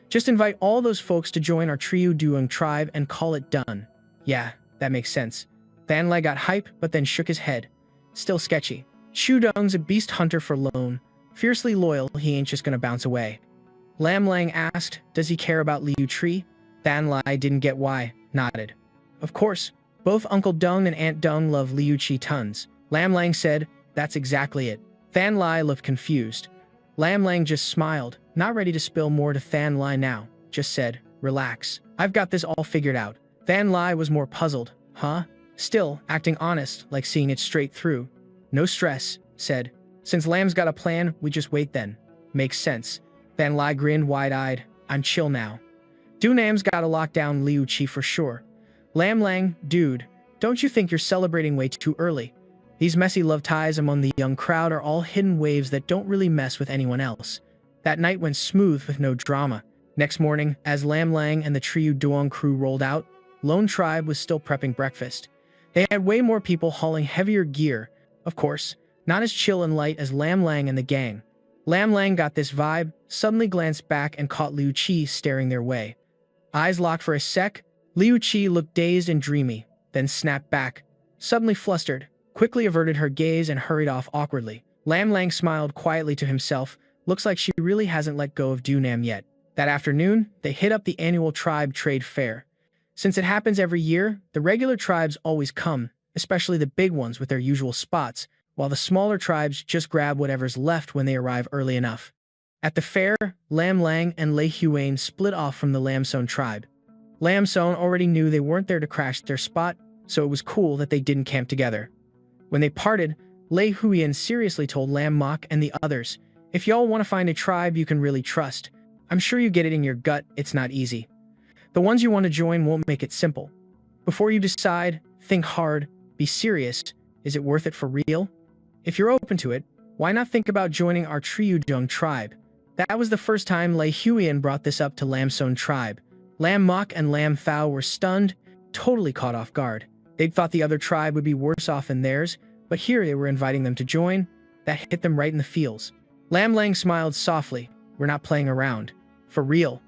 Just invite all those folks to join our Triu Duong tribe and call it done. Yeah, that makes sense. Than Lai got hype, but then shook his head. Still sketchy. Chudong's a beast hunter for loan. Fiercely loyal, he ain't just gonna bounce away. Lam Lang asked, does he care about Liu Tri? Than Lai didn't get why, nodded. Of course, both Uncle Dong and Aunt Dong love Liu Chi tons. Lam Lang said, that's exactly it. Than Lai looked confused. Lam Lang just smiled, not ready to spill more to Than Lai now, just said, relax. I've got this all figured out. Than Lai was more puzzled. Huh? Still, acting honest, like seeing it straight through. No stress, said. Since Lam's got a plan, we just wait then. Makes sense. Than Lai grinned wide-eyed. I'm chill now. Du Nam's gotta lock down Liu Chi for sure. Lam Lang, dude, don't you think you're celebrating way too early? These messy love ties among the young crowd are all hidden waves that don't really mess with anyone else. That night went smooth with no drama. Next morning, as Lam Lang and the Triu Duong crew rolled out, Lone Tribe was still prepping breakfast. They had way more people hauling heavier gear, of course, not as chill and light as Lam Lang and the gang. Lam Lang got this vibe, suddenly glanced back and caught Liu Chi staring their way. Eyes locked for a sec, Liu Chi looked dazed and dreamy, then snapped back, suddenly flustered, quickly averted her gaze and hurried off awkwardly. Lam Lang smiled quietly to himself. Looks like she really hasn't let go of Du Nam yet. That afternoon, they hit up the annual tribe trade fair. Since it happens every year, the regular tribes always come, especially the big ones with their usual spots, while the smaller tribes just grab whatever's left when they arrive early enough. At the fair, Lam Lang and Lei Huane split off from the Lam Son tribe. Lam Son already knew they weren't there to crash their spot, so it was cool that they didn't camp together. When they parted, Lei Huiyan seriously told Lam Mok and the others, "If y'all want to find a tribe you can really trust, I'm sure you get it in your gut it's not easy. The ones you want to join won't make it simple. Before you decide, think hard, be serious, is it worth it for real? If you're open to it, why not think about joining our Triudong tribe?" That was the first time Lei Huiyan brought this up to Lam Son tribe. Lam Mok and Lam Thao were stunned, totally caught off guard. They'd thought the other tribe would be worse off than theirs, but here they were inviting them to join. That hit them right in the feels. Lam Lang smiled softly. "We're not playing around. For real.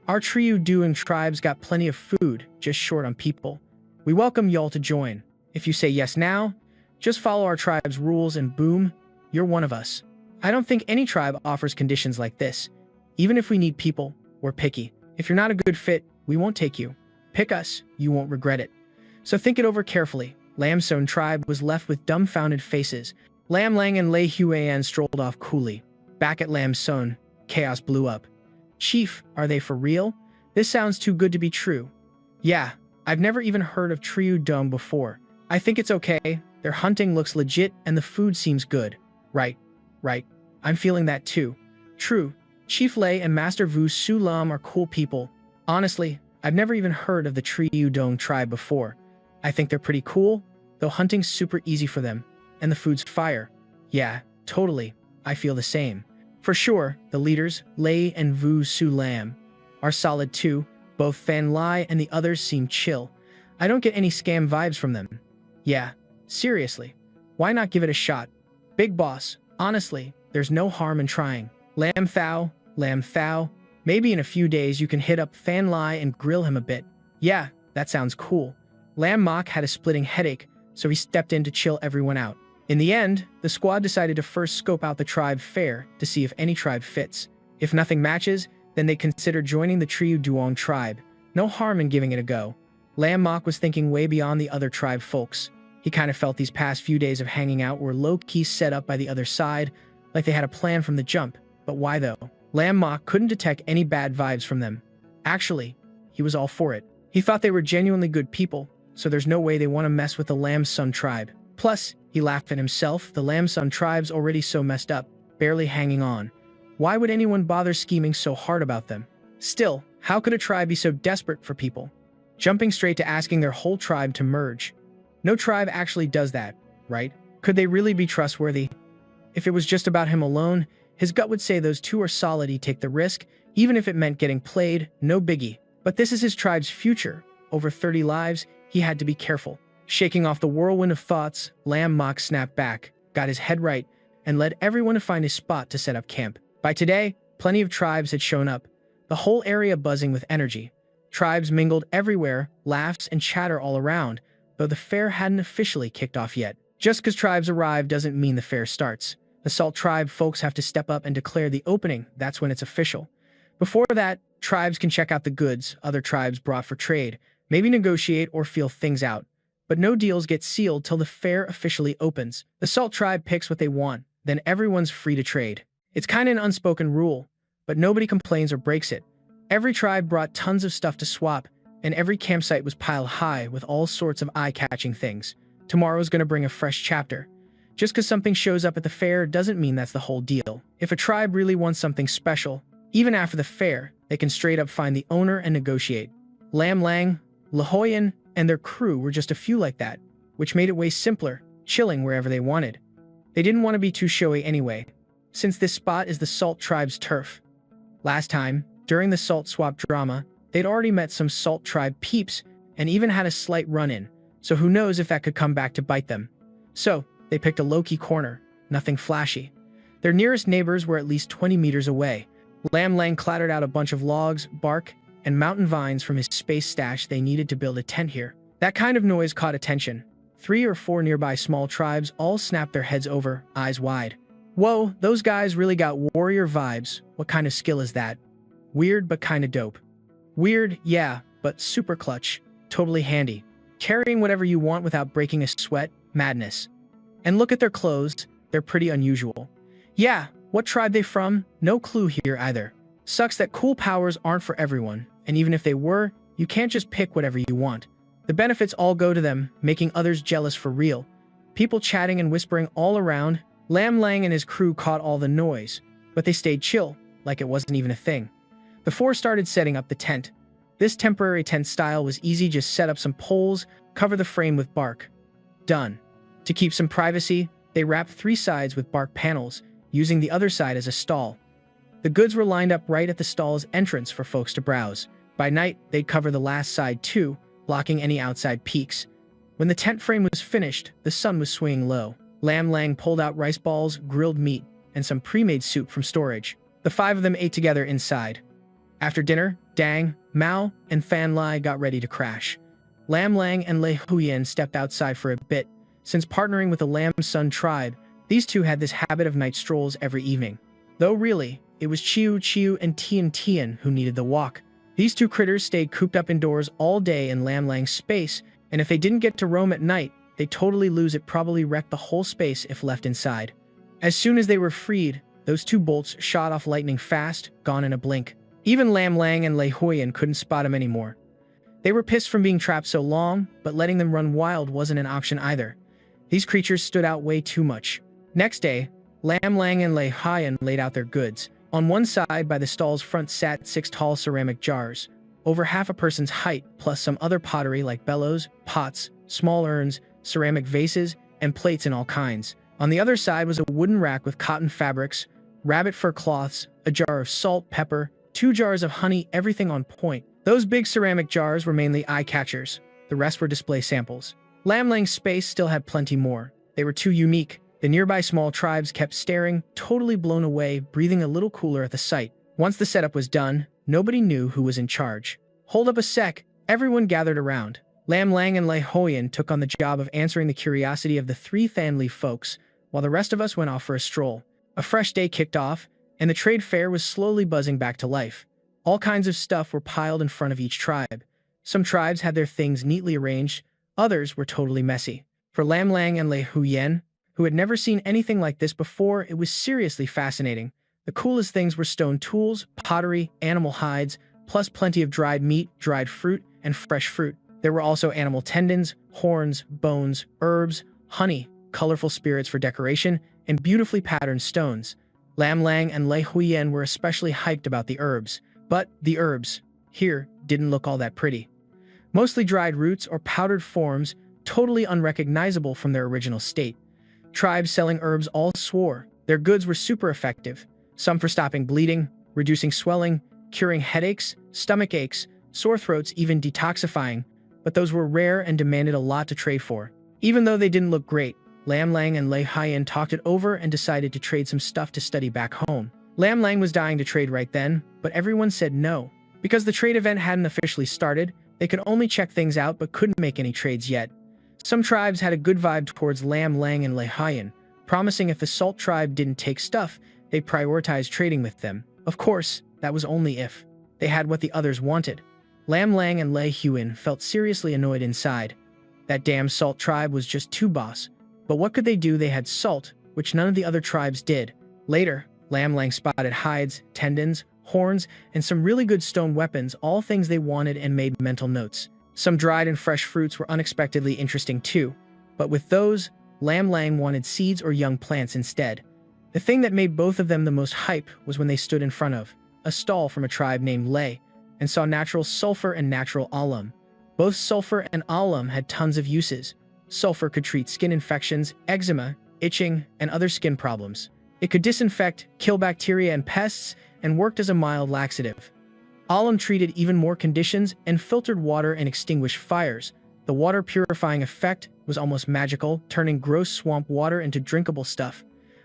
Our Triudong tribes got plenty of food, just short on people. We welcome y'all to join. If you say yes now, just follow our tribe's rules and boom, you're one of us. I don't think any tribe offers conditions like this. Even if we need people, we're picky. If you're not a good fit, we won't take you. Pick us, you won't regret it. So think it over carefully." Lam Son tribe was left with dumbfounded faces. Lam Lang and Lei Huiyan strolled off coolly. Back at Lam Son, chaos blew up. "Chief, are they for real? This sounds too good to be true." "Yeah, I've never even heard of Triudong before. I think it's okay. Their hunting looks legit and the food seems good." Right. I'm feeling that too. "True. Chief Lei and Master Vu Su Lam are cool people. Honestly, I've never even heard of the Triudong tribe before. I think they're pretty cool, though hunting's super easy for them. And the food's fire." "Yeah, totally. I feel the same. For sure, the leaders, Lei and Vu Su Lam, are solid too. Both Fan Lai and the others seem chill. I don't get any scam vibes from them. Yeah, seriously. Why not give it a shot? Big boss, honestly, there's no harm in trying. Lam Thao, maybe in a few days you can hit up Fan Lai and grill him a bit." "Yeah, that sounds cool." Lam Mok had a splitting headache, so he stepped in to chill everyone out. In the end, the squad decided to first scope out the tribe fair to see if any tribe fits. If nothing matches, then they considered joining the Triudong tribe. No harm in giving it a go. Lam Mok was thinking way beyond the other tribe folks. He kind of felt these past few days of hanging out were low-key set up by the other side, like they had a plan from the jump. But why though? Lam Mok couldn't detect any bad vibes from them. Actually, he was all for it. He thought they were genuinely good people, so there's no way they want to mess with the Lam Son tribe. Plus, he laughed at himself, the Lam Son tribe's already so messed up, barely hanging on. Why would anyone bother scheming so hard about them? Still, how could a tribe be so desperate for people? Jumping straight to asking their whole tribe to merge. No tribe actually does that, right? Could they really be trustworthy? If it was just about him alone, his gut would say those two are solid, he'd take the risk, even if it meant getting played, no biggie. But this is his tribe's future. Over 30 lives, he had to be careful. Shaking off the whirlwind of thoughts, Lam Mok snapped back, got his head right, and led everyone to find a spot to set up camp. By today, plenty of tribes had shown up, the whole area buzzing with energy. Tribes mingled everywhere, laughs and chatter all around, though the fair hadn't officially kicked off yet. Just because tribes arrive doesn't mean the fair starts. The Salt tribe folks have to step up and declare the opening, that's when it's official. Before that, tribes can check out the goods other tribes brought for trade, maybe negotiate or feel things out. But no deals get sealed till the fair officially opens. The Salt tribe picks what they want, then everyone's free to trade. It's kinda an unspoken rule, but nobody complains or breaks it. Every tribe brought tons of stuff to swap, and every campsite was piled high with all sorts of eye-catching things. Tomorrow's gonna bring a fresh chapter. Just because something shows up at the fair doesn't mean that's the whole deal. If a tribe really wants something special, even after the fair, they can straight up find the owner and negotiate. Lam Lang, Lahoyan, and their crew were just a few like that, which made it way simpler, chilling wherever they wanted. They didn't want to be too showy anyway, since this spot is the Salt tribe's turf. Last time, during the Salt swap drama, they'd already met some Salt tribe peeps and even had a slight run-in, so who knows if that could come back to bite them. So, they picked a low-key corner, nothing flashy. Their nearest neighbors were at least 20 meters away. Lam Lang clattered out a bunch of logs, bark, and mountain vines from his space stash they needed to build a tent here. That kind of noise caught attention. 3 or 4 nearby small tribes all snapped their heads over, eyes wide. Whoa, those guys really got warrior vibes. What kind of skill is that? Weird but kinda dope. Weird, yeah, but super clutch. Totally handy. carrying whatever you want without breaking a sweat, madness. And look at their clothes, they're pretty unusual. Yeah, what tribe they from? No clue here either. Sucks that cool powers aren't for everyone, and even if they were, you can't just pick whatever you want. The benefits all go to them, making others jealous for real. People chatting and whispering all around. Lam Lang and his crew caught all the noise, but they stayed chill, like it wasn't even a thing. The four started setting up the tent. This temporary tent style was easy, just set up some poles, cover the frame with bark. Done. To keep some privacy, they wrapped 3 sides with bark panels, using the other side as a stall. The goods were lined up right at the stall's entrance for folks to browse. By night, they'd cover the last side too, blocking any outside peeks. When the tent frame was finished, the sun was swinging low. Lam Lang pulled out rice balls, grilled meat, and some pre-made soup from storage. The 5 of them ate together inside. After dinner, Dang, Mao, and Fan Lai got ready to crash. Lam Lang and Lei Huyen stepped outside for a bit. Since partnering with the Lam Sun tribe, these two had this habit of night strolls every evening. Though really, it was Chiu Chiu and Tian Tian who needed the walk. These 2 critters stayed cooped up indoors all day in Lam Lang's space, and if they didn't get to roam at night, they'd totally lose it, probably wreck the whole space if left inside. As soon as they were freed, those 2 bolts shot off lightning fast, gone in a blink. Even Lam Lang and Lei Huyen couldn't spot him anymore. They were pissed from being trapped so long, but letting them run wild wasn't an option either. These creatures stood out way too much. Next day, Lam Lang and Lei Huyen laid out their goods. On one side by the stall's front sat 6 tall ceramic jars, over half a person's height, plus some other pottery like bellows, pots, small urns, ceramic vases, and plates in all kinds. On the other side was a wooden rack with cotton fabrics, rabbit fur cloths, a jar of salt, pepper, 2 jars of honey, everything on point. Those big ceramic jars were mainly eye-catchers. The rest were display samples. Lam Lang's space still had plenty more. They were too unique. The nearby small tribes kept staring, totally blown away, breathing a little cooler at the sight. Once the setup was done, nobody knew who was in charge. Hold up a sec, everyone gathered around. Lam Lang and Lei Huyen took on the job of answering the curiosity of the 3 Fanli folks, while the rest of us went off for a stroll. A fresh day kicked off, and the trade fair was slowly buzzing back to life. All kinds of stuff were piled in front of each tribe. Some tribes had their things neatly arranged, others were totally messy. For Lam Lang and Lei Huyen, who had never seen anything like this before, it was seriously fascinating. The coolest things were stone tools, pottery, animal hides, plus plenty of dried meat, dried fruit, and fresh fruit. There were also animal tendons, horns, bones, herbs, honey, colorful spirits for decoration, and beautifully patterned stones. Lam Lang and Lei Huyen were especially hyped about the herbs. But the herbs, here, didn't look all that pretty. Mostly dried roots or powdered forms, totally unrecognizable from their original state. Tribes selling herbs all swore their goods were super effective, some for stopping bleeding, reducing swelling, curing headaches, stomach aches, sore throats, even detoxifying, but those were rare and demanded a lot to trade for. Even though they didn't look great, Lam Lang and Lei Huyen talked it over and decided to trade some stuff to study back home. Lam Lang was dying to trade right then, but everyone said no. Because the trade event hadn't officially started, they could only check things out but couldn't make any trades yet. Some tribes had a good vibe towards Lam Lang and Lei Huyen, promising if the Salt tribe didn't take stuff, they'd prioritize trading with them. Of course, that was only if they had what the others wanted. Lam Lang and Lei Huyen felt seriously annoyed inside. That damn Salt tribe was just too boss. But what could they do? They had salt, which none of the other tribes did. Later, Lam Lang spotted hides, tendons, horns, and some really good stone weapons, all things they wanted, and made mental notes. Some dried and fresh fruits were unexpectedly interesting too, but with those, Lam Lang wanted seeds or young plants instead. The thing that made both of them the most hype was when they stood in front of a stall from a tribe named Lei and saw natural sulfur and natural alum. Both sulfur and alum had tons of uses. Sulfur could treat skin infections, eczema, itching, and other skin problems. It could disinfect, kill bacteria and pests, and worked as a mild laxative. Alum treated even more conditions and filtered water and extinguished fires. The water purifying effect was almost magical, turning gross swamp water into drinkable stuff.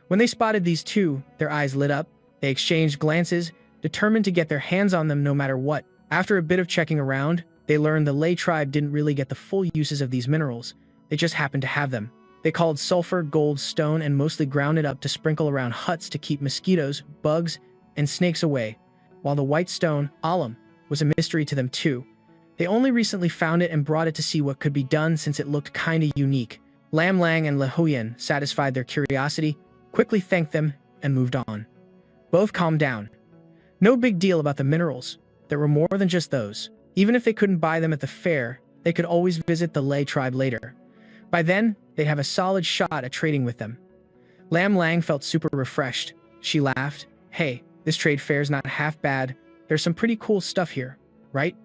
When they spotted these two, their eyes lit up. They exchanged glances, determined to get their hands on them no matter what. After a bit of checking around, they learned the Lei tribe didn't really get the full uses of these minerals. They just happened to have them. They called sulfur gold stone and mostly ground it up to sprinkle around huts to keep mosquitoes, bugs, and snakes away, while the white stone, alum, was a mystery to them too. They only recently found it and brought it to see what could be done since it looked kinda unique. Lam Lang and Le Huyen satisfied their curiosity, quickly thanked them, and moved on. Both calmed down. No big deal about the minerals. There were more than just those. Even if they couldn't buy them at the fair, they could always visit the Lei tribe later. By then, they'd have a solid shot at trading with them. Lam Lang felt super refreshed. She laughed. Hey, this trade fair's not half bad. There's some pretty cool stuff here, right?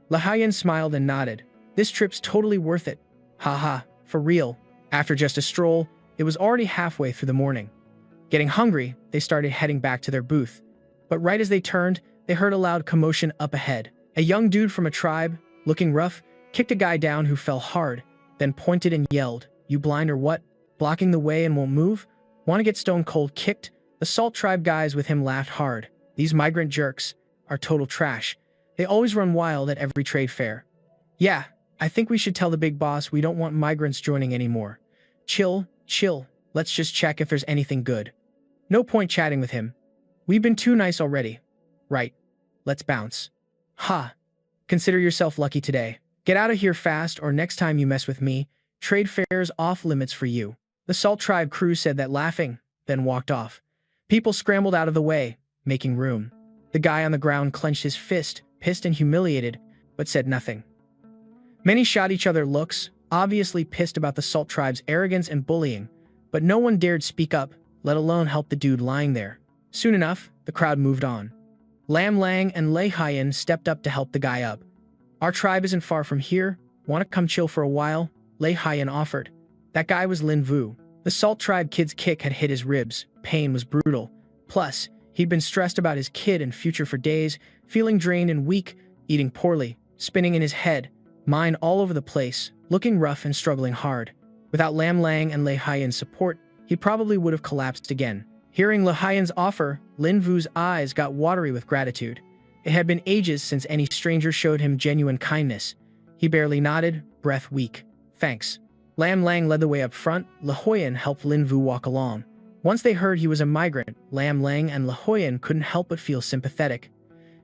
Le Huyen smiled and nodded. This trip's totally worth it. Haha, for real. After just a stroll, it was already halfway through the morning. Getting hungry, they started heading back to their booth. But right as they turned, they heard a loud commotion up ahead. A young dude from a tribe, looking rough, kicked a guy down who fell hard, then pointed and yelled, "You blind or what? Blocking the way and won't move? Want to get stone cold kicked?" The Salt Tribe guys with him laughed hard. These migrant jerks are total trash. They always run wild at every trade fair. Yeah, I think we should tell the big boss we don't want migrants joining anymore. Chill, chill. Let's just check if there's anything good. No point chatting with him. We've been too nice already. Right. Let's bounce. Ha. Consider yourself lucky today. Get out of here fast or next time you mess with me, trade fair's off limits for you. The Salt Tribe crew said that laughing, then walked off. People scrambled out of the way, making room. The guy on the ground clenched his fist, pissed and humiliated, but said nothing. Many shot each other looks, obviously pissed about the Salt Tribe's arrogance and bullying, but no one dared speak up, let alone help the dude lying there. Soon enough, the crowd moved on. Lam Lang and Le Huyen stepped up to help the guy up. Our tribe isn't far from here. Want to come chill for a while? Le Huyen offered. That guy was Lin Vu. The Salt Tribe kid's kick had hit his ribs. Pain was brutal. Plus, he'd been stressed about his kid and future for days, feeling drained and weak, eating poorly, spinning in his head, mind all over the place, looking rough and struggling hard. Without Lam Lang and Le Huyen's support, he probably would have collapsed again. Hearing Le Huyen's offer, Lin Vu's eyes got watery with gratitude. It had been ages since any stranger showed him genuine kindness. He barely nodded, breath weak. Thanks. Lam Lang led the way up front. Le Huyen helped Lin Vu walk along. Once they heard he was a migrant, Lam Lang and Le Huyen couldn't help but feel sympathetic.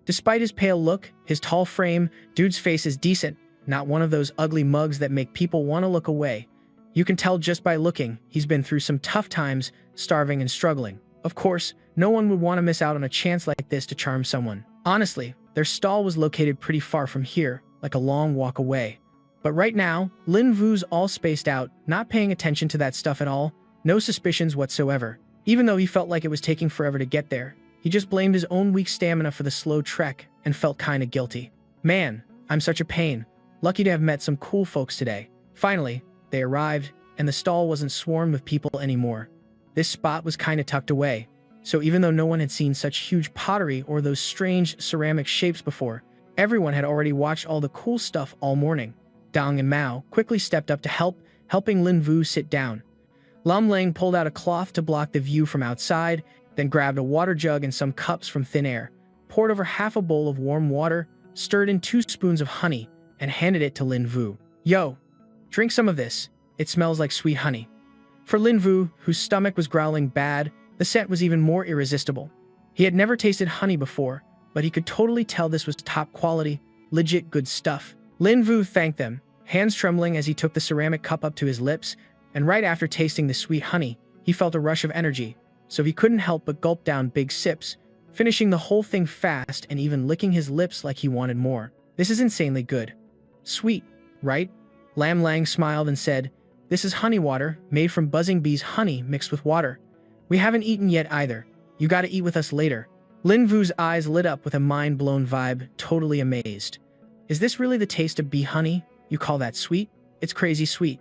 Despite his pale look, his tall frame, dude's face is decent, not one of those ugly mugs that make people want to look away. You can tell just by looking, he's been through some tough times, starving and struggling. Of course, no one would want to miss out on a chance like this to charm someone. Honestly, their stall was located pretty far from here, like a long walk away. But right now, Lin Vu's all spaced out, not paying attention to that stuff at all, no suspicions whatsoever. Even though he felt like it was taking forever to get there, he just blamed his own weak stamina for the slow trek and felt kinda guilty. Man, I'm such a pain. Lucky to have met some cool folks today. Finally, they arrived, and the stall wasn't swarmed with people anymore. This spot was kinda tucked away, so even though no one had seen such huge pottery or those strange ceramic shapes before, everyone had already watched all the cool stuff all morning. Dang and Mao quickly stepped up to help, helping Lin Vu sit down. Lam Lang pulled out a cloth to block the view from outside, then grabbed a water jug and some cups from thin air, poured over half a bowl of warm water, stirred in 2 spoons of honey, and handed it to Lin Vu. Yo, drink some of this. It smells like sweet honey. For Lin Vu, whose stomach was growling bad, the scent was even more irresistible. He had never tasted honey before, but he could totally tell this was top quality, legit good stuff. Lin Vu thanked them, hands trembling as he took the ceramic cup up to his lips, and right after tasting the sweet honey, he felt a rush of energy, so he couldn't help but gulp down big sips, finishing the whole thing fast and even licking his lips like he wanted more. This is insanely good. Sweet, right? Lam Lang smiled and said, "This is honey water, made from buzzing bees' honey mixed with water. We haven't eaten yet either. You gotta eat with us later." Lin Vu's eyes lit up with a mind-blown vibe, totally amazed. Is this really the taste of bee honey? You call that sweet? It's crazy sweet.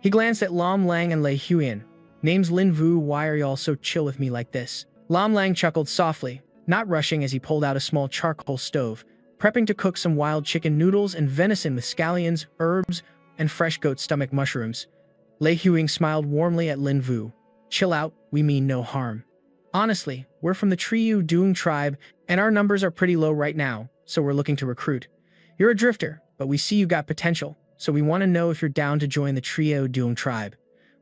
He glanced at Lam Lang and Le Huyen. Name's Lin Vu, why are y'all so chill with me like this? Lam Lang chuckled softly, not rushing as he pulled out a small charcoal stove, prepping to cook some wild chicken noodles and venison with scallions, herbs, and fresh goat stomach mushrooms. Le Huyen smiled warmly at Lin Vu. Chill out, we mean no harm. Honestly, we're from the Triu Doong tribe, and our numbers are pretty low right now, so we're looking to recruit. You're a drifter, but we see you got potential, so we want to know if you're down to join the Trio Doong tribe.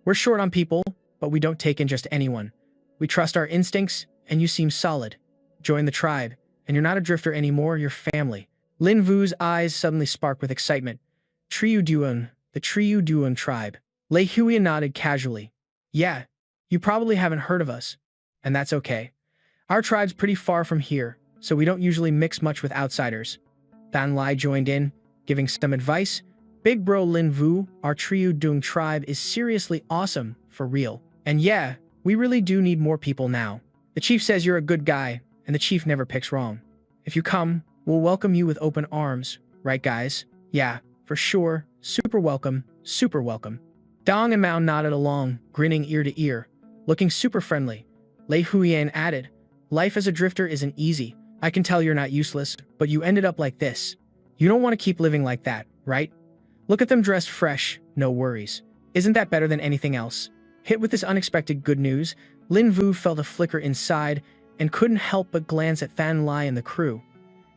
We're short on people, but we don't take in just anyone. We trust our instincts, and you seem solid. Join the tribe, and you're not a drifter anymore, you're family. Lin Vu's eyes suddenly sparked with excitement. Triu Duan, the Triu Duan tribe. Lei Huiyan nodded casually. Yeah, you probably haven't heard of us. And that's okay. Our tribe's pretty far from here, so we don't usually mix much with outsiders. Dan Lai joined in, giving some advice. Big bro Lin Vu, our Triu Dung tribe is seriously awesome, for real. And yeah, we really do need more people now. The chief says you're a good guy, and the chief never picks wrong. If you come, we'll welcome you with open arms, right guys? Yeah, for sure, super welcome, super welcome. Dong and Mao nodded along, grinning ear to ear, looking super friendly. Lei Huiyan added, life as a drifter isn't easy. I can tell you're not useless, but you ended up like this. You don't want to keep living like that, right? Look at them dressed fresh, no worries. Isn't that better than anything else? Hit with this unexpected good news, Lin Vu felt a flicker inside and couldn't help but glance at Fan Lai and the crew.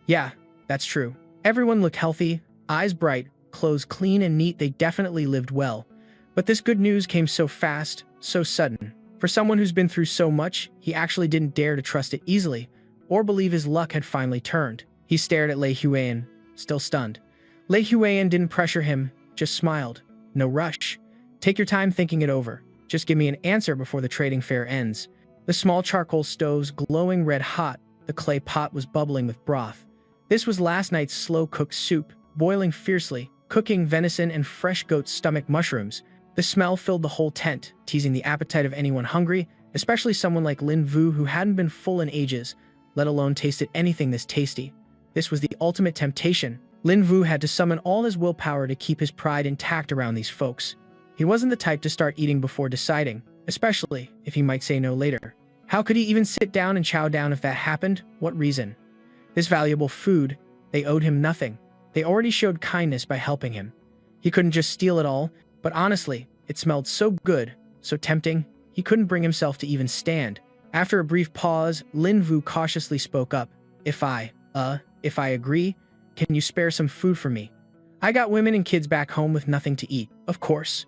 Yeah, that's true. Everyone looked healthy, eyes bright, clothes clean and neat. They definitely lived well. But this good news came so fast, so sudden. For someone who's been through so much, he actually didn't dare to trust it easily, or believe his luck had finally turned. He stared at Lei Huiyan, still stunned. Lei Huiyan didn't pressure him, just smiled. No rush. Take your time thinking it over. Just give me an answer before the trading fair ends. The small charcoal stoves glowing red hot, the clay pot was bubbling with broth. This was last night's slow-cooked soup, boiling fiercely, cooking venison and fresh goat's stomach mushrooms. The smell filled the whole tent, teasing the appetite of anyone hungry, especially someone like Lin Vu who hadn't been full in ages, let alone tasted anything this tasty. This was the ultimate temptation. Lin Vu had to summon all his willpower to keep his pride intact around these folks. He wasn't the type to start eating before deciding, especially if he might say no later. How could he even sit down and chow down if that happened? What reason? This valuable food, they owed him nothing. They already showed kindness by helping him. He couldn't just steal it all, but honestly, it smelled so good, so tempting, he couldn't bring himself to even stand. After a brief pause, Lin Vu cautiously spoke up. If I agree, can you spare some food for me? I got women and kids back home with nothing to eat, of course.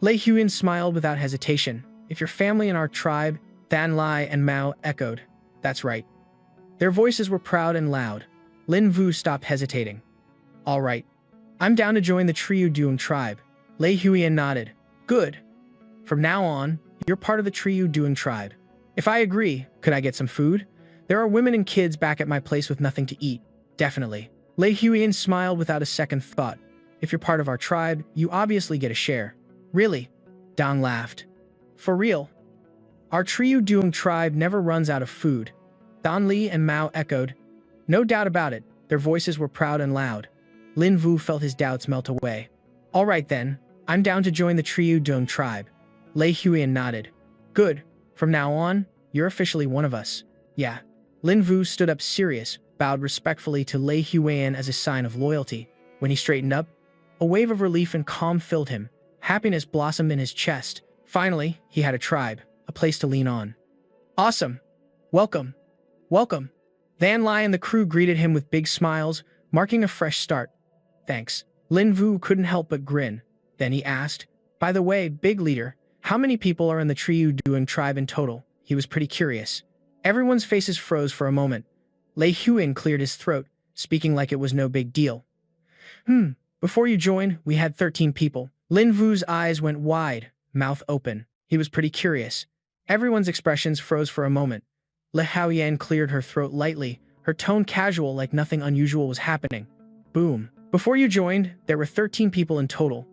Lei Huiyan smiled without hesitation. If your family and our tribe, Than Lai and Mao echoed. That's right. Their voices were proud and loud. Lin Vu stopped hesitating. All right. I'm down to join the Triu Duan tribe. Lei Huiyan nodded. Good. From now on, you're part of the Triu Duan tribe. If I agree, could I get some food? There are women and kids back at my place with nothing to eat. Definitely. Lei Huiyan smiled without a second thought. If you're part of our tribe, you obviously get a share. Really? Dong laughed. For real? Our Triu Duan tribe never runs out of food. Dan Li and Mao echoed. No doubt about it. Their voices were proud and loud. Lin Vu felt his doubts melt away. All right then, I'm down to join the Triu Duan tribe. Lei Huiyan nodded. Good. From now on, you're officially one of us. Yeah. Lin Vu stood up serious, bowed respectfully to Lei Huiyan as a sign of loyalty. When he straightened up, a wave of relief and calm filled him. Happiness blossomed in his chest. Finally, he had a tribe, a place to lean on. Awesome. Welcome. Welcome. Van Lai and the crew greeted him with big smiles, marking a fresh start. Thanks. Lin Vu couldn't help but grin. Then he asked, by the way, big leader, how many people are in the Triu Duan tribe in total? He was pretty curious. Everyone's faces froze for a moment. Lei Huiyan cleared his throat, speaking like it was no big deal. Before you joined, we had 13 people. Lin Vu's eyes went wide, mouth open. He was pretty curious. Everyone's expressions froze for a moment. Lei Huiyan cleared her throat lightly, her tone casual like nothing unusual was happening. Boom. Before you joined, there were 13 people in total.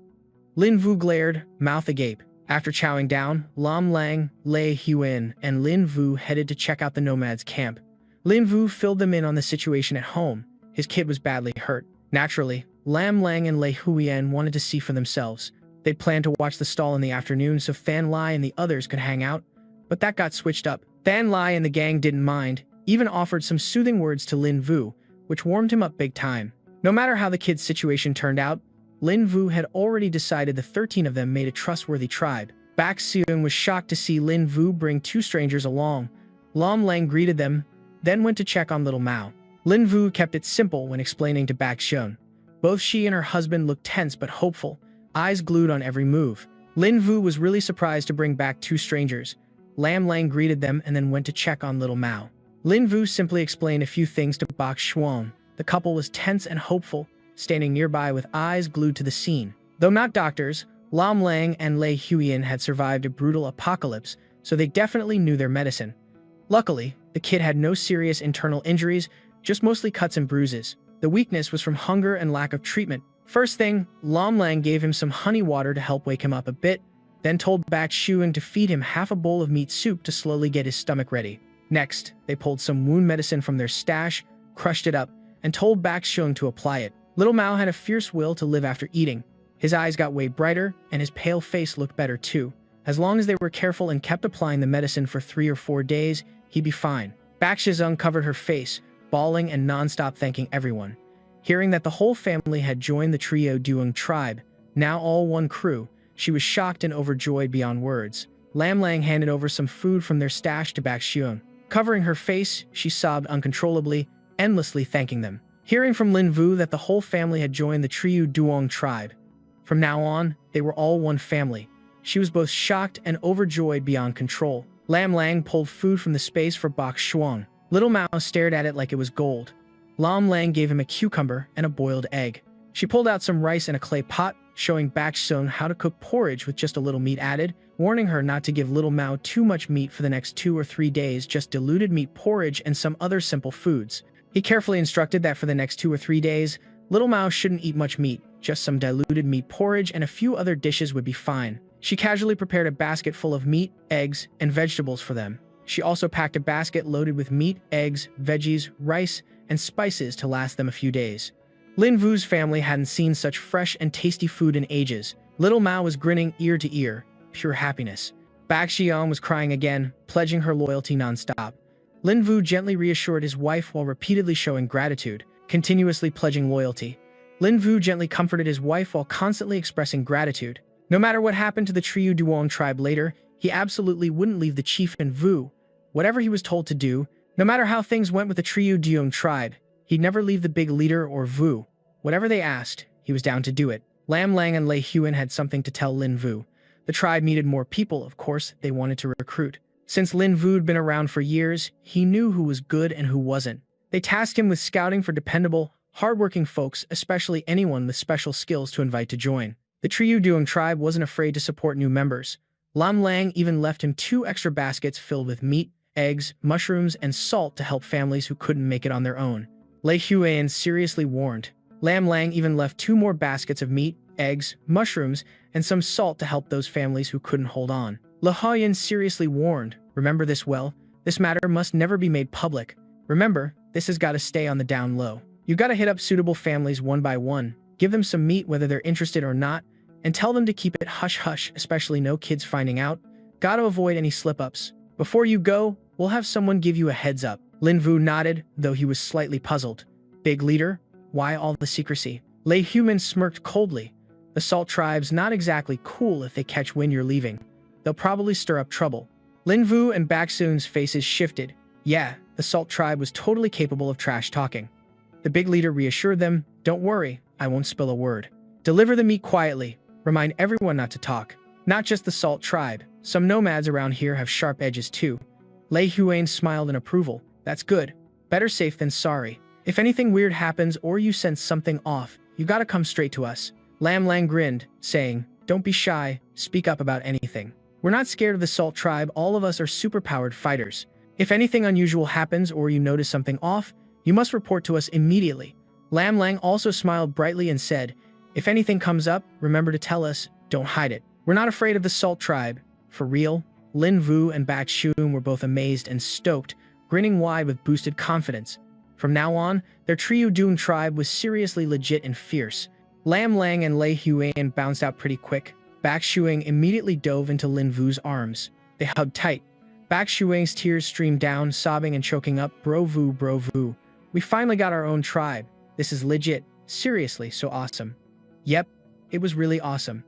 Lin Vu glared, mouth agape. After chowing down, Lam Lang, Lei Huiyan, and Lin Vu headed to check out the nomads' camp. Lin Vu filled them in on the situation at home. His kid was badly hurt. Naturally, Lam Lang and Lei Huiyan wanted to see for themselves. They'd planned to watch the stall in the afternoon so Fan Lai and the others could hang out, but that got switched up. Fan Lai and the gang didn't mind, even offered some soothing words to Lin Vu, which warmed him up big time. No matter how the kid's situation turned out, Lin Vu had already decided the 13 of them made a trustworthy tribe. Bak Seung was shocked to see Lin Vu bring 2 strangers along. Lam Lang greeted them, then went to check on little Mao. Lin Vu kept it simple when explaining to Bak Seung. Both she and her husband looked tense but hopeful, eyes glued on every move. Lin Vu was really surprised to bring back 2 strangers. Lam Lang greeted them and then went to check on little Mao. Lin Vu simply explained a few things to Bak Xuan. The couple was tense and hopeful, standing nearby with eyes glued to the scene. Though not doctors, Lam Lang and Lei Huiyan had survived a brutal apocalypse, so they definitely knew their medicine. Luckily, the kid had no serious internal injuries, just mostly cuts and bruises. The weakness was from hunger and lack of treatment. First thing, Lam Lang gave him some honey water to help wake him up a bit, then told Bak Shuang to feed him half a bowl of meat soup to slowly get his stomach ready. Next, they pulled some wound medicine from their stash, crushed it up, and told Bak Shuang to apply it. Little Mao had a fierce will to live after eating. His eyes got way brighter, and his pale face looked better too. As long as they were careful and kept applying the medicine for 3 or 4 days, he'd be fine. Bak Shizung covered her face, bawling and non-stop thanking everyone. Hearing that the whole family had joined the Trio Duong tribe, now all one crew, she was shocked and overjoyed beyond words. Lam Lang handed over some food from their stash to Bak Shuang. Covering her face, she sobbed uncontrollably, endlessly thanking them. Hearing from Lin Vu that the whole family had joined the Trio Duong tribe. From now on, they were all one family. She was both shocked and overjoyed beyond control. Lam Lang pulled food from the space for Bak Shuang. Little Mao stared at it like it was gold. Lam Lang gave him a cucumber and a boiled egg. She pulled out some rice in a clay pot, showing Bak Shuang how to cook porridge with just a little meat added, warning her not to give Little Mao too much meat for the next 2 or 3 days, just diluted meat porridge and some other simple foods. He carefully instructed that for the next 2 or 3 days, Little Mao shouldn't eat much meat, just some diluted meat porridge and a few other dishes would be fine. She casually prepared a basket full of meat, eggs, and vegetables for them. She also packed a basket loaded with meat, eggs, veggies, rice, and spices to last them a few days. Lin Vu's family hadn't seen such fresh and tasty food in ages. Little Mao was grinning ear to ear, pure happiness. Bak Xiang was crying again, pledging her loyalty nonstop. Lin Vu gently reassured his wife while repeatedly showing gratitude, continuously pledging loyalty. Lin Vu gently comforted his wife while constantly expressing gratitude. No matter what happened to the Trio Duong tribe later, he absolutely wouldn't leave the chief in Vu. Whatever he was told to do, no matter how things went with the Trio Duong tribe, he'd never leave the big leader or Vu. Whatever they asked, he was down to do it. Lam Lang and Lei Huan had something to tell Lin Vu. The tribe needed more people, of course, they wanted to recruit. Since Lin Vu'd been around for years, he knew who was good and who wasn't. They tasked him with scouting for dependable, hardworking folks, especially anyone with special skills to invite to join. The Trio Duong tribe wasn't afraid to support new members. Lam Lang even left him 2 extra baskets filled with meat, eggs, mushrooms, and salt to help families who couldn't make it on their own. Lei Huan seriously warned. Lam Lang even left 2 more baskets of meat, eggs, mushrooms, and some salt to help those families who couldn't hold on. Le Huayan seriously warned, remember this well, this matter must never be made public. Remember, this has got to stay on the down low. You gotta hit up suitable families one by one, give them some meat whether they're interested or not, and tell them to keep it hush-hush, especially no kids finding out. Gotta avoid any slip-ups. Before you go, we'll have someone give you a heads up. Lin Vu nodded, though he was slightly puzzled. Big leader? Why all the secrecy? Lei Human smirked coldly. The Salt Tribe's not exactly cool if they catch wind you're leaving. They'll probably stir up trouble. Lin Vu and Bak Soon's faces shifted. Yeah, the Salt Tribe was totally capable of trash talking. The big leader reassured them, don't worry, I won't spill a word. Deliver the meat quietly. Remind everyone not to talk. Not just the Salt Tribe. Some nomads around here have sharp edges too. Lei Huan smiled in approval. That's good. Better safe than sorry. If anything weird happens or you sense something off, you gotta come straight to us. Lam Lang grinned, saying, don't be shy, speak up about anything. We're not scared of the Salt Tribe, all of us are super-powered fighters. If anything unusual happens or you notice something off, you must report to us immediately. Lam Lang also smiled brightly and said, if anything comes up, remember to tell us, don't hide it. We're not afraid of the Salt Tribe. For real? Lin Vu and Bak Shun were both amazed and stoked, grinning wide with boosted confidence. From now on, their Trio Duong tribe was seriously legit and fierce. Lam Lang and Lei Huan bounced out pretty quick. Bak Shuang immediately dove into Lin Vu's arms. They hugged tight. Bak Shuang's tears streamed down, sobbing and choking up, bro Vu. We finally got our own tribe. This is legit. Seriously, so awesome. Yep, it was really awesome.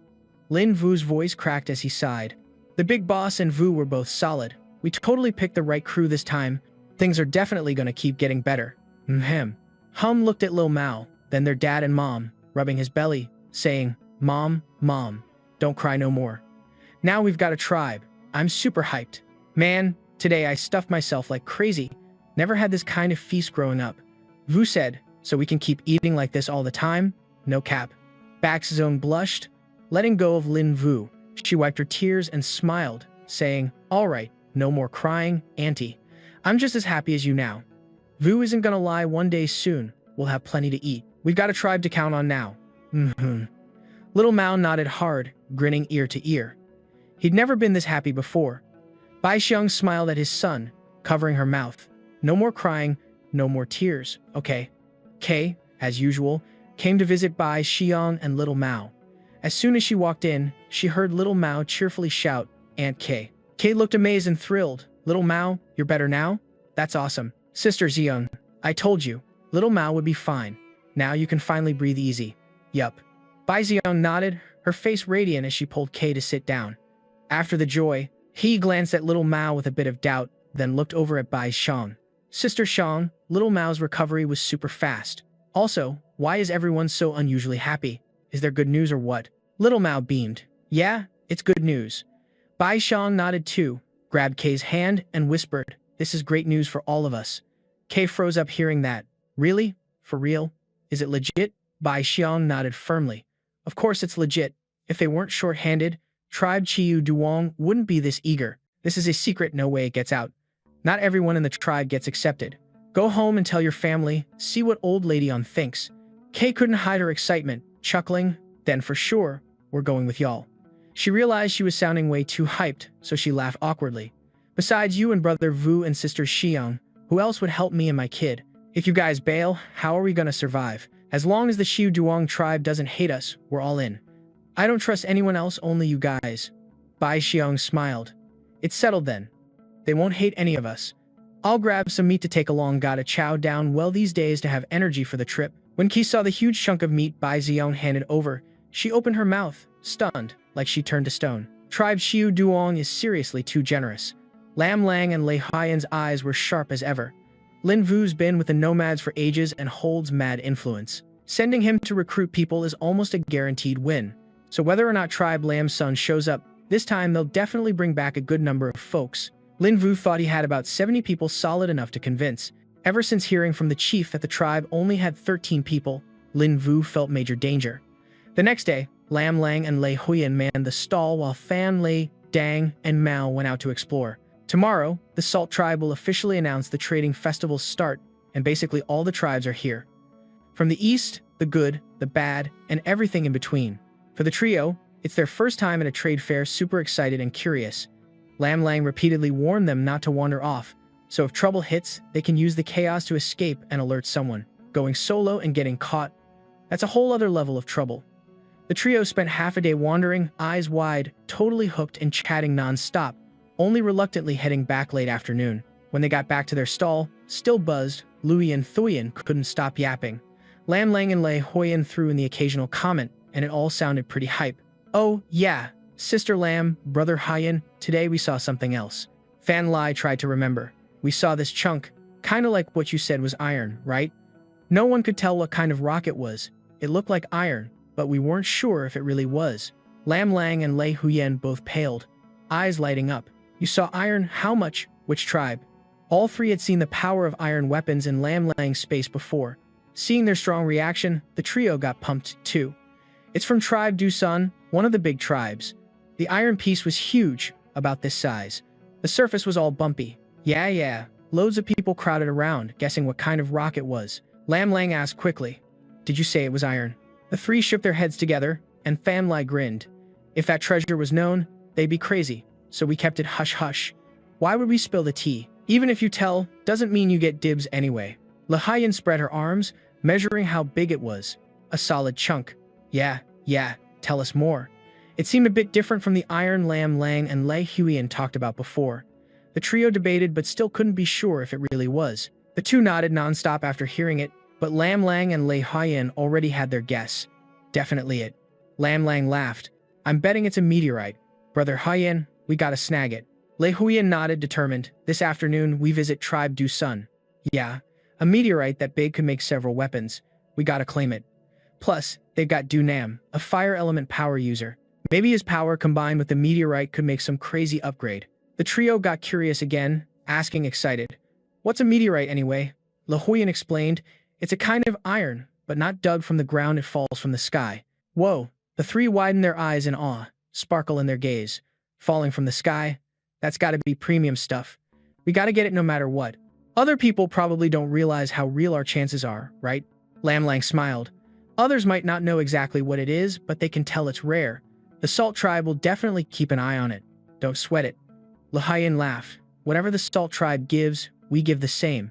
Lin Vu's voice cracked as he sighed. The big boss and Vu were both solid. We totally picked the right crew this time. Things are definitely gonna keep getting better. Hum looked at Lil Mao, then their dad and mom, rubbing his belly, saying, Mom, don't cry no more. Now we've got a tribe. I'm super hyped. Man, today I stuffed myself like crazy. Never had this kind of feast growing up. Vu said, So we can keep eating like this all the time? No cap. Back's zone blushed. Letting go of Lin Vu, she wiped her tears and smiled, saying, "All right, no more crying, auntie. I'm just as happy as you now. Vu isn't gonna lie, one day soon, we'll have plenty to eat. We've got a tribe to count on now." Little Mao nodded hard, grinning ear to ear. He'd never been this happy before. Bai Xiang smiled at his son, covering her mouth. No more crying, no more tears, okay? Kay, as usual, came to visit Bai Xiang and Little Mao. As soon as she walked in, she heard Little Mao cheerfully shout, "Aunt Kay." Kay looked amazed and thrilled. "Little Mao, you're better now? That's awesome. Sister Xiang, I told you, Little Mao would be fine. Now you can finally breathe easy." "Yup." Bai Xiang nodded, her face radiant as she pulled Kay to sit down. After the joy, he glanced at Little Mao with a bit of doubt, then looked over at Bai Xiang. "Sister Xiang, Little Mao's recovery was super fast. Also, why is everyone so unusually happy? Is there good news or what?" Little Mao beamed. "Yeah, it's good news." Bai Xiang nodded too, grabbed Kay's hand, and whispered, "This is great news for all of us." Kay froze up hearing that. "Really? For real? Is it legit?" Bai Xiang nodded firmly. "Of course it's legit. If they weren't short-handed, Tribe Chiyu Duong wouldn't be this eager. This is a secret, no way it gets out. Not everyone in the tribe gets accepted. Go home and tell your family, see what old lady on thinks." Kay couldn't hide her excitement, chuckling, "Then for sure, we're going with y'all." She realized she was sounding way too hyped, so she laughed awkwardly. "Besides you and brother Vu and sister Xiang, who else would help me and my kid? If you guys bail, how are we gonna survive? As long as the Xiu Duong tribe doesn't hate us, we're all in. I don't trust anyone else, only you guys." Bai Xiang smiled. "It's settled then. They won't hate any of us. I'll grab some meat to take along, gotta chow down well these days to have energy for the trip." When Ki saw the huge chunk of meat Bai Xiang handed over, she opened her mouth, stunned, like she turned to stone. Tribe Xiu Duong is seriously too generous. Lam Lang and Lei Haiyan's eyes were sharp as ever. Lin Vu's been with the nomads for ages and holds mad influence. Sending him to recruit people is almost a guaranteed win. So whether or not Tribe Lam's son shows up, this time they'll definitely bring back a good number of folks. Lin Vu thought he had about 70 people solid enough to convince. Ever since hearing from the chief that the tribe only had 13 people, Lin Vu felt major danger. The next day, Lam Lang and Lei Huyan manned the stall while Fan Lei, Dang, and Mao went out to explore. Tomorrow, the Salt Tribe will officially announce the trading festival's start, and basically all the tribes are here. From the east, the good, the bad, and everything in between. For the trio, it's their first time at a trade fair, super excited and curious. Lam Lang repeatedly warned them not to wander off, so if trouble hits, they can use the chaos to escape and alert someone. Going solo and getting caught, that's a whole other level of trouble. The trio spent half a day wandering, eyes wide, totally hooked and chatting non-stop, only reluctantly heading back late afternoon. When they got back to their stall, still buzzed, Louis and Thuyan couldn't stop yapping. Lam Lang and Lei Huyan threw in the occasional comment, and it all sounded pretty hype. "Oh, yeah, Sister Lam, Brother Haiyan, today we saw something else." Fan Lai tried to remember. "We saw this chunk, kinda like what you said was iron, right? No one could tell what kind of rock it was. It looked like iron, but we weren't sure if it really was." Lam Lang and Lei Huyan both paled, eyes lighting up. "You saw iron? How much? Which tribe?" All three had seen the power of iron weapons in Lam Lang's space before. Seeing their strong reaction, the trio got pumped too. "It's from Tribe Dusun, one of the big tribes. The iron piece was huge, about this size. The surface was all bumpy. Yeah. Loads of people crowded around, guessing what kind of rock it was." Lam Lang asked quickly, "Did you say it was iron?" The three shook their heads together, and Fan Lai grinned. "If that treasure was known, they'd be crazy, so we kept it hush-hush. Why would we spill the tea? Even if you tell, doesn't mean you get dibs anyway." Lei Haiyan spread her arms, measuring how big it was. "A solid chunk." Yeah, tell us more." It seemed a bit different from the iron Lam Lang and Lei Huyan talked about before. The trio debated but still couldn't be sure if it really was. The two nodded nonstop after hearing it, but Lam Lang and Lei Haiyan already had their guess. "Definitely it." Lam Lang laughed. "I'm betting it's a meteorite. Brother Haiyan, we gotta snag it." Lei Huyan nodded, determined. "This afternoon, we visit Tribe Dusun." "Yeah, a meteorite that big could make several weapons. We gotta claim it. Plus, they've got Dunam, a fire element power user. Maybe his power combined with the meteorite could make some crazy upgrade." The trio got curious again, asking excited, "What's a meteorite anyway?" Lei Huyan explained, It's a kind of iron, but not dug from the ground, it falls from the sky. Whoa, the three widen their eyes in awe, sparkle in their gaze. Falling from the sky? That's gotta be premium stuff. We gotta get it no matter what. Other people probably don't realize how real our chances are, right? Lam Lang smiled. Others might not know exactly what it is, but they can tell it's rare. The Salt Tribe will definitely keep an eye on it. Don't sweat it. Lahayan laughed. Whatever the Salt Tribe gives, we give the same.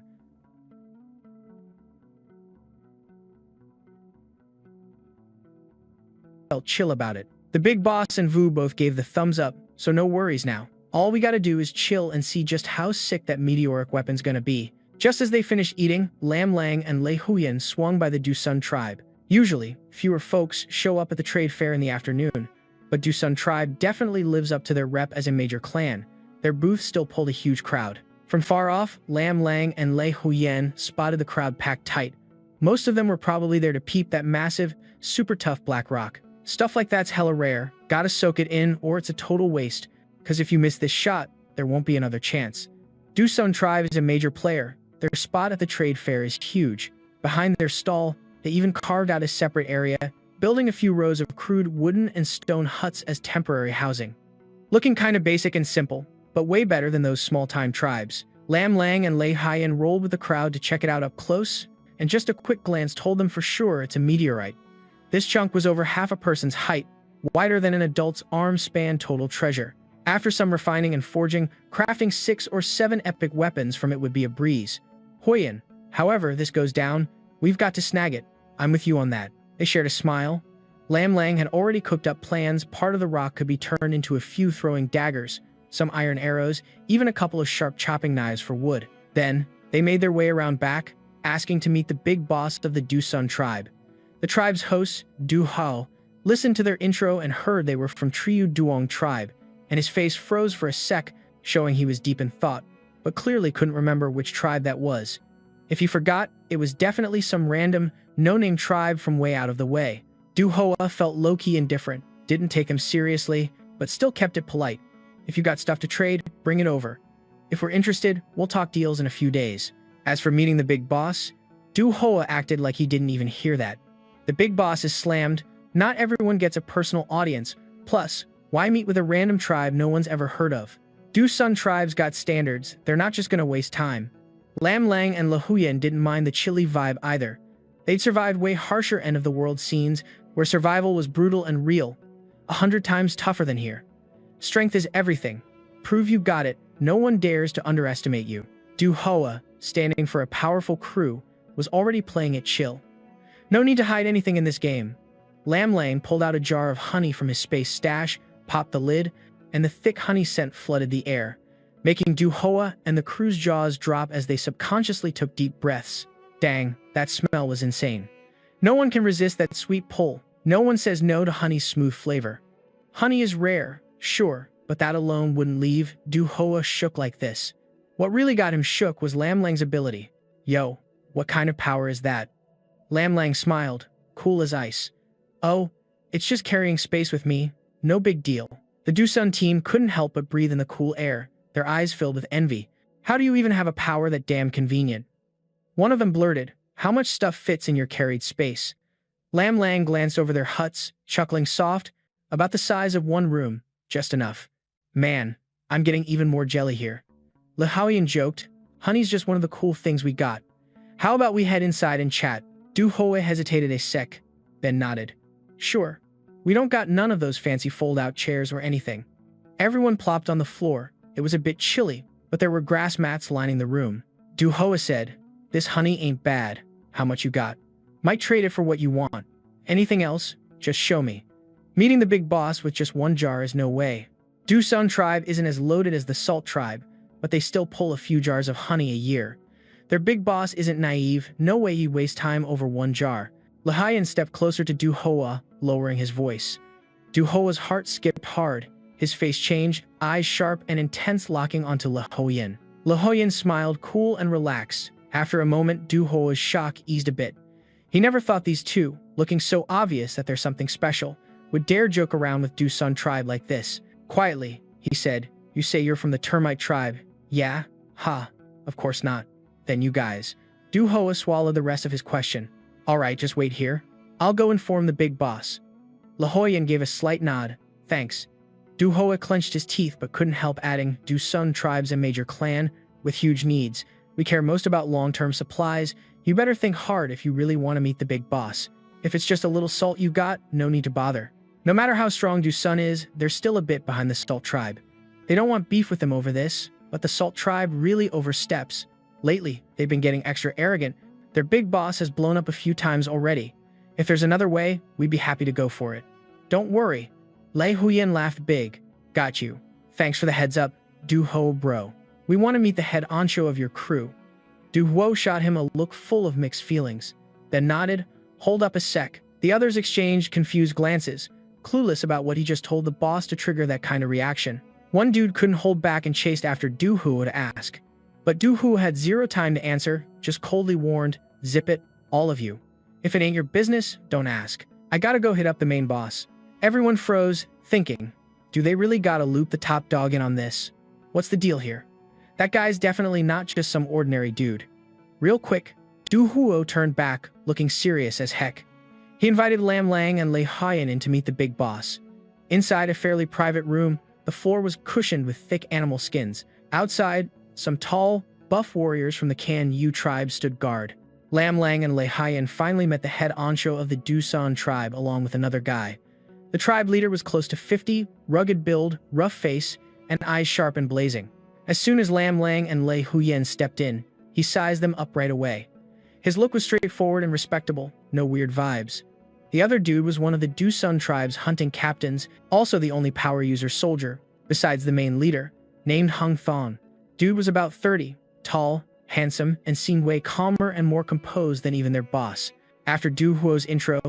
Felt chill about it. The big boss and Vu both gave the thumbs up, so no worries now. All we gotta do is chill and see just how sick that meteoric weapon's gonna be. Just as they finished eating, Lam Lang and Lei Huyan swung by the Dusun tribe. Usually, fewer folks show up at the trade fair in the afternoon, but Dusun tribe definitely lives up to their rep as a major clan. Their booths still pulled a huge crowd. From far off, Lam Lang and Lei Huyan spotted the crowd packed tight. Most of them were probably there to peep that massive, super tough black rock. Stuff like that's hella rare, gotta soak it in or it's a total waste, cause if you miss this shot, there won't be another chance. Dusun tribe is a major player. Their spot at the trade fair is huge. Behind their stall, they even carved out a separate area, building a few rows of crude wooden and stone huts as temporary housing. Looking kinda basic and simple, but way better than those small-time tribes. Lam Lang and Lei Huyan rolled with the crowd to check it out up close, and just a quick glance told them for sure it's a meteorite. This chunk was over half a person's height, wider than an adult's arm span. Total treasure. After some refining and forging, crafting 6 or 7 epic weapons from it would be a breeze. Huyan, however this goes down, we've got to snag it. I'm with you on that. They shared a smile. Lam Lang had already cooked up plans. Part of the rock could be turned into a few throwing daggers, some iron arrows, even a couple of sharp chopping knives for wood. Then, they made their way around back, asking to meet the big boss of the Dusun tribe. The tribe's host, Du Hao, listened to their intro and heard they were from Triu Duong tribe, and his face froze for a sec, showing he was deep in thought, but clearly couldn't remember which tribe that was. If he forgot, it was definitely some random, no-name tribe from way out of the way. Du Hoa felt low-key indifferent, didn't take him seriously, but still kept it polite. If you got stuff to trade, bring it over. If we're interested, we'll talk deals in a few days. As for meeting the big boss, Du Hoa acted like he didn't even hear that. The big boss is slammed. Not everyone gets a personal audience. Plus, why meet with a random tribe no one's ever heard of? Dusun tribes got standards. They're not just gonna waste time. Lam Lang and Le Huyan didn't mind the chilly vibe either. They'd survived way harsher end-of-the-world scenes where survival was brutal and real, 100 times tougher than here. Strength is everything. Prove you got it. No one dares to underestimate you. Du Hoa, standing for a powerful crew, was already playing it chill. No need to hide anything in this game. Lam Lang pulled out a jar of honey from his space stash, popped the lid, and the thick honey scent flooded the air, making Du Hoa and the crew's jaws drop as they subconsciously took deep breaths. Dang, that smell was insane. No one can resist that sweet pull. No one says no to honey's smooth flavor. Honey is rare, sure, but that alone wouldn't leave Du Hoa shook like this. What really got him shook was Lam Lang's ability. Yo, what kind of power is that? Lam Lang smiled, cool as ice. Oh, it's just carrying space with me. No big deal. The Dusun team couldn't help but breathe in the cool air, their eyes filled with envy. How do you even have a power that damn convenient? One of them blurted, how much stuff fits in your carried space? Lam Lang glanced over their huts, chuckling soft, about the size of one room, just enough. Man, I'm getting even more jelly here. Le Huyan joked, honey's just one of the cool things we got. How about we head inside and chat? Du Hoa hesitated a sec, then nodded. Sure. We don't got none of those fancy fold-out chairs or anything. Everyone plopped on the floor. It was a bit chilly, but there were grass mats lining the room. Du Hoa said, this honey ain't bad. How much you got? Might trade it for what you want. Anything else? Just show me. Meeting the big boss with just one jar is no way. Dusun tribe isn't as loaded as the Salt tribe, but they still pull a few jars of honey a year. Their big boss isn't naive. No way he'd waste time over one jar. Le Huyan stepped closer to Du Hoa, lowering his voice. Du Hoa's heart skipped hard. His face changed, eyes sharp and intense locking onto Le Huyan. Le Huyan smiled, cool and relaxed. After a moment, Du Hoa's shock eased a bit. He never thought these two, looking so obvious that there's something special, would dare joke around with Dusun tribe like this. Quietly, he said, you say you're from the termite tribe. Yeah? Ha. Of course not. Then you guys. Du Hoa swallowed the rest of his question. All right, just wait here. I'll go inform the big boss. La Huyen gave a slight nod. Thanks. Du Hoa clenched his teeth but couldn't help adding, Du Sun tribe's a major clan with huge needs. We care most about long-term supplies. You better think hard if you really want to meet the big boss. If it's just a little salt you got, no need to bother. No matter how strong Du Sun is, they're still a bit behind the Salt tribe. They don't want beef with them over this, but the Salt tribe really oversteps. Lately, they've been getting extra arrogant. Their big boss has blown up a few times already. If there's another way, we'd be happy to go for it. Don't worry. Lei Huyen laughed big. Got you. Thanks for the heads up, Du Ho bro. We want to meet the head honcho of your crew. Du Huo shot him a look full of mixed feelings, then nodded. Hold up a sec. The others exchanged confused glances, clueless about what he just told the boss to trigger that kind of reaction. One dude couldn't hold back and chased after Du Huo to ask. But Du Huo had zero time to answer, just coldly warned, zip it, all of you. If it ain't your business, don't ask. I gotta go hit up the main boss. Everyone froze, thinking, do they really gotta loop the top dog in on this? What's the deal here? That guy's definitely not just some ordinary dude. Real quick, Du Huo turned back, looking serious as heck. He invited Lam Lang and Lei Huyen in to meet the big boss. Inside a fairly private room, the floor was cushioned with thick animal skins. Outside, some tall, buff warriors from the Kan Yu tribe stood guard. Lam Lang and Lei Huyen finally met the head honcho of the Du San tribe along with another guy. The tribe leader was close to 50, rugged build, rough face, and eyes sharp and blazing. As soon as Lam Lang and Lei Huyen stepped in, he sized them up right away. His look was straightforward and respectable, no weird vibes. The other dude was one of the Du Sun tribe's hunting captains, also the only power user soldier, besides the main leader, named Hung Thon. Dude was about 30, tall, handsome, and seemed way calmer and more composed than even their boss. After Du Huo's intro,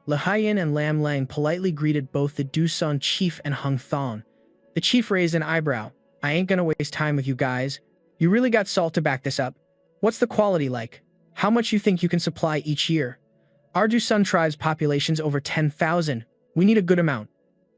Lei Huyen and Lam Lang politely greeted both the Du Sun chief and Hung Thon. The chief raised an eyebrow. I ain't gonna waste time with you guys. You really got salt to back this up. What's the quality like? How much you think you can supply each year? Our Du Sun tribe's population's over 10,000. We need a good amount.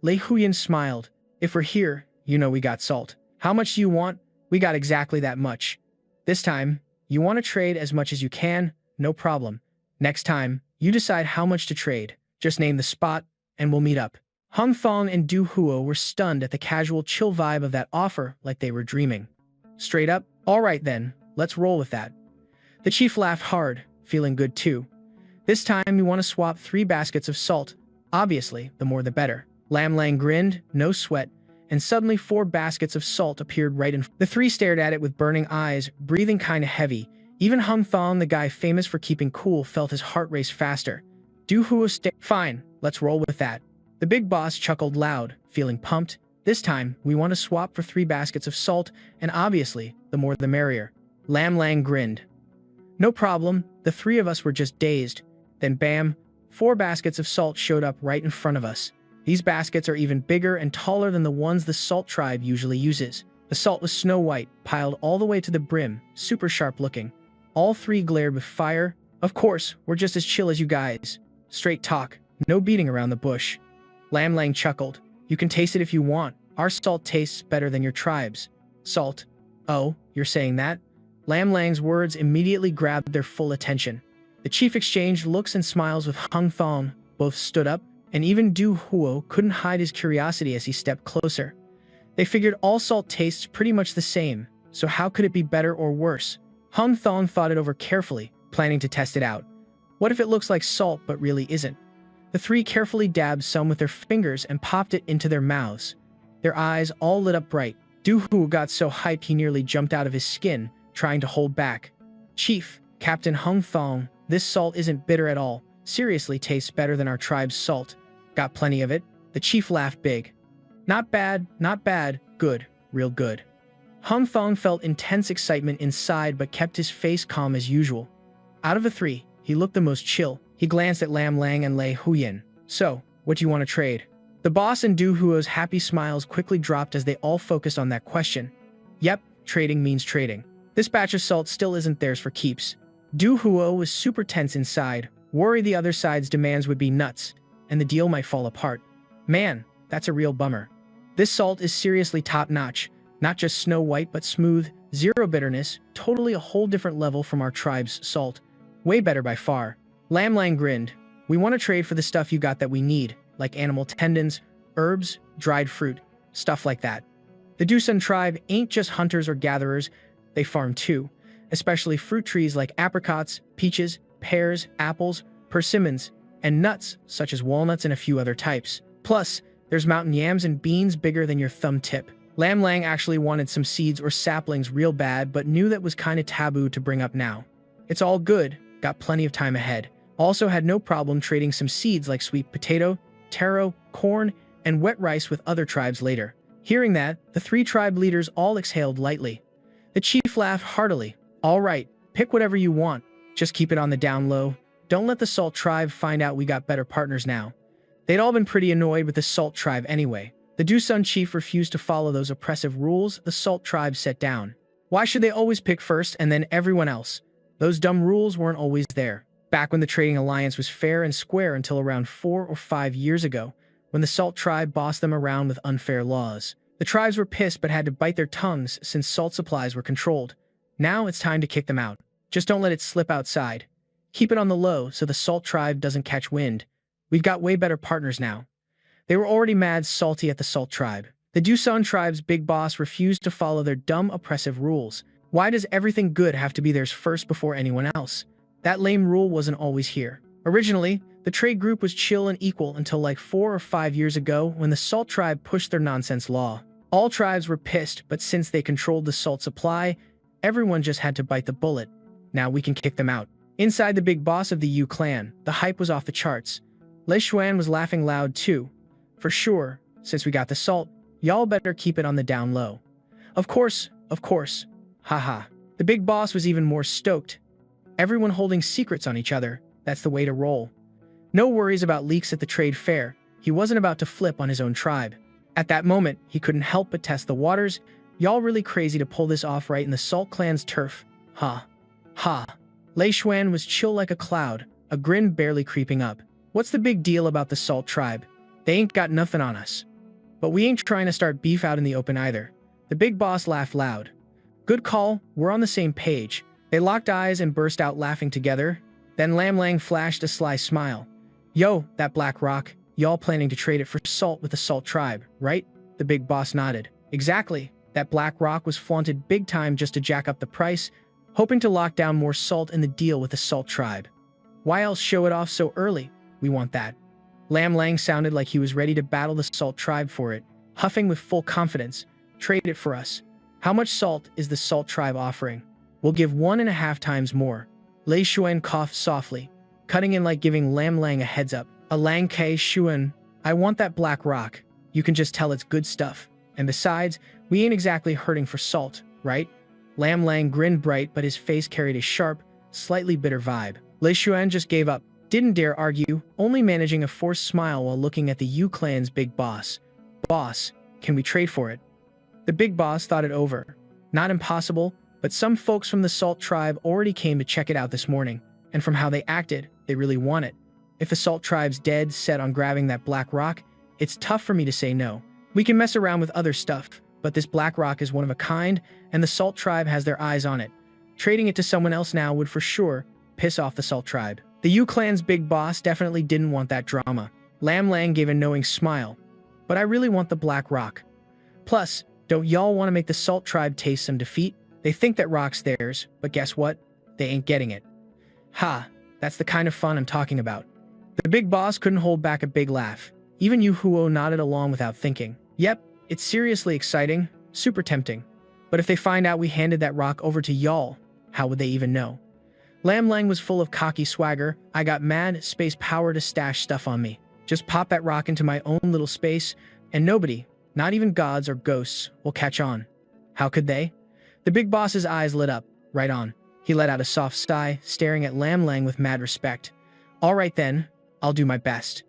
Lei Huyen smiled. If we're here, you know we got salt. How much do you want? We got exactly that much. This time, you want to trade as much as you can? No problem. Next time, you decide how much to trade. Just name the spot, and we'll meet up. Hung Thong and Du Huo were stunned at the casual, chill vibe of that offer, like they were dreaming. Straight up, all right then, let's roll with that. The chief laughed hard, feeling good too. This time, you want to swap 3 baskets of salt. Obviously, the more the better. Lam Lang grinned, no sweat, and suddenly 4 baskets of salt appeared right in front. The 3 stared at it with burning eyes, breathing kinda heavy. Even Hung Thong, the guy famous for keeping cool, felt his heart race faster. Du Huo Fine, let's roll with that. The big boss chuckled loud, feeling pumped. This time, we want to swap for 3 baskets of salt, and obviously, the more the merrier. Lam Lang grinned. No problem, the 3 of us were just dazed. Then bam, 4 baskets of salt showed up right in front of us. These baskets are even bigger and taller than the ones the Salt tribe usually uses. The salt was snow white, piled all the way to the brim, super sharp looking. All 3 glared with fire. Of course, we're just as chill as you guys. Straight talk, no beating around the bush. Lam Lang chuckled. You can taste it if you want. Our salt tastes better than your tribe's. Salt? Oh, you're saying that? Lam Lang's words immediately grabbed their full attention. The chief exchanged looks and smiles with Hung Thong. Both stood up, and even Du Huo couldn't hide his curiosity as he stepped closer. They figured all salt tastes pretty much the same, so how could it be better or worse? Hung Thong thought it over carefully, planning to test it out. What if it looks like salt but really isn't? The 3 carefully dabbed some with their fingers and popped it into their mouths. Their eyes all lit up bright. Du Huo got so hyped he nearly jumped out of his skin, trying to hold back. Chief, Captain Hung Thong, this salt isn't bitter at all. Seriously tastes better than our tribe's salt. Got plenty of it? The chief laughed big. Not bad, good, real good. Hung Thong felt intense excitement inside but kept his face calm as usual. Out of the 3, he looked the most chill. He glanced at Lam Lang and Lei Huyen. So, what do you want to trade? The boss and Du Huo's happy smiles quickly dropped as they all focused on that question. Yep, trading means trading. This batch of salt still isn't theirs for keeps. Du Huo was super tense inside, worried the other side's demands would be nuts, and the deal might fall apart. Man, that's a real bummer. This salt is seriously top-notch, not just snow white but smooth, zero bitterness, totally a whole different level from our tribe's salt. Way better by far. Lam Lang grinned. We want to trade for the stuff you got that we need, like animal tendons, herbs, dried fruit, stuff like that. The Dusun tribe ain't just hunters or gatherers, they farm too, especially fruit trees like apricots, peaches, pears, apples, persimmons, and nuts such as walnuts and a few other types. Plus, there's mountain yams and beans bigger than your thumb tip. Lam Lang actually wanted some seeds or saplings real bad, but knew that was kinda taboo to bring up now. It's all good, got plenty of time ahead. Also had no problem trading some seeds like sweet potato, taro, corn, and wet rice with other tribes later. Hearing that, the three tribe leaders all exhaled lightly. The chief laughed heartily. All right, pick whatever you want. Just keep it on the down low. Don't let the Salt tribe find out we got better partners now. They'd all been pretty annoyed with the Salt tribe anyway. The Dusun chief refused to follow those oppressive rules the Salt tribe set down. Why should they always pick first and then everyone else? Those dumb rules weren't always there. Back when the trading alliance was fair and square until around 4 or 5 years ago, when the Salt tribe bossed them around with unfair laws. The tribes were pissed but had to bite their tongues since salt supplies were controlled. Now it's time to kick them out. Just don't let it slip outside. Keep it on the low so the Salt tribe doesn't catch wind. We've got way better partners now. They were already mad salty at the Salt tribe. The Dusun tribe's big boss refused to follow their dumb, oppressive rules. Why does everything good have to be theirs first before anyone else? That lame rule wasn't always here. Originally, the trade group was chill and equal until like 4 or 5 years ago when the Salt tribe pushed their nonsense law. All tribes were pissed, but since they controlled the salt supply, everyone just had to bite the bullet. Now we can kick them out. Inside the big boss of the Yu clan, the hype was off the charts. Lei Xuan was laughing loud too. For sure, since we got the salt, y'all better keep it on the down low. Of course. Haha. The big boss was even more stoked. Everyone holding secrets on each other, that's the way to roll. No worries about leaks at the trade fair. He wasn't about to flip on his own tribe. At that moment, he couldn't help but test the waters. Y'all really crazy to pull this off right in the Salt clan's turf. Ha. Lei Xuan was chill like a cloud, a grin barely creeping up. What's the big deal about the Salt tribe? They ain't got nothing on us. But we ain't trying to start beef out in the open either. The big boss laughed loud. Good call, we're on the same page. They locked eyes and burst out laughing together. Then Lam Lang flashed a sly smile. Yo, that black rock, y'all planning to trade it for salt with the Salt tribe, right? The big boss nodded. Exactly, that black rock was flaunted big time just to jack up the price, hoping to lock down more salt in the deal with the Salt tribe. Why else show it off so early? We want that. Lam Lang sounded like he was ready to battle the Salt tribe for it, huffing with full confidence. Trade it for us. How much salt is the Salt tribe offering? We'll give 1.5 times more. Lei Xuan coughed softly, cutting in like giving Lam Lang a heads up. A Lang Kai Xuan, I want that black rock. You can just tell it's good stuff. And besides, we ain't exactly hurting for salt, right? Lam Lang grinned bright, but his face carried a sharp, slightly bitter vibe. Lei Xuan just gave up, didn't dare argue, only managing a forced smile while looking at the Yu clan's big boss. Boss, can we trade for it? The big boss thought it over. Not impossible, but some folks from the Salt tribe already came to check it out this morning, and from how they acted, they really want it. If the Salt tribe's dead set on grabbing that black rock, it's tough for me to say no. We can mess around with other stuff, but this black rock is one of a kind, and the Salt tribe has their eyes on it. Trading it to someone else now would for sure piss off the Salt tribe. The Yu clan's big boss definitely didn't want that drama. Lam Lang gave a knowing smile. But I really want the black rock. Plus, don't y'all want to make the Salt tribe taste some defeat? They think that rock's theirs, but guess what? They ain't getting it. Ha, that's the kind of fun I'm talking about. The big boss couldn't hold back a big laugh. Even Yu Huo nodded along without thinking. Yep, it's seriously exciting, super tempting. But if they find out we handed that rock over to y'all, how would they even know? Lam Lang was full of cocky swagger. I got mad space power to stash stuff on me. Just pop that rock into my own little space, and nobody, not even gods or ghosts, will catch on. How could they? The big boss's eyes lit up. Right on. He let out a soft sigh, staring at Lam Lang with mad respect. All right then, I'll do my best.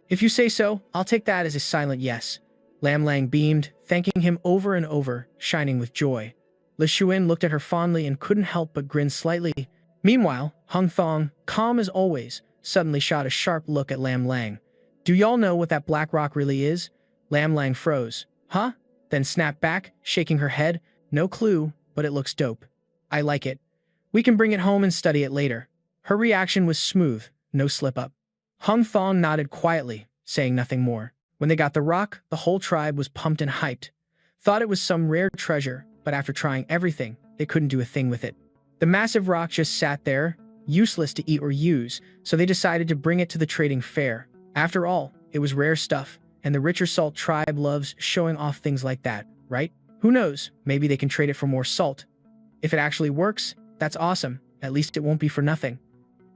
If you say so, I'll take that as a silent yes. Lam Lang beamed, thanking him over and over, shining with joy. Le Xuan looked at her fondly and couldn't help but grin slightly. Meanwhile, Hung Thong, calm as always, suddenly shot a sharp look at Lam Lang. Do y'all know what that black rock really is? Lam Lang froze. Huh? Then snapped back, shaking her head. No clue. but it looks dope. I like it. We can bring it home and study it later." Her reaction was smooth, no slip-up. Hung Thong nodded quietly, saying nothing more. When they got the rock, the whole tribe was pumped and hyped. Thought it was some rare treasure, but after trying everything, they couldn't do a thing with it. The massive rock just sat there, useless to eat or use, so they decided to bring it to the trading fair. After all, it was rare stuff, and the richer salt tribe loves showing off things like that, right? Who knows, maybe they can trade it for more salt. If it actually works, that's awesome, at least it won't be for nothing.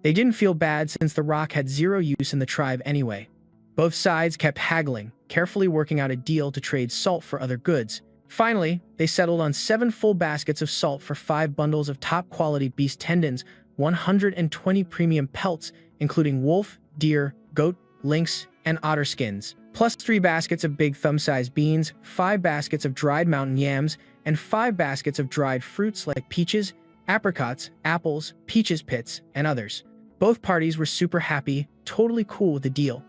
They didn't feel bad since the rock had zero use in the tribe anyway. Both sides kept haggling, carefully working out a deal to trade salt for other goods. Finally, they settled on 7 full baskets of salt for 5 bundles of top-quality beast tendons, 120 premium pelts, including wolf, deer, goat, lynx, and otter skins, plus 3 baskets of big thumb-sized beans, 5 baskets of dried mountain yams, and 5 baskets of dried fruits like peaches, apricots, apples, peaches pits, and others. Both parties were super happy, totally cool with the deal.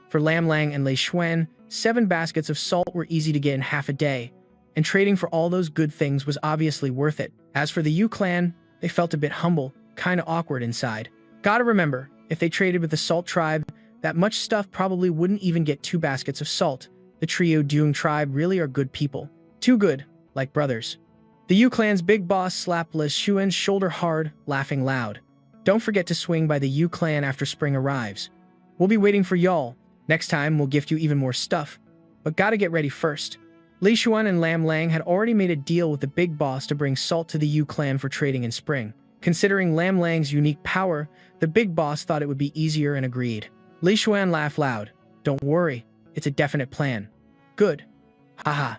For Lam Lang and Lei Xuan, 7 baskets of salt were easy to get in half a day, and trading for all those good things was obviously worth it. As for the Yu clan, they felt a bit humble, kinda awkward inside. Gotta remember, if they traded with the Salt tribe, that much stuff probably wouldn't even get 2 baskets of salt. The trio Dung tribe really are good people. Too good, like brothers. The Yu clan's big boss slapped Lei Xuan's shoulder hard, laughing loud. "Don't forget to swing by the Yu clan after spring arrives. We'll be waiting for y'all. Next time, we'll gift you even more stuff. But gotta get ready first." Lei Xuan and Lam Lang had already made a deal with the big boss to bring salt to the Yu clan for trading in spring. Considering Lam Lang's unique power, the big boss thought it would be easier and agreed. Lei Xuan laughed loud. "Don't worry, it's a definite plan." "Good. Haha."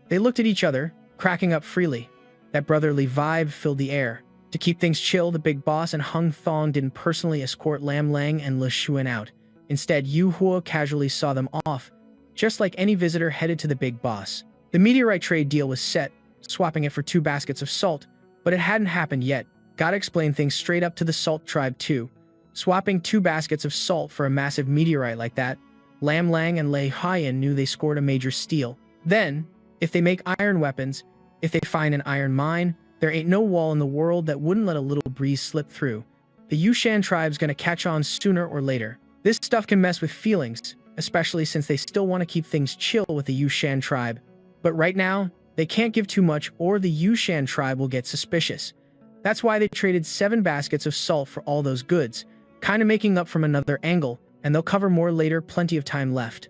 They looked at each other, cracking up freely. That brotherly vibe filled the air. To keep things chill, the big boss and Hung Thong didn't personally escort Lam Lang and Lei Xuan out. Instead, Yu Hua casually saw them off, just like any visitor headed to the big boss. The meteorite trade deal was set, swapping it for 2 baskets of salt, but it hadn't happened yet. Gotta explain things straight up to the Salt tribe too. Swapping 2 baskets of salt for a massive meteorite like that, Lam Lang and Lei Hyan knew they scored a major steal. Then, if they make iron weapons, if they find an iron mine, there ain't no wall in the world that wouldn't let a little breeze slip through. The Yushan tribe's gonna catch on sooner or later. This stuff can mess with feelings, especially since they still want to keep things chill with the Yushan tribe. But right now, they can't give too much or the Yushan tribe will get suspicious. That's why they traded 7 baskets of salt for all those goods, kinda making up from another angle, and they'll cover more later, plenty of time left.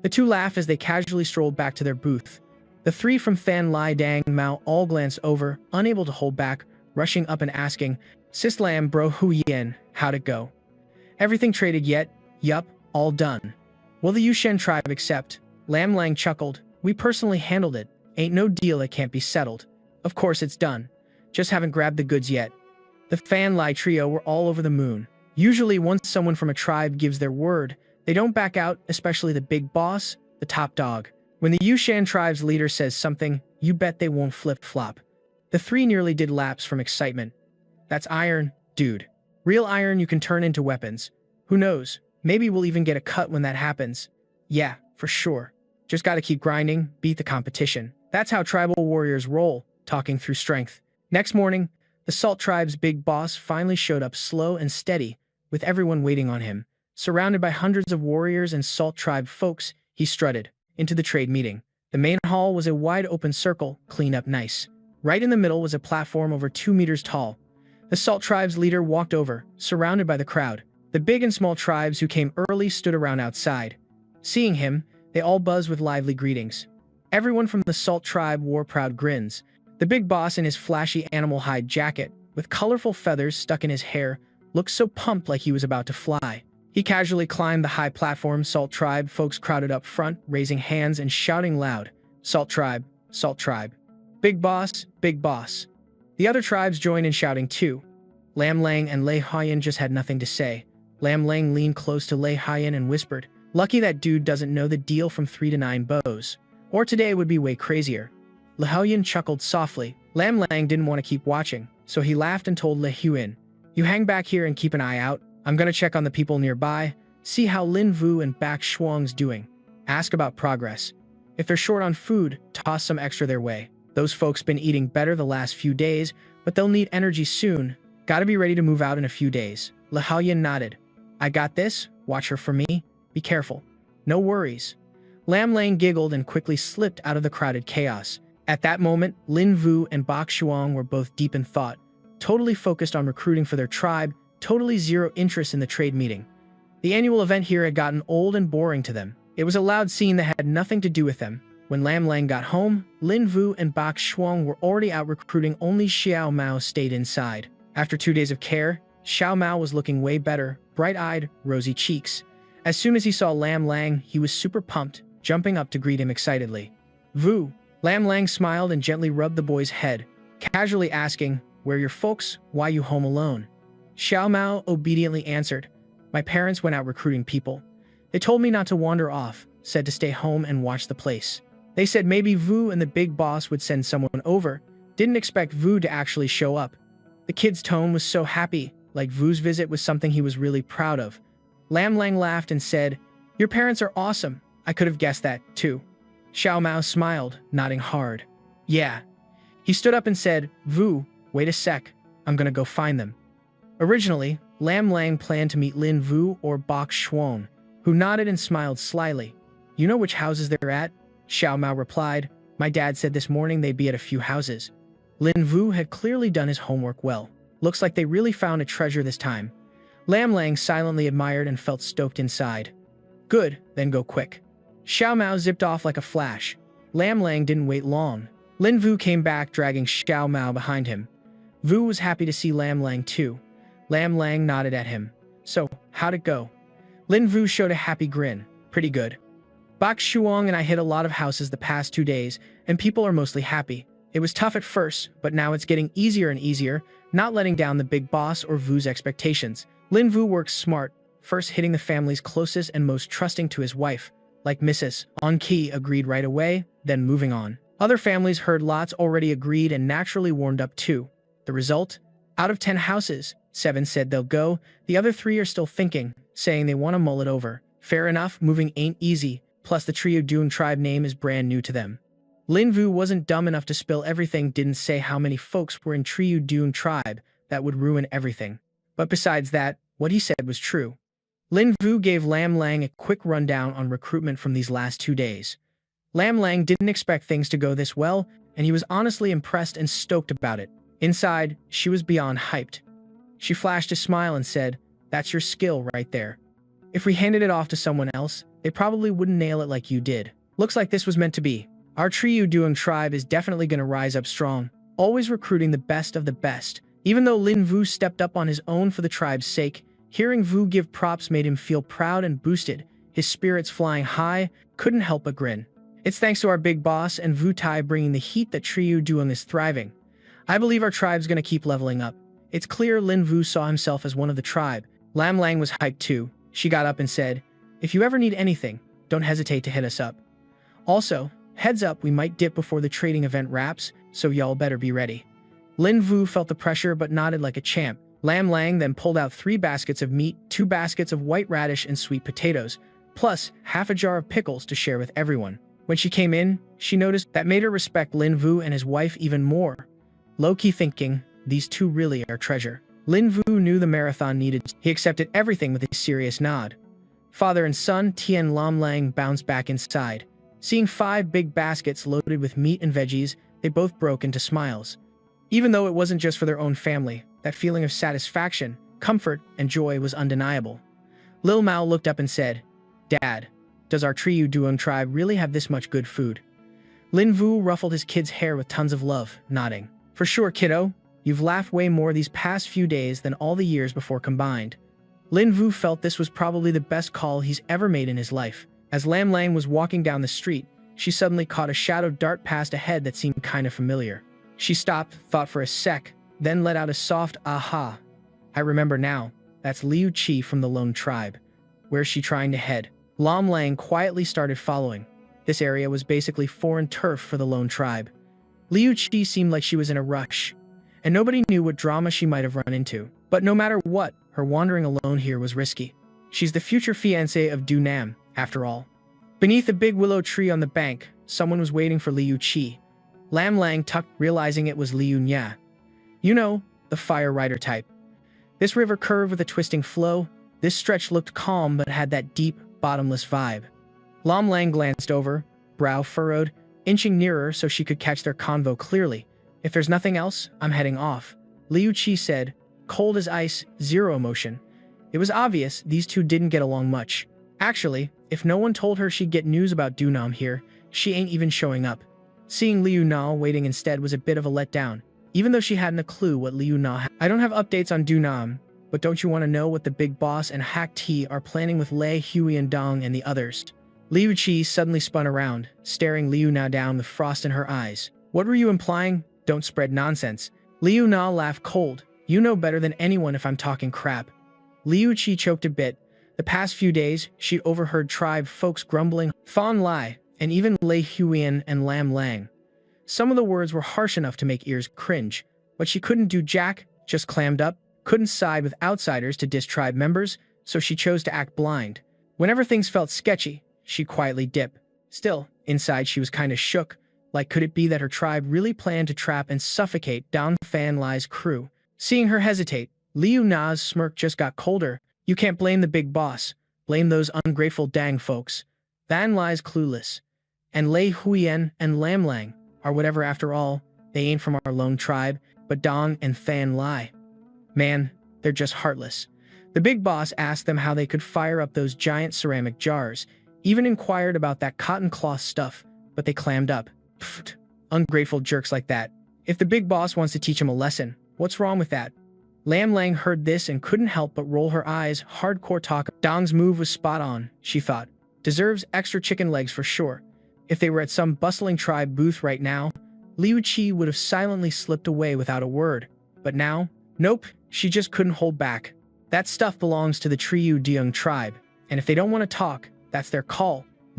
The two laugh as they casually strolled back to their booth. The 3 from Than Lai Dang Mao all glanced over, unable to hold back, rushing up and asking, "Sis Lam bro Hu Yen, how'd it go? Everything traded yet?" "Yup, all done." "Will the Yushan tribe accept?" Lam Lang chuckled. "We personally handled it. Ain't no deal that can't be settled. Of course it's done. Just haven't grabbed the goods yet." The Fan Lai trio were all over the moon. Usually once someone from a tribe gives their word, they don't back out, especially the big boss, the top dog. When the Yushan tribe's leader says something, you bet they won't flip-flop. The 3 nearly did laps from excitement. "That's iron, dude. Real iron you can turn into weapons. Who knows, maybe we'll even get a cut when that happens." "Yeah, for sure. Just gotta keep grinding, beat the competition." That's how tribal warriors roll, talking through strength. Next morning, the Salt tribe's big boss finally showed up slow and steady, with everyone waiting on him. Surrounded by hundreds of warriors and Salt tribe folks, he strutted into the trade meeting. The main hall was a wide-open circle, clean up nice. Right in the middle was a platform over 2 meters tall. The Salt tribe's leader walked over, surrounded by the crowd. The big and small tribes who came early stood around outside. Seeing him, they all buzzed with lively greetings. Everyone from the Salt tribe wore proud grins. The big boss in his flashy animal hide jacket, with colorful feathers stuck in his hair, looked so pumped like he was about to fly. He casually climbed the high platform. Salt tribe folks crowded up front, raising hands and shouting loud, "Salt tribe, Salt tribe. Big boss, big boss." The other tribes joined in shouting too. Lam Lang and Lei Hyan just had nothing to say. Lam Lang leaned close to Lei Hyan and whispered, "Lucky that dude doesn't know the deal from 3 to 9 bows. Or today would be way crazier." Lei Hyan chuckled softly. Lam Lang didn't want to keep watching, so he laughed and told Lei Hyan, "You hang back here and keep an eye out. I'm gonna check on the people nearby, see how Lin Vu and Bak Shuang's doing. Ask about progress. If they're short on food, toss some extra their way." Those folks been eating better the last few days, but they'll need energy soon. Gotta be ready to move out in a few days. Lahalyan nodded. I got this. Watch her for me. Be careful. No worries. Lam Lang giggled and quickly slipped out of the crowded chaos. At that moment, Lin Vu and Bak Shuang were both deep in thought, totally focused on recruiting for their tribe, totally zero interest in the trade meeting. The annual event here had gotten old and boring to them. It was a loud scene that had nothing to do with them. When Lam Lang got home, Lin Vu and Bak Shuang were already out recruiting. Only Xiao Mao stayed inside. After 2 days of care, Xiao Mao was looking way better, bright-eyed, rosy cheeks. As soon as he saw Lam Lang, he was super pumped, jumping up to greet him excitedly. Vu. Lam Lang smiled and gently rubbed the boy's head, casually asking, Where your folks? Why you home alone? Xiao Mao obediently answered, My parents went out recruiting people. They told me not to wander off, said to stay home and watch the place. They said maybe Vu and the big boss would send someone over. Didn't expect Vu to actually show up. The kid's tone was so happy, like Vu's visit was something he was really proud of. Lam Lang laughed and said, Your parents are awesome. I could have guessed that, too. Xiao Mao smiled, nodding hard. Yeah. He stood up and said, Vu, wait a sec. I'm gonna go find them. Originally, Lam Lang planned to meet Lin Vu or Bak Shuang, who nodded and smiled slyly. You know which houses they're at? Xiao Mao replied. My dad said this morning they'd be at a few houses. Lin Vu had clearly done his homework well. Looks like they really found a treasure this time. Lam Lang silently admired and felt stoked inside. Good, then go quick. Xiao Mao zipped off like a flash. Lam Lang didn't wait long. Lin Vu came back dragging Xiao Mao behind him. Vu was happy to see Lam Lang too. Lam Lang nodded at him. So, how'd it go? Lin Vu showed a happy grin. Pretty good. Bak Shuang and I hit a lot of houses the past 2 days, and people are mostly happy. It was tough at first, but now it's getting easier and easier, not letting down the big boss or Vu's expectations. Lin Vu works smart, first hitting the families closest and most trusting to his wife, like Mrs. On-Ki agreed right away, then moving on. Other families heard lots already agreed and naturally warmed up too. The result? Out of 10 houses, 7 said they'll go, the other 3 are still thinking, saying they want to mull it over. Fair enough, moving ain't easy, plus the Trio Dune tribe name is brand new to them. Lin Vu wasn't dumb enough to spill everything, didn't say how many folks were in Trio Dune tribe, that would ruin everything. But besides that, what he said was true. Lin Vu gave Lam Lang a quick rundown on recruitment from these last 2 days. Lam Lang didn't expect things to go this well, and he was honestly impressed and stoked about it. Inside, she was beyond hyped. She flashed a smile and said, That's your skill right there. If we handed it off to someone else, they probably wouldn't nail it like you did. Looks like this was meant to be. Our Trio Dune tribe is definitely going to rise up strong, always recruiting the best of the best. Even though Lin Vu stepped up on his own for the tribe's sake, hearing Vu give props made him feel proud and boosted, his spirits flying high, couldn't help but grin. It's thanks to our big boss and Vu Tai bringing the heat that Trio Dune is thriving. I believe our tribe's going to keep leveling up. It's clear Lin Vu saw himself as one of the tribe. Lam Lang was hyped too. She got up and said, If you ever need anything, don't hesitate to hit us up. Also, heads up, we might dip before the trading event wraps, so y'all better be ready. Lin Vu felt the pressure but nodded like a champ. Lam Lang then pulled out 3 baskets of meat, 2 baskets of white radish and sweet potatoes, plus half a jar of pickles to share with everyone. When she came in, she noticed that made her respect Lin Vu and his wife even more. Low-key thinking, these two really are treasure. Lin Vu knew the marathon needed. He accepted everything with a serious nod. Father and son Tian Lam Lang bounced back inside. Seeing 5 big baskets loaded with meat and veggies, they both broke into smiles. Even though it wasn't just for their own family, that feeling of satisfaction, comfort, and joy was undeniable. Lil Mao looked up and said, Dad, does our Trio Dune tribe really have this much good food? Lin Vu ruffled his kid's hair with tons of love, nodding. For sure, kiddo. You've laughed way more these past few days than all the years before combined. Lin Vu felt this was probably the best call he's ever made in his life. As Lam Lang was walking down the street, she suddenly caught a shadow dart past ahead that seemed kind of familiar. She stopped, thought for a sec, then let out a soft aha. I remember now. That's Liu Qi from the Lone Tribe. Where's she trying to head? Lam Lang quietly started following. This area was basically foreign turf for the Lone Tribe. Liu Qi seemed like she was in a rush, and nobody knew what drama she might have run into. But no matter what, her wandering alone here was risky. She's the future fiancé of Du Nam, after all. Beneath a big willow tree on the bank, someone was waiting for Liu Qi. Lam Lang tucked, realizing it was Liu Nya. You know, the fire rider type. This river curved with a twisting flow. This stretch looked calm but had that deep, bottomless vibe. Lam Lang glanced over, brow furrowed, inching nearer so she could catch their convo clearly. If there's nothing else, I'm heading off. Liu Qi said, cold as ice, zero emotion. It was obvious these two didn't get along much. Actually, if no one told her she'd get news about Dunam here, she ain't even showing up. Seeing Liu Na waiting instead was a bit of a letdown, even though she hadn't a clue what Liu Na had. I don't have updates on Dunam, but don't you want to know what the big boss and Hack T are planning with Lei Huiyan Dong and the others? Liu Qi suddenly spun around, staring Liu Na down with frost in her eyes. What were you implying? Don't spread nonsense. Liu Na laughed cold. You know better than anyone if I'm talking crap. Liu Qi choked a bit. The past few days, she overheard tribe folks grumbling, Fan Lai, and even Lei Huiyan and Lam Lang. Some of the words were harsh enough to make ears cringe, but she couldn't do jack, just clammed up, couldn't side with outsiders to diss tribe members, so she chose to act blind. Whenever things felt sketchy, she'd quietly dip. Still, inside she was kinda shook, like could it be that her tribe really planned to trap and suffocate Don Fan Lai's crew? Seeing her hesitate, Liu Na's smirk just got colder. You can't blame the big boss. Blame those ungrateful dang folks. Fan Lai's clueless. And Lei Huiyan and Lam Lang are whatever after all. They ain't from our lone tribe, but Dong and Fan Lai. Man, they're just heartless. The big boss asked them how they could fire up those giant ceramic jars, even inquired about that cotton cloth stuff, but they clammed up. Pfft, ungrateful jerks like that. If the big boss wants to teach him a lesson, what's wrong with that? Lam Lang heard this and couldn't help but roll her eyes. Hardcore talk. Dong's move was spot on, she thought. Deserves extra chicken legs for sure. If they were at some bustling tribe booth right now, Liu Qi would have silently slipped away without a word. But now, nope, she just couldn't hold back. That stuff belongs to the Triu Deung tribe, and if they don't want to talk, that's their call.